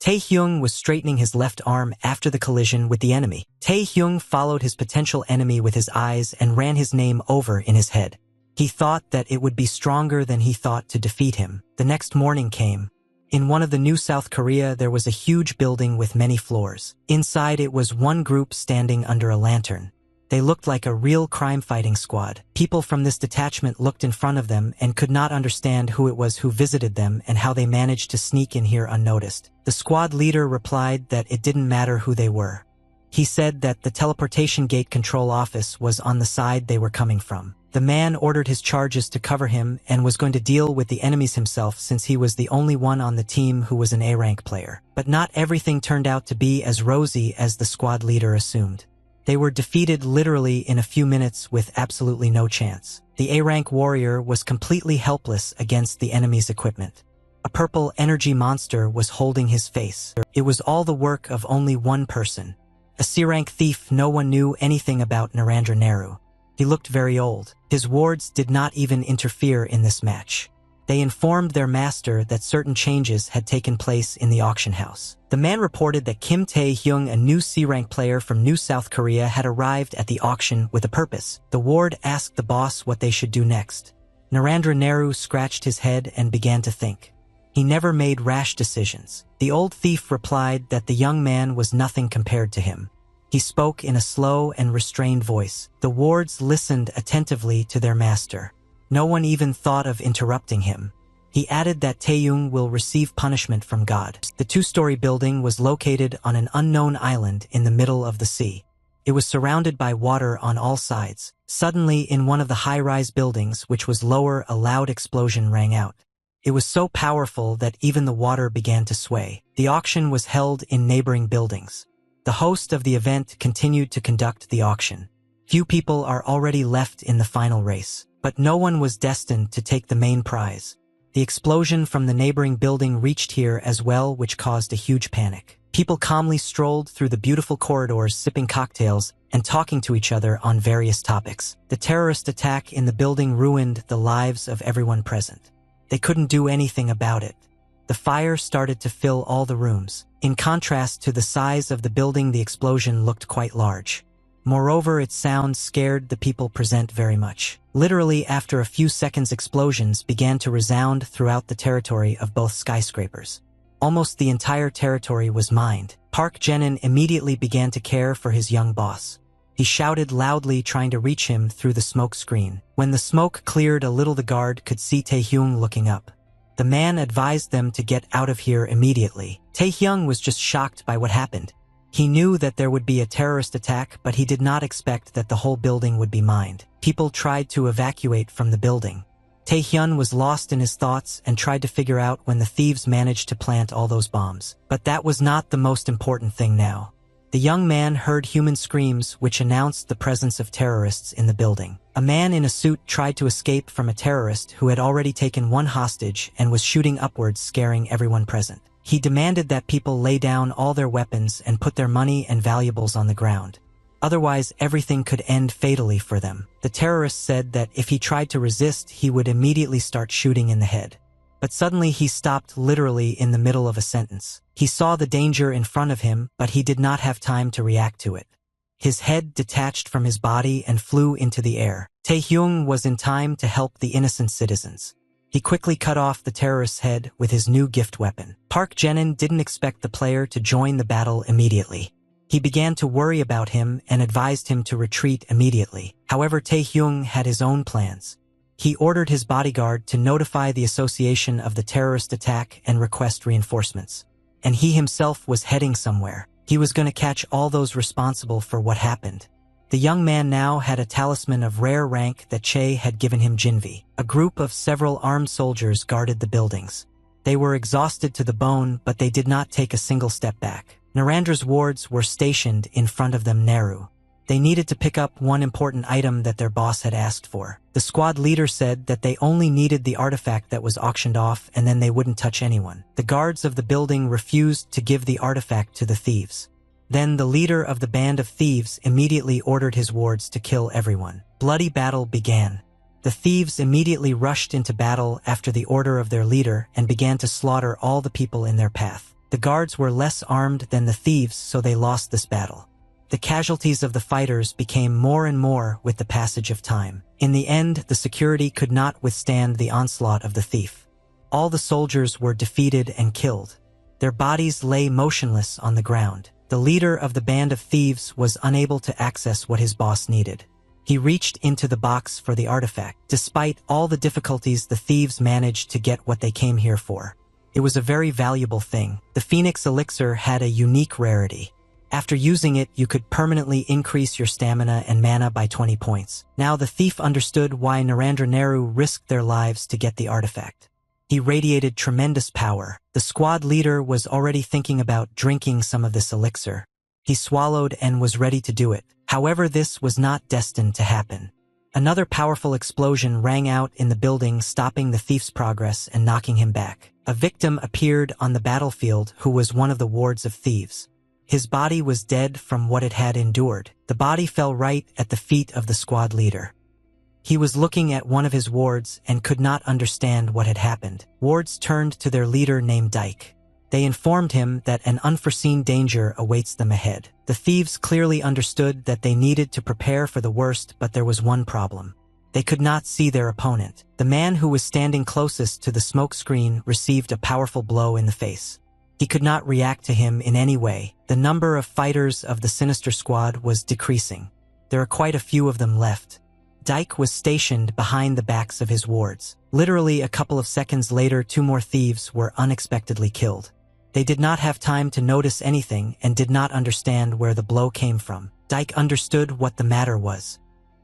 A: Taehyung was straightening his left arm after the collision with the enemy. Taehyung followed his potential enemy with his eyes and ran his name over in his head. He thought that it would be stronger than he thought to defeat him. The next morning came. In one of the new South Korea, there was a huge building with many floors. Inside it was one group standing under a lantern. They looked like a real crime-fighting squad. People from this detachment looked in front of them and could not understand who it was who visited them and how they managed to sneak in here unnoticed. The squad leader replied that it didn't matter who they were. He said that the teleportation gate control office was on the side they were coming from. The man ordered his charges to cover him and was going to deal with the enemies himself, since he was the only one on the team who was an A-rank player. But not everything turned out to be as rosy as the squad leader assumed. They were defeated literally in a few minutes with absolutely no chance. The A-rank warrior was completely helpless against the enemy's equipment. A purple energy monster was holding his face. It was all the work of only one person. A C-rank thief. No one knew anything about Narendra Nehru. He looked very old. His wards did not even interfere in this match. They informed their master that certain changes had taken place in the auction house. The man reported that Kim Tae-hyung, a new C-rank player from New South Korea, had arrived at the auction with a purpose. The ward asked the boss what they should do next. Narendra Nehru scratched his head and began to think. He never made rash decisions. The old thief replied that the young man was nothing compared to him. He spoke in a slow and restrained voice. The wards listened attentively to their master. No one even thought of interrupting him. He added that Taeyong will receive punishment from God. The two-story building was located on an unknown island in the middle of the sea. It was surrounded by water on all sides. Suddenly, in one of the high-rise buildings, which was lower, a loud explosion rang out. It was so powerful that even the water began to sway. The auction was held in neighboring buildings. The host of the event continued to conduct the auction. Few people are already left in the final race, but no one was destined to take the main prize. The explosion from the neighboring building reached here as well, which caused a huge panic. People calmly strolled through the beautiful corridors, sipping cocktails and talking to each other on various topics. The terrorist attack in the building ruined the lives of everyone present. They couldn't do anything about it. The fire started to fill all the rooms. In contrast to the size of the building, the explosion looked quite large. Moreover, its sound scared the people present very much. Literally, after a few seconds, explosions began to resound throughout the territory of both skyscrapers. Almost the entire territory was mined. Park Jenin immediately began to care for his young boss. He shouted loudly, trying to reach him through the smoke screen. When the smoke cleared a little, the guard could see Taehyung looking up. The man advised them to get out of here immediately. Taehyung was just shocked by what happened. He knew that there would be a terrorist attack, but he did not expect that the whole building would be mined. People tried to evacuate from the building. Taehyun was lost in his thoughts and tried to figure out when the thieves managed to plant all those bombs. But that was not the most important thing now. The young man heard human screams which announced the presence of terrorists in the building. A man in a suit tried to escape from a terrorist who had already taken one hostage and was shooting upwards, scaring everyone present. He demanded that people lay down all their weapons and put their money and valuables on the ground. Otherwise, everything could end fatally for them. The terrorist said that if he tried to resist, he would immediately start shooting in the head. But suddenly he stopped literally in the middle of a sentence. He saw the danger in front of him, but he did not have time to react to it. His head detached from his body and flew into the air. Taehyung was in time to help the innocent citizens. He quickly cut off the terrorist's head with his new gift weapon. Park Jenin didn't expect the player to join the battle immediately. He began to worry about him and advised him to retreat immediately. However, Taehyung had his own plans. He ordered his bodyguard to notify the association of the terrorist attack and request reinforcements. And he himself was heading somewhere. He was going to catch all those responsible for what happened. The young man now had a talisman of rare rank that Che had given him, Jinvi. A group of several armed soldiers guarded the buildings. They were exhausted to the bone, but they did not take a single step back. Narendra's wards were stationed in front of them. Nehru. They needed to pick up one important item that their boss had asked for. The squad leader said that they only needed the artifact that was auctioned off and then they wouldn't touch anyone. The guards of the building refused to give the artifact to the thieves. Then the leader of the band of thieves immediately ordered his wards to kill everyone. Bloody battle began. The thieves immediately rushed into battle after the order of their leader and began to slaughter all the people in their path. The guards were less armed than the thieves, so they lost this battle. The casualties of the fighters became more and more with the passage of time. In the end, the security could not withstand the onslaught of the thief. All the soldiers were defeated and killed. Their bodies lay motionless on the ground. The leader of the band of thieves was unable to access what his boss needed. He reached into the box for the artifact. Despite all the difficulties, the thieves managed to get what they came here for. It was a very valuable thing. The Phoenix Elixir had a unique rarity. After using it, you could permanently increase your stamina and mana by 20 points. Now the thief understood why Narendra Nehru risked their lives to get the artifact. He radiated tremendous power. The squad leader was already thinking about drinking some of this elixir. He swallowed and was ready to do it. However, this was not destined to happen. Another powerful explosion rang out in the building, stopping the thief's progress and knocking him back. A victim appeared on the battlefield who was one of the wards of thieves. His body was dead from what it had endured. The body fell right at the feet of the squad leader. He was looking at one of his wards and could not understand what had happened. Wards turned to their leader named Dyke. They informed him that an unforeseen danger awaits them ahead. The thieves clearly understood that they needed to prepare for the worst, but there was one problem. They could not see their opponent. The man who was standing closest to the smoke screen received a powerful blow in the face. He could not react to him in any way. The number of fighters of the Sinister Squad was decreasing. There are quite a few of them left. Dyke was stationed behind the backs of his wards. Literally a couple of seconds later, 2 more thieves were unexpectedly killed. They did not have time to notice anything and did not understand where the blow came from. Dyke understood what the matter was.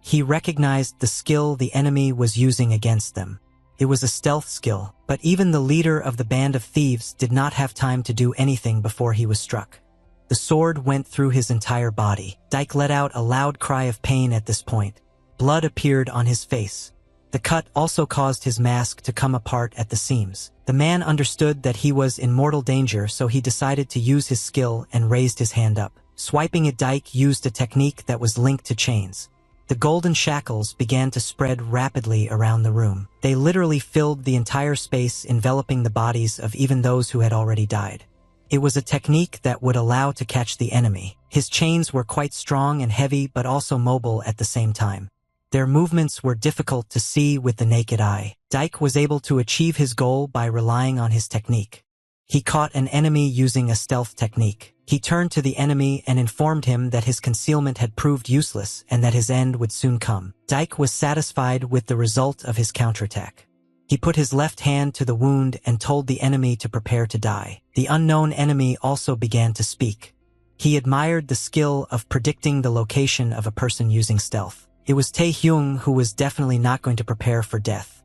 A: He recognized the skill the enemy was using against them. It was a stealth skill, but even the leader of the band of thieves did not have time to do anything before he was struck. The sword went through his entire body. Dyke let out a loud cry of pain at this point. Blood appeared on his face. The cut also caused his mask to come apart at the seams. The man understood that he was in mortal danger, so he decided to use his skill and raised his hand up. Swiping it, Dyke used a technique that was linked to chains. The golden shackles began to spread rapidly around the room. They literally filled the entire space, enveloping the bodies of even those who had already died. It was a technique that would allow to catch the enemy. His chains were quite strong and heavy, but also mobile at the same time. Their movements were difficult to see with the naked eye. Dyke was able to achieve his goal by relying on his technique. He caught an enemy using a stealth technique. He turned to the enemy and informed him that his concealment had proved useless and that his end would soon come. Dyke was satisfied with the result of his counterattack. He put his left hand to the wound and told the enemy to prepare to die. The unknown enemy also began to speak. He admired the skill of predicting the location of a person using stealth. It was Tae-hyung who was definitely not going to prepare for death.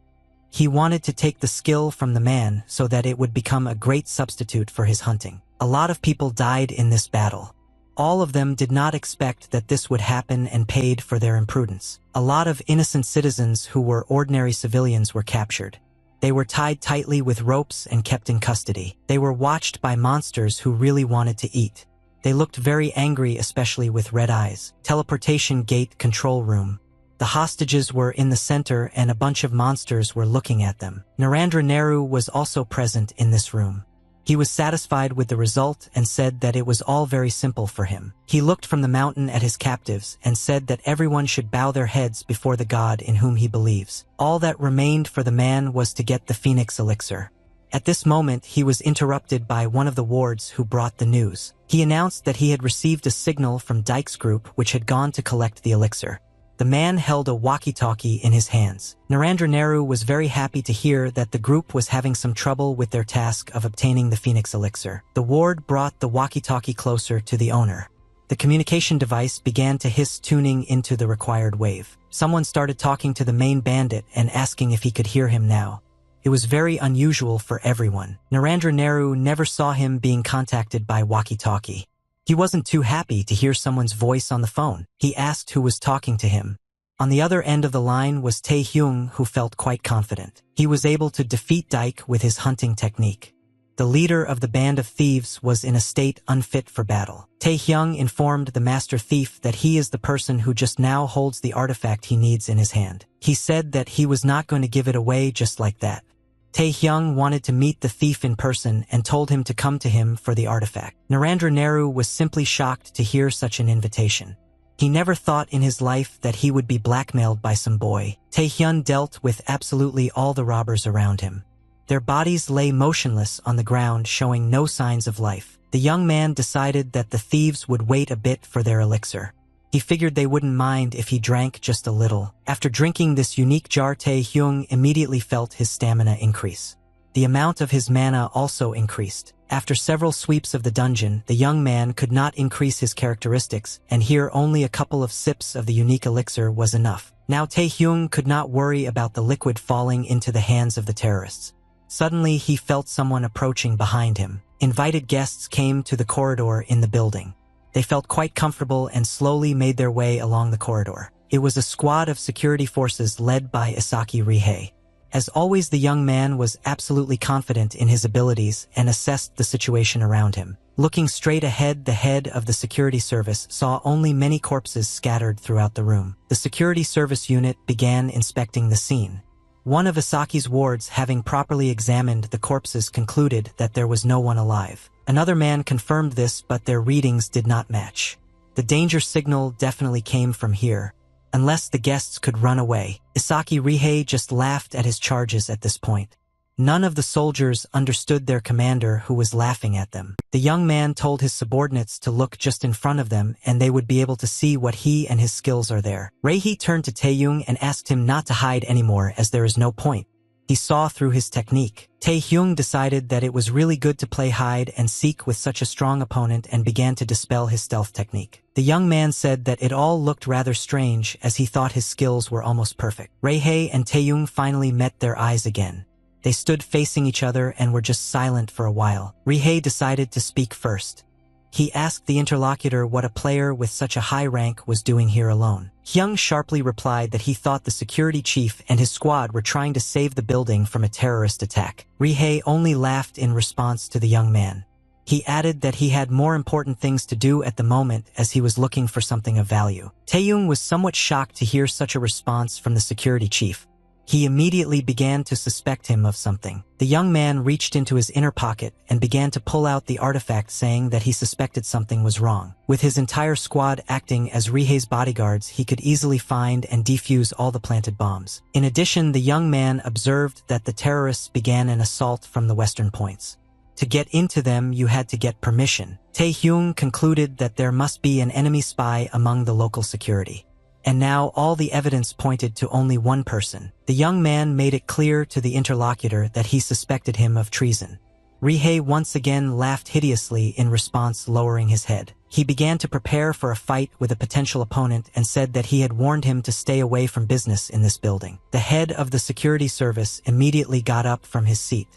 A: He wanted to take the skill from the man so that it would become a great substitute for his hunting. A lot of people died in this battle. All of them did not expect that this would happen and paid for their imprudence. A lot of innocent citizens who were ordinary civilians were captured. They were tied tightly with ropes and kept in custody. They were watched by monsters who really wanted to eat. They looked very angry, especially with red eyes. Teleportation gate control room. The hostages were in the center and a bunch of monsters were looking at them. Narendra Nehru was also present in this room. He was satisfied with the result and said that it was all very simple for him. He looked from the mountain at his captives and said that everyone should bow their heads before the god in whom he believes. All that remained for the man was to get the Phoenix Elixir. At this moment, he was interrupted by one of the wards who brought the news. He announced that he had received a signal from Dyke's group which had gone to collect the elixir. The man held a walkie-talkie in his hands. Narendra Nehru was very happy to hear that the group was having some trouble with their task of obtaining the Phoenix Elixir. The ward brought the walkie-talkie closer to the owner. The communication device began to hiss, tuning into the required wave. Someone started talking to the main bandit and asking if he could hear him now. It was very unusual for everyone. Narendra Nehru never saw him being contacted by walkie-talkie. He wasn't too happy to hear someone's voice on the phone. He asked who was talking to him. On the other end of the line was Tae-hyung, who felt quite confident. He was able to defeat Dyke with his hunting technique. The leader of the band of thieves was in a state unfit for battle. Tae-hyung informed the master thief that he is the person who just now holds the artifact he needs in his hand. He said that he was not going to give it away just like that. Tae-hyung wanted to meet the thief in person and told him to come to him for the artifact. Narendra Nehru was simply shocked to hear such an invitation. He never thought in his life that he would be blackmailed by some boy. Tae-hyun dealt with absolutely all the robbers around him. Their bodies lay motionless on the ground, showing no signs of life. The young man decided that the thieves would wait a bit for their elixir. He figured they wouldn't mind if he drank just a little. After drinking this unique jar, Tae-hyung immediately felt his stamina increase. The amount of his mana also increased. After several sweeps of the dungeon, the young man could not increase his characteristics, and here only a couple of sips of the unique elixir was enough. Now Tae-hyung could not worry about the liquid falling into the hands of the terrorists. Suddenly he felt someone approaching behind him. Invited guests came to the corridor in the building. They felt quite comfortable and slowly made their way along the corridor. It was a squad of security forces led by Isaki Rihei. As always, the young man was absolutely confident in his abilities and assessed the situation around him. Looking straight ahead, the head of the security service saw only many corpses scattered throughout the room. The security service unit began inspecting the scene. One of Isaki's wards, having properly examined the corpses, concluded that there was no one alive. Another man confirmed this, but their readings did not match. The danger signal definitely came from here. unless the guests could run away. Isaki Rihei just laughed at his charges at this point. None of the soldiers understood their commander, who was laughing at them. The young man told his subordinates to look just in front of them and they would be able to see what he and his skills are there. Reihei turned to Taehyung and asked him not to hide anymore, as there is no point. He saw through his technique. Taehyung decided that it was really good to play hide and seek with such a strong opponent and began to dispel his stealth technique. The young man said that it all looked rather strange, as he thought his skills were almost perfect. Reihei and Taehyung finally met their eyes again. They stood facing each other and were just silent for a while. Rihei decided to speak first. He asked the interlocutor what a player with such a high rank was doing here alone. Hyung sharply replied that he thought the security chief and his squad were trying to save the building from a terrorist attack. Rihei only laughed in response to the young man. He added that he had more important things to do at the moment, as he was looking for something of value. Taehyung was somewhat shocked to hear such a response from the security chief. He immediately began to suspect him of something. The young man reached into his inner pocket and began to pull out the artifact, saying that he suspected something was wrong. With his entire squad acting as Rihei's bodyguards, he could easily find and defuse all the planted bombs. In addition, the young man observed that the terrorists began an assault from the western points. To get into them, you had to get permission. Taehyung concluded that there must be an enemy spy among the local security. And now all the evidence pointed to only one person. The young man made it clear to the interlocutor that he suspected him of treason. Rihei once again laughed hideously in response, lowering his head. He began to prepare for a fight with a potential opponent and said that he had warned him to stay away from business in this building. The head of the security service immediately got up from his seat.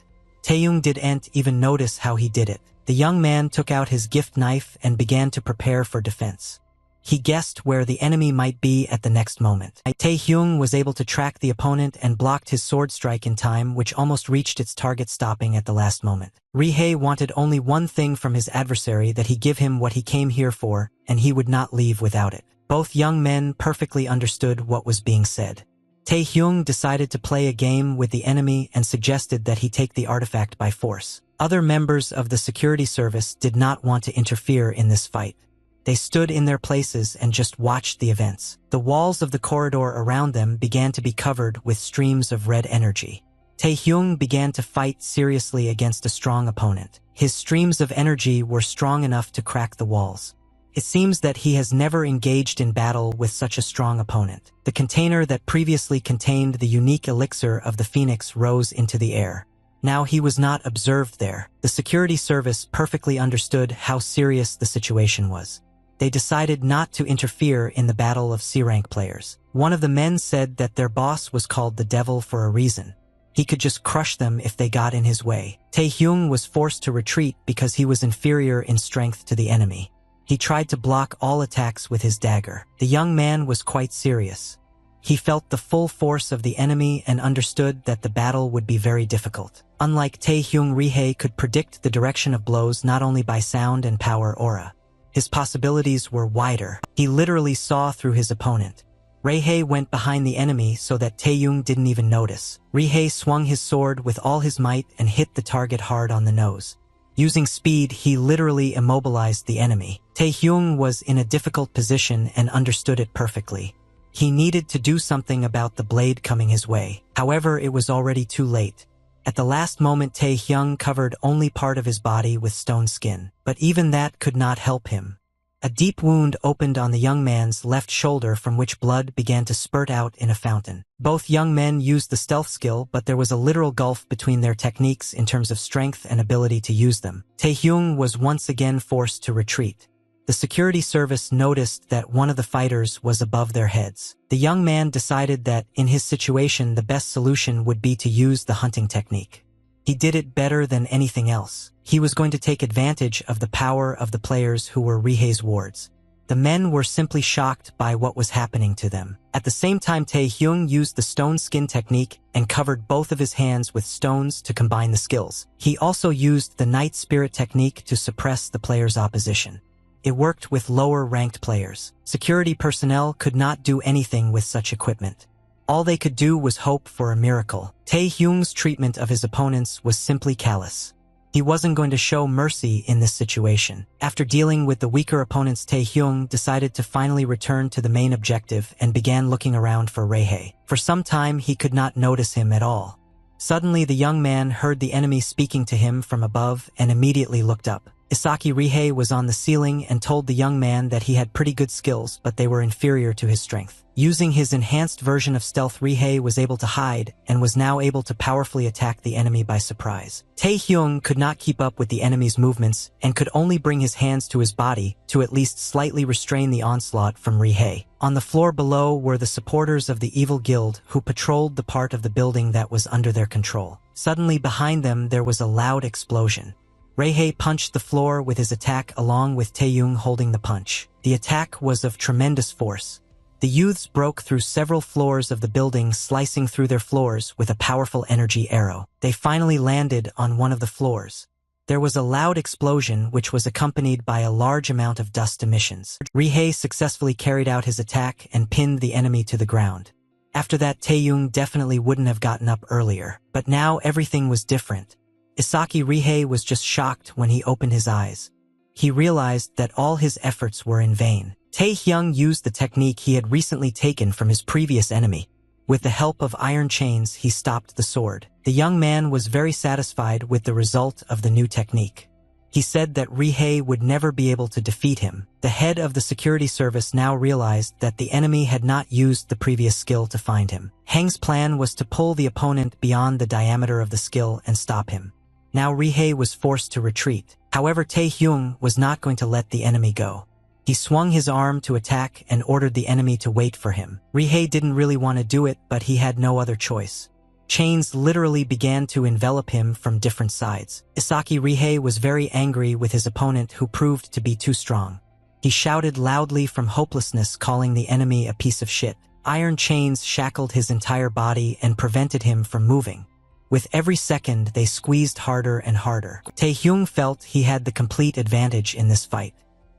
A: Taehyung didn't even notice how he did it. The young man took out his gift knife and began to prepare for defense. He guessed where the enemy might be at the next moment. Taehyung was able to track the opponent and blocked his sword strike in time, which almost reached its target, stopping at the last moment. Rihei wanted only one thing from his adversary, that he give him what he came here for, and he would not leave without it. Both young men perfectly understood what was being said. Taehyung decided to play a game with the enemy and suggested that he take the artifact by force. Other members of the security service did not want to interfere in this fight. They stood in their places and just watched the events. The walls of the corridor around them began to be covered with streams of red energy. Taehyung began to fight seriously against a strong opponent. His streams of energy were strong enough to crack the walls. It seems that he has never engaged in battle with such a strong opponent. The container that previously contained the unique elixir of the Phoenix rose into the air. Now he was not observed there. The security service perfectly understood how serious the situation was. They decided not to interfere in the battle of C-rank players. One of the men said that their boss was called the devil for a reason. He could just crush them if they got in his way. Taehyung was forced to retreat because he was inferior in strength to the enemy. He tried to block all attacks with his dagger. The young man was quite serious. He felt the full force of the enemy and understood that the battle would be very difficult. Unlike Taehyung, Rihei could predict the direction of blows not only by sound and power aura. His possibilities were wider. He literally saw through his opponent. Rihei went behind the enemy so that Taehyung didn't even notice. Rihei swung his sword with all his might and hit the target hard on the nose. Using speed, he literally immobilized the enemy. Taehyung was in a difficult position and understood it perfectly. He needed to do something about the blade coming his way. However, it was already too late. At the last moment, Taehyung covered only part of his body with stone skin, but even that could not help him. A deep wound opened on the young man's left shoulder, from which blood began to spurt out in a fountain. Both young men used the stealth skill, but there was a literal gulf between their techniques in terms of strength and ability to use them. Taehyung was once again forced to retreat. The security service noticed that one of the fighters was above their heads. The young man decided that, in his situation, the best solution would be to use the hunting technique. He did it better than anything else. He was going to take advantage of the power of the players who were Rihei's wards. The men were simply shocked by what was happening to them. At the same time, Taehyung used the stone skin technique and covered both of his hands with stones to combine the skills. He also used the night spirit technique to suppress the players' opposition. It worked with lower-ranked players. Security personnel could not do anything with such equipment. All they could do was hope for a miracle. Taehyung's treatment of his opponents was simply callous. He wasn't going to show mercy in this situation. After dealing with the weaker opponents, Taehyung decided to finally return to the main objective and began looking around for Rihei. For some time, he could not notice him at all. Suddenly, the young man heard the enemy speaking to him from above and immediately looked up. Isaki Rihei was on the ceiling and told the young man that he had pretty good skills, but they were inferior to his strength. Using his enhanced version of stealth, Rihei was able to hide and was now able to powerfully attack the enemy by surprise. Taehyung could not keep up with the enemy's movements and could only bring his hands to his body to at least slightly restrain the onslaught from Rihei. On the floor below were the supporters of the evil guild who patrolled the part of the building that was under their control. Suddenly behind them there was a loud explosion. Rihei punched the floor with his attack along with Taehyung holding the punch. The attack was of tremendous force. The youths broke through several floors of the building, slicing through their floors with a powerful energy arrow. They finally landed on one of the floors. There was a loud explosion which was accompanied by a large amount of dust emissions. Rihei successfully carried out his attack and pinned the enemy to the ground. After that, Taehyung definitely wouldn't have gotten up earlier. But now everything was different. Isaki Rihei was just shocked when he opened his eyes. He realized that all his efforts were in vain. Taehyung used the technique he had recently taken from his previous enemy. With the help of iron chains, he stopped the sword. The young man was very satisfied with the result of the new technique. He said that Rihei would never be able to defeat him. The head of the security service now realized that the enemy had not used the previous skill to find him. Heng's plan was to pull the opponent beyond the diameter of the skill and stop him. Now Rihei was forced to retreat. However, Taehyung was not going to let the enemy go. He swung his arm to attack and ordered the enemy to wait for him. Rihei didn't really want to do it, but he had no other choice. Chains literally began to envelop him from different sides. Isaki Rihei was very angry with his opponent, who proved to be too strong. He shouted loudly from hopelessness, calling the enemy a piece of shit. Iron chains shackled his entire body and prevented him from moving. With every second, they squeezed harder and harder. Taehyung felt he had the complete advantage in this fight.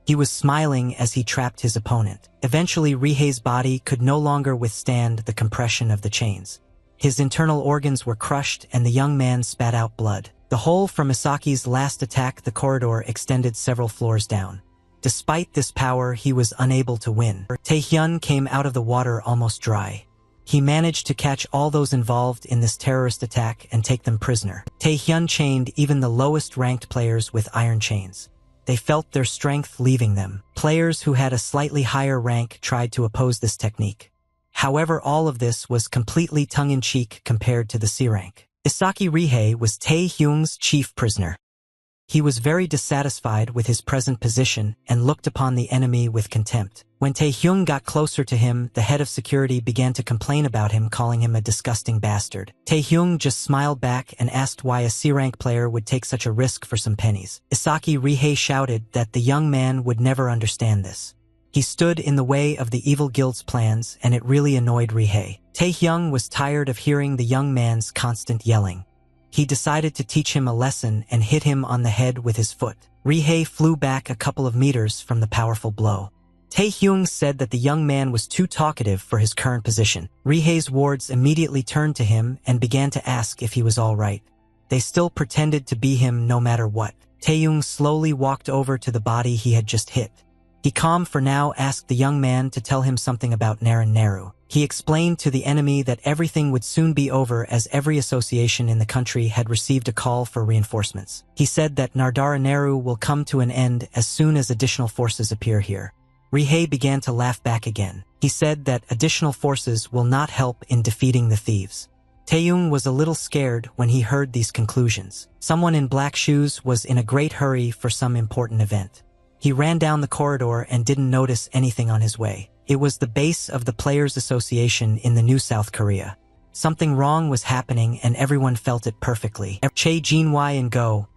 A: He was smiling as he trapped his opponent. Eventually, Rihei's body could no longer withstand the compression of the chains. His internal organs were crushed and the young man spat out blood. The hole from Isaki's last attack, the corridor, extended several floors down. Despite this power, he was unable to win. Taehyung came out of the water almost dry. He managed to catch all those involved in this terrorist attack and take them prisoner. Taehyung chained even the lowest ranked players with iron chains. They felt their strength leaving them. Players who had a slightly higher rank tried to oppose this technique. However, all of this was completely tongue-in-cheek compared to the C rank. Isaki Rihei was Taehyung's chief prisoner. He was very dissatisfied with his present position and looked upon the enemy with contempt. When Taehyung got closer to him, the head of security began to complain about him, calling him a disgusting bastard. Taehyung just smiled back and asked why a C-rank player would take such a risk for some pennies. Isaki Rihei shouted that the young man would never understand this. He stood in the way of the evil guild's plans, and it really annoyed Rihei. Taehyung was tired of hearing the young man's constant yelling. He decided to teach him a lesson and hit him on the head with his foot. Rihei flew back a couple of meters from the powerful blow. Taehyung said that the young man was too talkative for his current position. Rihei's wards immediately turned to him and began to ask if he was all right. They still pretended to be him no matter what. Taehyung slowly walked over to the body he had just hit. He calm for now asked the young man to tell him something about Naran Naru. He explained to the enemy that everything would soon be over, as every association in the country had received a call for reinforcements. He said that Nardara Naru will come to an end as soon as additional forces appear here. Rihei began to laugh back again. He said that additional forces will not help in defeating the thieves. Taehyung was a little scared when he heard these conclusions. Someone in black shoes was in a great hurry for some important event. He ran down the corridor and didn't notice anything on his way. It was the base of the Players Association in the new South Korea. Something wrong was happening and everyone felt it perfectly. Che Jinwai and Go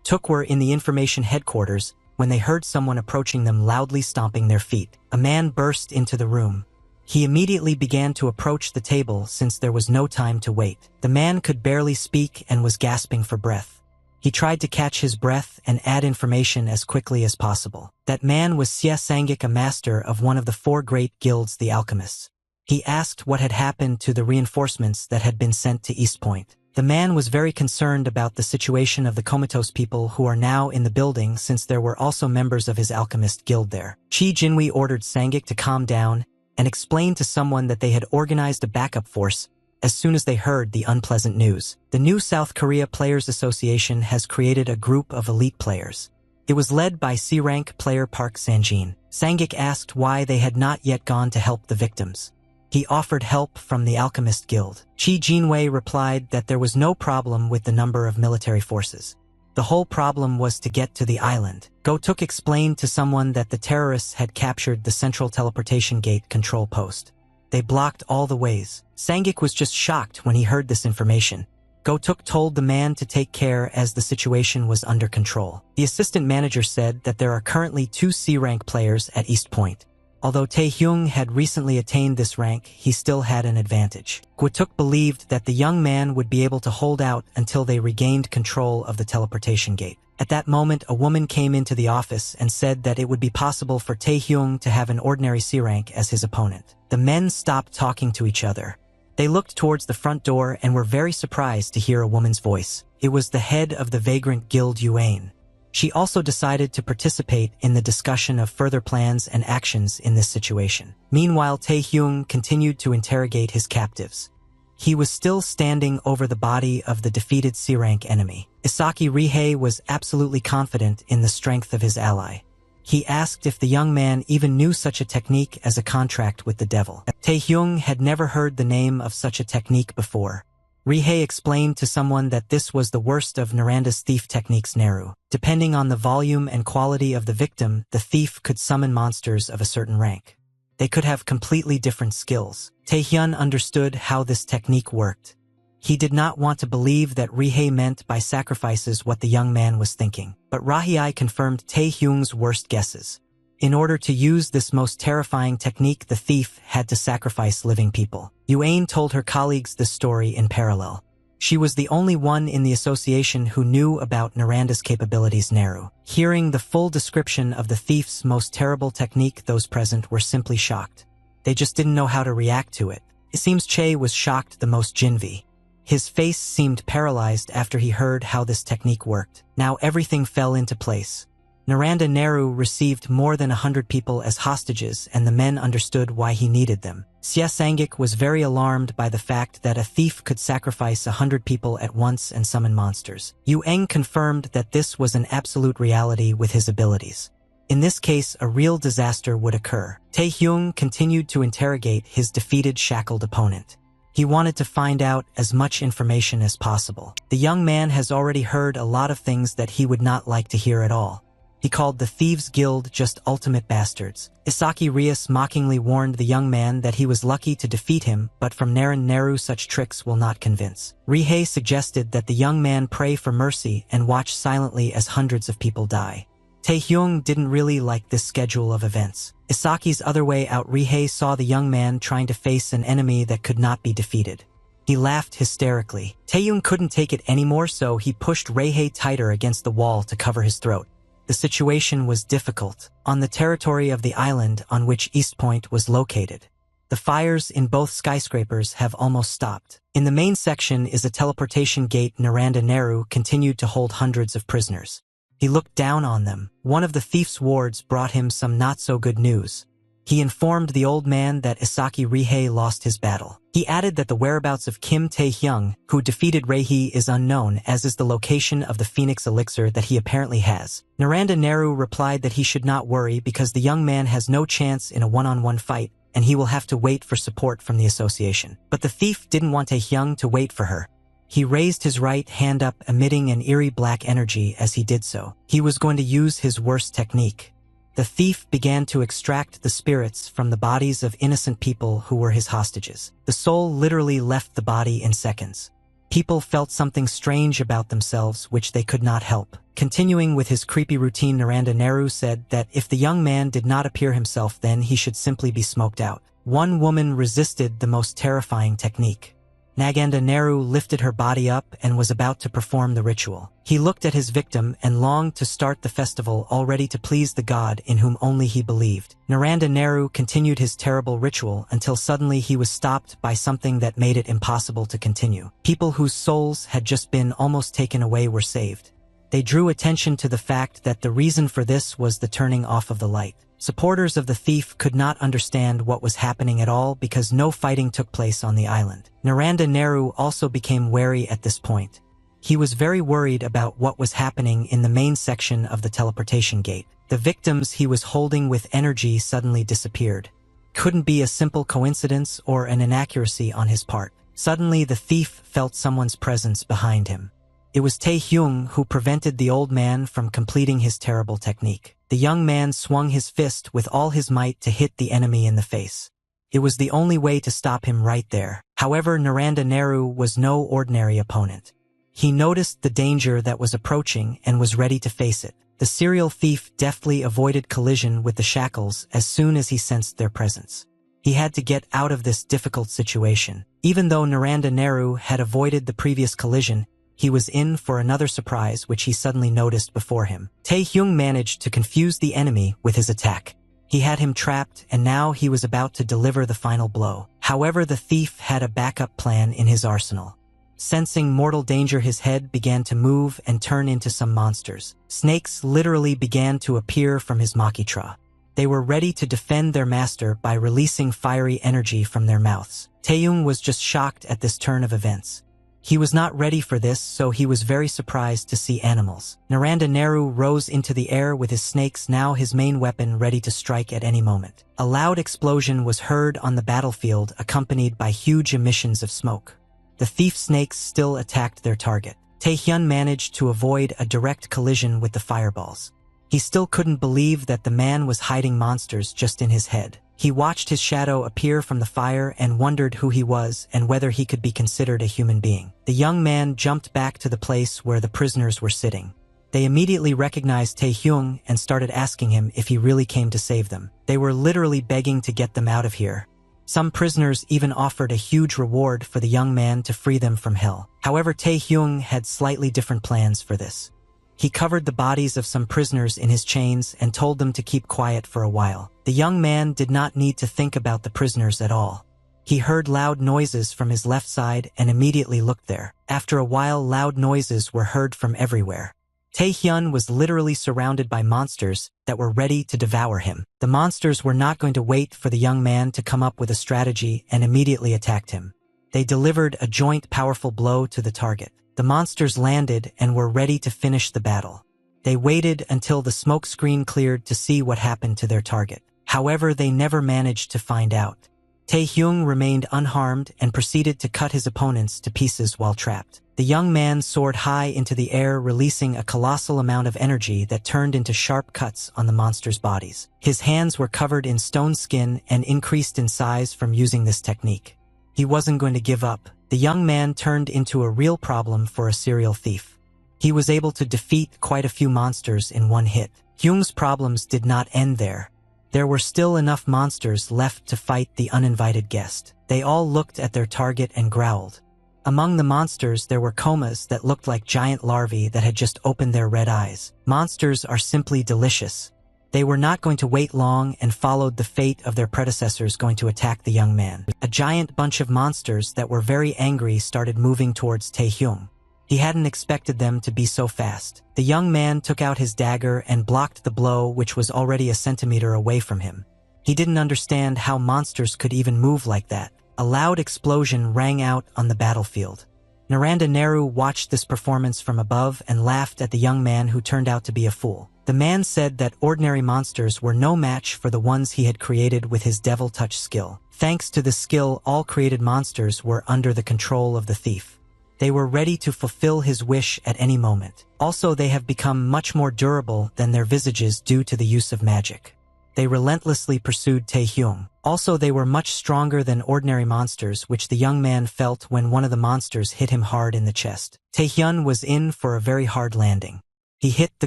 A: Tuk were in the information headquarters when they heard someone approaching them, loudly stomping their feet. A man burst into the room. He immediately began to approach the table since there was no time to wait. The man could barely speak and was gasping for breath. He tried to catch his breath and add information as quickly as possible. That man was Xie Sangik, a master of one of the 4 great guilds, the alchemists. He asked what had happened to the reinforcements that had been sent to East Point. The man was very concerned about the situation of the comatose people who are now in the building, since there were also members of his alchemist guild there. Chi Jinwei ordered Sangik to calm down and explained to someone that they had organized a backup force as soon as they heard the unpleasant news. The new South Korea Players Association has created a group of elite players. It was led by C-rank player Park Sanjin. Sangik asked why they had not yet gone to help the victims. He offered help from the Alchemist Guild. Chi Jinwei replied that there was no problem with the number of military forces. The whole problem was to get to the island. Go-tuk explained to someone that the terrorists had captured the central teleportation gate control post. They blocked all the ways. Sangik was just shocked when he heard this information. Go-tuk told the man to take care as the situation was under control. The assistant manager said that there are currently 2 C-rank players at East Point. Although Tae-hyung had recently attained this rank, he still had an advantage. Go-tuk believed that the young man would be able to hold out until they regained control of the teleportation gate. At that moment, a woman came into the office and said that it would be possible for Tae-hyung to have an ordinary C-rank as his opponent. The men stopped talking to each other. They looked towards the front door and were very surprised to hear a woman's voice. It was the head of the Vagrant Guild, Yuan. She also decided to participate in the discussion of further plans and actions in this situation. Meanwhile, Tae-hyung continued to interrogate his captives. He was still standing over the body of the defeated C-rank enemy. Isaki Rihei was absolutely confident in the strength of his ally. He asked if the young man even knew such a technique as a contract with the devil. Tae-hyung had never heard the name of such a technique before. Rihei explained to someone that this was the worst of Naranda's thief techniques. Neru. Depending on the volume and quality of the victim, the thief could summon monsters of a certain rank. They could have completely different skills. Taehyun understood how this technique worked. He did not want to believe that Rihei meant by sacrifices what the young man was thinking, but Rahai confirmed Taehyung's worst guesses. In order to use this most terrifying technique, the thief had to sacrifice living people. Yuan told her colleagues this story in parallel. She was the only one in the association who knew about Naranda's capabilities. Neru. Hearing the full description of the thief's most terrible technique, those present were simply shocked. They just didn't know how to react to it. It seems Che was shocked the most. Jinvi. His face seemed paralyzed after he heard how this technique worked. Now everything fell into place. Naranda Neru received more than 100 people as hostages, and the men understood why he needed them. Sia Sangik was very alarmed by the fact that a thief could sacrifice 100 people at once and summon monsters. Yu Eng confirmed that this was an absolute reality with his abilities. In this case, a real disaster would occur. Tae-hyung continued to interrogate his defeated, shackled opponent. He wanted to find out as much information as possible. The young man has already heard a lot of things that he would not like to hear at all. He called the Thieves' Guild just ultimate bastards. Isaki Rias mockingly warned the young man that he was lucky to defeat him, but from Naran Neru such tricks will not convince. Rihei suggested that the young man pray for mercy and watch silently as hundreds of people die. Taehyung didn't really like this schedule of events. Isaki's other way out, Rihei saw the young man trying to face an enemy that could not be defeated. He laughed hysterically. Taehyung couldn't take it anymore, so he pushed Rihei tighter against the wall to cover his throat. The situation was difficult. On the territory of the island on which East Point was located, the fires in both skyscrapers have almost stopped. In the main section is a teleportation gate. Naranda Neru continued to hold hundreds of prisoners. He looked down on them. One of the thief's wards brought him some not-so-good news. He informed the old man that Isaki Rihei lost his battle. He added that the whereabouts of Kim Tae-hyung, who defeated Rihei, is unknown, as is the location of the Phoenix Elixir that he apparently has. Naranda Neru replied that he should not worry because the young man has no chance in a one-on-one fight, and he will have to wait for support from the association. But the thief didn't want Tae-hyung to wait for her. He raised his right hand up, emitting an eerie black energy as he did so. He was going to use his worst technique. The thief began to extract the spirits from the bodies of innocent people who were his hostages. The soul literally left the body in seconds. People felt something strange about themselves which they could not help. Continuing with his creepy routine, Naranda Neru said that if the young man did not appear himself, then he should simply be smoked out. One woman resisted the most terrifying technique. Naganda Nehru lifted her body up and was about to perform the ritual. He looked at his victim and longed to start the festival, all ready to please the god in whom only he believed. Narendra Nehru continued his terrible ritual until suddenly he was stopped by something that made it impossible to continue. People whose souls had just been almost taken away were saved. They drew attention to the fact that the reason for this was the turning off of the light. Supporters of the thief could not understand what was happening at all because no fighting took place on the island. Narendra Nehru also became wary at this point. He was very worried about what was happening in the main section of the teleportation gate. The victims he was holding with energy suddenly disappeared. Couldn't be a simple coincidence or an inaccuracy on his part. Suddenly the thief felt someone's presence behind him. It was Tae-hyung who prevented the old man from completing his terrible technique. The young man swung his fist with all his might to hit the enemy in the face. It was the only way to stop him right there. However, Narendra Nehru was no ordinary opponent. He noticed the danger that was approaching and was ready to face it. The serial thief deftly avoided collision with the shackles as soon as he sensed their presence. He had to get out of this difficult situation. Even though Narendra Nehru had avoided the previous collision, he was in for another surprise which he suddenly noticed before him. Tae-hyung managed to confuse the enemy with his attack. He had him trapped and now he was about to deliver the final blow. However, the thief had a backup plan in his arsenal. Sensing mortal danger, his head began to move and turn into some monsters. Snakes literally began to appear from his makitra. They were ready to defend their master by releasing fiery energy from their mouths. Tae-hyung was just shocked at this turn of events. He was not ready for this, so he was very surprised to see animals. Narendra Nehru rose into the air with his snakes, now his main weapon, ready to strike at any moment. A loud explosion was heard on the battlefield, accompanied by huge emissions of smoke. The thief snakes still attacked their target. Tae-hyun managed to avoid a direct collision with the fireballs. He still couldn't believe that the man was hiding monsters just in his head. He watched his shadow appear from the fire and wondered who he was and whether he could be considered a human being. The young man jumped back to the place where the prisoners were sitting. They immediately recognized Tae-hyung and started asking him if he really came to save them. They were literally begging to get them out of here. Some prisoners even offered a huge reward for the young man to free them from hell. However, Tae-hyung had slightly different plans for this. He covered the bodies of some prisoners in his chains and told them to keep quiet for a while. The young man did not need to think about the prisoners at all. He heard loud noises from his left side and immediately looked there. After a while, loud noises were heard from everywhere. Tae-hyun was literally surrounded by monsters that were ready to devour him. The monsters were not going to wait for the young man to come up with a strategy and immediately attacked him. They delivered a joint powerful blow to the target. The monsters landed and were ready to finish the battle. They waited until the smoke screen cleared to see what happened to their target. However, they never managed to find out. Tae-hyung remained unharmed and proceeded to cut his opponents to pieces while trapped. The young man soared high into the air, releasing a colossal amount of energy that turned into sharp cuts on the monsters' bodies. His hands were covered in stone skin and increased in size from using this technique. He wasn't going to give up. The young man turned into a real problem for a serial thief. He was able to defeat quite a few monsters in one hit. Hyung's problems did not end there. There were still enough monsters left to fight the uninvited guest. They all looked at their target and growled. Among the monsters, there were comas that looked like giant larvae that had just opened their red eyes. Monsters are simply delicious. They were not going to wait long and followed the fate of their predecessors, going to attack the young man. A giant bunch of monsters that were very angry started moving towards Tae-hyung. He hadn't expected them to be so fast. The young man took out his dagger and blocked the blow, which was already a centimeter away from him. He didn't understand how monsters could even move like that. A loud explosion rang out on the battlefield. Narendra Nehru watched this performance from above and laughed at the young man, who turned out to be a fool. The man said that ordinary monsters were no match for the ones he had created with his devil touch skill. Thanks to this skill, all created monsters were under the control of the thief. They were ready to fulfill his wish at any moment. Also, they have become much more durable than their visages due to the use of magic. They relentlessly pursued Tae-hyung. Also, they were much stronger than ordinary monsters, which the young man felt when one of the monsters hit him hard in the chest. Tae-hyun was in for a very hard landing. He hit the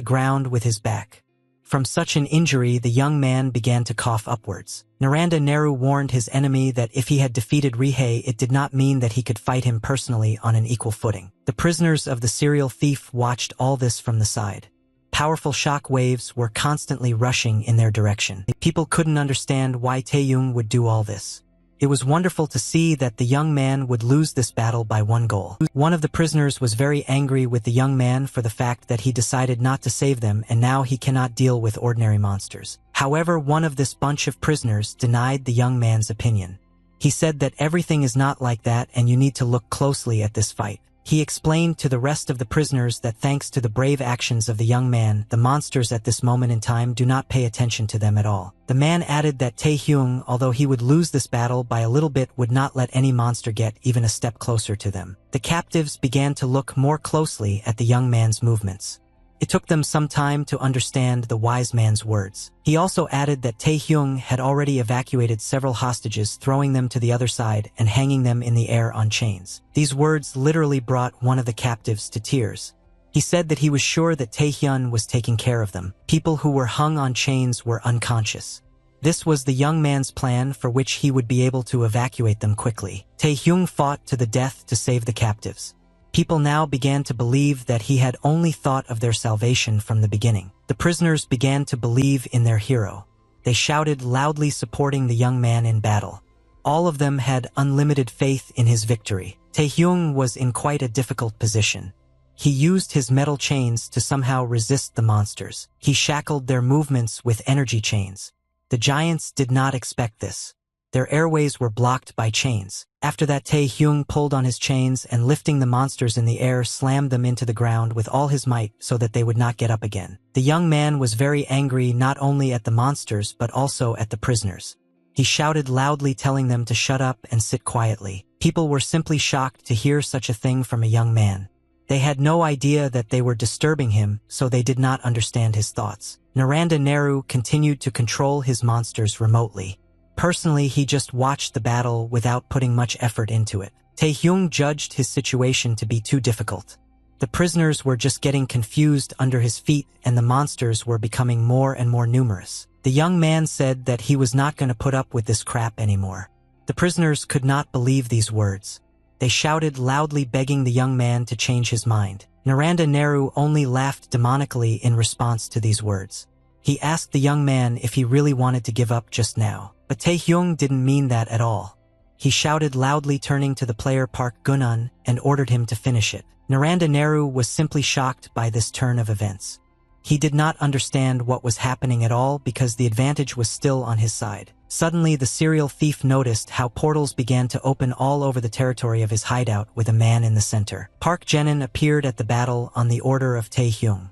A: ground with his back. From such an injury, the young man began to cough upwards. Naranda Nehru warned his enemy that if he had defeated Rihei, it did not mean that he could fight him personally on an equal footing. The prisoners of the serial thief watched all this from the side. Powerful shock waves were constantly rushing in their direction. People couldn't understand why Taeyong would do all this. It was wonderful to see that the young man would lose this battle by one goal. One of the prisoners was very angry with the young man for the fact that he decided not to save them, and now he cannot deal with ordinary monsters. However, one of this bunch of prisoners denied the young man's opinion. He said that everything is not like that and you need to look closely at this fight. He explained to the rest of the prisoners that thanks to the brave actions of the young man, the monsters at this moment in time do not pay attention to them at all. The man added that Taehyung, although he would lose this battle by a little bit, would not let any monster get even a step closer to them. The captives began to look more closely at the young man's movements. It took them some time to understand the wise man's words. He also added that Taehyung had already evacuated several hostages, throwing them to the other side and hanging them in the air on chains. These words literally brought one of the captives to tears. He said that he was sure that Taehyun was taking care of them. People who were hung on chains were unconscious. This was the young man's plan for which he would be able to evacuate them quickly. Taehyung fought to the death to save the captives. People now began to believe that he had only thought of their salvation from the beginning. The prisoners began to believe in their hero. They shouted loudly, supporting the young man in battle. All of them had unlimited faith in his victory. Taehyung was in quite a difficult position. He used his metal chains to somehow resist the monsters. He shackled their movements with energy chains. The giants did not expect this. Their airways were blocked by chains. After that, Taehyung pulled on his chains and, lifting the monsters in the air, slammed them into the ground with all his might so that they would not get up again. The young man was very angry not only at the monsters but also at the prisoners. He shouted loudly, telling them to shut up and sit quietly. People were simply shocked to hear such a thing from a young man. They had no idea that they were disturbing him, so they did not understand his thoughts. Naranda Nehru continued to control his monsters remotely. Personally, he just watched the battle without putting much effort into it. Taehyung judged his situation to be too difficult. The prisoners were just getting confused under his feet and the monsters were becoming more and more numerous. The young man said that he was not going to put up with this crap anymore. The prisoners could not believe these words. They shouted loudly, begging the young man to change his mind. Naranda Nehru only laughed demonically in response to these words. He asked the young man if he really wanted to give up just now. But Taehyung didn't mean that at all. He shouted loudly, turning to the player Park Gunun, and ordered him to finish it. Naranda Nehru was simply shocked by this turn of events. He did not understand what was happening at all because the advantage was still on his side. Suddenly, the serial thief noticed how portals began to open all over the territory of his hideout with a man in the center. Park Jenin appeared at the battle on the order of Taehyung.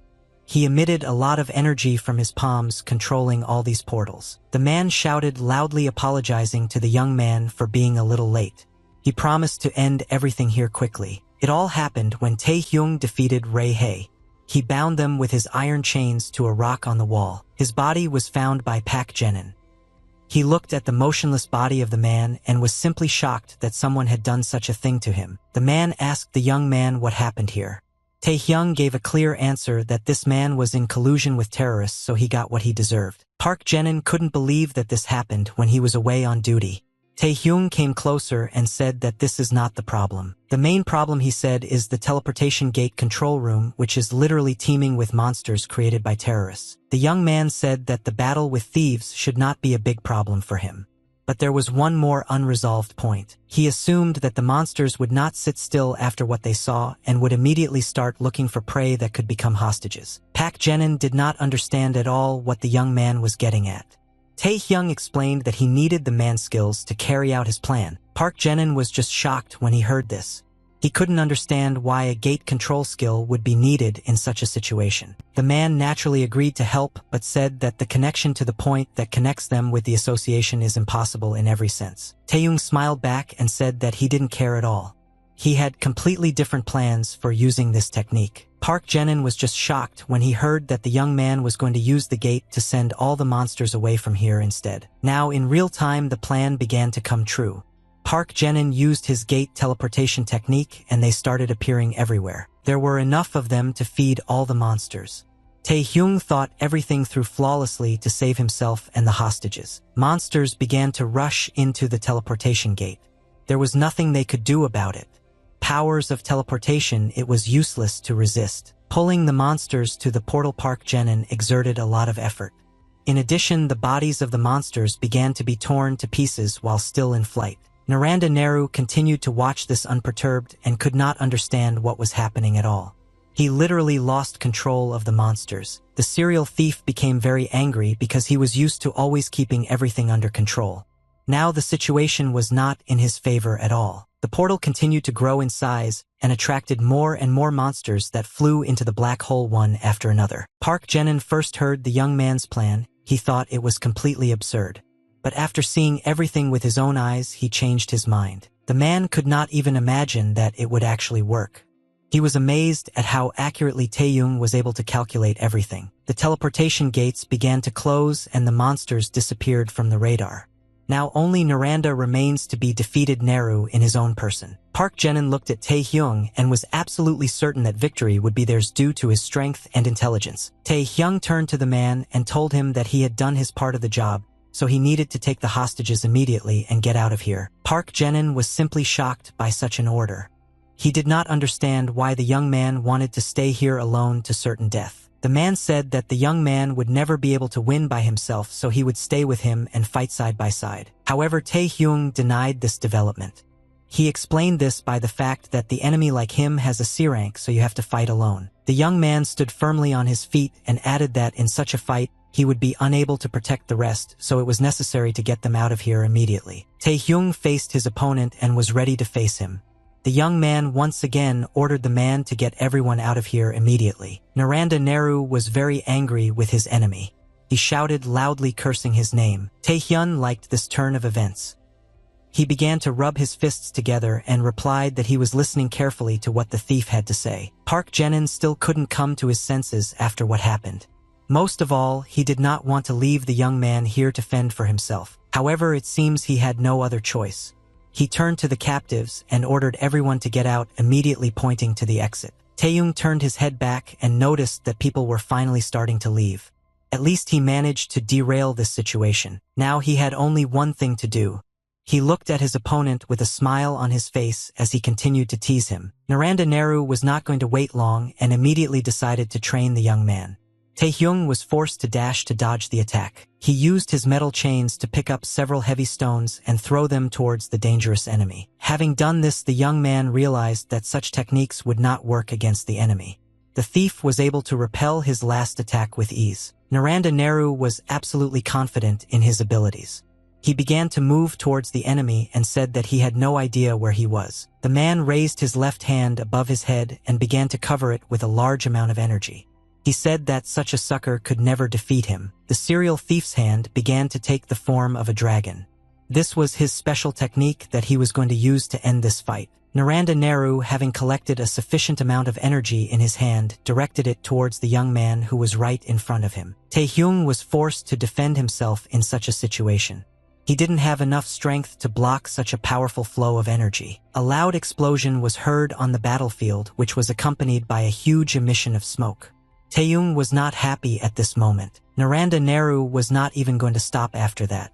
A: He emitted a lot of energy from his palms, controlling all these portals. The man shouted loudly, apologizing to the young man for being a little late. He promised to end everything here quickly. It all happened when Taehyung defeated Rihei. He bound them with his iron chains to a rock on the wall. His body was found by Park Jenin. He looked at the motionless body of the man and was simply shocked that someone had done such a thing to him. The man asked the young man what happened here. Taehyung gave a clear answer that this man was in collusion with terrorists, so he got what he deserved. Park Jenin couldn't believe that this happened when he was away on duty. Taehyung came closer and said that this is not the problem. The main problem, he said, is the teleportation gate control room, which is literally teeming with monsters created by terrorists. The young man said that the battle with thieves should not be a big problem for him. But there was one more unresolved point. He assumed that the monsters would not sit still after what they saw and would immediately start looking for prey that could become hostages. Park Jenin did not understand at all what the young man was getting at. Taehyung explained that he needed the man's skills to carry out his plan. Park Jenin was just shocked when he heard this. He couldn't understand why a gate control skill would be needed in such a situation. The man naturally agreed to help, but said that the connection to the point that connects them with the association is impossible in every sense. Taehyung smiled back and said that he didn't care at all. He had completely different plans for using this technique. Park Jenin was just shocked when he heard that the young man was going to use the gate to send all the monsters away from here instead. Now, in real time, the plan began to come true. Park Jenin used his gate teleportation technique and they started appearing everywhere. There were enough of them to feed all the monsters. Tae-hyung thought everything through flawlessly to save himself and the hostages. Monsters began to rush into the teleportation gate. There was nothing they could do about it. Powers of teleportation, it was useless to resist. Pulling the monsters to the portal, Park Jenin exerted a lot of effort. In addition, the bodies of the monsters began to be torn to pieces while still in flight. Naranda Nehru continued to watch this unperturbed and could not understand what was happening at all. He literally lost control of the monsters. The serial thief became very angry because he was used to always keeping everything under control. Now the situation was not in his favor at all. The portal continued to grow in size and attracted more and more monsters that flew into the black hole one after another. Park Jenin first heard the young man's plan. He thought it was completely absurd. But after seeing everything with his own eyes, he changed his mind. The man could not even imagine that it would actually work. He was amazed at how accurately Tae-hyung was able to calculate everything. The teleportation gates began to close and the monsters disappeared from the radar. Now only Naranda remains to be defeated Nehru in his own person. Park Jenin looked at Tae-hyung and was absolutely certain that victory would be theirs due to his strength and intelligence. Tae-hyung turned to the man and told him that he had done his part of the job, so he needed to take the hostages immediately and get out of here. Park Jenin was simply shocked by such an order. He did not understand why the young man wanted to stay here alone to certain death. The man said that the young man would never be able to win by himself, so he would stay with him and fight side by side. However, Tae-hyung denied this development. He explained this by the fact that the enemy like him has a C rank, so you have to fight alone. The young man stood firmly on his feet and added that in such a fight, he would be unable to protect the rest, so it was necessary to get them out of here immediately. Tae-hyung faced his opponent and was ready to face him. The young man once again ordered the man to get everyone out of here immediately. Naranda Nehru was very angry with his enemy. He shouted loudly, cursing his name. Tae-hyun liked this turn of events. He began to rub his fists together and replied that he was listening carefully to what the thief had to say. Park Jenin still couldn't come to his senses after what happened. Most of all, he did not want to leave the young man here to fend for himself. However, it seems he had no other choice. He turned to the captives and ordered everyone to get out, immediately pointing to the exit. Tae-hyung turned his head back and noticed that people were finally starting to leave. At least he managed to derail this situation. Now he had only one thing to do. He looked at his opponent with a smile on his face as he continued to tease him. Naranda Nehru was not going to wait long and immediately decided to train the young man. Tae-hyung was forced to dash to dodge the attack. He used his metal chains to pick up several heavy stones and throw them towards the dangerous enemy. Having done this, the young man realized that such techniques would not work against the enemy. The thief was able to repel his last attack with ease. Naranda Nehru was absolutely confident in his abilities. He began to move towards the enemy and said that he had no idea where he was. The man raised his left hand above his head and began to cover it with a large amount of energy. He said that such a sucker could never defeat him. The serial thief's hand began to take the form of a dragon. This was his special technique that he was going to use to end this fight. Naranda Nehru, having collected a sufficient amount of energy in his hand, directed it towards the young man who was right in front of him. Tae-hyung was forced to defend himself in such a situation. He didn't have enough strength to block such a powerful flow of energy. A loud explosion was heard on the battlefield, which was accompanied by a huge emission of smoke. Tae-hyung was not happy at this moment. Naranda Nehru was not even going to stop after that.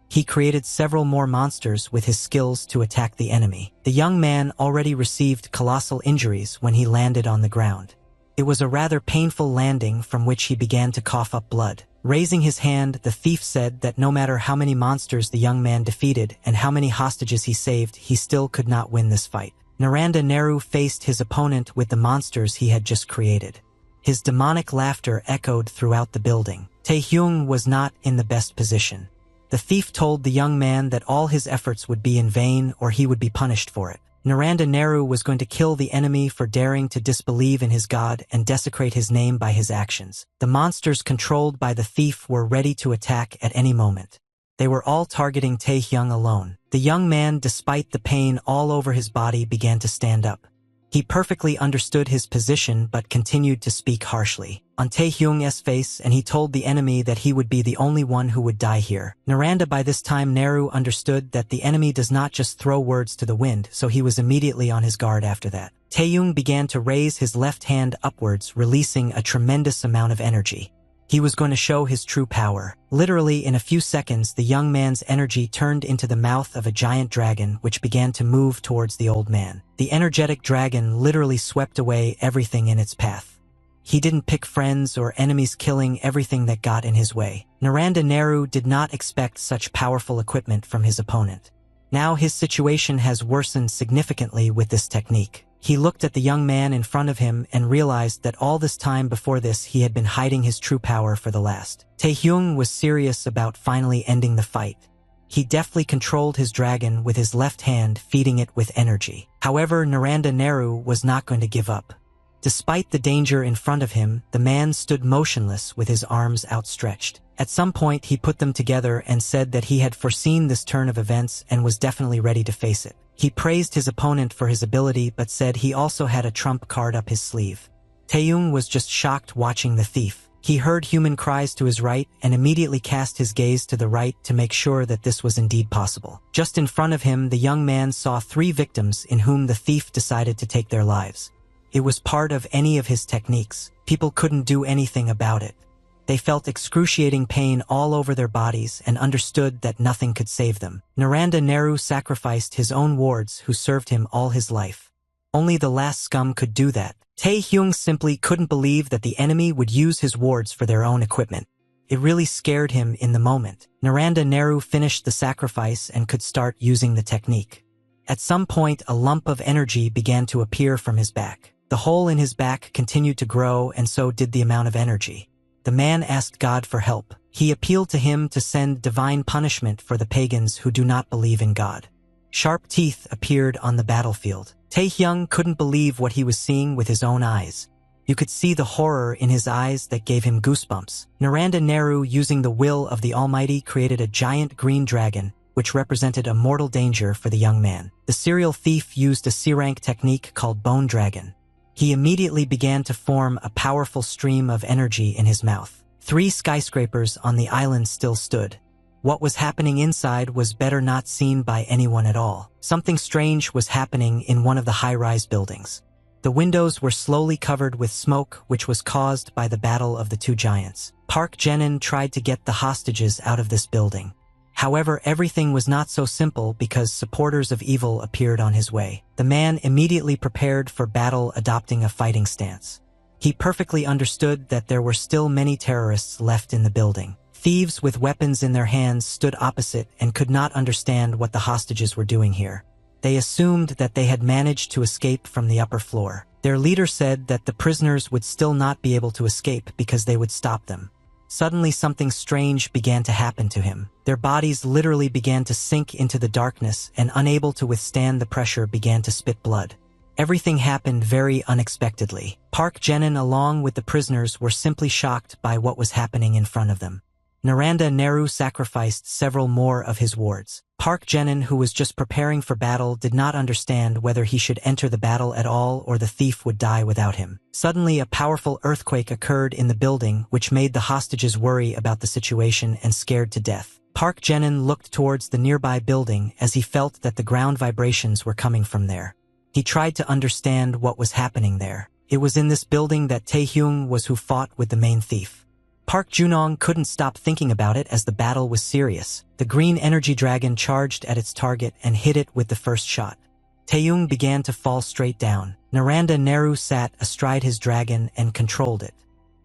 A: He created several more monsters with his skills to attack the enemy. The young man already received colossal injuries when he landed on the ground. It was a rather painful landing from which he began to cough up blood. Raising his hand, the thief said that no matter how many monsters the young man defeated and how many hostages he saved, he still could not win this fight. Naranda Nehru faced his opponent with the monsters he had just created. His demonic laughter echoed throughout the building. Tae-hyung was not in the best position. The thief told the young man that all his efforts would be in vain or he would be punished for it. Naranda Nehru was going to kill the enemy for daring to disbelieve in his god and desecrate his name by his actions. The monsters controlled by the thief were ready to attack at any moment. They were all targeting Tae-hyung alone. The young man, despite the pain all over his body, began to stand up. He perfectly understood his position but continued to speak harshly on Taehyung's face, and he told the enemy that he would be the only one who would die here. Naranda by this time Naru understood that the enemy does not just throw words to the wind, so he was immediately on his guard after that. Taehyung began to raise his left hand upwards, releasing a tremendous amount of energy. He was going to show his true power. Literally, in a few seconds, the young man's energy turned into the mouth of a giant dragon, which began to move towards the old man. The energetic dragon literally swept away everything in its path. He didn't pick friends or enemies, killing everything that got in his way. Naranda Naru did not expect such powerful equipment from his opponent. Now his situation has worsened significantly with this technique. He looked at the young man in front of him and realized that all this time before this he had been hiding his true power for the last. Taehyung was serious about finally ending the fight. He deftly controlled his dragon with his left hand, feeding it with energy. However, Naranda Naru was not going to give up. Despite the danger in front of him, the man stood motionless with his arms outstretched. At some point he put them together and said that he had foreseen this turn of events and was definitely ready to face it. He praised his opponent for his ability but said he also had a trump card up his sleeve. Taehyung was just shocked watching the thief. He heard human cries to his right and immediately cast his gaze to the right to make sure that this was indeed possible. Just in front of him, the young man saw 3 victims in whom the thief decided to take their lives. It was part of any of his techniques. People couldn't do anything about it. They felt excruciating pain all over their bodies and understood that nothing could save them. Naranda Naru sacrificed his own wards who served him all his life. Only the last scum could do that. Taehyung simply couldn't believe that the enemy would use his wards for their own equipment. It really scared him in the moment. Naranda Naru finished the sacrifice and could start using the technique. At some point, a lump of energy began to appear from his back. The hole in his back continued to grow, and so did the amount of energy. The man asked God for help. He appealed to him to send divine punishment for the pagans who do not believe in God. Sharp teeth appeared on the battlefield. Taehyung couldn't believe what he was seeing with his own eyes. You could see the horror in his eyes that gave him goosebumps. Naranda Naru, using the will of the Almighty, created a giant green dragon, which represented a mortal danger for the young man. The serial thief used a C-rank technique called Bone Dragon. He immediately began to form a powerful stream of energy in his mouth. 3 skyscrapers on the island still stood. What was happening inside was better not seen by anyone at all. Something strange was happening in one of the high-rise buildings. The windows were slowly covered with smoke, which was caused by the battle of the 2 giants. Park Jenin tried to get the hostages out of this building. However, everything was not so simple because supporters of evil appeared on his way. The man immediately prepared for battle, adopting a fighting stance. He perfectly understood that there were still many terrorists left in the building. Thieves with weapons in their hands stood opposite and could not understand what the hostages were doing here. They assumed that they had managed to escape from the upper floor. Their leader said that the prisoners would still not be able to escape because they would stop them. Suddenly something strange began to happen to him. Their bodies literally began to sink into the darkness and, unable to withstand the pressure, began to spit blood. Everything happened very unexpectedly. Park Jenin along with the prisoners were simply shocked by what was happening in front of them. Naranda Naru sacrificed several more of his wards. Park Jenin, who was just preparing for battle, did not understand whether he should enter the battle at all or the thief would die without him. Suddenly, a powerful earthquake occurred in the building, which made the hostages worry about the situation and scared to death. Park Jenin looked towards the nearby building as he felt that the ground vibrations were coming from there. He tried to understand what was happening there. It was in this building that Taehyung was who fought with the main thief. Park Junong couldn't stop thinking about it as the battle was serious. The green energy dragon charged at its target and hit it with the first shot. Taehyung began to fall straight down. Naranda Naru sat astride his dragon and controlled it.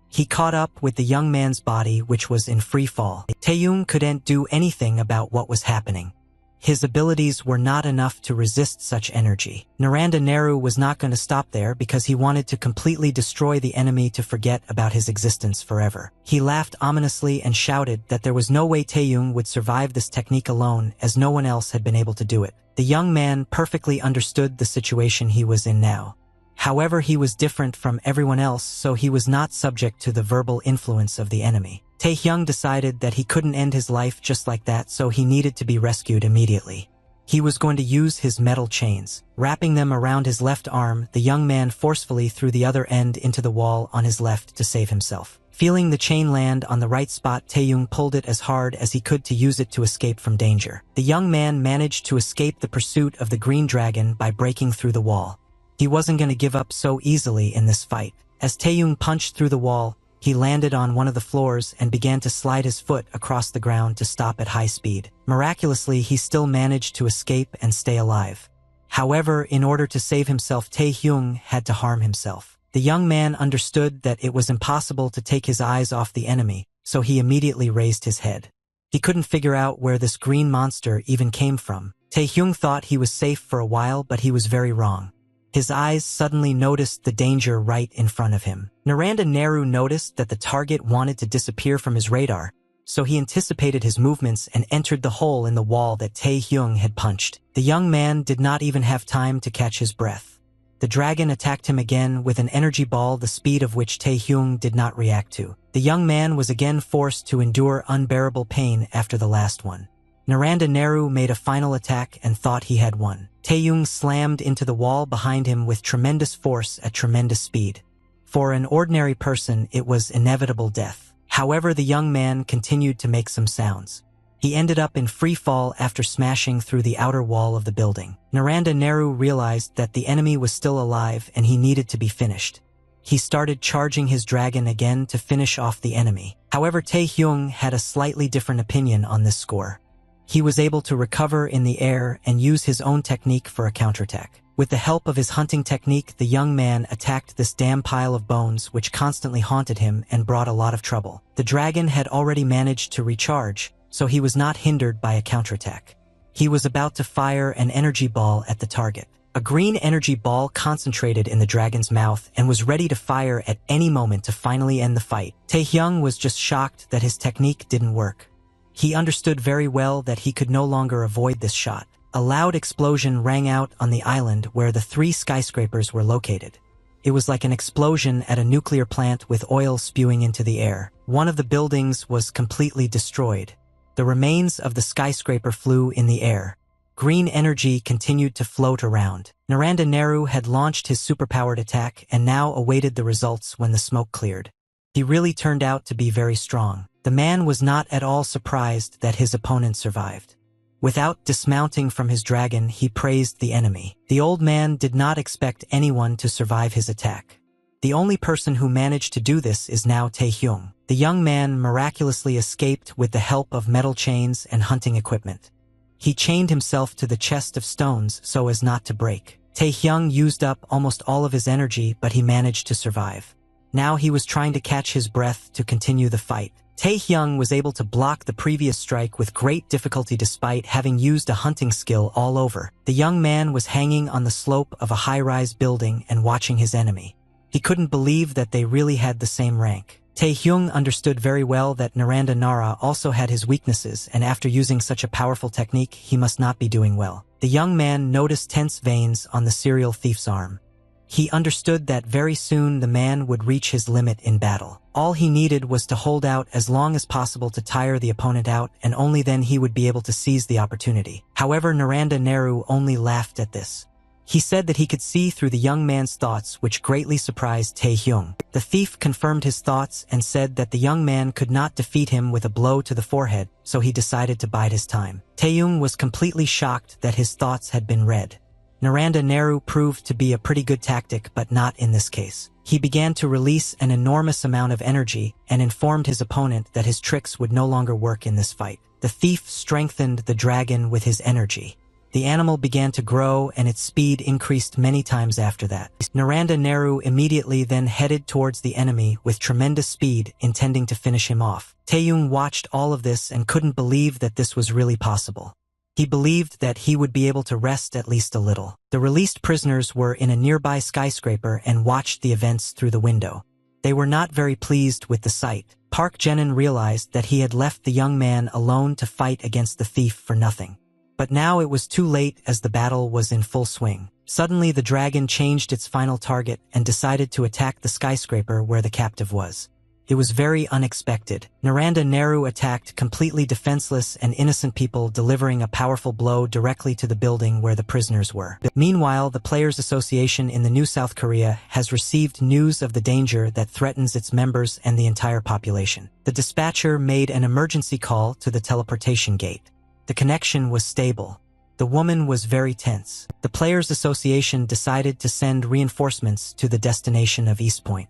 A: He caught up with the young man's body, which was in free fall. Taehyung couldn't do anything about what was happening. His abilities were not enough to resist such energy. Naranda Naru was not going to stop there because he wanted to completely destroy the enemy to forget about his existence forever. He laughed ominously and shouted that there was no way Taehyung would survive this technique alone, as no one else had been able to do it. The young man perfectly understood the situation he was in now. However, he was different from everyone else, so he was not subject to the verbal influence of the enemy. Taehyung decided that he couldn't end his life just like that, so he needed to be rescued immediately. He was going to use his metal chains. Wrapping them around his left arm, the young man forcefully threw the other end into the wall on his left to save himself. Feeling the chain land on the right spot, Taeyong pulled it as hard as he could to use it to escape from danger. The young man managed to escape the pursuit of the green dragon by breaking through the wall. He wasn't going to give up so easily in this fight. As Taeyong punched through the wall, he landed on one of the floors and began to slide his foot across the ground to stop at high speed. Miraculously, he still managed to escape and stay alive. However, in order to save himself, Taehyung had to harm himself. The young man understood that it was impossible to take his eyes off the enemy, so he immediately raised his head. He couldn't figure out where this green monster even came from. Taehyung thought he was safe for a while, but he was very wrong. His eyes suddenly noticed the danger right in front of him. Naranda Nehru noticed that the target wanted to disappear from his radar, so he anticipated his movements and entered the hole in the wall that Taehyung had punched. The young man did not even have time to catch his breath. The dragon attacked him again with an energy ball, the speed of which Taehyung did not react to. The young man was again forced to endure unbearable pain after the last one. Naranda Nehru made a final attack and thought he had won. Taeyong slammed into the wall behind him with tremendous force at tremendous speed. For an ordinary person, it was inevitable death. However, the young man continued to make some sounds. He ended up in free fall after smashing through the outer wall of the building. Naranda Nehru realized that the enemy was still alive and he needed to be finished. He started charging his dragon again to finish off the enemy. However, Taehyung had a slightly different opinion on this score. He was able to recover in the air and use his own technique for a counterattack. With the help of his hunting technique, the young man attacked this damn pile of bones which constantly haunted him and brought a lot of trouble. The dragon had already managed to recharge, so he was not hindered by a counterattack. He was about to fire an energy ball at the target. A green energy ball concentrated in the dragon's mouth and was ready to fire at any moment to finally end the fight. Taehyung was just shocked that his technique didn't work. He understood very well that he could no longer avoid this shot. A loud explosion rang out on the island where the 3 skyscrapers were located. It was like an explosion at a nuclear plant with oil spewing into the air. One of the buildings was completely destroyed. The remains of the skyscraper flew in the air. Green energy continued to float around. Naranda Nehru had launched his superpowered attack and now awaited the results when the smoke cleared. He really turned out to be very strong. The man was not at all surprised that his opponent survived. Without dismounting from his dragon, he praised the enemy. The old man did not expect anyone to survive his attack. The only person who managed to do this is now Taehyung. The young man miraculously escaped with the help of metal chains and hunting equipment. He chained himself to the chest of stones so as not to break. Taehyung used up almost all of his energy, but he managed to survive. Now he was trying to catch his breath to continue the fight. Taehyung was able to block the previous strike with great difficulty despite having used a hunting skill all over. The young man was hanging on the slope of a high-rise building and watching his enemy. He couldn't believe that they really had the same rank. Taehyung understood very well that Naranda Nara also had his weaknesses, and after using such a powerful technique, he must not be doing well. The young man noticed tense veins on the serial thief's arm. He understood that very soon the man would reach his limit in battle. All he needed was to hold out as long as possible to tire the opponent out, and only then he would be able to seize the opportunity. However, Naranda Nehru only laughed at this. He said that he could see through the young man's thoughts, which greatly surprised Taehyung. The thief confirmed his thoughts and said that the young man could not defeat him with a blow to the forehead, so he decided to bide his time. Taehyung was completely shocked that his thoughts had been read. Naranda Nehru proved to be a pretty good tactic, but not in this case. He began to release an enormous amount of energy and informed his opponent that his tricks would no longer work in this fight. The thief strengthened the dragon with his energy. The animal began to grow and its speed increased many times after that. Naranda Nehru immediately then headed towards the enemy with tremendous speed, intending to finish him off. Taehyung watched all of this and couldn't believe that this was really possible. He believed that he would be able to rest at least a little. The released prisoners were in a nearby skyscraper and watched the events through the window. They were not very pleased with the sight. Park Jenin realized that he had left the young man alone to fight against the thief for nothing. But now it was too late as the battle was in full swing. Suddenly the dragon changed its final target and decided to attack the skyscraper where the captive was. It was very unexpected. Naranda Nehru attacked completely defenseless and innocent people, delivering a powerful blow directly to the building where the prisoners were. Meanwhile, the Players Association in the New South Korea has received news of the danger that threatens its members and the entire population. The dispatcher made an emergency call to the teleportation gate. The connection was stable. The woman was very tense. The Players Association decided to send reinforcements to the destination of East Point.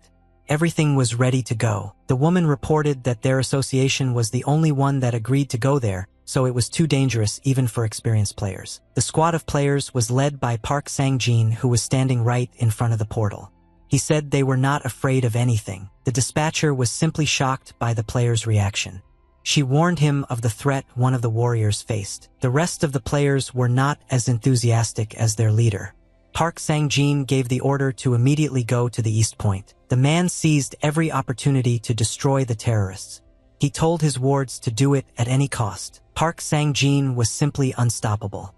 A: Everything was ready to go. The woman reported that their association was the only one that agreed to go there, so it was too dangerous even for experienced players. The squad of players was led by Park Sang-jin, who was standing right in front of the portal. He said they were not afraid of anything. The dispatcher was simply shocked by the players' reaction. She warned him of the threat one of the warriors faced. The rest of the players were not as enthusiastic as their leader. Park Sang-jin gave the order to immediately go to the East Point. The man seized every opportunity to destroy the terrorists. He told his wards to do it at any cost. Park Sang-jin was simply unstoppable.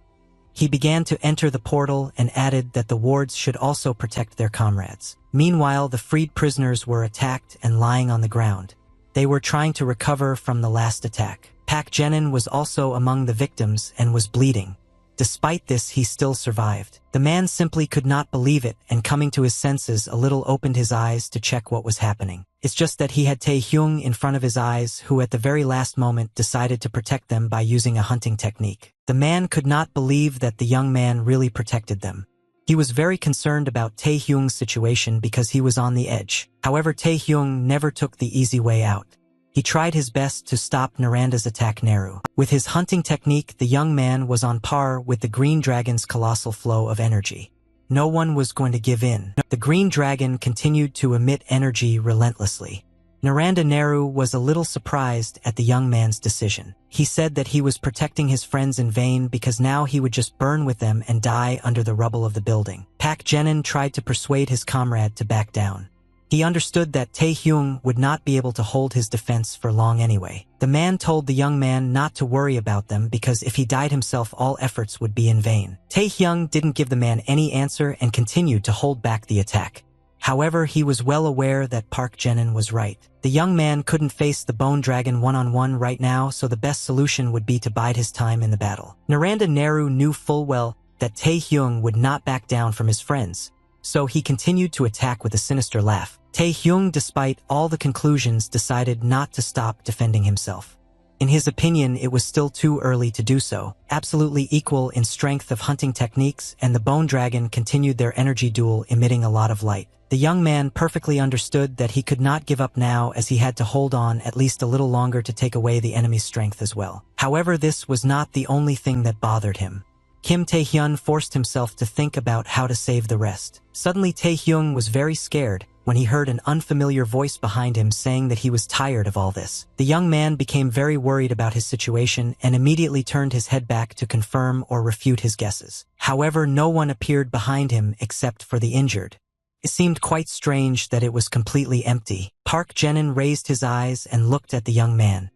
A: He began to enter the portal and added that the wards should also protect their comrades. Meanwhile, the freed prisoners were attacked and lying on the ground. They were trying to recover from the last attack. Pak Jenin was also among the victims and was bleeding. Despite this, he still survived. The man simply could not believe it, and coming to his senses a little opened his eyes to check what was happening. It's just that he had Tae-hyung in front of his eyes, who at the very last moment decided to protect them by using a hunting technique. The man could not believe that the young man really protected them. He was very concerned about Tae-hyung's situation because he was on the edge. However, Tae-hyung never took the easy way out. He tried his best to stop Naranda's attack Nehru. With his hunting technique, the young man was on par with the Green Dragon's colossal flow of energy. No one was going to give in. The Green Dragon continued to emit energy relentlessly. Naranda Nehru was a little surprised at the young man's decision. He said that he was protecting his friends in vain because now he would just burn with them and die under the rubble of the building. Pak Jenin tried to persuade his comrade to back down. He understood that Tae-hyung would not be able to hold his defense for long anyway. The man told the young man not to worry about them because if he died himself, all efforts would be in vain. Tae-hyung didn't give the man any answer and continued to hold back the attack. However, he was well aware that Park Jenin was right. The young man couldn't face the Bone Dragon one-on-one right now, so the best solution would be to bide his time in the battle. Naranda Nehru knew full well that Tae-hyung would not back down from his friends, so he continued to attack with a sinister laugh. Tae-hyung, despite all the conclusions, decided not to stop defending himself. In his opinion, it was still too early to do so. Absolutely equal in strength of hunting techniques, and the Bone Dragon continued their energy duel, emitting a lot of light. The young man perfectly understood that he could not give up now, as he had to hold on at least a little longer to take away the enemy's strength as well. However, this was not the only thing that bothered him. Kim Tae-hyun forced himself to think about how to save the rest. Suddenly, Tae-hyung was very scared when he heard an unfamiliar voice behind him saying that he was tired of all this. The young man became very worried about his situation and immediately turned his head back to confirm or refute his guesses. However, no one appeared behind him except for the injured. It seemed quite strange that it was completely empty. Park Jenin raised his eyes and looked at the young man.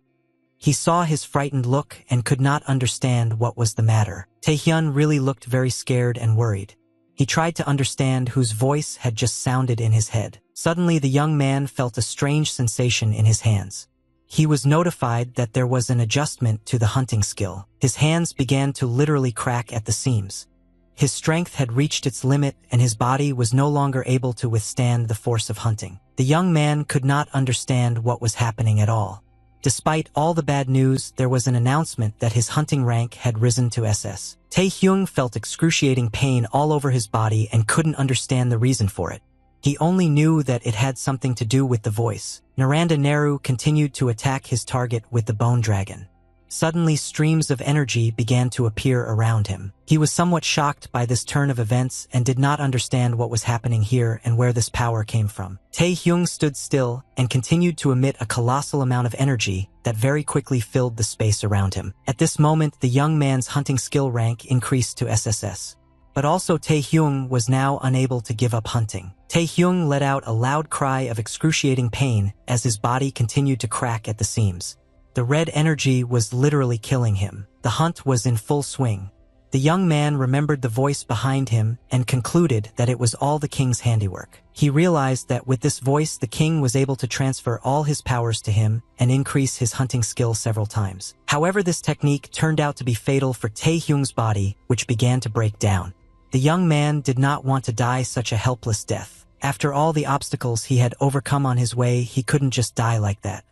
A: He saw his frightened look and could not understand what was the matter. Tae-hyun really looked very scared and worried. He tried to understand whose voice had just sounded in his head. Suddenly, the young man felt a strange sensation in his hands. He was notified that there was an adjustment to the hunting skill. His hands began to literally crack at the seams. His strength had reached its limit and his body was no longer able to withstand the force of hunting. The young man could not understand what was happening at all. Despite all the bad news, there was an announcement that his hunting rank had risen to SS. Tae-hyung felt excruciating pain all over his body and couldn't understand the reason for it. He only knew that it had something to do with the voice. Naranda Nehru continued to attack his target with the Bone Dragon. Suddenly, streams of energy began to appear around him. He was somewhat shocked by this turn of events and did not understand what was happening here and where this power came from. Tae-hyung stood still and continued to emit a colossal amount of energy that very quickly filled the space around him. At this moment, the young man's hunting skill rank increased to SSS. But also Tae-hyung was now unable to give up hunting. Tae-hyung let out a loud cry of excruciating pain as his body continued to crack at the seams. The red energy was literally killing him. The hunt was in full swing. The young man remembered the voice behind him and concluded that it was all the king's handiwork. He realized that with this voice the king was able to transfer all his powers to him and increase his hunting skill several times. However, this technique turned out to be fatal for Tae-hyung's body, which began to break down. The young man did not want to die such a helpless death. After all the obstacles he had overcome on his way, he couldn't just die like that.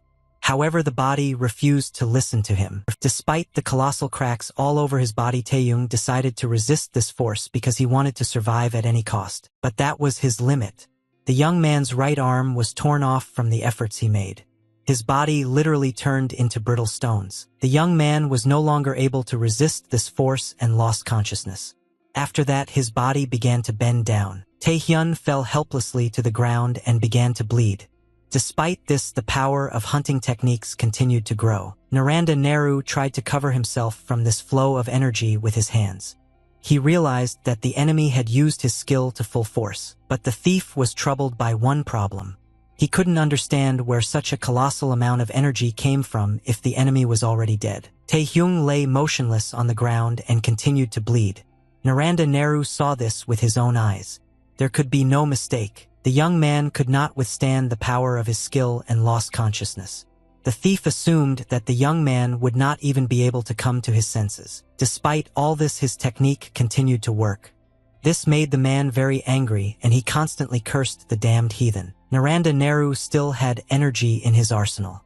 A: However, the body refused to listen to him. Despite the colossal cracks all over his body, Tae-hyung decided to resist this force because he wanted to survive at any cost. But that was his limit. The young man's right arm was torn off from the efforts he made. His body literally turned into brittle stones. The young man was no longer able to resist this force and lost consciousness. After that, his body began to bend down. Tae-hyun fell helplessly to the ground and began to bleed. Despite this, the power of hunting techniques continued to grow. Naranda Nehru tried to cover himself from this flow of energy with his hands. He realized that the enemy had used his skill to full force, but the thief was troubled by one problem. He couldn't understand where such a colossal amount of energy came from if the enemy was already dead. Tae-hyung lay motionless on the ground and continued to bleed. Naranda Nehru saw this with his own eyes. There could be no mistake. The young man could not withstand the power of his skill and lost consciousness. The thief assumed that the young man would not even be able to come to his senses. Despite all this, his technique continued to work. This made the man very angry, and he constantly cursed the damned heathen. Naranda Nehru still had energy in his arsenal.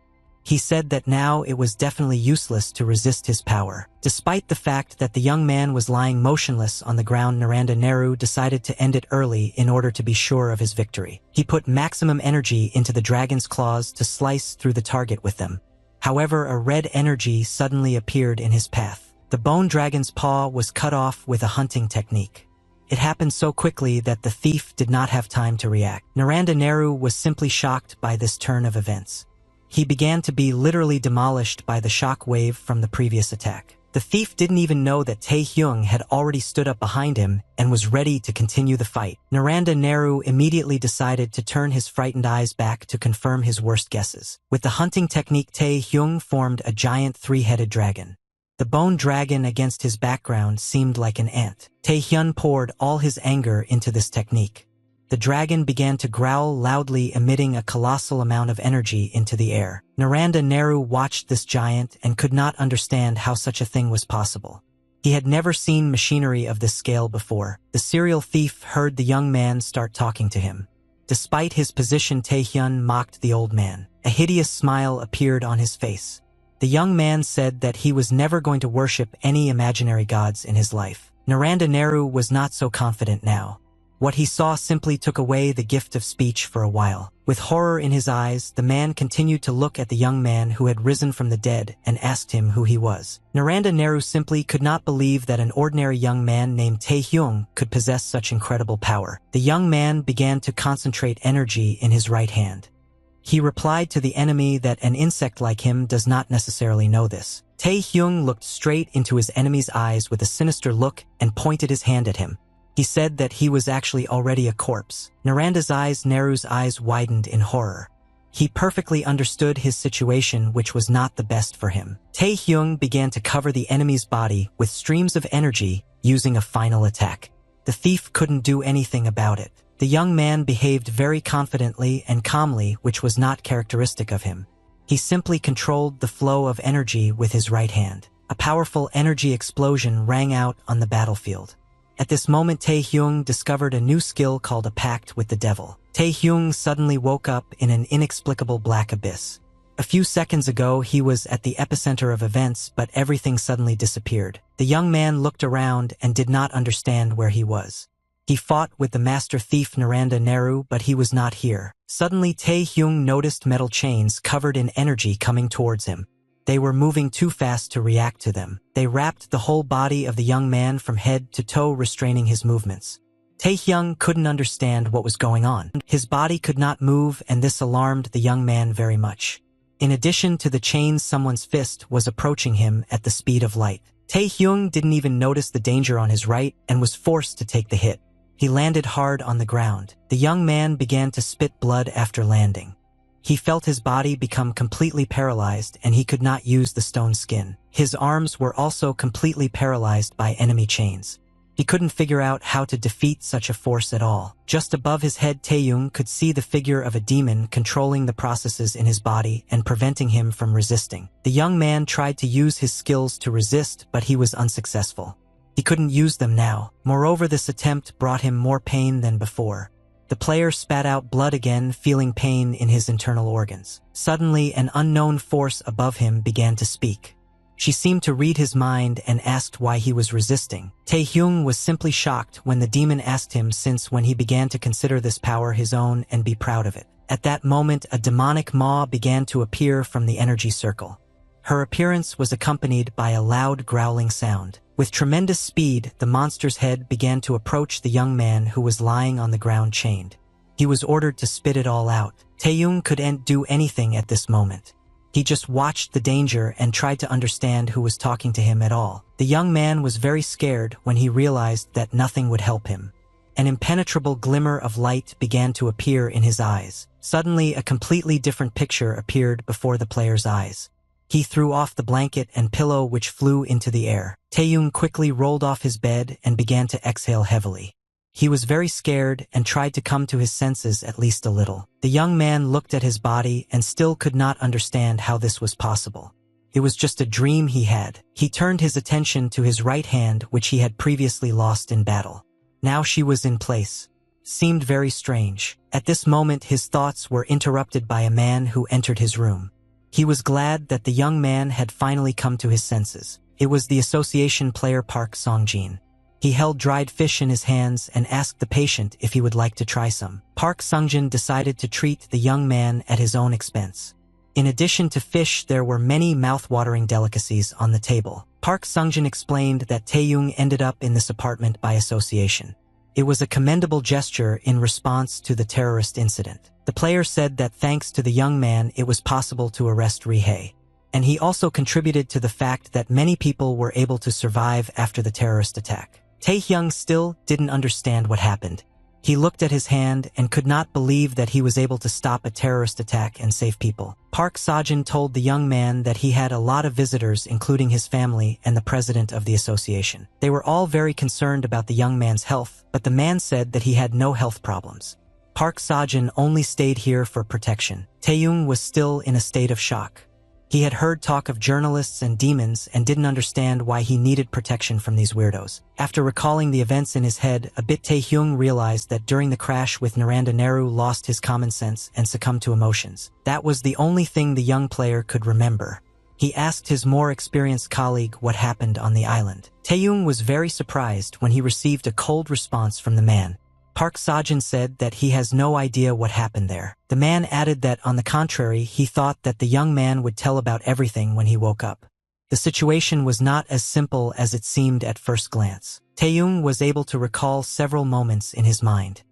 A: He said that now it was definitely useless to resist his power. Despite the fact that the young man was lying motionless on the ground, Naranda Nehru decided to end it early in order to be sure of his victory. He put maximum energy into the dragon's claws to slice through the target with them. However, a red energy suddenly appeared in his path. The bone dragon's paw was cut off with a hunting technique. It happened so quickly that the thief did not have time to react. Naranda Nehru was simply shocked by this turn of events. He began to be literally demolished by the shock wave from the previous attack. The thief didn't even know that Tae-hyung had already stood up behind him and was ready to continue the fight. Naranda Nehru immediately decided to turn his frightened eyes back to confirm his worst guesses. With the hunting technique, Tae-hyung formed a giant three-headed dragon. The bone dragon against his background seemed like an ant. Tae-hyun poured all his anger into this technique. The dragon began to growl loudly, emitting a colossal amount of energy into the air. Naranda Nehru watched this giant and could not understand how such a thing was possible. He had never seen machinery of this scale before. The serial thief heard the young man start talking to him. Despite his position, Tae-hyun mocked the old man. A hideous smile appeared on his face. The young man said that he was never going to worship any imaginary gods in his life. Naranda Nehru was not so confident now. What he saw simply took away the gift of speech for a while. With horror in his eyes, the man continued to look at the young man who had risen from the dead and asked him who he was. Naranda Nehru simply could not believe that an ordinary young man named Tae-hyung could possess such incredible power. The young man began to concentrate energy in his right hand. He replied to the enemy that an insect like him does not necessarily know this. Tae-hyung looked straight into his enemy's eyes with a sinister look and pointed his hand at him. He said that he was actually already a corpse. Nehru's eyes widened in horror. He perfectly understood his situation, which was not the best for him. Tae-hyung began to cover the enemy's body with streams of energy, using a final attack. The thief couldn't do anything about it. The young man behaved very confidently and calmly, which was not characteristic of him. He simply controlled the flow of energy with his right hand. A powerful energy explosion rang out on the battlefield. At this moment, Tae-hyung discovered a new skill called a pact with the devil. Tae-hyung suddenly woke up in an inexplicable black abyss. A few seconds ago, he was at the epicenter of events, but everything suddenly disappeared. The young man looked around and did not understand where he was. He fought with the master thief Naranda Nehru, but he was not here. Suddenly, Tae-hyung noticed metal chains covered in energy coming towards him. They were moving too fast to react to them. They wrapped the whole body of the young man from head to toe, restraining his movements. Tae-hyung couldn't understand what was going on. His body could not move, and this alarmed the young man very much. In addition to the chains, someone's fist was approaching him at the speed of light. Tae-hyung didn't even notice the danger on his right and was forced to take the hit. He landed hard on the ground. The young man began to spit blood after landing. He felt his body become completely paralyzed and he could not use the stone skin. His arms were also completely paralyzed by enemy chains. He couldn't figure out how to defeat such a force at all. Just above his head, Taeyong could see the figure of a demon controlling the processes in his body and preventing him from resisting. The young man tried to use his skills to resist, but he was unsuccessful. He couldn't use them now. Moreover, this attempt brought him more pain than before. The player spat out blood again, feeling pain in his internal organs. Suddenly, an unknown force above him began to speak. She seemed to read his mind and asked why he was resisting. Taehyung was simply shocked when the demon asked him since when he began to consider this power his own and be proud of it. At that moment, a demonic maw began to appear from the energy circle. Her appearance was accompanied by a loud growling sound. With tremendous speed, the monster's head began to approach the young man who was lying on the ground chained. He was ordered to spit it all out. Taehyung couldn't do anything at this moment. He just watched the danger and tried to understand who was talking to him at all. The young man was very scared when he realized that nothing would help him. An impenetrable glimmer of light began to appear in his eyes. Suddenly, a completely different picture appeared before the player's eyes. He threw off the blanket and pillow which flew into the air. Taehyung quickly rolled off his bed and began to exhale heavily. He was very scared and tried to come to his senses at least a little. The young man looked at his body and still could not understand how this was possible. It was just a dream he had. He turned his attention to his right hand, which he had previously lost in battle. Now she was in place. Seemed very strange. At this moment, his thoughts were interrupted by a man who entered his room. He was glad that the young man had finally come to his senses. It was the association player Park Songjin. He held dried fish in his hands and asked the patient if he would like to try some. Park Songjin decided to treat the young man at his own expense. In addition to fish, there were many mouth-watering delicacies on the table. Park Songjin explained that Taehyung ended up in this apartment by association. It was a commendable gesture in response to the terrorist incident. The player said that thanks to the young man, it was possible to arrest Rihei. And he also contributed to the fact that many people were able to survive after the terrorist attack. Taehyung still didn't understand what happened. He looked at his hand and could not believe that he was able to stop a terrorist attack and save people. Park Sojin told the young man that he had a lot of visitors, including his family and the president of the association. They were all very concerned about the young man's health, but the man said that he had no health problems. Park Sojin only stayed here for protection. Taehyung was still in a state of shock. He had heard talk of journalists and demons and didn't understand why he needed protection from these weirdos. After recalling the events in his head a bit, Taehyung realized that during the crash with Naranda Nehru lost his common sense and succumbed to emotions. That was the only thing the young player could remember. He asked his more experienced colleague what happened on the island. Taehyung was very surprised when he received a cold response from the man. Park Sojin said that he has no idea what happened there. The man added that, on the contrary, he thought that the young man would tell about everything when he woke up. The situation was not as simple as it seemed at first glance. Taehyung was able to recall several moments in his mind.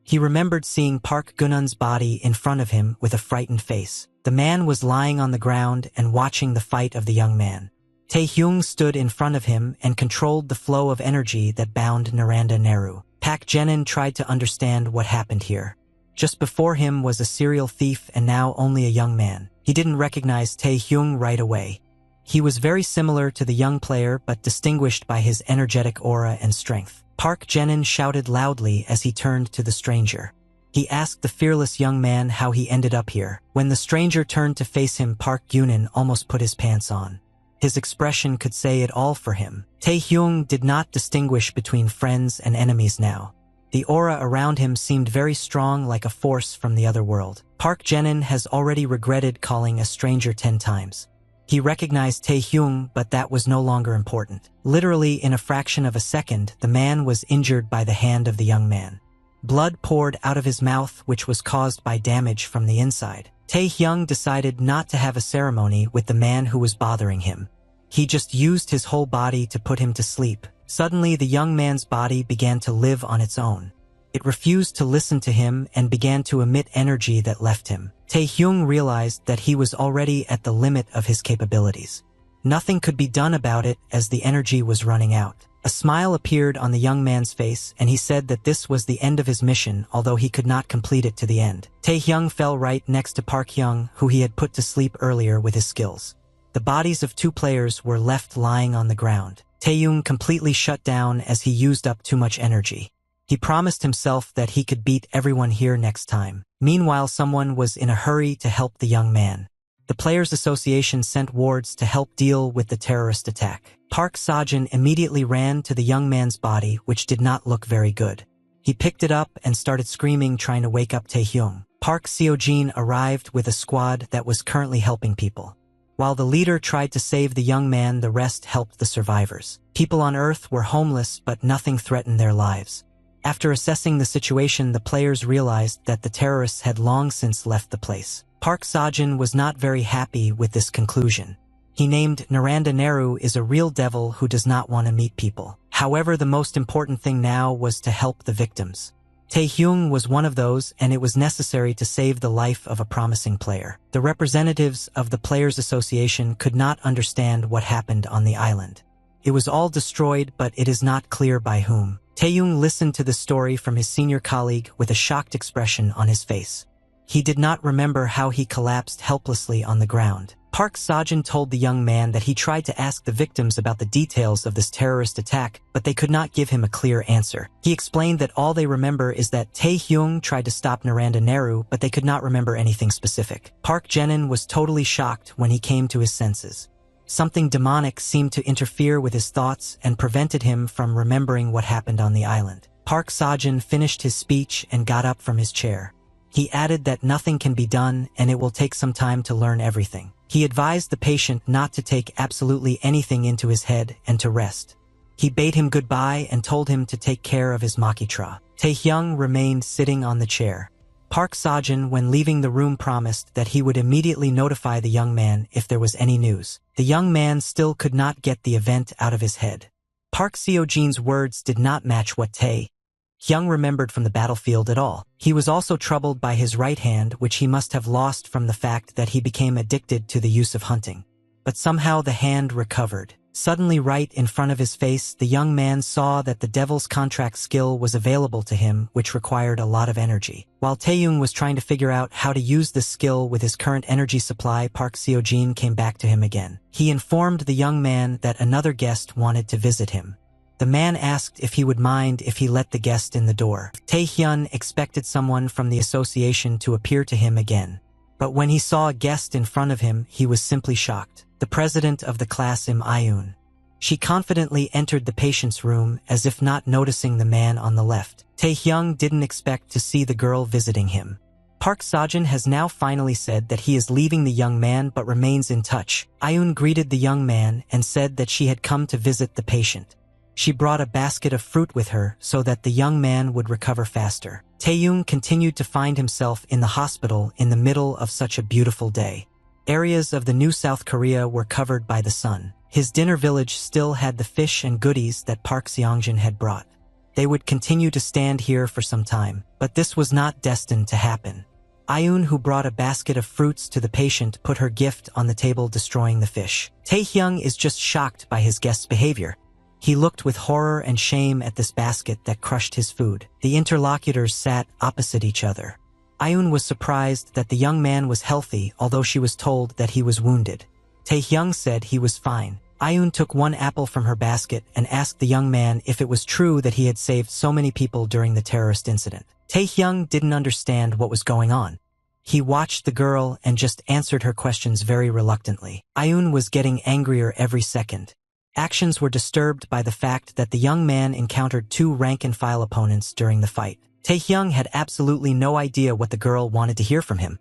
A: He remembered seeing Park Gunun's body in front of him with a frightened face. The man was lying on the ground and watching the fight of the young man. Taehyung stood in front of him and controlled the flow of energy that bound Naranda Nehru. Pak Jenin tried to understand what happened here. Just before him was a serial thief and now only a young man. He didn't recognize Taehyung right away. He was very similar to the young player but distinguished by his energetic aura and strength. Park Jenin shouted loudly as he turned to the stranger. He asked the fearless young man how he ended up here. When the stranger turned to face him, Park Gunan almost put his pants on. His expression could say it all for him. Taehyung did not distinguish between friends and enemies now. The aura around him seemed very strong, like a force from the other world. Park Jenin has already regretted calling a stranger 10 times. He recognized Taehyung, but that was no longer important. Literally, in a fraction of a second, the man was injured by the hand of the young man. Blood poured out of his mouth, which was caused by damage from the inside. Taehyung decided not to have a ceremony with the man who was bothering him. He just used his whole body to put him to sleep. Suddenly, the young man's body began to live on its own. It refused to listen to him and began to emit energy that left him. Taehyung realized that he was already at the limit of his capabilities. Nothing could be done about it as the energy was running out. A smile appeared on the young man's face and he said that this was the end of his mission, although he could not complete it to the end. Taehyung fell right next to Park Hyung, who he had put to sleep earlier with his skills. The bodies of two players were left lying on the ground. Taeyong completely shut down as he used up too much energy. He promised himself that he could beat everyone here next time. Meanwhile, someone was in a hurry to help the young man. The Players Association sent wards to help deal with the terrorist attack. Park Seo-jin immediately ran to the young man's body, which did not look very good. He picked it up and started screaming, trying to wake up Taehyung. Park Seo-jin arrived with a squad that was currently helping people. While the leader tried to save the young man, the rest helped the survivors. People on Earth were homeless, but nothing threatened their lives. After assessing the situation, the players realized that the terrorists had long since left the place. Park Seo-jin was not very happy with this conclusion. He named Naranda Nehru is a real devil who does not want to meet people. However, the most important thing now was to help the victims. Taehyung was one of those, and it was necessary to save the life of a promising player. The representatives of the Players Association could not understand what happened on the island. It was all destroyed, but it is not clear by whom. Taehyung listened to the story from his senior colleague with a shocked expression on his face. He did not remember how he collapsed helplessly on the ground. Park Seo-jin told the young man that he tried to ask the victims about the details of this terrorist attack, but they could not give him a clear answer. He explained that all they remember is that Taehyung tried to stop Naranda Nehru, but they could not remember anything specific. Park Jenin was totally shocked when he came to his senses. Something demonic seemed to interfere with his thoughts and prevented him from remembering what happened on the island. Park Seo-jin finished his speech and got up from his chair. He added that nothing can be done and it will take some time to learn everything. He advised the patient not to take absolutely anything into his head and to rest. He bade him goodbye and told him to take care of his makitra. Taehyung remained sitting on the chair. Park Seo-jin, when leaving the room, promised that he would immediately notify the young man if there was any news. The young man still could not get the event out of his head. Park Seo-jin's words did not match what Taehyung remembered from the battlefield at all. He was also troubled by his right hand, which he must have lost from the fact that he became addicted to the use of hunting. But somehow the hand recovered. Suddenly, right in front of his face, the young man saw that the Devil's Contract skill was available to him, which required a lot of energy. While Taehyung was trying to figure out how to use this skill with his current energy supply, Park Seo-jin came back to him again. He informed the young man that another guest wanted to visit him. The man asked if he would mind if he let the guest in the door. Taehyung expected someone from the association to appear to him again. But when he saw a guest in front of him, he was simply shocked. The president of the class, Ayun. She confidently entered the patient's room as if not noticing the man on the left. Taehyung didn't expect to see the girl visiting him. Park Seo-jin has now finally said that he is leaving the young man but remains in touch. Ayun greeted the young man and said that she had come to visit the patient. She brought a basket of fruit with her so that the young man would recover faster. Taehyung continued to find himself in the hospital in the middle of such a beautiful day. Areas of the new South Korea were covered by the sun. His dinner village still had the fish and goodies that Park Seo-jin had brought. They would continue to stand here for some time, but this was not destined to happen. Ayun, who brought a basket of fruits to the patient, put her gift on the table, destroying the fish. Taehyung is just shocked by his guest's behavior. He looked with horror and shame at this basket that crushed his food. The interlocutors sat opposite each other. Ayun was surprised that the young man was healthy, although she was told that he was wounded. Taehyung said he was fine. Ayun took one apple from her basket and asked the young man if it was true that he had saved so many people during the terrorist incident. Taehyung didn't understand what was going on. He watched the girl and just answered her questions very reluctantly. Ayun was getting angrier every second. Actions were disturbed by the fact that the young man encountered two rank-and-file opponents during the fight. Taehyung had absolutely no idea what the girl wanted to hear from him.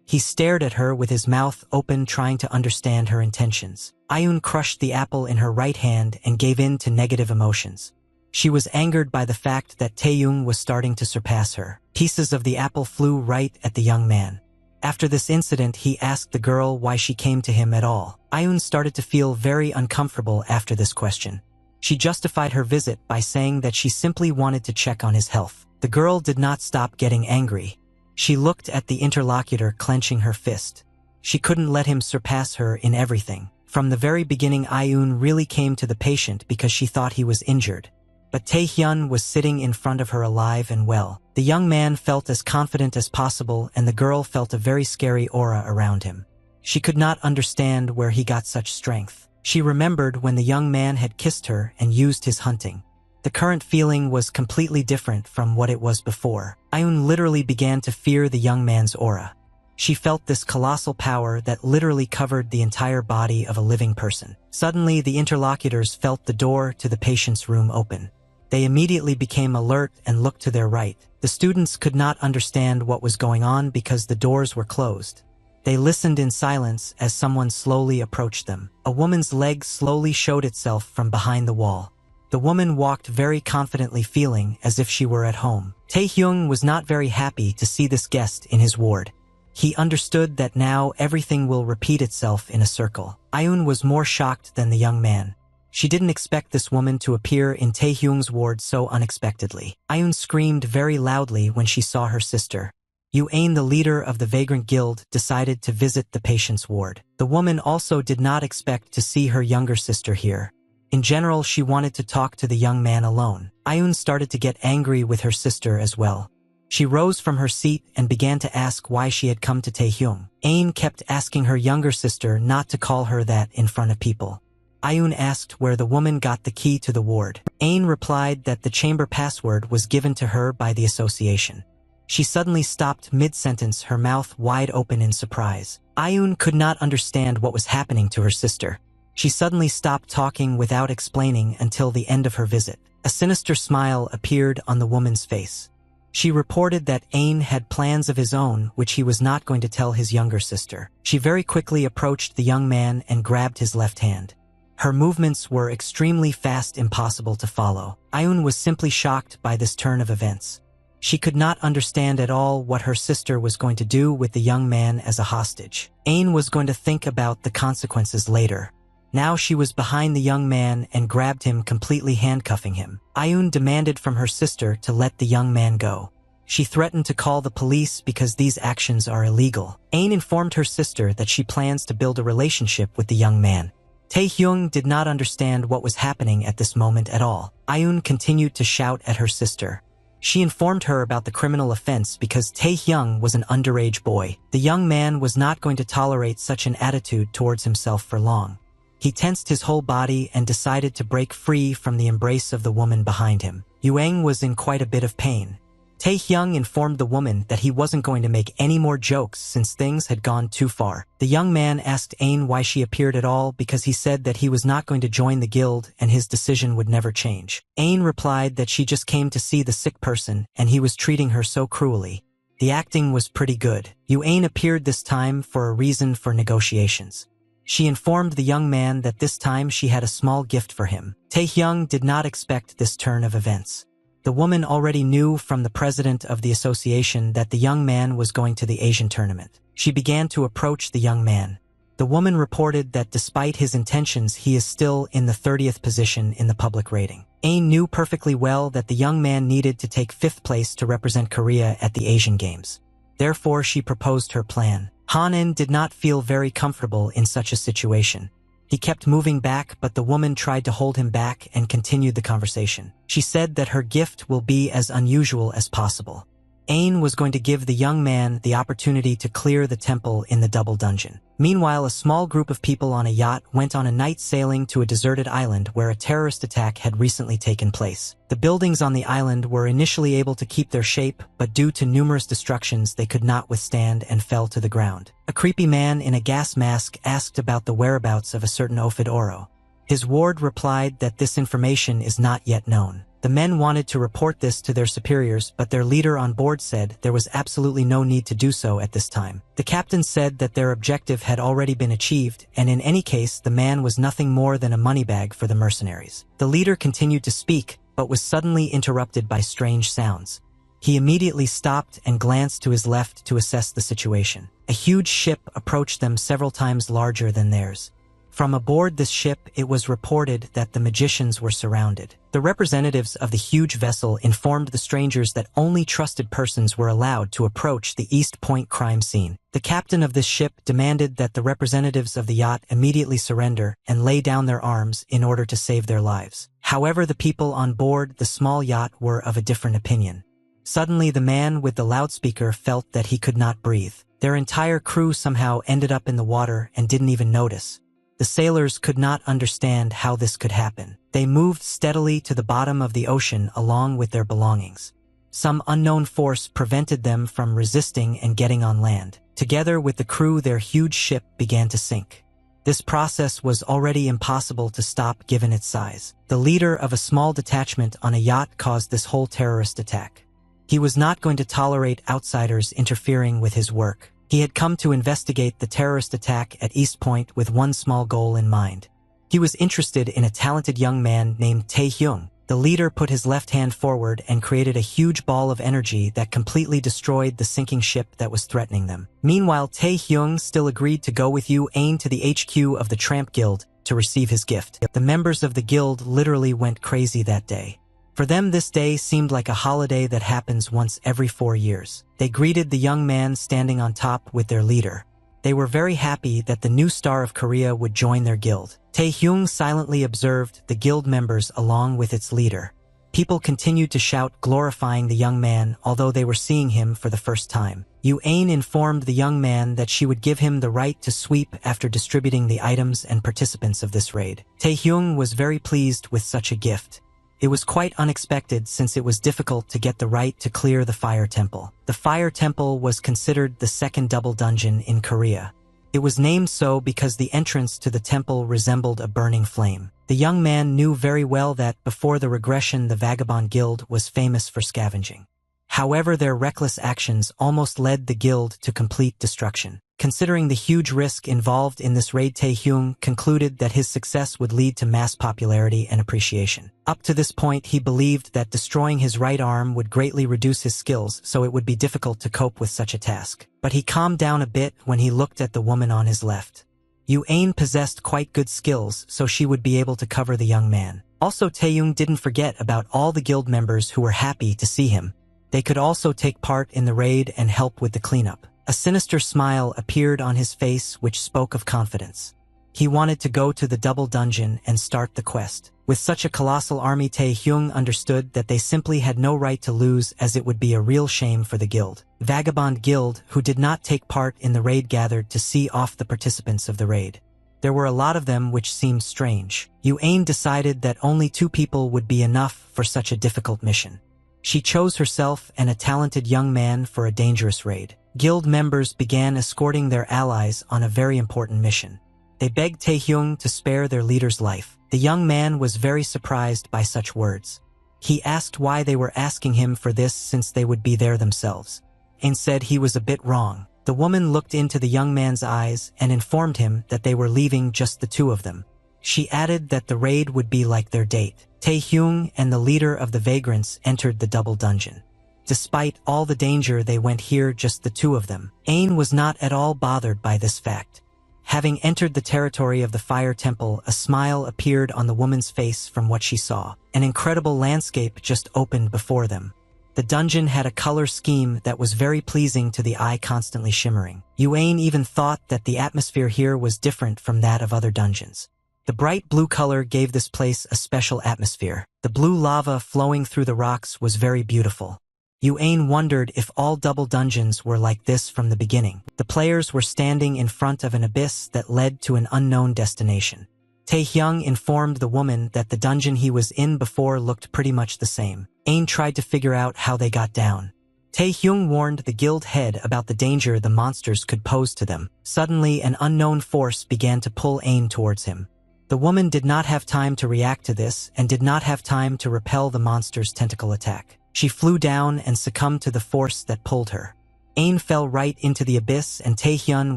A: He stared at her with his mouth open, trying to understand her intentions. Ayun crushed the apple in her right hand and gave in to negative emotions. She was angered by the fact that Taehyung was starting to surpass her. Pieces of the apple flew right at the young man. After this incident, he asked the girl why she came to him at all. Ayun started to feel very uncomfortable after this question. She justified her visit by saying that she simply wanted to check on his health. The girl did not stop getting angry. She looked at the interlocutor, clenching her fist. She couldn't let him surpass her in everything. From the very beginning, Ayun really came to the patient because she thought he was injured. But Taehyung was sitting in front of her alive and well. The young man felt as confident as possible, and the girl felt a very scary aura around him. She could not understand where he got such strength. She remembered when the young man had kissed her and used his hunting. The current feeling was completely different from what it was before. Ayun literally began to fear the young man's aura. She felt this colossal power that literally covered the entire body of a living person. Suddenly, the interlocutors felt the door to the patient's room open. They immediately became alert and looked to their right. The students could not understand what was going on because the doors were closed. They listened in silence as someone slowly approached them. A woman's leg slowly showed itself from behind the wall. The woman walked very confidently, feeling as if she were at home. Taehyung was not very happy to see this guest in his ward. He understood that now everything will repeat itself in a circle. Ayun was more shocked than the young man. She didn't expect this woman to appear in Taehyung's ward so unexpectedly. Ayun screamed very loudly when she saw her sister. Yuan, the leader of the Vagrant Guild, decided to visit the patient's ward. The woman also did not expect to see her younger sister here. In general, she wanted to talk to the young man alone. Ayun started to get angry with her sister as well. She rose from her seat and began to ask why she had come to Taehyung. Ain kept asking her younger sister not to call her that in front of people. Ayun asked where the woman got the key to the ward. Ain replied that the chamber password was given to her by the association. She suddenly stopped mid-sentence, her mouth wide open in surprise. Ayun could not understand what was happening to her sister. She suddenly stopped talking without explaining until the end of her visit. A sinister smile appeared on the woman's face. She reported that Ain had plans of his own which he was not going to tell his younger sister. She very quickly approached the young man and grabbed his left hand. Her movements were extremely fast, impossible to follow. Ayun was simply shocked by this turn of events. She could not understand at all what her sister was going to do with the young man as a hostage. Ain was going to think about the consequences later. Now she was behind the young man and grabbed him, completely handcuffing him. Ayun demanded from her sister to let the young man go. She threatened to call the police because these actions are illegal. Ain informed her sister that she plans to build a relationship with the young man. Taehyung did not understand what was happening at this moment at all. Ayun continued to shout at her sister. She informed her about the criminal offense because Taehyung was an underage boy. The young man was not going to tolerate such an attitude towards himself for long. He tensed his whole body and decided to break free from the embrace of the woman behind him. Yuang was in quite a bit of pain. Taehyung informed the woman that he wasn't going to make any more jokes since things had gone too far. The young man asked Ain why she appeared at all because he said that he was not going to join the guild and his decision would never change. Ain replied that she just came to see the sick person and he was treating her so cruelly. The acting was pretty good. Yuan appeared this time for a reason for negotiations. She informed the young man that this time she had a small gift for him. Taehyung did not expect this turn of events. The woman already knew from the president of the association that the young man was going to the Asian tournament. She began to approach the young man. The woman reported that despite his intentions, he is still in the 30th position in the public rating. Ain knew perfectly well that the young man needed to take 5th place to represent Korea at the Asian Games. Therefore, she proposed her plan. Hanin did not feel very comfortable in such a situation. He kept moving back, but the woman tried to hold him back and continued the conversation. She said that her gift will be as unusual as possible. Ain was going to give the young man the opportunity to clear the temple in the double dungeon. Meanwhile, a small group of people on a yacht went on a night sailing to a deserted island where a terrorist attack had recently taken place. The buildings on the island were initially able to keep their shape, but due to numerous destructions they could not withstand and fell to the ground. A creepy man in a gas mask asked about the whereabouts of a certain Ophid Oro. His ward replied that this information is not yet known. The men wanted to report this to their superiors, but their leader on board said there was absolutely no need to do so at this time. The captain said that their objective had already been achieved, and in any case, the man was nothing more than a money bag for the mercenaries. The leader continued to speak, but was suddenly interrupted by strange sounds. He immediately stopped and glanced to his left to assess the situation. A huge ship approached them, several times larger than theirs. From aboard this ship, it was reported that the magicians were surrounded. The representatives of the huge vessel informed the strangers that only trusted persons were allowed to approach the East Point crime scene. The captain of this ship demanded that the representatives of the yacht immediately surrender and lay down their arms in order to save their lives. However, the people on board the small yacht were of a different opinion. Suddenly, the man with the loudspeaker felt that he could not breathe. Their entire crew somehow ended up in the water and didn't even notice. The sailors could not understand how this could happen. They moved steadily to the bottom of the ocean along with their belongings. Some unknown force prevented them from resisting and getting on land. Together with the crew, their huge ship began to sink. This process was already impossible to stop given its size. The leader of a small detachment on a yacht caused this whole terrorist attack. He was not going to tolerate outsiders interfering with his work. He had come to investigate the terrorist attack at East Point with one small goal in mind. He was interested in a talented young man named Tae-hyung. The leader put his left hand forward and created a huge ball of energy that completely destroyed the sinking ship that was threatening them. Meanwhile, Tae-hyung still agreed to go with Yu Ain to the HQ of the Tramp Guild to receive his gift. The members of the guild literally went crazy that day. For them, this day seemed like a holiday that happens once every 4 years. They greeted the young man standing on top with their leader. They were very happy that the new star of Korea would join their guild. Tae-hyung silently observed the guild members along with its leader. People continued to shout, glorifying the young man, although they were seeing him for the first time. Yu Ain informed the young man that she would give him the right to sweep after distributing the items and participants of this raid. Tae-hyung was very pleased with such a gift. It was quite unexpected since it was difficult to get the right to clear the Fire Temple. The Fire Temple was considered the second double dungeon in Korea. It was named so because the entrance to the temple resembled a burning flame. The young man knew very well that before the regression, the Vagabond Guild was famous for scavenging. However, their reckless actions almost led the guild to complete destruction. Considering the huge risk involved in this raid, Tae-hyung concluded that his success would lead to mass popularity and appreciation. Up to this point, he believed that destroying his right arm would greatly reduce his skills, so it would be difficult to cope with such a task. But he calmed down a bit when he looked at the woman on his left. Yu Ain possessed quite good skills, so she would be able to cover the young man. Also, Tae-hyung didn't forget about all the guild members who were happy to see him. They could also take part in the raid and help with the cleanup. A sinister smile appeared on his face which spoke of confidence. He wanted to go to the double dungeon and start the quest. With such a colossal army, Tae-hyung understood that they simply had no right to lose, as it would be a real shame for the guild. Vagabond Guild, who did not take part in the raid, gathered to see off the participants of the raid. There were a lot of them, which seemed strange. Yu Ain decided that only 2 people would be enough for such a difficult mission. She chose herself and a talented young man for a dangerous raid. Guild members began escorting their allies on a very important mission. They begged Tae-hyung to spare their leader's life. The young man was very surprised by such words. He asked why they were asking him for this since they would be there themselves, and said he was a bit wrong. The woman looked into the young man's eyes and informed him that they were leaving just the 2 of them. She added that the raid would be like their date. Tae-hyung and the leader of the vagrants entered the double dungeon. Despite all the danger, they went here just the 2 of them. Ain was not at all bothered by this fact. Having entered the territory of the Fire Temple, a smile appeared on the woman's face from what she saw. An incredible landscape just opened before them. The dungeon had a color scheme that was very pleasing to the eye, constantly shimmering. Yu Ain even thought that the atmosphere here was different from that of other dungeons. The bright blue color gave this place a special atmosphere. The blue lava flowing through the rocks was very beautiful. Yu Ain wondered if all double dungeons were like this from the beginning. The players were standing in front of an abyss that led to an unknown destination. Tae-hyung informed the woman that the dungeon he was in before looked pretty much the same. Ain tried to figure out how they got down. Tae-hyung warned the guild head about the danger the monsters could pose to them. Suddenly, an unknown force began to pull Ain towards him. The woman did not have time to react to this and did not have time to repel the monster's tentacle attack. She flew down and succumbed to the force that pulled her. Ain fell right into the abyss and Tae-hyun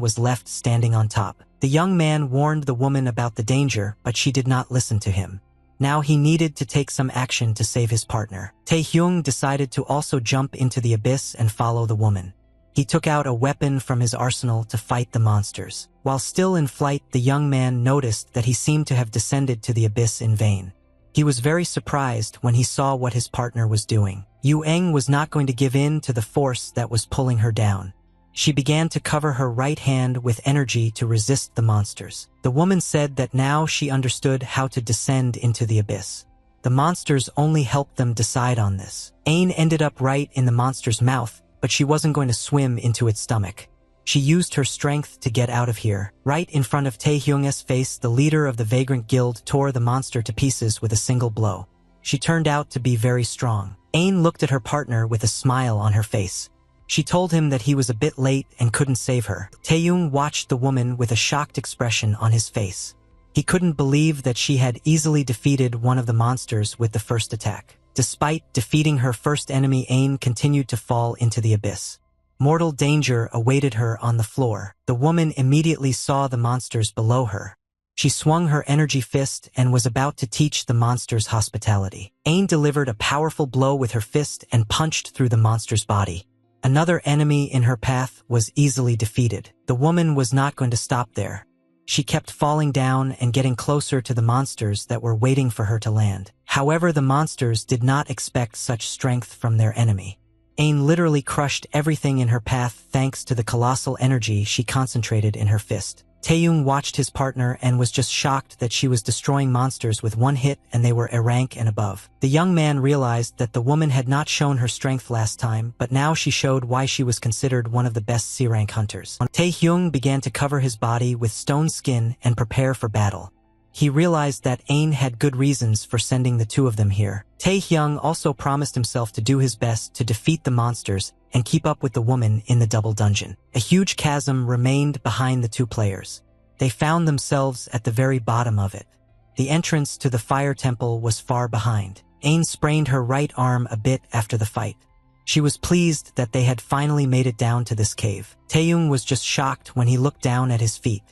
A: was left standing on top. The young man warned the woman about the danger, but she did not listen to him. Now he needed to take some action to save his partner. Tae-hyung decided to also jump into the abyss and follow the woman. He took out a weapon from his arsenal to fight the monsters. While still in flight, the young man noticed that he seemed to have descended to the abyss in vain. He was very surprised when he saw what his partner was doing. Yu Ain was not going to give in to the force that was pulling her down. She began to cover her right hand with energy to resist the monsters. The woman said that now she understood how to descend into the abyss. The monsters only helped them decide on this. Ain ended up right in the monster's mouth, but she wasn't going to swim into its stomach. She used her strength to get out of here. Right in front of Taehyung's face, the leader of the Vagrant Guild tore the monster to pieces with a single blow. She turned out to be very strong. Ain looked at her partner with a smile on her face. She told him that he was a bit late and couldn't save her. Taehyung watched the woman with a shocked expression on his face. He couldn't believe that she had easily defeated one of the monsters with the first attack. Despite defeating her first enemy, Ain continued to fall into the abyss. Mortal danger awaited her on the floor. The woman immediately saw the monsters below her. She swung her energy fist and was about to teach the monsters hospitality. Ain delivered a powerful blow with her fist and punched through the monster's body. Another enemy in her path was easily defeated. The woman was not going to stop there. She kept falling down and getting closer to the monsters that were waiting for her to land. However, the monsters did not expect such strength from their enemy. Ain literally crushed everything in her path thanks to the colossal energy she concentrated in her fist. Taehyung watched his partner and was just shocked that she was destroying monsters with one hit and they were A rank and above. The young man realized that the woman had not shown her strength last time, but now she showed why she was considered one of the best C-rank hunters. Taehyung began to cover his body with stone skin and prepare for battle. He realized that Ain had good reasons for sending the two of them here. Taehyung also promised himself to do his best to defeat the monsters and keep up with the woman in the double dungeon. A huge chasm remained behind the two players. They found themselves at the very bottom of it. The entrance to the fire temple was far behind. Ain sprained her right arm a bit after the fight. She was pleased that they had finally made it down to this cave. Taehyung was just shocked when he looked down at his feet.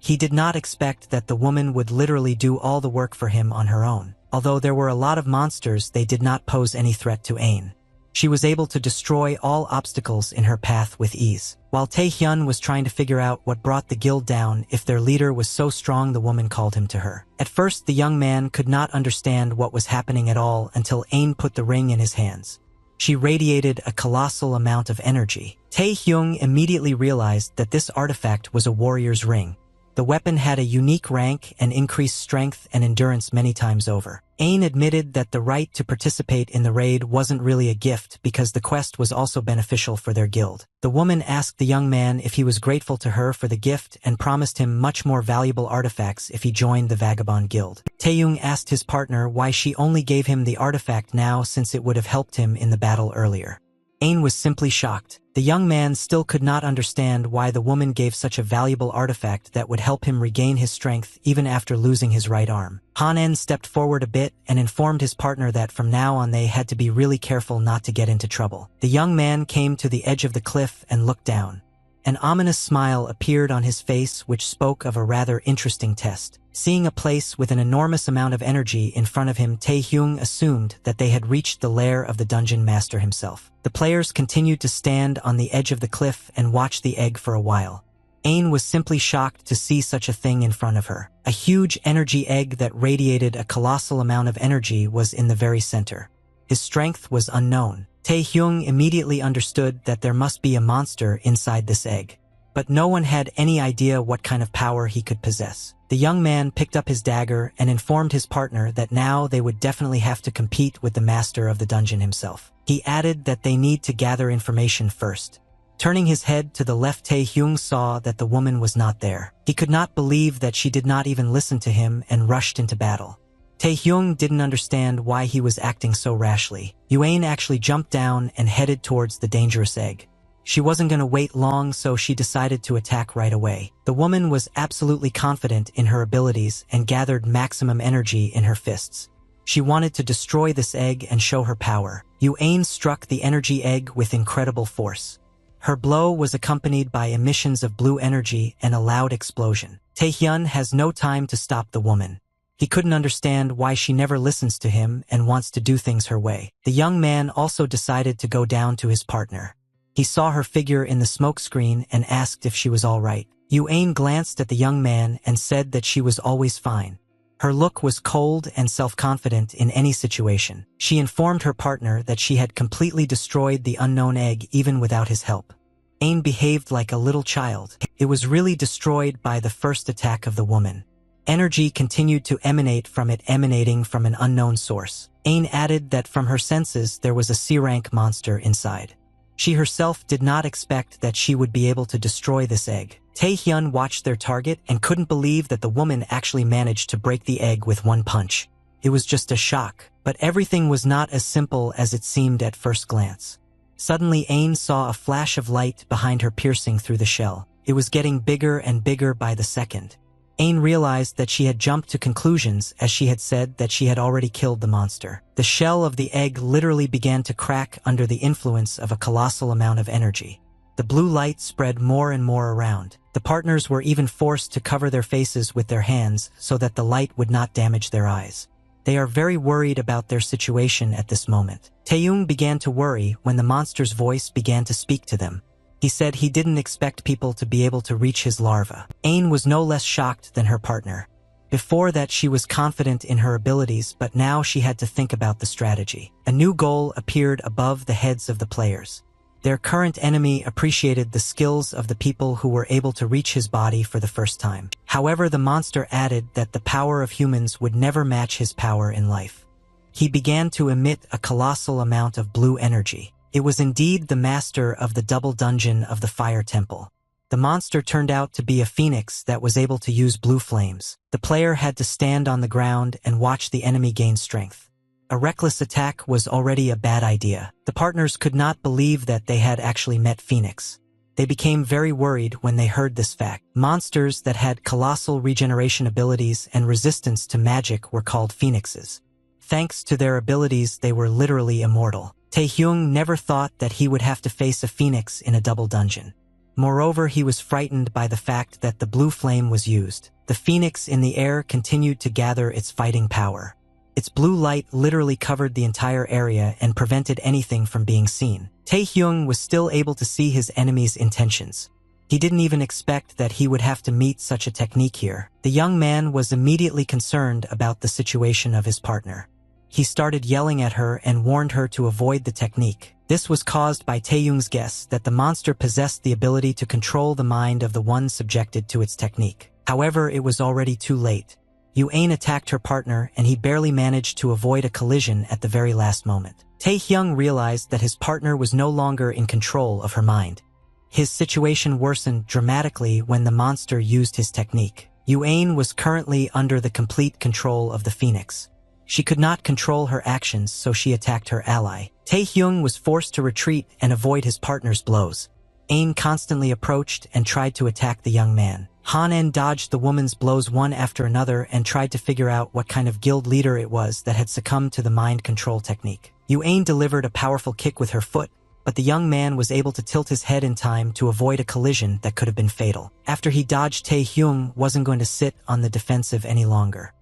A: He did not expect that the woman would literally do all the work for him on her own. Although there were a lot of monsters, they did not pose any threat to Ain. She was able to destroy all obstacles in her path with ease. While Taehyun was trying to figure out what brought the guild down, if their leader was so strong, the woman called him to her. At first, the young man could not understand what was happening at all until Ain put the ring in his hands. She radiated a colossal amount of energy. Taehyung immediately realized that this artifact was a warrior's ring. The weapon had a unique rank and increased strength and endurance many times over. Ain admitted that the right to participate in the raid wasn't really a gift because the quest was also beneficial for their guild. The woman asked the young man if he was grateful to her for the gift and promised him much more valuable artifacts if he joined the Vagabond Guild. Taehyung asked his partner why she only gave him the artifact now since it would have helped him in the battle earlier. Ain was simply shocked. The young man still could not understand why the woman gave such a valuable artifact that would help him regain his strength even after losing his right arm. Han-en stepped forward a bit and informed his partner that from now on they had to be really careful not to get into trouble. The young man came to the edge of the cliff and looked down. An ominous smile appeared on his face, which spoke of a rather interesting test. Seeing a place with an enormous amount of energy in front of him, Taehyung assumed that they had reached the lair of the dungeon master himself. The players continued to stand on the edge of the cliff and watch the egg for a while. Ain was simply shocked to see such a thing in front of her. A huge energy egg that radiated a colossal amount of energy was in the very center. His strength was unknown. Taehyung immediately understood that there must be a monster inside this egg. But no one had any idea what kind of power he could possess. The young man picked up his dagger and informed his partner that now they would definitely have to compete with the master of the dungeon himself. He added that they need to gather information first. Turning his head to the left, Taehyung saw that the woman was not there. He could not believe that she did not even listen to him and rushed into battle. Taehyung didn't understand why he was acting so rashly. Yuan actually jumped down and headed towards the dangerous egg. She wasn't going to wait long, so she decided to attack right away. The woman was absolutely confident in her abilities and gathered maximum energy in her fists. She wanted to destroy this egg and show her power. Yuan struck the energy egg with incredible force. Her blow was accompanied by emissions of blue energy and a loud explosion. Taehyun has no time to stop the woman. He couldn't understand why she never listens to him and wants to do things her way. The young man also decided to go down to his partner. He saw her figure in the smoke screen and asked if she was all right. Yuan glanced at the young man and said that she was always fine. Her look was cold and self-confident in any situation. She informed her partner that she had completely destroyed the unknown egg even without his help. Yuan behaved like a little child. It was really destroyed by the first attack of the woman. Energy continued to emanate from it, emanating from an unknown source. Yuan added that from her senses there was a C-rank monster inside. She herself did not expect that she would be able to destroy this egg. Taehyun watched their target and couldn't believe that the woman actually managed to break the egg with one punch. It was just a shock, but everything was not as simple as it seemed at first glance. Suddenly Ain saw a flash of light behind her piercing through the shell. It was getting bigger and bigger by the second. Ain realized that she had jumped to conclusions as she had said that she had already killed the monster. The shell of the egg literally began to crack under the influence of a colossal amount of energy. The blue light spread more and more around. The partners were even forced to cover their faces with their hands so that the light would not damage their eyes. They are very worried about their situation at this moment. Taehyung began to worry when the monster's voice began to speak to them. He said he didn't expect people to be able to reach his larva. Ain was no less shocked than her partner. Before that she was confident in her abilities, but now she had to think about the strategy. A new goal appeared above the heads of the players. Their current enemy appreciated the skills of the people who were able to reach his body for the first time. However, the monster added that the power of humans would never match his power in life. He began to emit a colossal amount of blue energy. It was indeed the master of the double dungeon of the fire temple. The monster turned out to be a phoenix that was able to use blue flames. The player had to stand on the ground and watch the enemy gain strength. A reckless attack was already a bad idea. The partners could not believe that they had actually met Phoenix. They became very worried when they heard this fact. Monsters that had colossal regeneration abilities and resistance to magic were called phoenixes. Thanks to their abilities, they were literally immortal. Taehyung never thought that he would have to face a phoenix in a double dungeon. Moreover, he was frightened by the fact that the blue flame was used. The phoenix in the air continued to gather its fighting power. Its blue light literally covered the entire area and prevented anything from being seen. Taehyung was still able to see his enemy's intentions. He didn't even expect that he would have to meet such a technique here. The young man was immediately concerned about the situation of his partner. He started yelling at her and warned her to avoid the technique. This was caused by Taehyung's guess that the monster possessed the ability to control the mind of the one subjected to its technique. However, it was already too late. Ain attacked her partner and he barely managed to avoid a collision at the very last moment. Taehyung realized that his partner was no longer in control of her mind. His situation worsened dramatically when the monster used his technique. Ain was currently under the complete control of the phoenix. She could not control her actions, so she attacked her ally. Taehyung was forced to retreat and avoid his partner's blows. Ain constantly approached and tried to attack the young man. Han-en dodged the woman's blows one after another and tried to figure out what kind of guild leader it was that had succumbed to the mind control technique. Ain delivered a powerful kick with her foot, but the young man was able to tilt his head in time to avoid a collision that could have been fatal. After he dodged, Taehyung wasn't going to sit on the defensive any longer.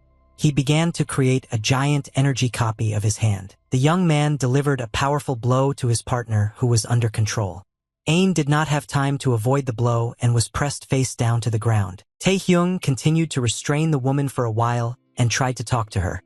A: He began to create a giant energy copy of his hand. The young man delivered a powerful blow to his partner who was under control. Ain did not have time to avoid the blow and was pressed face down to the ground. Taehyung continued to restrain the woman for a while and tried to talk to her.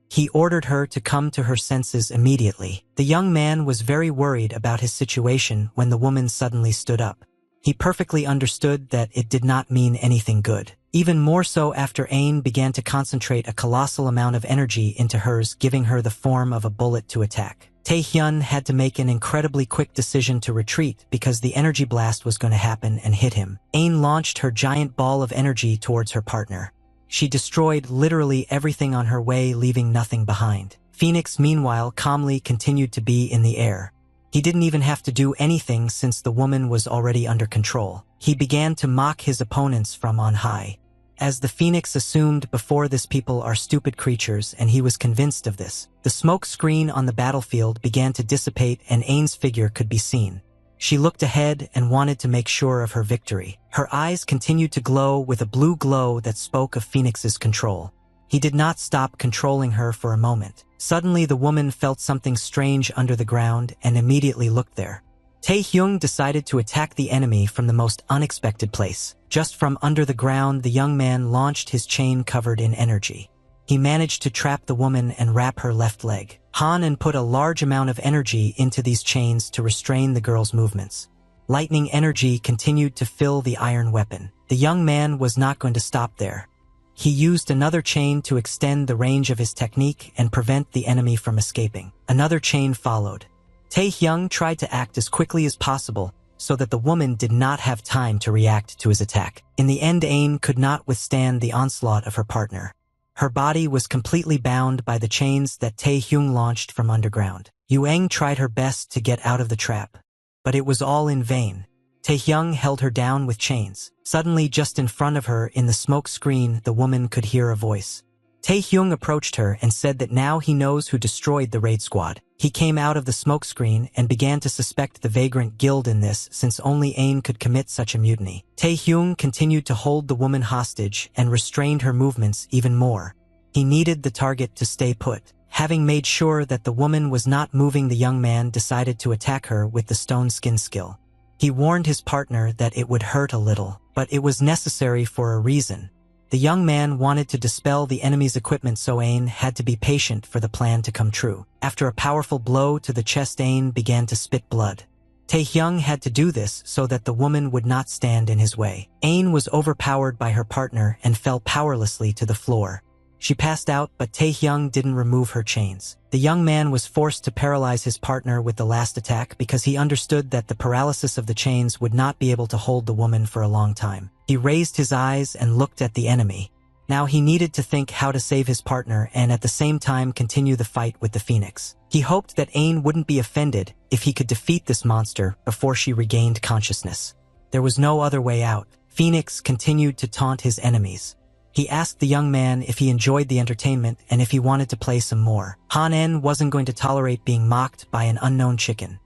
A: He ordered her to come to her senses immediately. The young man was very worried about his situation when the woman suddenly stood up. He perfectly understood that it did not mean anything good. Even more so after Ain began to concentrate a colossal amount of energy into hers, giving her the form of a bullet to attack. Taehyun had to make an incredibly quick decision to retreat because the energy blast was going to happen and hit him. Ain launched her giant ball of energy towards her partner. She destroyed literally everything on her way, leaving nothing behind. Phoenix, meanwhile, calmly continued to be in the air. He didn't even have to do anything since the woman was already under control. He began to mock his opponents from on high. As the phoenix assumed before this, people are stupid creatures, and he was convinced of this. The smoke screen on the battlefield began to dissipate and Ain's figure could be seen. She looked ahead and wanted to make sure of her victory. Her eyes continued to glow with a blue glow that spoke of Phoenix's control. He did not stop controlling her for a moment. Suddenly the woman felt something strange under the ground and immediately looked there. Taehyung decided to attack the enemy from the most unexpected place. Just from under the ground, the young man launched his chain covered in energy. He managed to trap the woman and wrap her left leg. Han-en put a large amount of energy into these chains to restrain the girl's movements. Lightning energy continued to fill the iron weapon. The young man was not going to stop there. He used another chain to extend the range of his technique and prevent the enemy from escaping. Another chain followed. Taehyung tried to act as quickly as possible so that the woman did not have time to react to his attack. In the end, Ain could not withstand the onslaught of her partner. Her body was completely bound by the chains that Taehyung launched from underground. Yueng tried her best to get out of the trap, but it was all in vain. Taehyung held her down with chains. Suddenly, just in front of her in the smoke screen, the woman could hear a voice. Taehyung approached her and said that now he knows who destroyed the raid squad. He came out of the smokescreen and began to suspect the Vagrant Guild in this, since only Ain could commit such a mutiny. Taehyung continued to hold the woman hostage and restrained her movements even more. He needed the target to stay put. Having made sure that the woman was not moving, the young man decided to attack her with the stone skin skill. He warned his partner that it would hurt a little, but it was necessary for a reason. The young man wanted to dispel the enemy's equipment, so Ain had to be patient for the plan to come true. After a powerful blow to the chest, Ain began to spit blood. Taehyung had to do this so that the woman would not stand in his way. Ain was overpowered by her partner and fell powerlessly to the floor. She passed out, but Taehyung didn't remove her chains. The young man was forced to paralyze his partner with the last attack because he understood that the paralysis of the chains would not be able to hold the woman for a long time. He raised his eyes and looked at the enemy. Now he needed to think how to save his partner and at the same time continue the fight with the Phoenix. He hoped that Ain wouldn't be offended if he could defeat this monster before she regained consciousness. There was no other way out. Phoenix continued to taunt his enemies. He asked the young man if he enjoyed the entertainment and if he wanted to play some more. Han-en wasn't going to tolerate being mocked by an unknown chicken.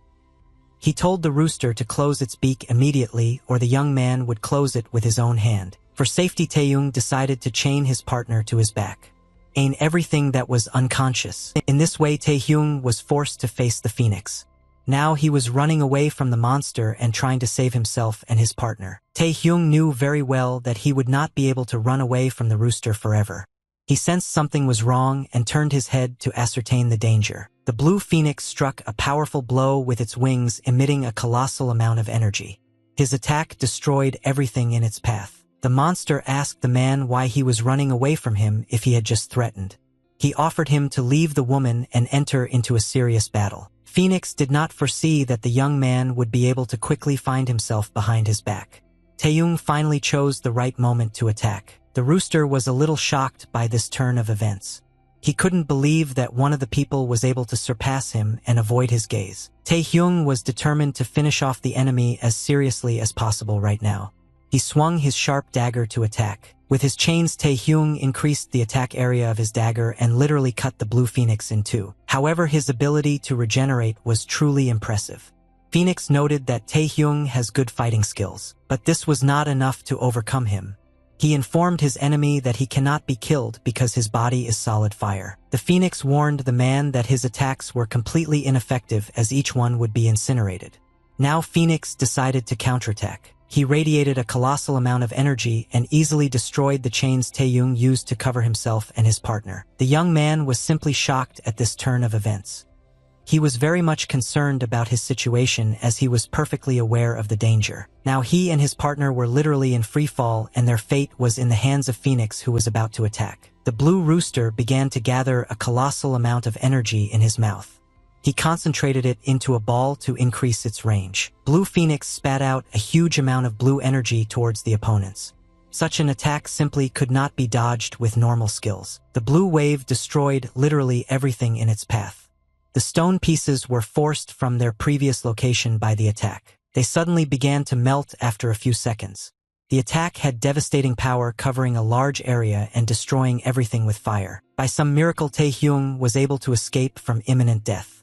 A: He told the rooster to close its beak immediately, or the young man would close it with his own hand. For safety, Taehyung decided to chain his partner to his back. Ain everything that was unconscious. In this way, Taehyung was forced to face the Phoenix. Now he was running away from the monster and trying to save himself and his partner. Taehyung knew very well that he would not be able to run away from the rooster forever. He sensed something was wrong and turned his head to ascertain the danger. The blue phoenix struck a powerful blow with its wings, emitting a colossal amount of energy. His attack destroyed everything in its path. The monster asked the man why he was running away from him if he had just threatened. He offered him to leave the woman and enter into a serious battle. Phoenix did not foresee that the young man would be able to quickly find himself behind his back. Taehyung finally chose the right moment to attack. The rooster was a little shocked by this turn of events. He couldn't believe that one of the people was able to surpass him and avoid his gaze. Taehyung was determined to finish off the enemy as seriously as possible right now. He swung his sharp dagger to attack. With his chains, Taehyung increased the attack area of his dagger and literally cut the blue phoenix in two. However, his ability to regenerate was truly impressive. Phoenix noted that Taehyung has good fighting skills, but this was not enough to overcome him. He informed his enemy that he cannot be killed because his body is solid fire. The Phoenix warned the man that his attacks were completely ineffective as each one would be incinerated. Now Phoenix decided to counterattack. He radiated a colossal amount of energy and easily destroyed the chains Taehyung used to cover himself and his partner. The young man was simply shocked at this turn of events. He was very much concerned about his situation as he was perfectly aware of the danger. Now he and his partner were literally in free fall and their fate was in the hands of Phoenix, who was about to attack. The blue rooster began to gather a colossal amount of energy in his mouth. He concentrated it into a ball to increase its range. Blue Phoenix spat out a huge amount of blue energy towards the opponents. Such an attack simply could not be dodged with normal skills. The blue wave destroyed literally everything in its path. The stone pieces were forced from their previous location by the attack. They suddenly began to melt after a few seconds. The attack had devastating power, covering a large area and destroying everything with fire. By some miracle, Taehyung was able to escape from imminent death.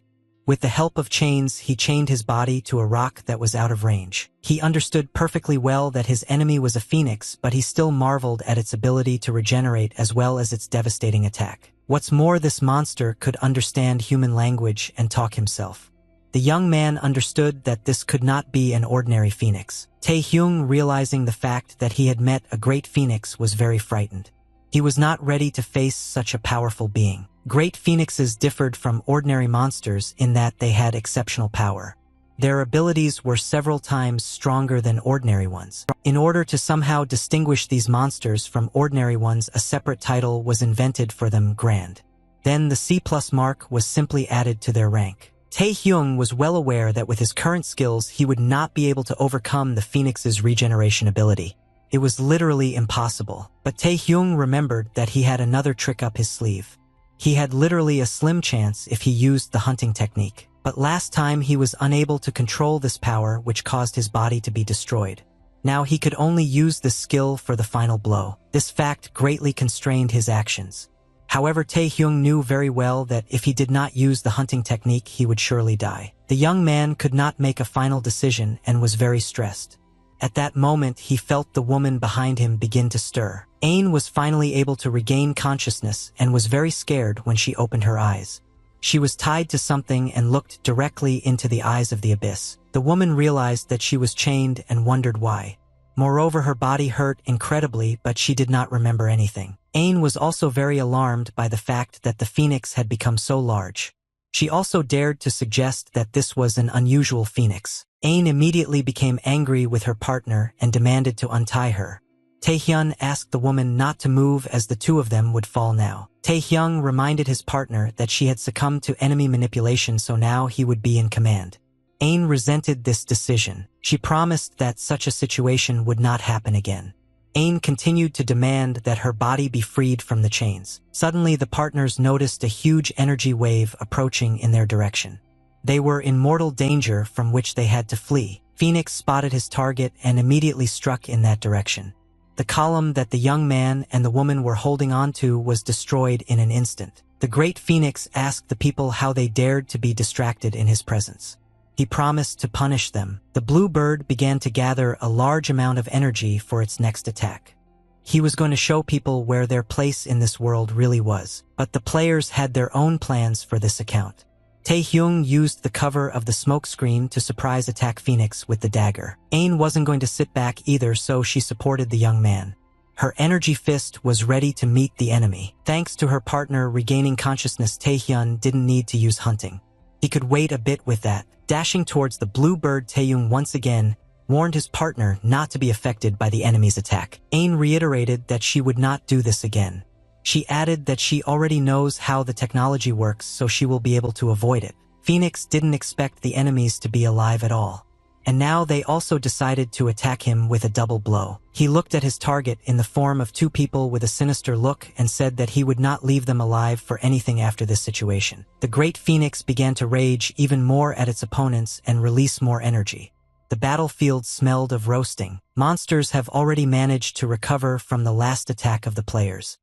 A: With the help of chains, he chained his body to a rock that was out of range. He understood perfectly well that his enemy was a phoenix, but he still marveled at its ability to regenerate as well as its devastating attack. What's more, this monster could understand human language and talk himself. The young man understood that this could not be an ordinary phoenix. Taehyung, realizing the fact that he had met a great phoenix, was very frightened. He was not ready to face such a powerful being. Great phoenixes differed from ordinary monsters in that they had exceptional power. Their abilities were several times stronger than ordinary ones. In order to somehow distinguish these monsters from ordinary ones, a separate title was invented for them: Grand. Then the C+ mark was simply added to their rank. Taehyung was well aware that with his current skills he would not be able to overcome the Phoenix's regeneration ability. It was literally impossible, but Taehyung remembered that he had another trick up his sleeve. He had literally a slim chance if he used the hunting technique, but last time he was unable to control this power, which caused his body to be destroyed. Now he could only use this skill for the final blow. This fact greatly constrained his actions. However, Taehyung knew very well that if he did not use the hunting technique, he would surely die. The young man could not make a final decision and was very stressed. At that moment, he felt the woman behind him begin to stir. Ain was finally able to regain consciousness and was very scared when she opened her eyes. She was tied to something and looked directly into the eyes of the abyss. The woman realized that she was chained and wondered why. Moreover, her body hurt incredibly, but she did not remember anything. Ain was also very alarmed by the fact that the phoenix had become so large. She also dared to suggest that this was an unusual phoenix. Ain immediately became angry with her partner and demanded to untie her. Taehyun asked the woman not to move as the two of them would fall now. Taehyung reminded his partner that she had succumbed to enemy manipulation, so now he would be in command. Ain resented this decision. She promised that such a situation would not happen again. Ain continued to demand that her body be freed from the chains. Suddenly, the partners noticed a huge energy wave approaching in their direction. They were in mortal danger from which they had to flee. Phoenix spotted his target and immediately struck in that direction. The column that the young man and the woman were holding onto was destroyed in an instant. The great Phoenix asked the people how they dared to be distracted in his presence. He promised to punish them. The blue bird began to gather a large amount of energy for its next attack. He was going to show people where their place in this world really was, but the players had their own plans for this account. Taehyung used the cover of the smoke screen to surprise attack Phoenix with the dagger. Ain wasn't going to sit back either, so she supported the young man. Her energy fist was ready to meet the enemy. Thanks to her partner regaining consciousness, Taehyun didn't need to use hunting. He could wait a bit with that. Dashing towards the blue bird, Taehyung once again warned his partner not to be affected by the enemy's attack. Ain reiterated that she would not do this again. She added that she already knows how the technology works, so she will be able to avoid it. Phoenix didn't expect the enemies to be alive at all. And now they also decided to attack him with a double blow. He looked at his target in the form of two people with a sinister look and said that he would not leave them alive for anything after this situation. The great Phoenix began to rage even more at its opponents and release more energy. The battlefield smelled of roasting. Monsters have already managed to recover from the last attack of the players.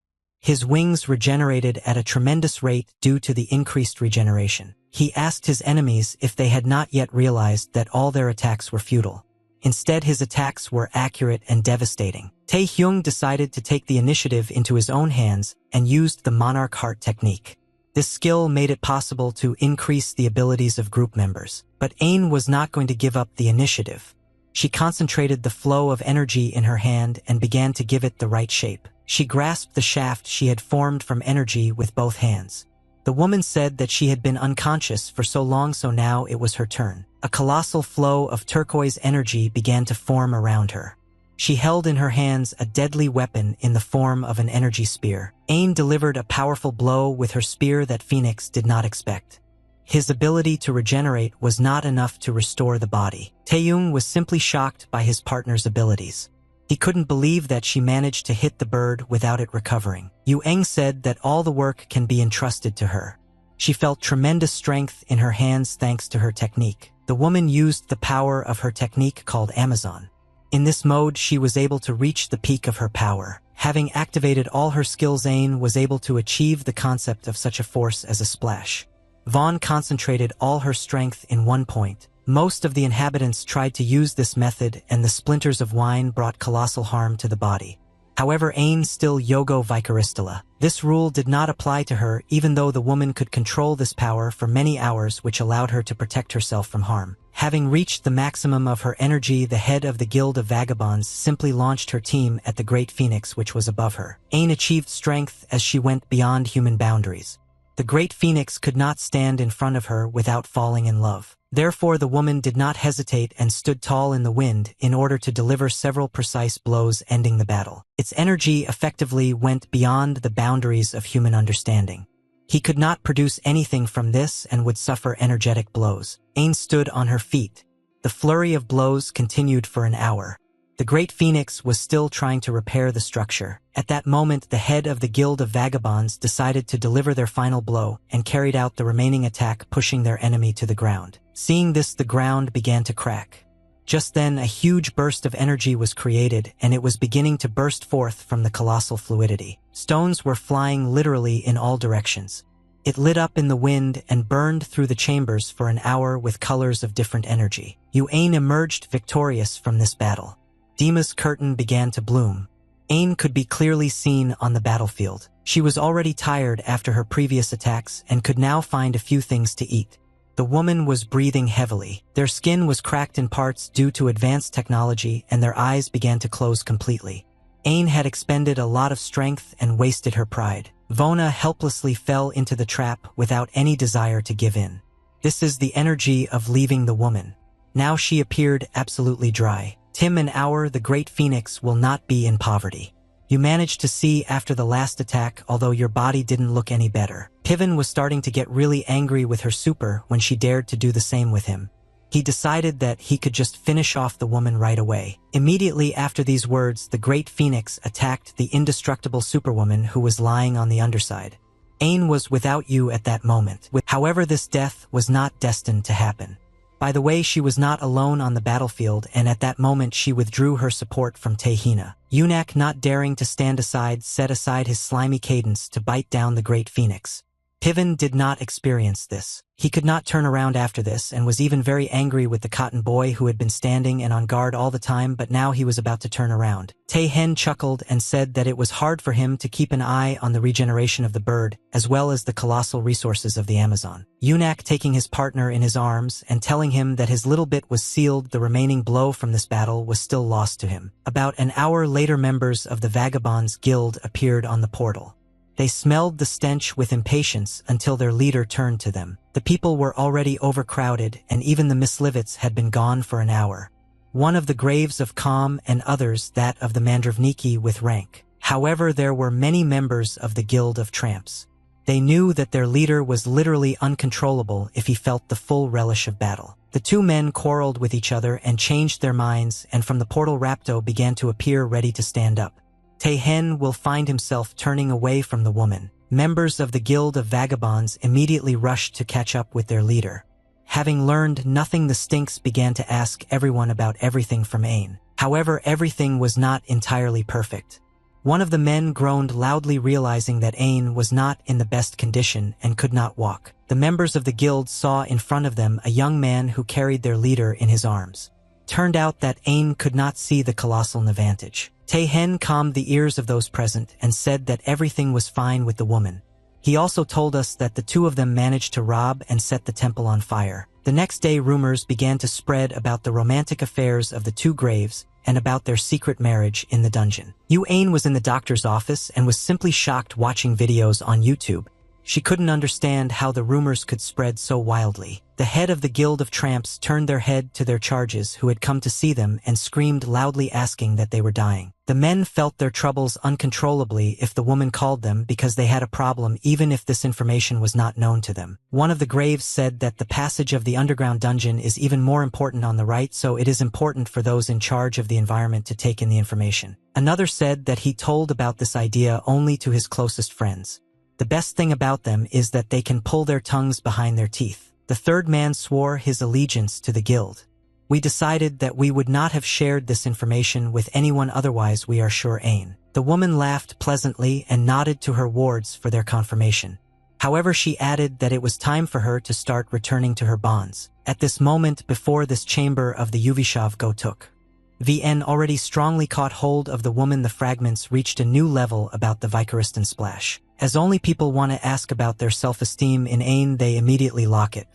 A: His wings regenerated at a tremendous rate due to the increased regeneration. He asked his enemies if they had not yet realized that all their attacks were futile. Instead, his attacks were accurate and devastating. Taehyung decided to take the initiative into his own hands and used the Monarch Heart technique. This skill made it possible to increase the abilities of group members. But Ain was not going to give up the initiative. She concentrated the flow of energy in her hand and began to give it the right shape. She grasped the shaft she had formed from energy with both hands. The woman said that she had been unconscious for so long, so now it was her turn. A colossal flow of turquoise energy began to form around her. She held in her hands a deadly weapon in the form of an energy spear. Ain delivered a powerful blow with her spear that Phoenix did not expect. His ability to regenerate was not enough to restore the body. Taehyung was simply shocked by his partner's abilities. He couldn't believe that she managed to hit the bird without it recovering. Yu Eng said that all the work can be entrusted to her. She felt tremendous strength in her hands thanks to her technique. The woman used the power of her technique called Amazon. In this mode, she was able to reach the peak of her power. Having activated all her skills, Ain was able to achieve the concept of such a force as a splash. Vaughn concentrated all her strength in one point. Most of the inhabitants tried to use this method, and the splinters of wine brought colossal harm to the body. However, Ain still Yogo Vicaristala. This rule did not apply to her, even though the woman could control this power for many hours, which allowed her to protect herself from harm. Having reached the maximum of her energy, the head of the Guild of Vagabonds simply launched her team at the Great Phoenix, which was above her. Ain achieved strength as she went beyond human boundaries. The Great Phoenix could not stand in front of her without falling in love. Therefore, the woman did not hesitate and stood tall in the wind in order to deliver several precise blows, ending the battle. Its energy effectively went beyond the boundaries of human understanding. He could not produce anything from this and would suffer energetic blows. Ain stood on her feet. The flurry of blows continued for an hour. The Great Phoenix was still trying to repair the structure. At that moment, the head of the Guild of Vagabonds decided to deliver their final blow and carried out the remaining attack, pushing their enemy to the ground. Seeing this, the ground began to crack. Just then, a huge burst of energy was created, and it was beginning to burst forth from the colossal fluidity. Stones were flying literally in all directions. It lit up in the wind and burned through the chambers for an hour with colors of different energy. Ain emerged victorious from this battle. Dima's curtain began to bloom. Ain could be clearly seen on the battlefield. She was already tired after her previous attacks and could now find a few things to eat. The woman was breathing heavily. Their skin was cracked in parts due to advanced technology, and their eyes began to close completely. Ain had expended a lot of strength and wasted her pride. Vona helplessly fell into the trap without any desire to give in. This is the energy of leaving the woman. Now she appeared absolutely dry. Tim and Our, the Great Phoenix, will not be in poverty. You managed to see after the last attack, although your body didn't look any better. Piven was starting to get really angry with her super when she dared to do the same with him. He decided that he could just finish off the woman right away. Immediately after these words, the Great Phoenix attacked the indestructible superwoman who was lying on the underside. Ain was without you at that moment. However, this death was not destined to happen. By the way, she was not alone on the battlefield, and at that moment she withdrew her support from Tehina. Yunak, not daring to stand aside, set aside his slimy cadence to bite down the Great Phoenix. Piven did not experience this. He could not turn around after this and was even very angry with the cotton boy who had been standing and on guard all the time, but now he was about to turn around. Tae-hen chuckled and said that it was hard for him to keep an eye on the regeneration of the bird, as well as the colossal resources of the Amazon. Yunak, taking his partner in his arms and telling him that his little bit was sealed, the remaining blow from this battle was still lost to him. About an hour later, members of the Vagabonds Guild appeared on the portal. They smelled the stench with impatience until their leader turned to them. The people were already overcrowded, and even the Mislivets had been gone for an hour. One of the graves of Calm and others that of the Mandravniki with rank. However, there were many members of the Guild of Tramps. They knew that their leader was literally uncontrollable if he felt the full relish of battle. The two men quarreled with each other and changed their minds, and from the portal Rapto began to appear ready to stand up. Tae-hen will find himself turning away from the woman. Members of the Guild of Vagabonds immediately rushed to catch up with their leader. Having learned nothing, the Stinks began to ask everyone about everything from Ain. However, everything was not entirely perfect. One of the men groaned loudly, realizing that Ain was not in the best condition and could not walk. The members of the guild saw in front of them a young man who carried their leader in his arms. Turned out that Ain could not see the colossal Navantage. Tae-hen calmed the ears of those present and said that everything was fine with the woman. He also told us that the two of them managed to rob and set the temple on fire. The next day, rumors began to spread about the romantic affairs of the two graves and about their secret marriage in the dungeon. Ain was in the doctor's office and was simply shocked watching videos on YouTube. She couldn't understand how the rumors could spread so wildly. The head of the Guild of Tramps turned their head to their charges who had come to see them and screamed loudly, asking that they were dying. The men felt their troubles uncontrollably if the woman called them because they had a problem even if this information was not known to them. One of the graves said that the passage of the underground dungeon is even more important on the right, so it is important for those in charge of the environment to take in the information. Another said that he told about this idea only to his closest friends. The best thing about them is that they can pull their tongues behind their teeth. The third man swore his allegiance to the guild. We decided that we would not have shared this information with anyone, otherwise we are sure Ain. The woman laughed pleasantly and nodded to her wards for their confirmation. However, she added that it was time for her to start returning to her bonds. At this moment, before this chamber of the Yuvishav Gotuk, VN already strongly caught hold of the woman. The fragments reached a new level about the Vicaristan splash. As only people want to ask about their self-esteem in Ain, they immediately lock it.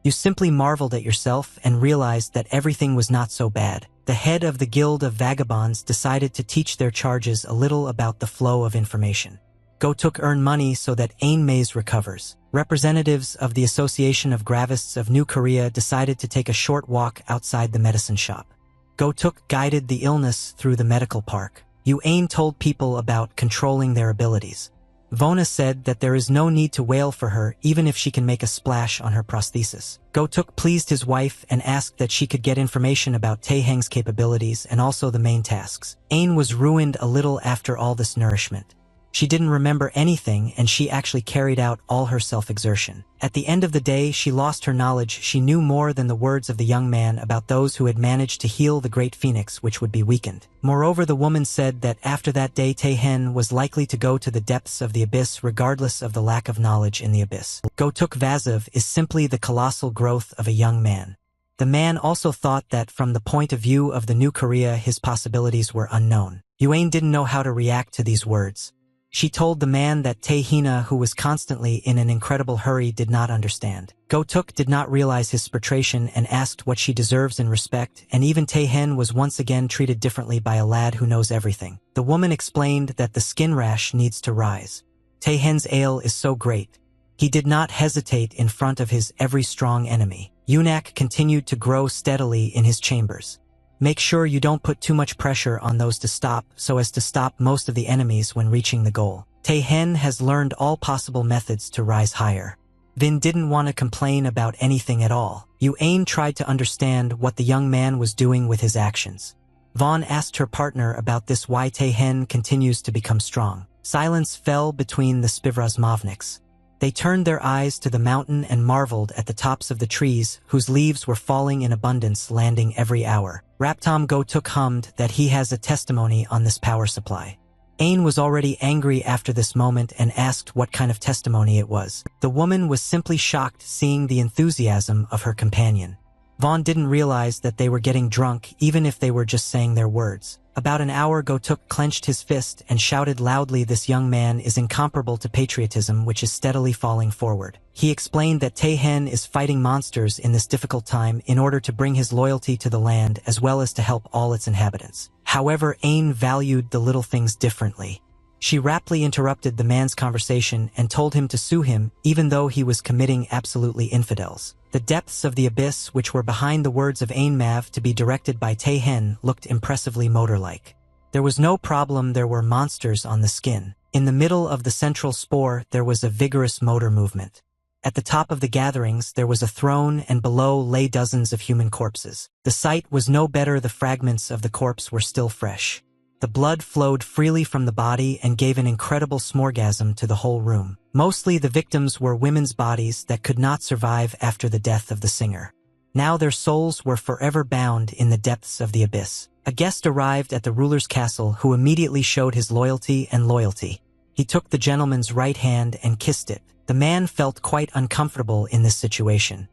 A: You simply marveled at yourself and realized that everything was not so bad. The head of the Guild of Vagabonds decided to teach their charges a little about the flow of information. Gotuk earn money so that Ain Maze recovers. Representatives of the Association of Gravists of New Korea decided to take a short walk outside the medicine shop. Gotuk guided the illness through the medical park. Ain told people about controlling their abilities. Vona said that there is no need to wail for her even if she can make a splash on her prosthesis. Gotuk pleased his wife and asked that she could get information about Taeheng's capabilities and also the main tasks. Ain was ruined a little after all this nourishment. She didn't remember anything and she actually carried out all her self-exertion. At the end of the day, she lost her knowledge. She knew more than the words of the young man about those who had managed to heal the great phoenix which would be weakened. Moreover, the woman said that after that day Taehen was likely to go to the depths of the abyss regardless of the lack of knowledge in the abyss. Gotuk Vazev is simply the colossal growth of a young man. The man also thought that from the point of view of the new Korea his possibilities were unknown. Yuan didn't know how to react to these words. She told the man that Taehina, who was constantly in an incredible hurry, did not understand. Gotuk did not realize his frustration and asked what she deserves in respect, and even Taehen was once again treated differently by a lad who knows everything. The woman explained that the skin rash needs to rise. Taehen's ale is so great. He did not hesitate in front of his every strong enemy. Yunak continued to grow steadily in his chambers. Make sure you don't put too much pressure on those to stop so as to stop most of the enemies when reaching the goal. Taehen has learned all possible methods to rise higher. Vin didn't want to complain about anything at all. Yuan tried to understand what the young man was doing with his actions. Vaughn asked her partner about this, why Taehen continues to become strong. Silence fell between the Spivrazmovniks. They turned their eyes to the mountain and marveled at the tops of the trees whose leaves were falling in abundance, landing every hour. Raptom Gotuk hummed that he has a testimony on this power supply. Ain was already angry after this moment and asked what kind of testimony it was. The woman was simply shocked seeing the enthusiasm of her companion. Vaughn didn't realize that they were getting drunk even if they were just saying their words. About an hour, Gotuk clenched his fist and shouted loudly, "This young man is incomparable to patriotism which is steadily falling forward." He explained that Taehen is fighting monsters in this difficult time in order to bring his loyalty to the land as well as to help all its inhabitants. However, Ain valued the little things differently. She rapidly interrupted the man's conversation and told him to sue him even though he was committing absolutely infidels. The depths of the abyss which were behind the words of Ain Mav to be directed by Taehen looked impressively motor-like. There was no problem, there were monsters on the skin. In the middle of the central spore there was a vigorous motor movement. At the top of the gatherings there was a throne and below lay dozens of human corpses. The sight was no better, the fragments of the corpse were still fresh. The blood flowed freely from the body and gave an incredible smorgasm to the whole room. Mostly the victims were women's bodies that could not survive after the death of the singer. Now their souls were forever bound in the depths of the abyss. A guest arrived at the ruler's castle who immediately showed his loyalty and loyalty. He took the gentleman's right hand and kissed it. The man felt quite uncomfortable in this situation.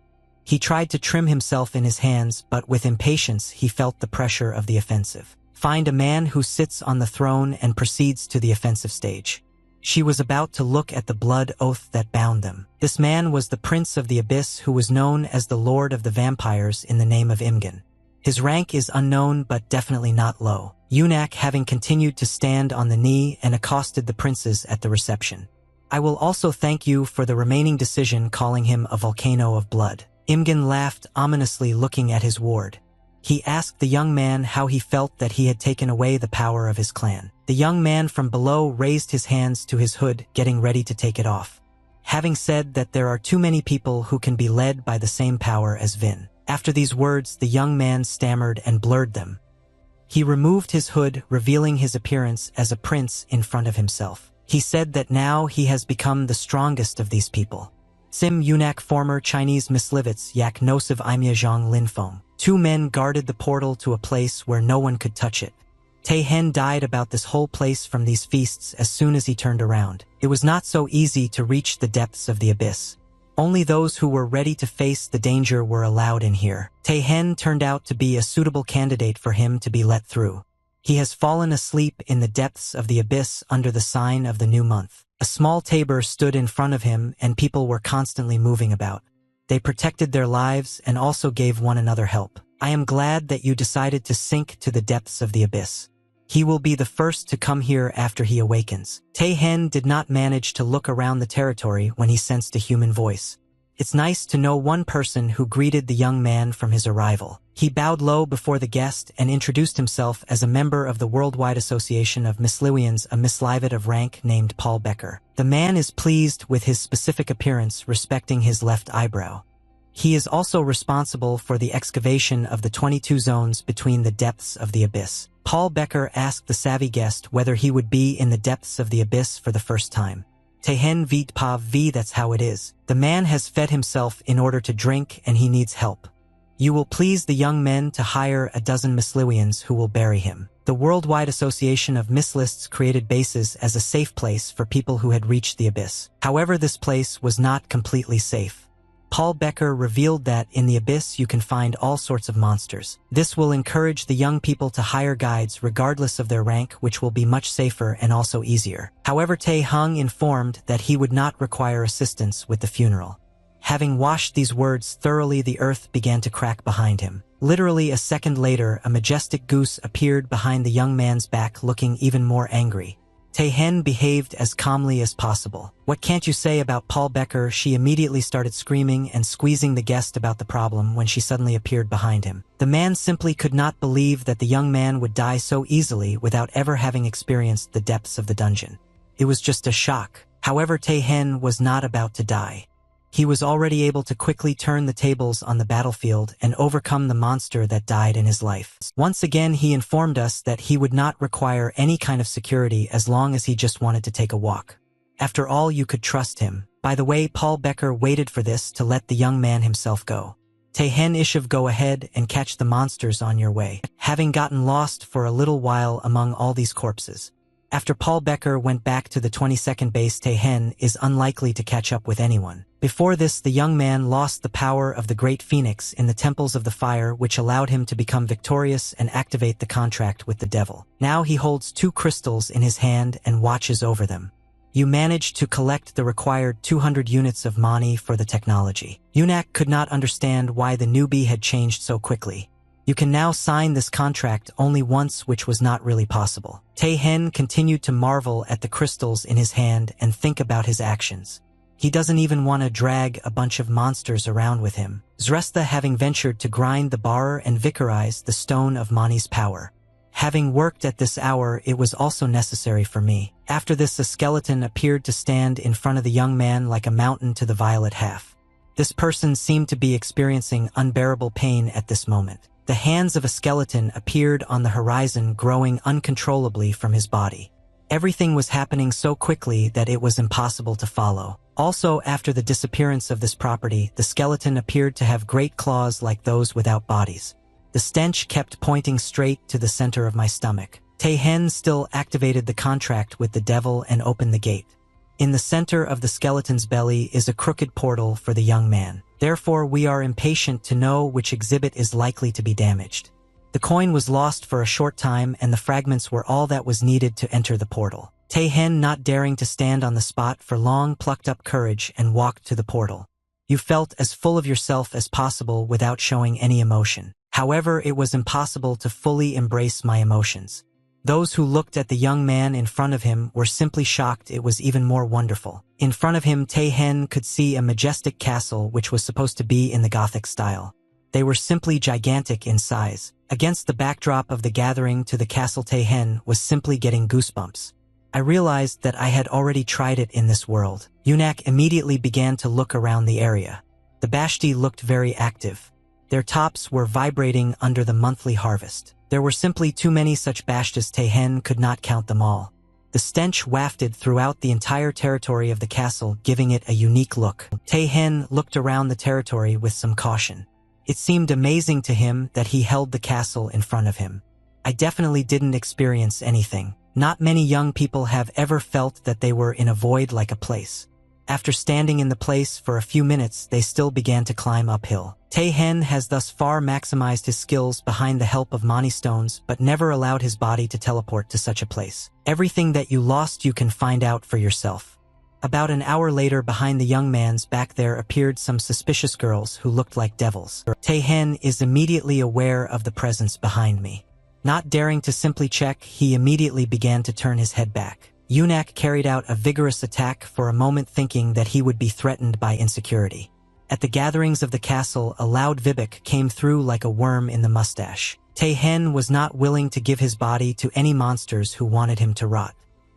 A: He tried to trim himself in his hands, but with impatience he felt the pressure of the offensive. Find a man who sits on the throne and proceeds to the offensive stage. She was about to look at the blood oath that bound them. This man was the prince of the abyss who was known as the Lord of the Vampires in the name of Imgen. His rank is unknown but definitely not low. Yunak having continued to stand on the knee and accosted the princes at the reception. I will also thank you for the remaining decision, calling him a volcano of blood. Imgen laughed ominously, looking at his ward. He asked the young man how he felt that he had taken away the power of his clan. The young man from below raised his hands to his hood, getting ready to take it off. Having said that there are too many people who can be led by the same power as Vin. After these words, the young man stammered and blurred them. He removed his hood, revealing his appearance as a prince in front of himself. He said that now he has become the strongest of these people. Sim Yunak, former Chinese Mislivets, Yak Nosiv Imya Zhang Linfeng. 2 men guarded the portal to a place where no one could touch it. Taehen died about this whole place from these feasts as soon as he turned around. It was not so easy to reach the depths of the abyss. Only those who were ready to face the danger were allowed in here. Taehen turned out to be a suitable candidate for him to be let through. He has fallen asleep in the depths of the abyss under the sign of the new month. A small tabor stood in front of him and people were constantly moving about. They protected their lives and also gave one another help. I am glad that you decided to sink to the depths of the abyss. He will be the first to come here after he awakens. Taehen did not manage to look around the territory when he sensed a human voice. It's nice to know one person who greeted the young man from his arrival. He bowed low before the guest and introduced himself as a member of the Worldwide Association of Misliwians, a mislivot of rank named Paul Becker. The man is pleased with his specific appearance, respecting his left eyebrow. He is also responsible for the excavation of the 22 zones between the depths of the abyss. Paul Becker asked the savvy guest whether he would be in the depths of the abyss for the first time. Tehen vit pav v, that's how it is. The man has fed himself in order to drink and he needs help. You will please the young men to hire a dozen Misliwians who will bury him. The Worldwide Association of Mislists created bases as a safe place for people who had reached the abyss. However, this place was not completely safe. Paul Becker revealed that in the abyss you can find all sorts of monsters. This will encourage the young people to hire guides regardless of their rank, which will be much safer and also easier. However, Tae Hung informed that he would not require assistance with the funeral. Having washed these words thoroughly, the earth began to crack behind him. Literally a second later, a majestic goose appeared behind the young man's back, looking even more angry. Tae-hen behaved as calmly as possible. "What can't you say about Paul Becker?" She immediately started screaming and squeezing the guest about the problem when she suddenly appeared behind him. The man simply could not believe that the young man would die so easily without ever having experienced the depths of the dungeon. It was just a shock. However, Tae-hen was not about to die. He was already able to quickly turn the tables on the battlefield and overcome the monster that died in his life. Once again, he informed us that he would not require any kind of security as long as he just wanted to take a walk. After all, you could trust him. By the way, Paul Becker waited for this to let the young man himself go. Tae-hen Ishiv, go ahead and catch the monsters on your way. Having gotten lost for a little while among all these corpses. After Paul Becker went back to the 22nd base, Tae-hen is unlikely to catch up with anyone. Before this, the young man lost the power of the Great Phoenix in the Temples of the Fire, which allowed him to become victorious and activate the contract with the devil. Now he holds 2 crystals in his hand and watches over them. You managed to collect the required 200 units of money for the technology. Yunak could not understand why the newbie had changed so quickly. You can now sign this contract only once, which was not really possible. Tae-hen continued to marvel at the crystals in his hand and think about his actions. He doesn't even want to drag a bunch of monsters around with him. Zrestha, having ventured to grind the bar and vicarize the stone of Mani's power. Having worked at this hour, it was also necessary for me. After this, a skeleton appeared to stand in front of the young man like a mountain to the violet half. This person seemed to be experiencing unbearable pain at this moment. The hands of a skeleton appeared on the horizon, growing uncontrollably from his body. Everything was happening so quickly that it was impossible to follow. Also, after the disappearance of this property, the skeleton appeared to have great claws like those without bodies. The stench kept pointing straight to the center of my stomach. Tae-hen still activated the contract with the devil and opened the gate. In the center of the skeleton's belly is a crooked portal for the young man. Therefore, we are impatient to know which exhibit is likely to be damaged. The coin was lost for a short time and the fragments were all that was needed to enter the portal. Tae-hen, not daring to stand on the spot for long, plucked up courage and walked to the portal. You felt as full of yourself as possible without showing any emotion. However, it was impossible to fully embrace my emotions. Those who looked at the young man in front of him were simply shocked. It was even more wonderful. In front of him, Tae-hen could see a majestic castle which was supposed to be in the Gothic style. They were simply gigantic in size. Against the backdrop of the gathering to the castle, Tae-hen was simply getting goosebumps. I realized that I had already tried it in this world. Yunak immediately began to look around the area. The Bashti looked very active. Their tops were vibrating under the monthly harvest. There were simply too many such Bashtas. Tae-hen could not count them all. The stench wafted throughout the entire territory of the castle, giving it a unique look. Tae-hen looked around the territory with some caution. It seemed amazing to him that he held the castle in front of him. I definitely didn't experience anything. Not many young people have ever felt that they were in a void like a place. After standing in the place for a few minutes, they still began to climb uphill. Tae-hen has thus far maximized his skills behind the help of Mani stones, but never allowed his body to teleport to such a place. Everything that you lost you can find out for yourself. About an hour later, behind the young man's back there appeared some suspicious girls who looked like devils. Tae-hen is immediately aware of the presence behind me. Not daring to simply check, he immediately began to turn his head back. Yunak carried out a vigorous attack for a moment, thinking that he would be threatened by insecurity. At the gatherings of the castle, a loud vibek came through like a worm in the mustache. Tae-hen was not willing to give his body to any monsters who wanted him to rot.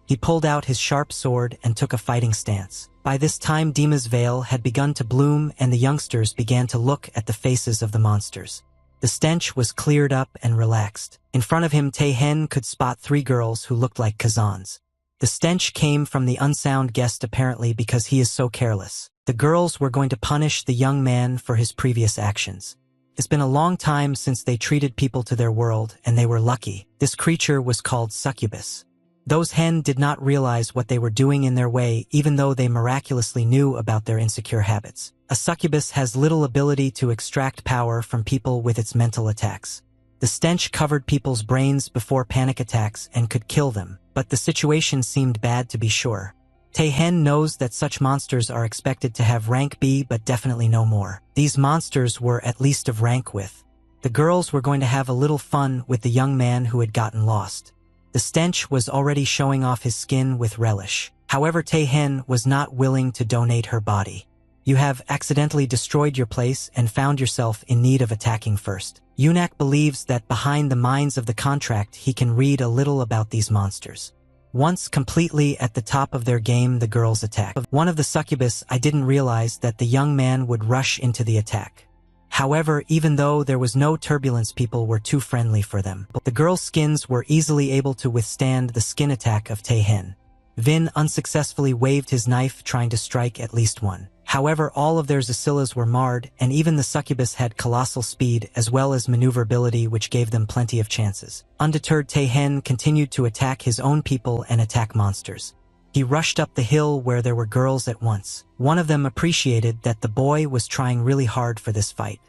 A: He pulled out his sharp sword and took a fighting stance. By this time, Dima's veil had begun to bloom and the youngsters began to look at the faces of the monsters. The stench was cleared up and relaxed. In front of him, Tae-hen could spot 3 girls who looked like Kazans. The stench came from the unsound guest apparently because he is so careless. The girls were going to punish the young man for his previous actions. It's been a long time since they treated people to their world, and they were lucky. This creature was called succubus. Those hen did not realize what they were doing in their way, even though they miraculously knew about their insecure habits. A succubus has little ability to extract power from people with its mental attacks. The stench covered people's brains before panic attacks and could kill them, but the situation seemed bad to be sure. Tae-hen knows that such monsters are expected to have rank B but definitely no more. These monsters were at least of rank with. The girls were going to have a little fun with the young man who had gotten lost. The stench was already showing off his skin with relish. However, Tae-hen was not willing to donate her body. You have accidentally destroyed your place and found yourself in need of attacking first. Yunak believes that behind the minds of the contract he can read a little about these monsters. Once completely at the top of their game, the girls attack. One of the succubus, I didn't realize that the young man would rush into the attack. However, even though there was no turbulence, people were too friendly for them. The girls' skins were easily able to withstand the skin attack of Tae-hen. Vin unsuccessfully waved his knife trying to strike at least one. However, all of their Zacilas were marred, and even the succubus had colossal speed as well as maneuverability, which gave them plenty of chances. Undeterred, Tae-hen continued to attack his own people and attack monsters. He rushed up the hill where there were girls at once. One of them appreciated that the boy was trying really hard for this fight.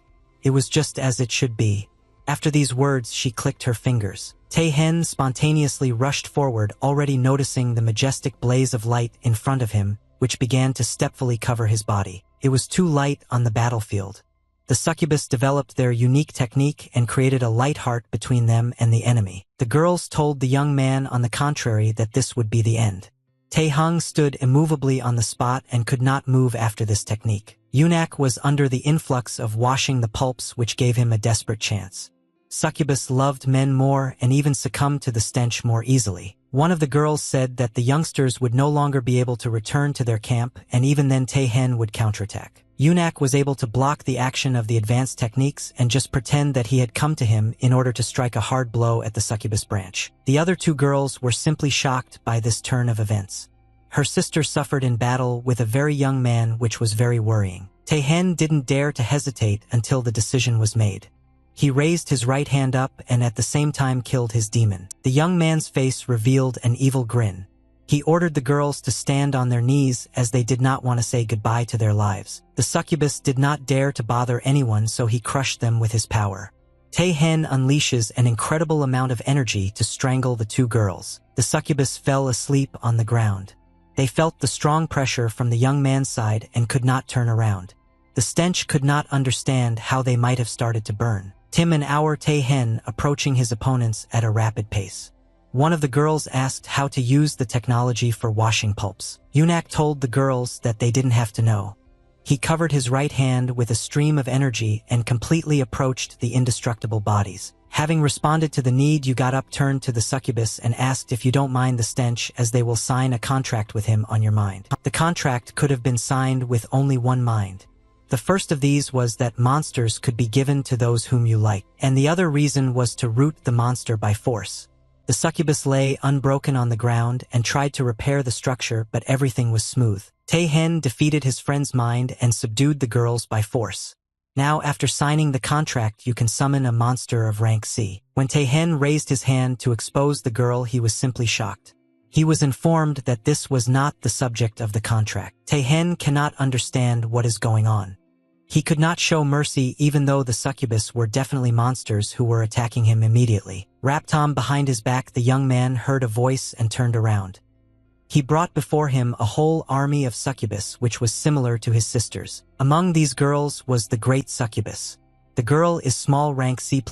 A: It was just as it should be. After these words, she clicked her fingers. Tae-hen spontaneously rushed forward, already noticing the majestic blaze of light in front of him, which began to stepfully cover his body. It was too light on the battlefield. The succubus developed their unique technique and created a light heart between them and the enemy. The girls told the young man on the contrary that this would be the end. Tae-hung stood immovably on the spot and could not move after this technique. Yunak was under the influx of washing the pulps, which gave him a desperate chance. Succubus loved men more and even succumbed to the stench more easily. One of the girls said that the youngsters would no longer be able to return to their camp, and even then Tae-hen would counterattack. Yunak was able to block the action of the advanced techniques and just pretend that he had come to him in order to strike a hard blow at the succubus branch. The other 2 girls were simply shocked by this turn of events. Her sister suffered in battle with a very young man, which was very worrying. Tae-hen didn't dare to hesitate until the decision was made. He raised his right hand up and at the same time killed his demon. The young man's face revealed an evil grin. He ordered the girls to stand on their knees as they did not want to say goodbye to their lives. The succubus did not dare to bother anyone, so he crushed them with his power. Tae-hen unleashes an incredible amount of energy to strangle the 2 girls. The succubus fell asleep on the ground. They felt the strong pressure from the young man's side and could not turn around. The stench could not understand how they might have started to burn. Tim and our Tae-hen approaching his opponents at a rapid pace. One of the girls asked how to use the technology for washing pulps. Yunak told the girls that they didn't have to know. He covered his right hand with a stream of energy and completely approached the indestructible bodies. Having responded to the need, you got up, turned to the succubus and asked if you don't mind the stench, as they will sign a contract with him on your mind. The contract could have been signed with only one mind. The first of these was that monsters could be given to those whom you like, and the other reason was to root the monster by force. The succubus lay unbroken on the ground and tried to repair the structure, but everything was smooth. Tae-hen defeated his friend's mind and subdued the girls by force. Now, after signing the contract, you can summon a monster of rank C. When Tae-hen raised his hand to expose the girl, he was simply shocked. He was informed that this was not the subject of the contract. Tae-hen cannot understand what is going on. He could not show mercy, even though the succubus were definitely monsters who were attacking him immediately. Raptom behind his back, the young man heard a voice and turned around. He brought before him a whole army of succubus, which was similar to his sisters. Among these girls was the great succubus. The girl is small rank C+.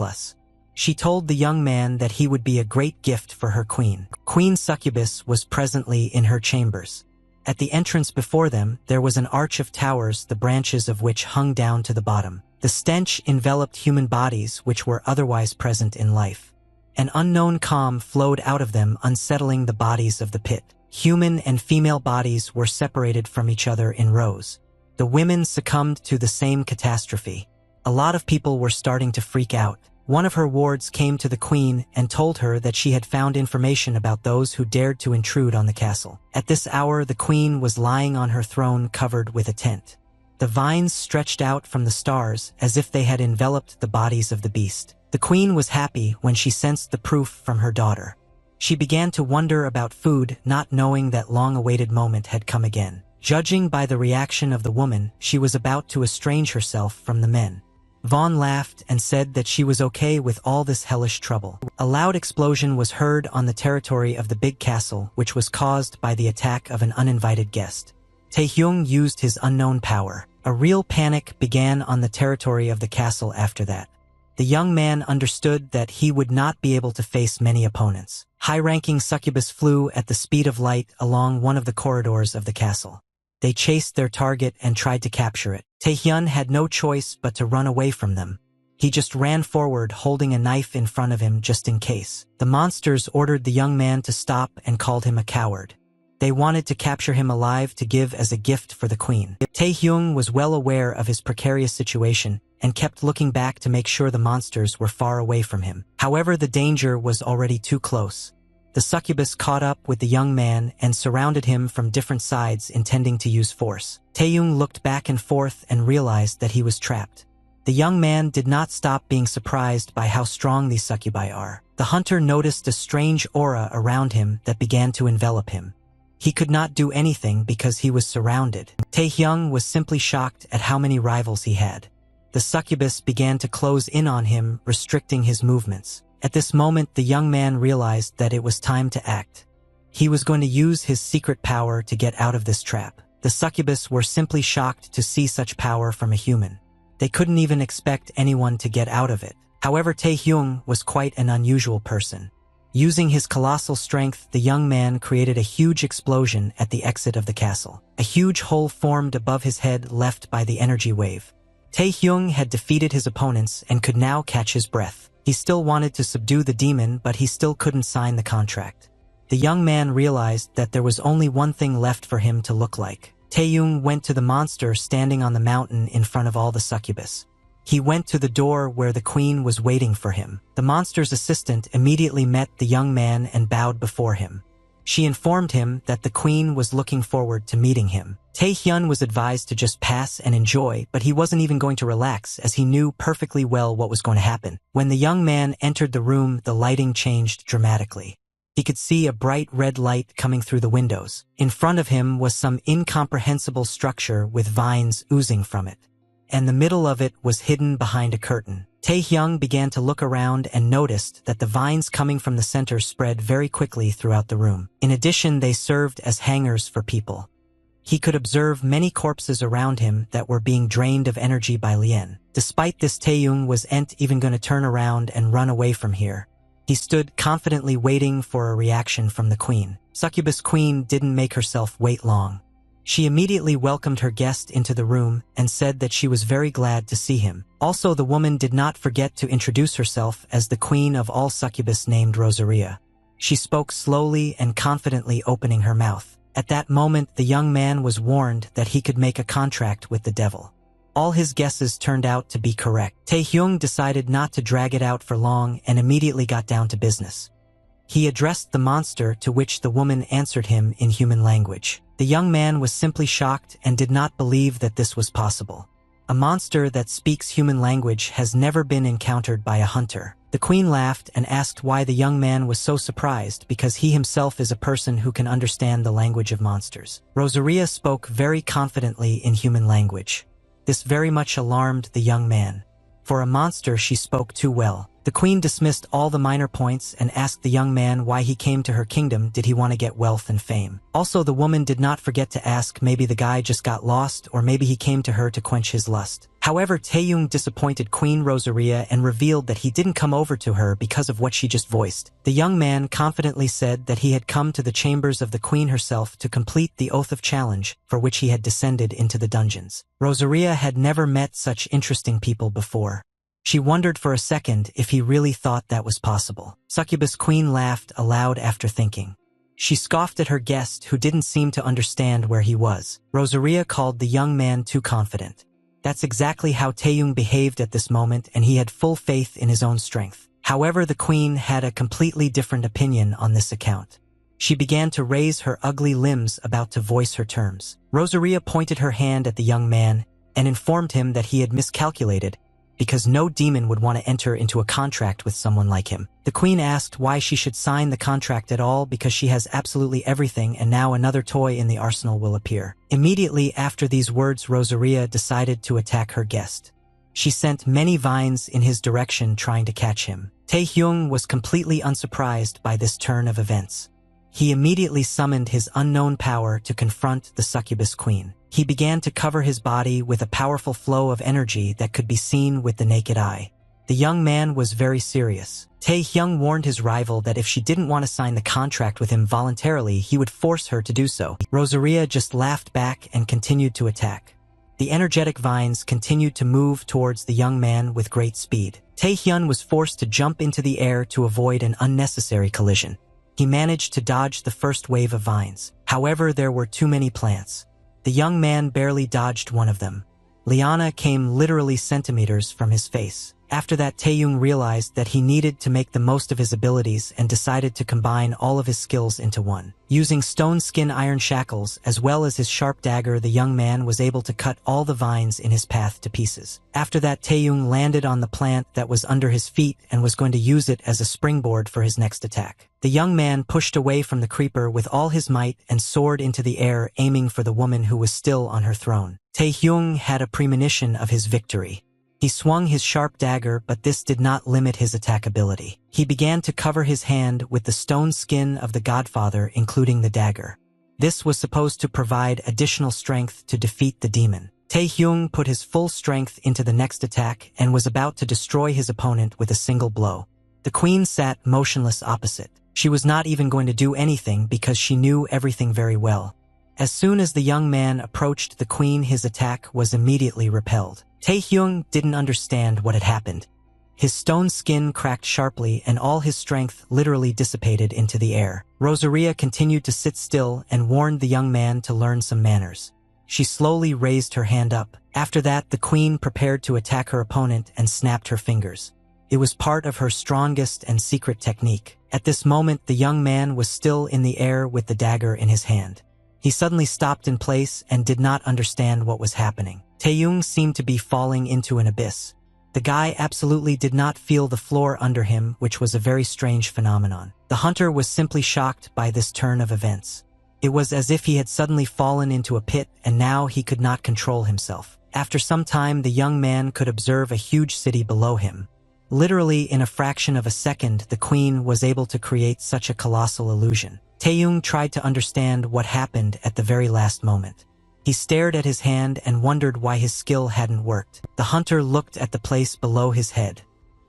A: She told the young man that he would be a great gift for her queen. Queen succubus was presently in her chambers. At the entrance before them, there was an arch of towers, the branches of which hung down to the bottom. The stench enveloped human bodies which were otherwise present in life. An unknown calm flowed out of them, unsettling the bodies of the pit. Human and female bodies were separated from each other in rows. The women succumbed to the same catastrophe. A lot of people were starting to freak out. One of her wards came to the queen and told her that she had found information about those who dared to intrude on the castle. At this hour, the queen was lying on her throne covered with a tent. The vines stretched out from the stars as if they had enveloped the bodies of the beast. The queen was happy when she sensed the proof from her daughter. She began to wonder about food, not knowing that long-awaited moment had come again. Judging by the reaction of the woman, she was about to estrange herself from the men. Vaughn laughed and said that she was okay with all this hellish trouble. A loud explosion was heard on the territory of the big castle, which was caused by the attack of an uninvited guest. Taehyung used his unknown power. A real panic began on the territory of the castle after that. The young man understood that he would not be able to face many opponents. High-ranking succubus flew at the speed of light along one of the corridors of the castle. They chased their target and tried to capture it. Taehyun had no choice but to run away from them. He just ran forward, holding a knife in front of him just in case. The monsters ordered the young man to stop and called him a coward. They wanted to capture him alive to give as a gift for the queen. Taehyung was well aware of his precarious situation and kept looking back to make sure the monsters were far away from him. However, the danger was already too close. The succubus caught up with the young man and surrounded him from different sides, intending to use force. Taehyung looked back and forth and realized that he was trapped. The young man did not stop being surprised by how strong these succubi are. The hunter noticed a strange aura around him that began to envelop him. He could not do anything because he was surrounded. Taehyung was simply shocked at how many rivals he had. The succubus began to close in on him, restricting his movements. At this moment, the young man realized that it was time to act. He was going to use his secret power to get out of this trap. The succubus were simply shocked to see such power from a human. They couldn't even expect anyone to get out of it. However, Taehyung was quite an unusual person. Using his colossal strength, the young man created a huge explosion at the exit of the castle. A huge hole formed above his head, left by the energy wave. Taehyung had defeated his opponents and could now catch his breath. He still wanted to subdue the demon, but he still couldn't sign the contract. The young man realized that there was only one thing left for him to look like. Taehyung went to the monster standing on the mountain in front of all the succubus. He went to the door where the queen was waiting for him. The monster's assistant immediately met the young man and bowed before him. She informed him that the queen was looking forward to meeting him. Taehyun was advised to just pass and enjoy, but he wasn't even going to relax, as he knew perfectly well what was going to happen. When the young man entered the room, the lighting changed dramatically. He could see a bright red light coming through the windows. In front of him was some incomprehensible structure with vines oozing from it, and the middle of it was hidden behind a curtain. Taehyung began to look around and noticed that the vines coming from the center spread very quickly throughout the room. In addition, they served as hangars for people. He could observe many corpses around him that were being drained of energy by Lien. Despite this, Taehyung wasn't even going to turn around and run away from here. He stood confidently waiting for a reaction from the queen. Succubus queen didn't make herself wait long. She immediately welcomed her guest into the room and said that she was very glad to see him. Also, the woman did not forget to introduce herself as the queen of all succubus, named Rosaria. She spoke slowly and confidently, opening her mouth. At that moment, the young man was warned that he could make a contract with the devil. All his guesses turned out to be correct. Taehyung decided not to drag it out for long and immediately got down to business. He addressed the monster, to which the woman answered him in human language. The young man was simply shocked and did not believe that this was possible. A monster that speaks human language has never been encountered by a hunter. The queen laughed and asked why the young man was so surprised, because he himself is a person who can understand the language of monsters. Rosaria spoke very confidently in human language. This very much alarmed the young man. For a monster, she spoke too well. The queen dismissed all the minor points and asked the young man why he came to her kingdom. Did he want to get wealth and fame? Also, the woman did not forget to ask, maybe the guy just got lost, or maybe he came to her to quench his lust. However, Taeyong disappointed Queen Rosaria and revealed that he didn't come over to her because of what she just voiced. The young man confidently said that he had come to the chambers of the queen herself to complete the Oath of Challenge, for which he had descended into the dungeons. Rosaria had never met such interesting people before. She wondered for a second if he really thought that was possible. Succubus Queen laughed aloud after thinking. She scoffed at her guest, who didn't seem to understand where he was. Rosaria called the young man too confident. That's exactly how Taeyong behaved at this moment, and he had full faith in his own strength. However, the queen had a completely different opinion on this account. She began to raise her ugly limbs, about to voice her terms. Rosaria pointed her hand at the young man and informed him that he had miscalculated, because no demon would want to enter into a contract with someone like him. The queen asked why she should sign the contract at all, because she has absolutely everything, and now another toy in the arsenal will appear. Immediately after these words, Rosaria decided to attack her guest. She sent many vines in his direction, trying to catch him. Taehyung was completely unsurprised by this turn of events. He immediately summoned his unknown power to confront the succubus queen. He began to cover his body with a powerful flow of energy that could be seen with the naked eye. The young man was very serious. Taehyung warned his rival that if she didn't want to sign the contract with him voluntarily, he would force her to do so. Rosaria just laughed back and continued to attack. The energetic vines continued to move towards the young man with great speed. Taehyun was forced to jump into the air to avoid an unnecessary collision. He managed to dodge the first wave of vines. However, there were too many plants. The young man barely dodged one of them. Liana came literally centimeters from his face. After that, Taeyong realized that he needed to make the most of his abilities and decided to combine all of his skills into one. Using stone skin iron shackles as well as his sharp dagger, the young man was able to cut all the vines in his path to pieces. After that, Taeyong landed on the plant that was under his feet and was going to use it as a springboard for his next attack. The young man pushed away from the creeper with all his might and soared into the air, aiming for the woman who was still on her throne. Taehyung had a premonition of his victory. He swung his sharp dagger, but this did not limit his attack ability. He began to cover his hand with the stone skin of the Godfather, including the dagger. This was supposed to provide additional strength to defeat the demon. Taehyung put his full strength into the next attack and was about to destroy his opponent with a single blow. The queen sat motionless opposite. She was not even going to do anything because she knew everything very well. As soon as the young man approached the queen, his attack was immediately repelled. Taehyung didn't understand what had happened. His stone skin cracked sharply and all his strength literally dissipated into the air. Rosaria continued to sit still and warned the young man to learn some manners. She slowly raised her hand up. After that, the queen prepared to attack her opponent and snapped her fingers. It was part of her strongest and secret technique. At this moment, the young man was still in the air with the dagger in his hand. He suddenly stopped in place and did not understand what was happening. Taeyong seemed to be falling into an abyss. The guy absolutely did not feel the floor under him, which was a very strange phenomenon. The hunter was simply shocked by this turn of events. It was as if he had suddenly fallen into a pit and now he could not control himself. After some time, the young man could observe a huge city below him. Literally in a fraction of a second, the queen was able to create such a colossal illusion. Taeyong tried to understand what happened at the very last moment. He stared at his hand and wondered why his skill hadn't worked. The hunter looked at the place below his head.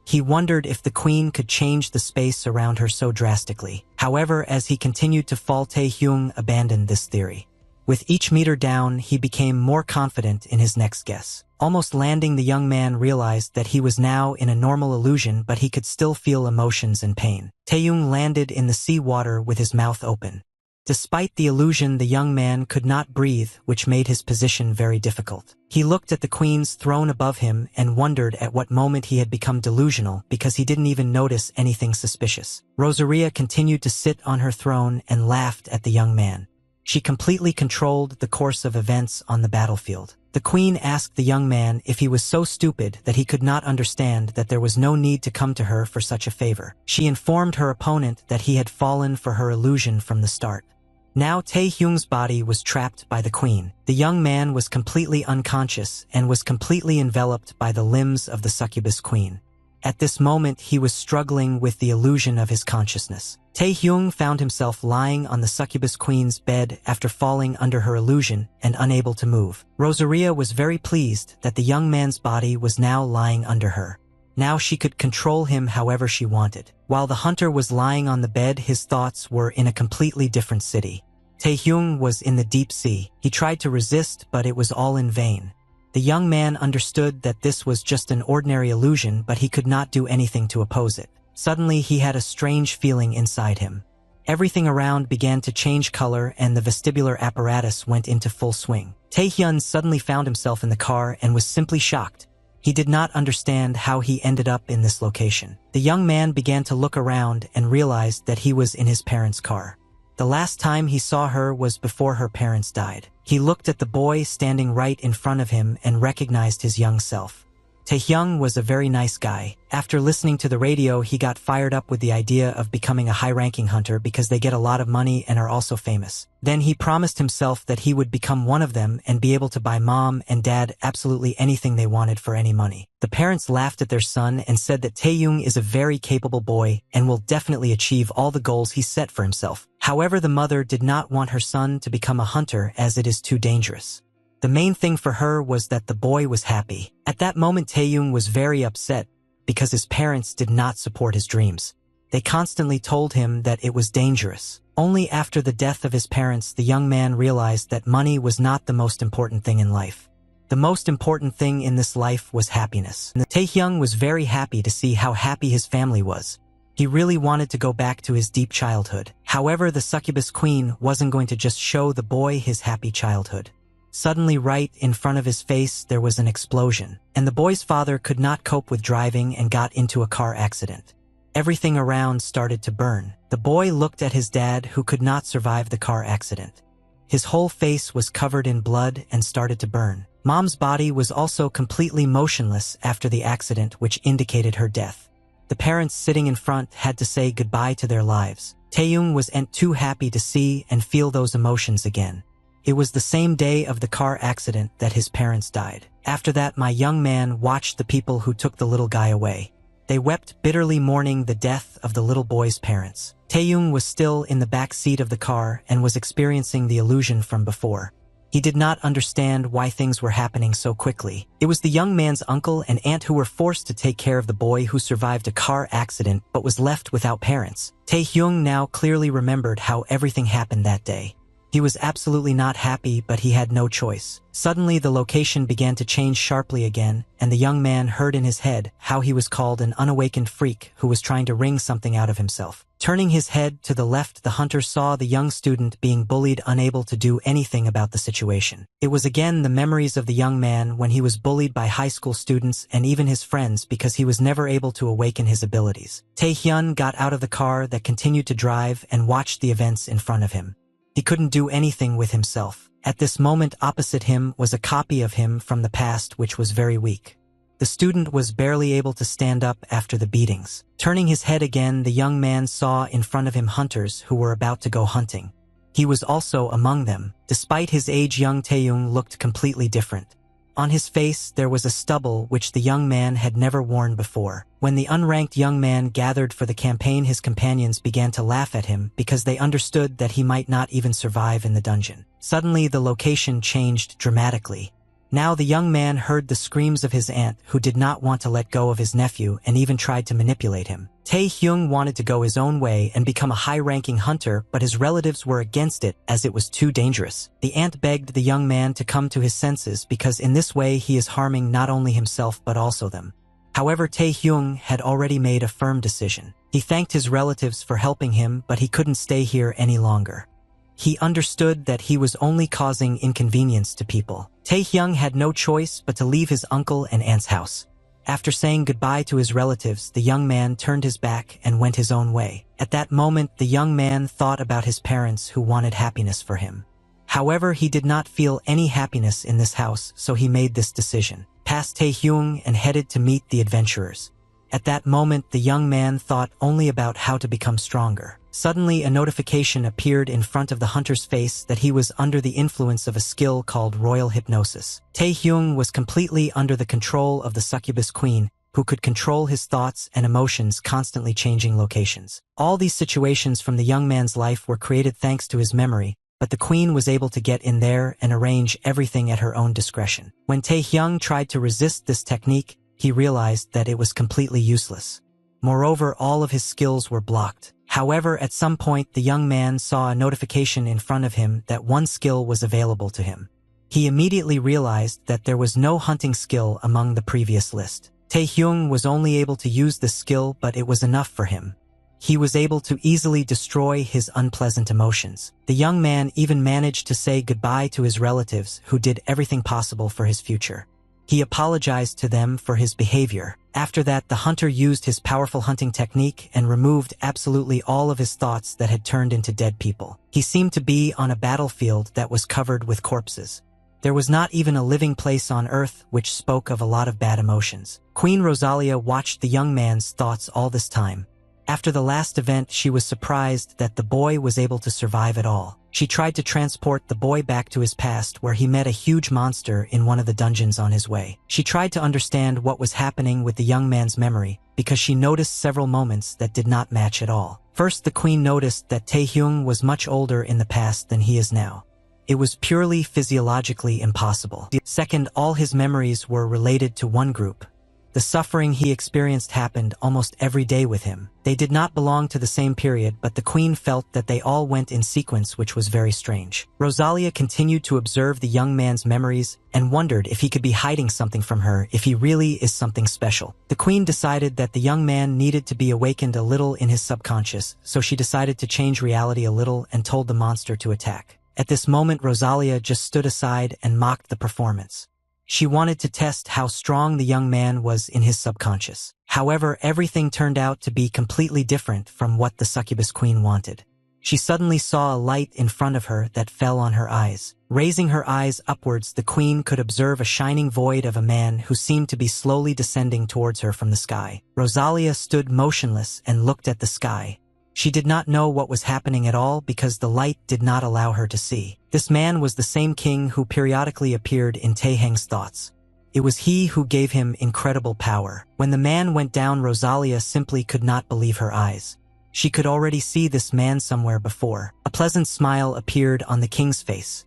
A: He wondered if the queen could change the space around her so drastically. However, as he continued to fall, Taehyung abandoned this theory. With each meter down, he became more confident in his next guess. Almost landing, the young man realized that he was now in a normal illusion, but he could still feel emotions and pain. Taeyong landed in the sea water with his mouth open. Despite the illusion, the young man could not breathe, which made his position very difficult. He looked at the queen's throne above him and wondered at what moment he had become delusional, because he didn't even notice anything suspicious. Rosaria continued to sit on her throne and laughed at the young man. She completely controlled the course of events on the battlefield. The queen asked the young man if he was so stupid that he could not understand that there was no need to come to her for such a favor. She informed her opponent that he had fallen for her illusion from the start. Now Taehyung's body was trapped by the queen. The young man was completely unconscious and was completely enveloped by the limbs of the succubus queen. At this moment, he was struggling with the illusion of his consciousness. Taehyung found himself lying on the succubus queen's bed after falling under her illusion and unable to move. Rosaria was very pleased that the young man's body was now lying under her. Now she could control him however she wanted. While the hunter was lying on the bed, his thoughts were in a completely different city. Taehyung was in the deep sea. He tried to resist, but it was all in vain. The young man understood that this was just an ordinary illusion, but he could not do anything to oppose it. Suddenly, he had a strange feeling inside him. Everything around began to change color and the vestibular apparatus went into full swing. Taehyun suddenly found himself in the car and was simply shocked. He did not understand how he ended up in this location. The young man began to look around and realized that he was in his parents' car. The last time he saw her was before her parents died. He looked at the boy standing right in front of him and recognized his young self. Taehyung was a very nice guy. After listening to the radio, he got fired up with the idea of becoming a high-ranking hunter because they get a lot of money and are also famous. Then he promised himself that he would become one of them and be able to buy mom and dad absolutely anything they wanted for any money. The parents laughed at their son and said that Taehyung is a very capable boy and will definitely achieve all the goals he set for himself. However, the mother did not want her son to become a hunter as it is too dangerous. The main thing for her was that the boy was happy. At that moment, Taehyung was very upset because his parents did not support his dreams. They constantly told him that it was dangerous. Only after the death of his parents, the young man realized that money was not the most important thing in life. The most important thing in this life was happiness. Taehyung was very happy to see how happy his family was. He really wanted to go back to his deep childhood. However, the succubus queen wasn't going to just show the boy his happy childhood. Suddenly, right in front of his face, there was an explosion, and the boy's father could not cope with driving and got into a car accident. Everything around started to burn. The boy looked at his dad, who could not survive the car accident. His whole face was covered in blood and started to burn. Mom's body was also completely motionless after the accident, which indicated her death. The parents sitting in front had to say goodbye to their lives. Taehyung wasn't too happy to see and feel those emotions again. It was the same day of the car accident that his parents died. After that, my young man watched the people who took the little guy away. They wept bitterly, mourning the death of the little boy's parents. Taehyung was still in the back seat of the car and was experiencing the illusion from before. He did not understand why things were happening so quickly. It was the young man's uncle and aunt who were forced to take care of the boy who survived a car accident but was left without parents. Taehyung now clearly remembered how everything happened that day. He was absolutely not happy, but he had no choice. Suddenly, the location began to change sharply again, and the young man heard in his head how he was called an unawakened freak who was trying to wring something out of himself. Turning his head to the left, the hunter saw the young student being bullied, unable to do anything about the situation. It was again the memories of the young man when he was bullied by high school students and even his friends because he was never able to awaken his abilities. Taehyun got out of the car that continued to drive and watched the events in front of him. He couldn't do anything with himself. At this moment, opposite him was a copy of him from the past, which was very weak. The student was barely able to stand up after the beatings. Turning his head again, the young man saw in front of him hunters who were about to go hunting. He was also among them. Despite his age, young Taehyung looked completely different. On his face, there was a stubble which the young man had never worn before. When the unranked young man gathered for the campaign, his companions began to laugh at him because they understood that he might not even survive in the dungeon. Suddenly, the location changed dramatically. Now the young man heard the screams of his aunt, who did not want to let go of his nephew and even tried to manipulate him. Taehyung wanted to go his own way and become a high-ranking hunter, but his relatives were against it as it was too dangerous. The aunt begged the young man to come to his senses because in this way he is harming not only himself but also them. However, Taehyung had already made a firm decision. He thanked his relatives for helping him, but he couldn't stay here any longer. He understood that he was only causing inconvenience to people. Taehyung had no choice but to leave his uncle and aunt's house. After saying goodbye to his relatives, the young man turned his back and went his own way. At that moment, the young man thought about his parents who wanted happiness for him. However, he did not feel any happiness in this house, so he made this decision. Passed Taehyung and headed to meet the adventurers. At that moment, the young man thought only about how to become stronger. Suddenly, a notification appeared in front of the hunter's face that he was under the influence of a skill called royal hypnosis. Taehyung was completely under the control of the succubus queen, who could control his thoughts and emotions, constantly changing locations. All these situations from the young man's life were created thanks to his memory, but the queen was able to get in there and arrange everything at her own discretion. When Taehyung tried to resist this technique, he realized that it was completely useless. Moreover, all of his skills were blocked. However, at some point the young man saw a notification in front of him that one skill was available to him. He immediately realized that there was no hunting skill among the previous list. Taehyung was only able to use this skill, but it was enough for him. He was able to easily destroy his unpleasant emotions. The young man even managed to say goodbye to his relatives who did everything possible for his future. He apologized to them for his behavior. After that, the hunter used his powerful hunting technique and removed absolutely all of his thoughts that had turned into dead people. He seemed to be on a battlefield that was covered with corpses. There was not even a living place on earth, which spoke of a lot of bad emotions. Queen Rosalia watched the young man's thoughts all this time. After the last event, she was surprised that the boy was able to survive at all. She tried to transport the boy back to his past, where he met a huge monster in one of the dungeons on his way. She tried to understand what was happening with the young man's memory, because she noticed several moments that did not match at all. First, the queen noticed that Taehyung was much older in the past than he is now. It was purely physiologically impossible. Second, all his memories were related to one group. The suffering he experienced happened almost every day with him. They did not belong to the same period, but the queen felt that they all went in sequence, which was very strange. Rosalia continued to observe the young man's memories and wondered if he could be hiding something from her, if he really is something special. The queen decided that the young man needed to be awakened a little in his subconscious, so she decided to change reality a little and told the monster to attack. At this moment, Rosalia just stood aside and mocked the performance. She wanted to test how strong the young man was in his subconscious. However, everything turned out to be completely different from what the succubus queen wanted. She suddenly saw a light in front of her that fell on her eyes. Raising her eyes upwards, the queen could observe a shining void of a man who seemed to be slowly descending towards her from the sky. Rosalia stood motionless and looked at the sky. She did not know what was happening at all because the light did not allow her to see. This man was the same king who periodically appeared in Taehyung's thoughts. It was he who gave him incredible power. When the man went down, Rosalia simply could not believe her eyes. She could already see this man somewhere before. A pleasant smile appeared on the king's face.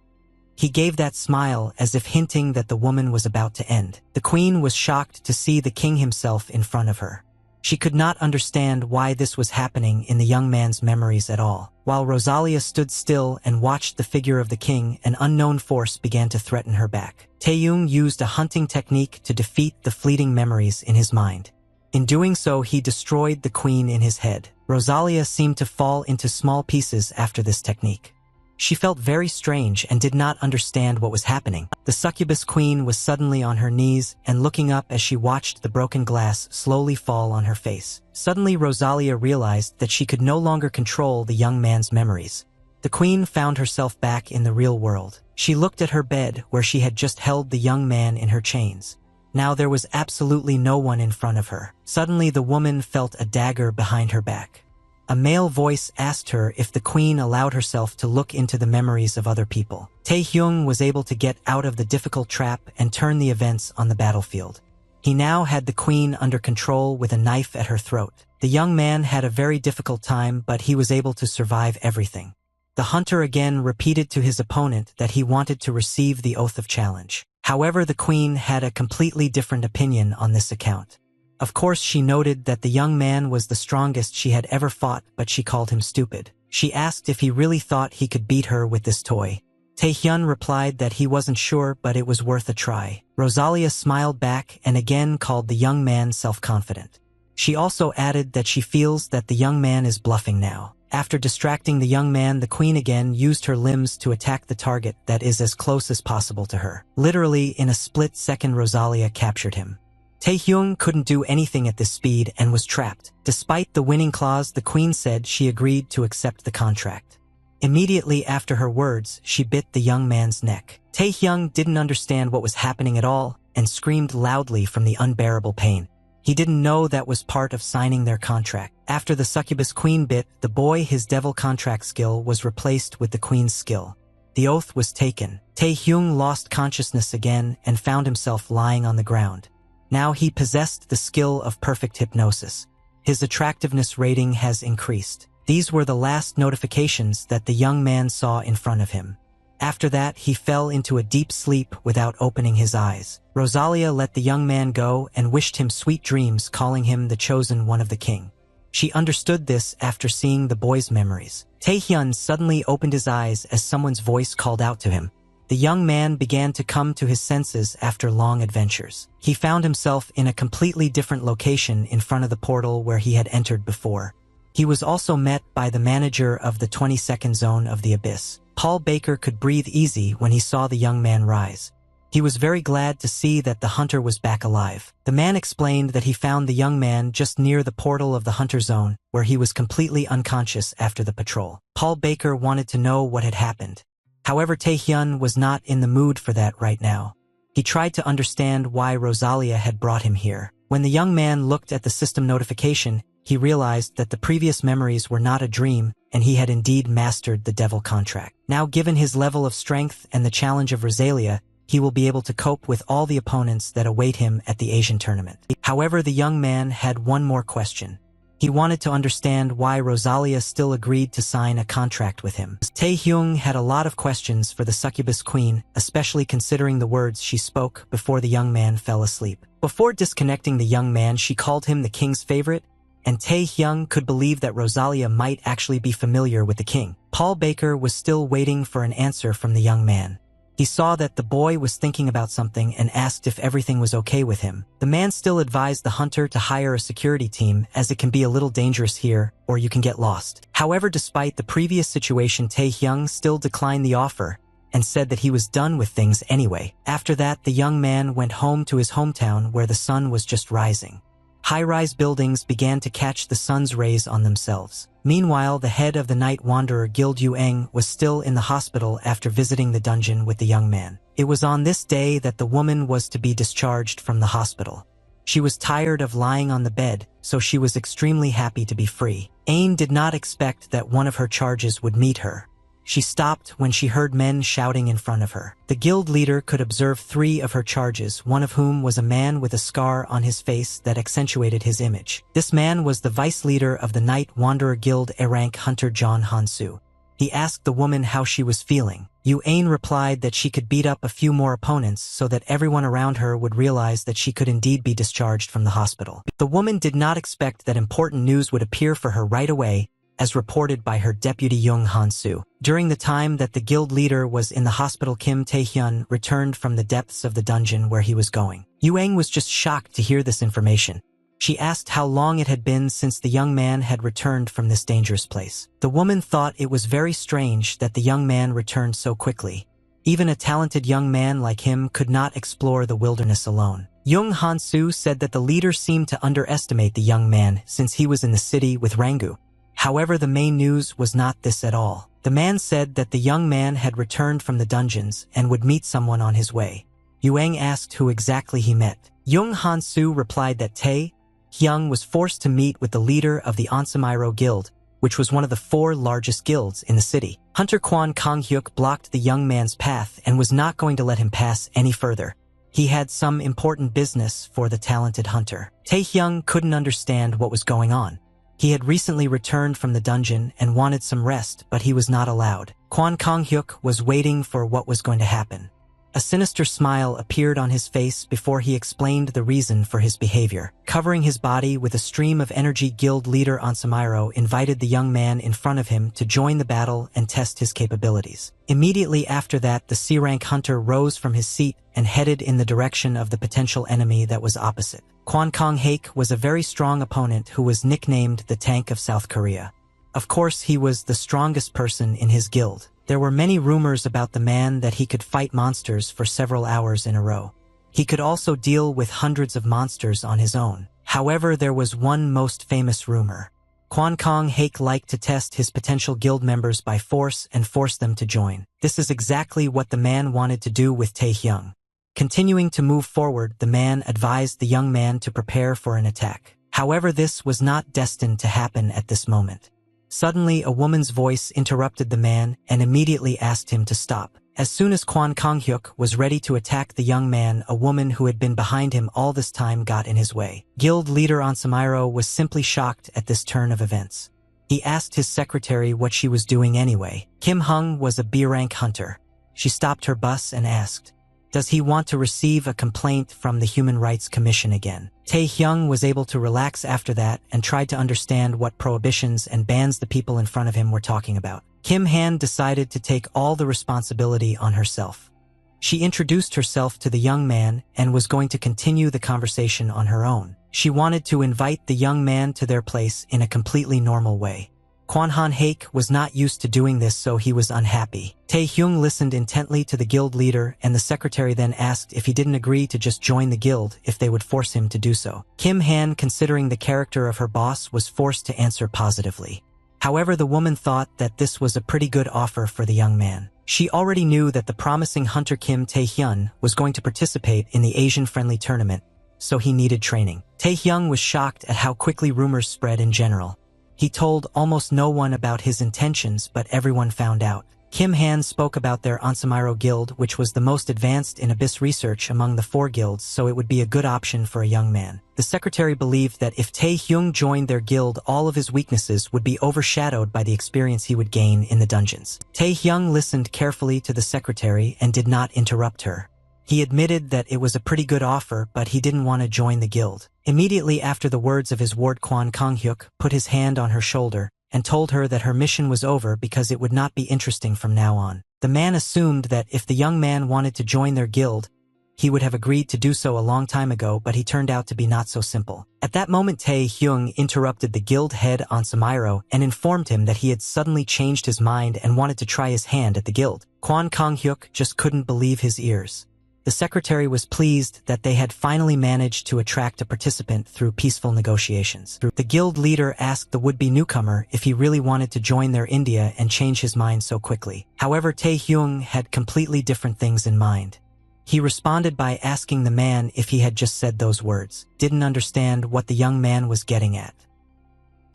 A: He gave that smile as if hinting that the woman was about to end. The queen was shocked to see the king himself in front of her. She could not understand why this was happening in the young man's memories at all. While Rosalia stood still and watched the figure of the king, an unknown force began to threaten her back. Taehyung used a hunting technique to defeat the fleeting memories in his mind. In doing so, he destroyed the queen in his head. Rosalia seemed to fall into small pieces after this technique. She felt very strange and did not understand what was happening. The succubus queen was suddenly on her knees and looking up as she watched the broken glass slowly fall on her face. Suddenly, Rosalia realized that she could no longer control the young man's memories. The queen found herself back in the real world. She looked at her bed where she had just held the young man in her chains. Now there was absolutely no one in front of her. Suddenly, the woman felt a dagger behind her back. A male voice asked her if the queen allowed herself to look into the memories of other people. Taehyung was able to get out of the difficult trap and turn the events on the battlefield. He now had the queen under control with a knife at her throat. The young man had a very difficult time, but he was able to survive everything. The hunter again repeated to his opponent that he wanted to receive the oath of challenge. However, the queen had a completely different opinion on this account. Of course, she noted that the young man was the strongest she had ever fought, but she called him stupid. She asked if he really thought he could beat her with this toy. Taehyung replied that he wasn't sure, but it was worth a try. Rosalia smiled back and again called the young man self-confident. She also added that she feels that the young man is bluffing now. After distracting the young man, the queen again used her limbs to attack the target that is as close as possible to her. Literally, in a split second, Rosalia captured him. Taehyung couldn't do anything at this speed and was trapped. Despite the winning clause, the queen said she agreed to accept the contract. Immediately after her words, she bit the young man's neck. Taehyung didn't understand what was happening at all and screamed loudly from the unbearable pain. He didn't know that was part of signing their contract. After the succubus queen bit the boy, his devil contract skill was replaced with the queen's skill. The oath was taken. Taehyung lost consciousness again and found himself lying on the ground. Now he possessed the skill of perfect hypnosis. His attractiveness rating has increased. These were the last notifications that the young man saw in front of him. After that, he fell into a deep sleep without opening his eyes. Rosalia let the young man go and wished him sweet dreams, calling him the chosen one of the king. She understood this after seeing the boy's memories. Taehyun suddenly opened his eyes as someone's voice called out to him. The young man began to come to his senses after long adventures. He found himself in a completely different location in front of the portal where he had entered before. He was also met by the manager of the 22nd zone of the abyss. Paul Baker could breathe easy when he saw the young man rise. He was very glad to see that the hunter was back alive. The man explained that he found the young man just near the portal of the hunter zone, where he was completely unconscious after the patrol. Paul Baker wanted to know what had happened. However, Taehyun was not in the mood for that right now. He tried to understand why Rosalia had brought him here. When the young man looked at the system notification, he realized that the previous memories were not a dream, and he had indeed mastered the devil contract. Now, given his level of strength and the challenge of Rosalia, he will be able to cope with all the opponents that await him at the Asian tournament. However, the young man had one more question. He wanted to understand why Rosalia still agreed to sign a contract with him. Taehyung had a lot of questions for the succubus queen, especially considering the words she spoke before the young man fell asleep. Before disconnecting the young man, she called him the king's favorite, and Taehyung could believe that Rosalia might actually be familiar with the king. Paul Baker was still waiting for an answer from the young man. He saw that the boy was thinking about something and asked if everything was okay with him. The man still advised the hunter to hire a security team, as it can be a little dangerous here, or you can get lost. However, despite the previous situation, Taehyung still declined the offer and said that he was done with things anyway. After that, the young man went home to his hometown where the sun was just rising. High-rise buildings began to catch the sun's rays on themselves. Meanwhile, the head of the Night Wanderer Guild Yueng was still in the hospital after visiting the dungeon with the young man. It was on this day that the woman was to be discharged from the hospital. She was tired of lying on the bed, so she was extremely happy to be free. Ain did not expect that one of her charges would meet her. She stopped when she heard men shouting in front of her. The guild leader could observe 3 of her charges, one of whom was a man with a scar on his face that accentuated his image. This man was the vice leader of the Night Wanderer Guild A-rank hunter John Hansu. He asked the woman how she was feeling. Ain replied that she could beat up a few more opponents so that everyone around her would realize that she could indeed be discharged from the hospital. The woman did not expect that important news would appear for her right away, as reported by her deputy Young Hansu. During the time that the guild leader was in the hospital, Kim Taehyun returned from the depths of the dungeon where he was going. Yueng was just shocked to hear this information. She asked how long it had been since the young man had returned from this dangerous place. The woman thought it was very strange that the young man returned so quickly. Even a talented young man like him could not explore the wilderness alone. Young Hansu said that the leader seemed to underestimate the young man since he was in the city with Rangu. However, the main news was not this at all. The man said that the young man had returned from the dungeons and would meet someone on his way. Yueng asked who exactly he met. Young Hansu replied that Taehyung was forced to meet with the leader of the Onsamiro Guild, which was one of the 4 largest guilds in the city. Hunter Kwon Kong-hyuk blocked the young man's path and was not going to let him pass any further. He had some important business for the talented hunter. Taehyung couldn't understand what was going on. He had recently returned from the dungeon and wanted some rest, but he was not allowed. Kwon Kong-hyuk was waiting for what was going to happen. A sinister smile appeared on his face before he explained the reason for his behavior. Covering his body with a stream of energy, guild leader Onsamiro invited the young man in front of him to join the battle and test his capabilities. Immediately after that, the C-rank hunter rose from his seat and headed in the direction of the potential enemy that was opposite. Kwon Kong-haek was a very strong opponent who was nicknamed the Tank of South Korea. Of course, he was the strongest person in his guild. There were many rumors about the man that he could fight monsters for several hours in a row. He could also deal with hundreds of monsters on his own. However, there was one most famous rumor. Kwon Kong-haek liked to test his potential guild members by force and force them to join. This is exactly what the man wanted to do with Taehyung. Continuing to move forward, the man advised the young man to prepare for an attack. However, this was not destined to happen at this moment. Suddenly, a woman's voice interrupted the man and immediately asked him to stop. As soon as Kwon Kong-hyuk was ready to attack the young man, a woman who had been behind him all this time got in his way. Guild leader Onsamiro was simply shocked at this turn of events. He asked his secretary what she was doing anyway. Kim Hung was a B-rank hunter. She stopped her bus and asked, "Does he want to receive a complaint from the Human Rights Commission again?" Tae-hyung was able to relax after that and tried to understand what prohibitions and bans the people in front of him were talking about. Kim Han decided to take all the responsibility on herself. She introduced herself to the young man and was going to continue the conversation on her own. She wanted to invite the young man to their place in a completely normal way. Kwon Han-haek was not used to doing this, so he was unhappy. Tae-hyung listened intently to the guild leader, and the secretary then asked if he didn't agree to just join the guild if they would force him to do so. Kim Han, considering the character of her boss, was forced to answer positively. However, the woman thought that this was a pretty good offer for the young man. She already knew that the promising hunter Kim Tae-hyun was going to participate in the Asian-friendly tournament, so he needed training. Tae-hyung was shocked at how quickly rumors spread in general. He told almost no one about his intentions, but everyone found out. Kim Han spoke about their Onsamiro guild, which was the most advanced in abyss research among the 4 guilds, so it would be a good option for a young man. The secretary believed that if Tae-hyung joined their guild, all of his weaknesses would be overshadowed by the experience he would gain in the dungeons. Tae-hyung listened carefully to the secretary and did not interrupt her. He admitted that it was a pretty good offer, but he didn't want to join the guild. Immediately after the words of his ward, Kwon Kong-hyuk put his hand on her shoulder and told her that her mission was over because it would not be interesting from now on. The man assumed that if the young man wanted to join their guild, he would have agreed to do so a long time ago, but he turned out to be not so simple. At that moment, Tae-hyung interrupted the guild head Onsamiro and informed him that he had suddenly changed his mind and wanted to try his hand at the guild. Kwon Kong-hyuk just couldn't believe his ears. The secretary was pleased that they had finally managed to attract a participant through peaceful negotiations. The guild leader asked the would-be newcomer if he really wanted to join their India and change his mind so quickly. However, Tae-hyung had completely different things in mind. He responded by asking the man if he had just said those words, didn't understand what the young man was getting at.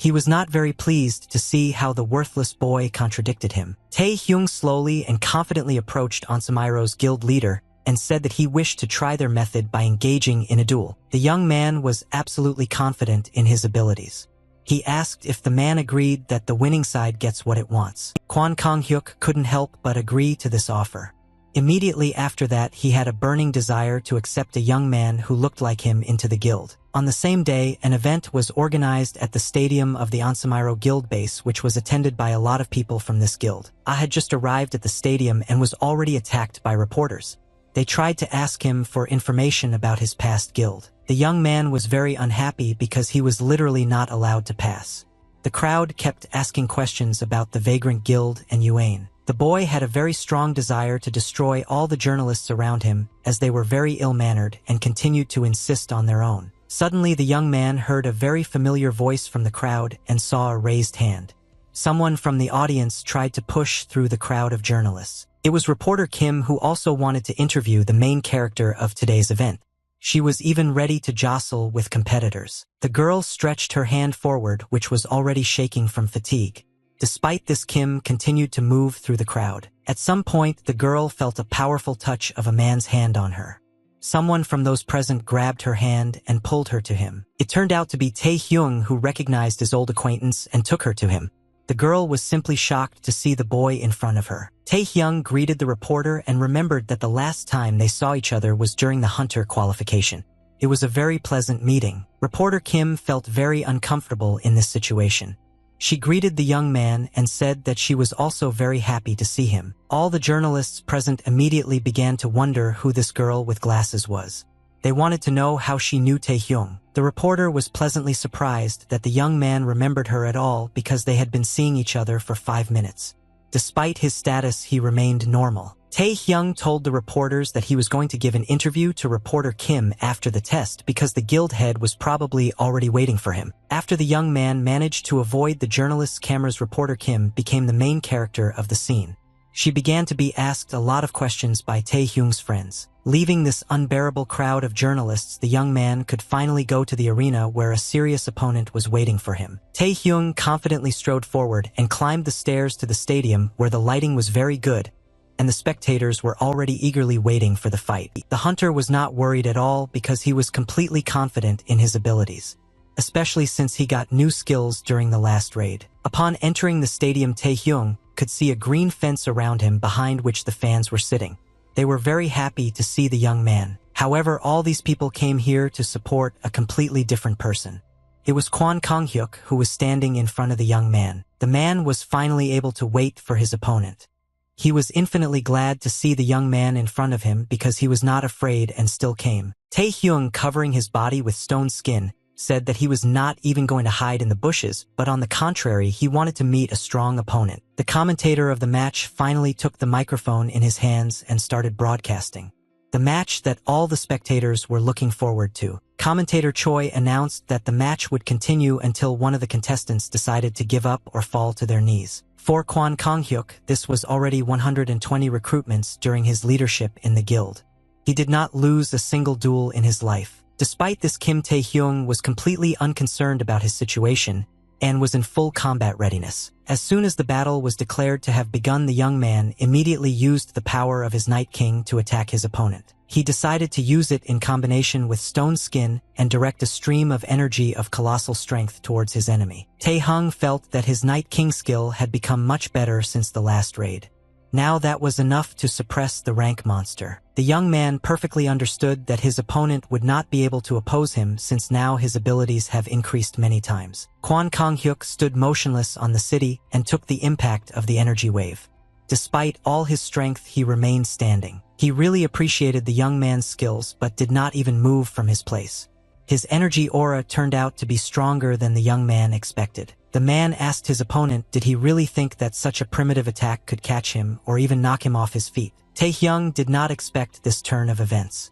A: He was not very pleased to see how the worthless boy contradicted him. Tae-hyung slowly and confidently approached Onsamiro's guild leader and said that he wished to try their method by engaging in a duel. The young man was absolutely confident in his abilities. He asked if the man agreed that the winning side gets what it wants. Kwon Kong-hyuk couldn't help but agree to this offer. Immediately after that, he had a burning desire to accept a young man who looked like him into the guild. On the same day, an event was organized at the stadium of the Onsamiro guild base, which was attended by a lot of people from this guild. I had just arrived at the stadium and was already attacked by reporters. They tried to ask him for information about his past guild. The young man was very unhappy because he was literally not allowed to pass. The crowd kept asking questions about the Vagrant Guild and Yuan. The boy had a very strong desire to destroy all the journalists around him, as they were very ill-mannered and continued to insist on their own. Suddenly, the young man heard a very familiar voice from the crowd and saw a raised hand. Someone from the audience tried to push through the crowd of journalists. It was reporter Kim, who also wanted to interview the main character of today's event. She was even ready to jostle with competitors. The girl stretched her hand forward, which was already shaking from fatigue. Despite this, Kim continued to move through the crowd. At some point, the girl felt a powerful touch of a man's hand on her. Someone from those present grabbed her hand and pulled her to him. It turned out to be Tae-hyung, who recognized his old acquaintance and took her to him. The girl was simply shocked to see the boy in front of her. Tae-hyung greeted the reporter and remembered that the last time they saw each other was during the hunter qualification. It was a very pleasant meeting. Reporter Kim felt very uncomfortable in this situation. She greeted the young man and said that she was also very happy to see him. All the journalists present immediately began to wonder who this girl with glasses was. They wanted to know how she knew Tae-hyung. The reporter was pleasantly surprised that the young man remembered her at all because they had been seeing each other for 5 minutes. Despite his status, he remained normal. Tae-hyung told the reporters that he was going to give an interview to reporter Kim after the test because the guild head was probably already waiting for him. After the young man managed to avoid the journalist's cameras, reporter Kim became the main character of the scene. She began to be asked a lot of questions by Tae-hyung's friends. Leaving this unbearable crowd of journalists, the young man could finally go to the arena where a serious opponent was waiting for him. Tae-hyung confidently strode forward and climbed the stairs to the stadium where the lighting was very good, and the spectators were already eagerly waiting for the fight. The hunter was not worried at all because he was completely confident in his abilities, especially since he got new skills during the last raid. Upon entering the stadium, Taehyung could see a green fence around him behind which the fans were sitting. They were very happy to see the young man. However, all these people came here to support a completely different person. It was Kwon Kang-hyuk who was standing in front of the young man. The man was finally able to wait for his opponent. He was infinitely glad to see the young man in front of him because he was not afraid and still came. Taehyung, covering his body with stone skin, said that he was not even going to hide in the bushes, but on the contrary, he wanted to meet a strong opponent. The commentator of the match finally took the microphone in his hands and started broadcasting the match that all the spectators were looking forward to. Commentator Choi announced that the match would continue until one of the contestants decided to give up or fall to their knees. For Kwon Kang-hyuk, this was already 120 recruitments during his leadership in the guild. He did not lose a single duel in his life. Despite this, Kim Tae-hyung was completely unconcerned about his situation and was in full combat readiness. As soon as the battle was declared to have begun, the young man immediately used the power of his Night King to attack his opponent. He decided to use it in combination with stone skin and direct a stream of energy of colossal strength towards his enemy. Tae-hyung felt that his Night King skill had become much better since the last raid. Now that was enough to suppress the rank monster. The young man perfectly understood that his opponent would not be able to oppose him since now his abilities have increased many times. Kwon Kang-hyuk stood motionless on the city and took the impact of the energy wave. Despite all his strength, he remained standing. He really appreciated the young man's skills but did not even move from his place. His energy aura turned out to be stronger than the young man expected. The man asked his opponent did he really think that such a primitive attack could catch him or even knock him off his feet. Tae-hyung did not expect this turn of events.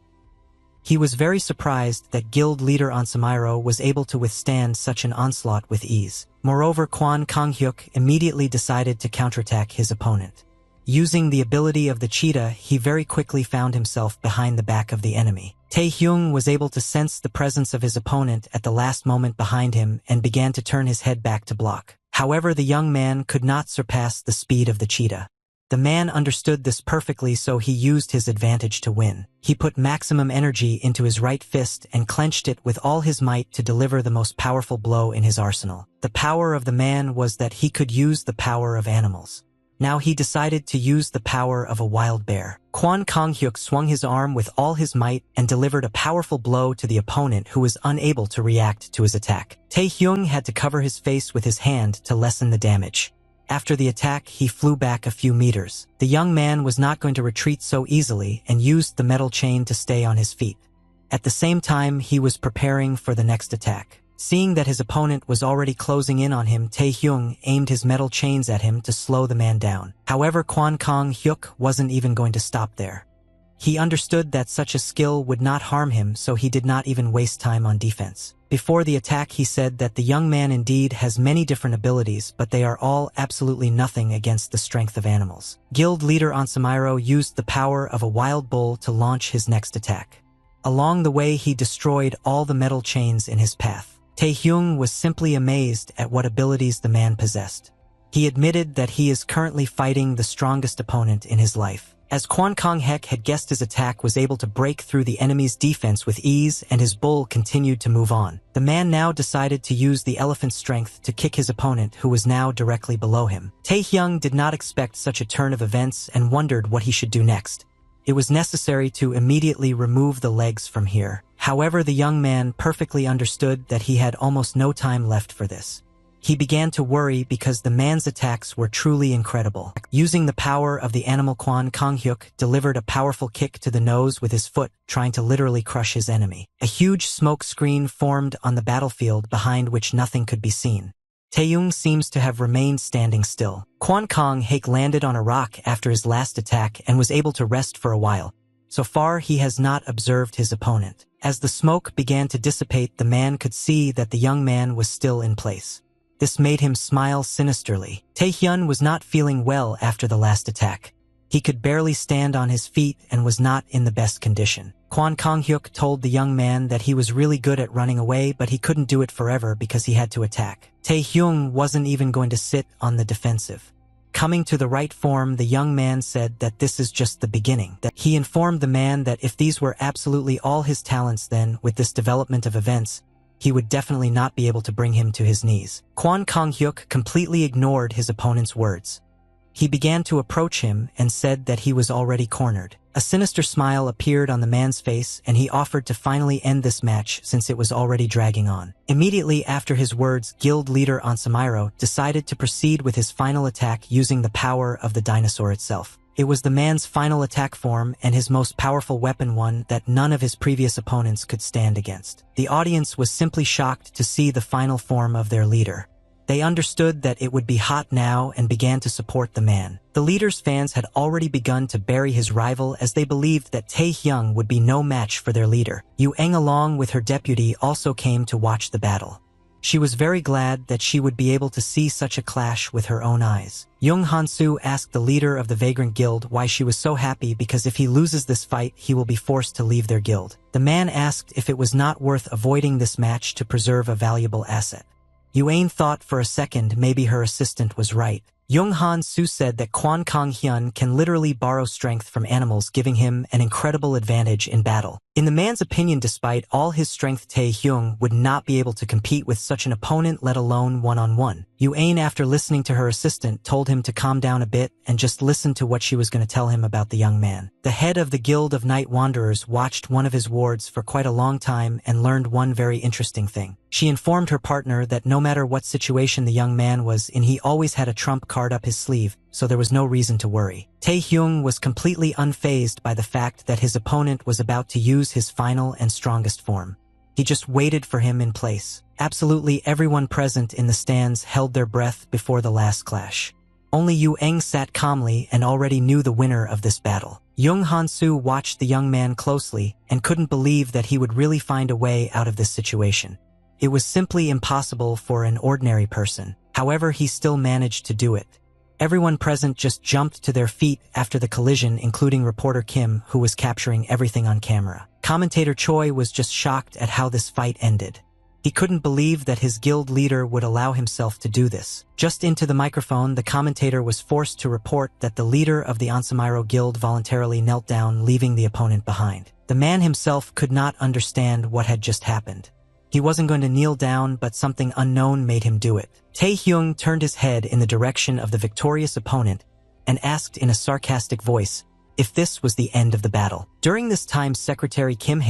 A: He was very surprised that guild leader Onsamiro was able to withstand such an onslaught with ease. Moreover, Kwon Kang-hyuk immediately decided to counterattack his opponent. Using the ability of the cheetah, he very quickly found himself behind the back of the enemy. Tae-hyung was able to sense the presence of his opponent at the last moment behind him and began to turn his head back to block. However, the young man could not surpass the speed of the cheetah. The man understood this perfectly, so he used his advantage to win. He put maximum energy into his right fist and clenched it with all his might to deliver the most powerful blow in his arsenal. The power of the man was that he could use the power of animals. Now he decided to use the power of a wild bear. Kwon Kang-hyuk swung his arm with all his might and delivered a powerful blow to the opponent, who was unable to react to his attack. Tae-hyung had to cover his face with his hand to lessen the damage. After the attack, he flew back a few meters. The young man was not going to retreat so easily and used the metal chain to stay on his feet. At the same time, he was preparing for the next attack. Seeing that his opponent was already closing in on him, Tae-hyung aimed his metal chains at him to slow the man down. However, Kwon Kang-hyuk wasn't even going to stop there. He understood that such a skill would not harm him, so he did not even waste time on defense. Before the attack, he said that the young man indeed has many different abilities, but they are all absolutely nothing against the strength of animals. Guild leader Onsamiro used the power of a wild bull to launch his next attack. Along the way, he destroyed all the metal chains in his path. Tae-hyung was simply amazed at what abilities the man possessed. He admitted that he is currently fighting the strongest opponent in his life. As Kwon Kang-hyuk had guessed, his attack was able to break through the enemy's defense with ease, and his bull continued to move on. The man now decided to use the elephant's strength to kick his opponent, who was now directly below him. Tae-hyung did not expect such a turn of events and wondered what he should do next. It was necessary to immediately remove the legs from here. However, the young man perfectly understood that he had almost no time left for this. He began to worry because the man's attacks were truly incredible. Using the power of the animal, Kwon Kang-hyuk delivered a powerful kick to the nose with his foot, trying to literally crush his enemy. A huge smoke screen formed on the battlefield behind which nothing could be seen. Tae-hyung seems to have remained standing still. Kwon Kang-hyuk landed on a rock after his last attack and was able to rest for a while. So far, he has not observed his opponent. As the smoke began to dissipate, the man could see that the young man was still in place. This made him smile sinisterly. Tae-hyun was not feeling well after the last attack. He could barely stand on his feet and was not in the best condition. Kwon Kang-hyuk told the young man that he was really good at running away, but he couldn't do it forever because he had to attack. Tae-hyung wasn't even going to sit on the defensive. Coming to the right form, the young man said that this is just the beginning. That he informed the man that if these were absolutely all his talents, then, with this development of events, he would definitely not be able to bring him to his knees. Kwon Kong-hyuk completely ignored his opponent's words. He began to approach him and said that he was already cornered. A sinister smile appeared on the man's face, and he offered to finally end this match since it was already dragging on. Immediately after his words, guild leader Ansamiro decided to proceed with his final attack using the power of the dinosaur itself. It was the man's final attack form and his most powerful weapon, one that none of his previous opponents could stand against. The audience was simply shocked to see the final form of their leader. They understood that it would be hot now and began to support the man. The leader's fans had already begun to bury his rival as they believed that Tae-hyung would be no match for their leader. Yu-eng along with her deputy also came to watch the battle. She was very glad that she would be able to see such a clash with her own eyes. Jung Han-soo asked the leader of the Vagrant Guild why she was so happy, because if he loses this fight, he will be forced to leave their guild. The man asked if it was not worth avoiding this match to preserve a valuable asset. Yu-ain thought for a second maybe her assistant was right. Jung Han-soo said that Kwon Kong-hyun can literally borrow strength from animals, giving him an incredible advantage in battle. In the man's opinion, despite all his strength, Tae-hyung would not be able to compete with such an opponent, let alone one-on-one. Yu-ain, after listening to her assistant, told him to calm down a bit and just listen to what she was going to tell him about the young man. The head of the Guild of Night Wanderers watched one of his wards for quite a long time and learned one very interesting thing. She informed her partner that no matter what situation the young man was in, he always had a trump card up his sleeve, so there was no reason to worry. Tae-hyung was completely unfazed by the fact that his opponent was about to use his final and strongest form. He just waited for him in place. Absolutely everyone present in the stands held their breath before the last clash. Only Yu-eng sat calmly and already knew the winner of this battle. Jung Han-soo watched the young man closely and couldn't believe that he would really find a way out of this situation. It was simply impossible for an ordinary person. However, he still managed to do it. Everyone present just jumped to their feet after the collision, including reporter Kim, who was capturing everything on camera. Commentator Choi was just shocked at how this fight ended. He couldn't believe that his guild leader would allow himself to do this. Just into the microphone, the commentator was forced to report that the leader of the Ansamiro Guild voluntarily knelt down, leaving the opponent behind. The man himself could not understand what had just happened. He wasn't going to kneel down, but something unknown made him do it. Tae-hyung turned his head in the direction of the victorious opponent and asked in a sarcastic voice if this was the end of the battle. During this time, Secretary Kim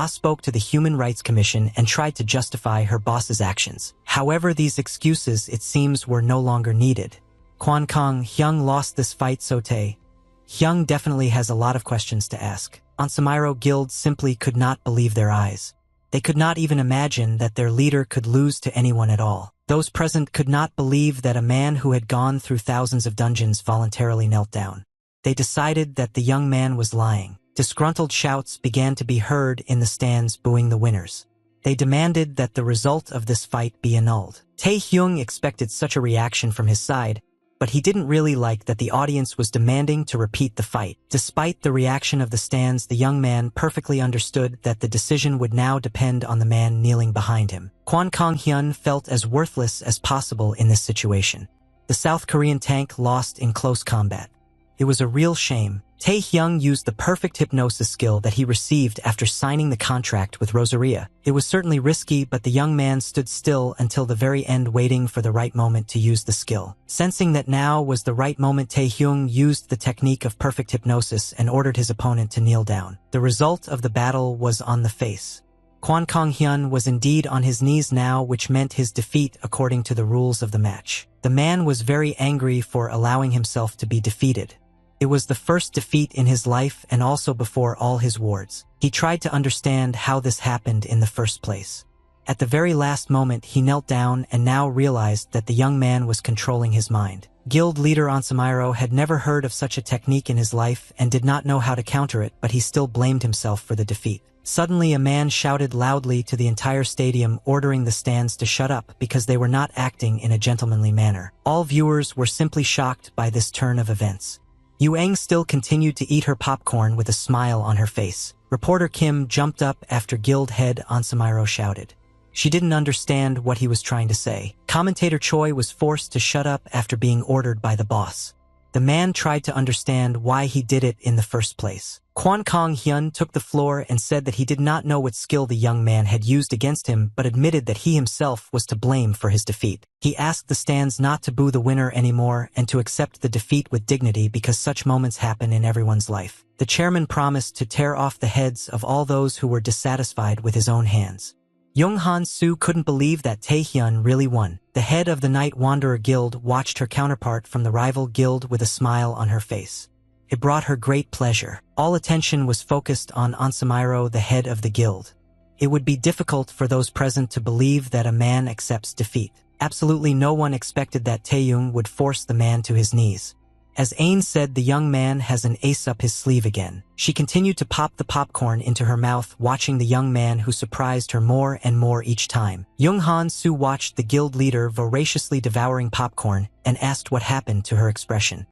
A: spoke to the Human Rights Commission and tried to justify her boss's actions. However, these excuses, it seems, were no longer needed. Kwon Kong-hyung lost this fight, so Tae-hyung definitely has a lot of questions to ask. Ansamiro Guild simply could not believe their eyes. They could not even imagine that their leader could lose to anyone at all. Those present could not believe that a man who had gone through thousands of dungeons voluntarily knelt down. They decided that the young man was lying. Disgruntled shouts began to be heard in the stands, booing the winners. They demanded that the result of this fight be annulled. Tae-hyung expected such a reaction from his side, but he didn't really like that the audience was demanding to repeat the fight. Despite the reaction of the stands, the young man perfectly understood that the decision would now depend on the man kneeling behind him. Kwon Kong-hyun felt as worthless as possible in this situation. The South Korean tank lost in close combat. It was a real shame. Tae-hyung used the perfect hypnosis skill that he received after signing the contract with Rosaria. It was certainly risky, but the young man stood still until the very end, waiting for the right moment to use the skill. Sensing that now was the right moment, Tae-hyung used the technique of perfect hypnosis and ordered his opponent to kneel down. The result of the battle was on the face. Kwon Kong-hyun was indeed on his knees now, which meant his defeat according to the rules of the match. The man was very angry for allowing himself to be defeated. It was the first defeat in his life and also before all his wards. He tried to understand how this happened in the first place. At the very last moment, he knelt down and now realized that the young man was controlling his mind. Guild leader Ansamiro had never heard of such a technique in his life and did not know how to counter it, but he still blamed himself for the defeat. Suddenly, a man shouted loudly to the entire stadium, ordering the stands to shut up because they were not acting in a gentlemanly manner. All viewers were simply shocked by this turn of events. Yu-eng still continued to eat her popcorn with a smile on her face. Reporter Kim jumped up after guild head Ansamiro shouted. She didn't understand what he was trying to say. Commentator Choi was forced to shut up after being ordered by the boss. The man tried to understand why he did it in the first place. Kwon Kong-hyun took the floor and said that he did not know what skill the young man had used against him but admitted that he himself was to blame for his defeat. He asked the stands not to boo the winner anymore and to accept the defeat with dignity because such moments happen in everyone's life. The chairman promised to tear off the heads of all those who were dissatisfied with his own hands. Young-han-soo couldn't believe that Taehyun really won. The head of the Night Wanderer Guild watched her counterpart from the rival guild with a smile on her face. It brought her great pleasure. All attention was focused on Ansamiro, the head of the guild. It would be difficult for those present to believe that a man accepts defeat. Absolutely no one expected that Taehyung would force the man to his knees. As Ain said, the young man has an ace up his sleeve again. She continued to pop the popcorn into her mouth, watching the young man who surprised her more and more each time. Young-han-soo watched the guild leader voraciously devouring popcorn and asked what happened to her expression.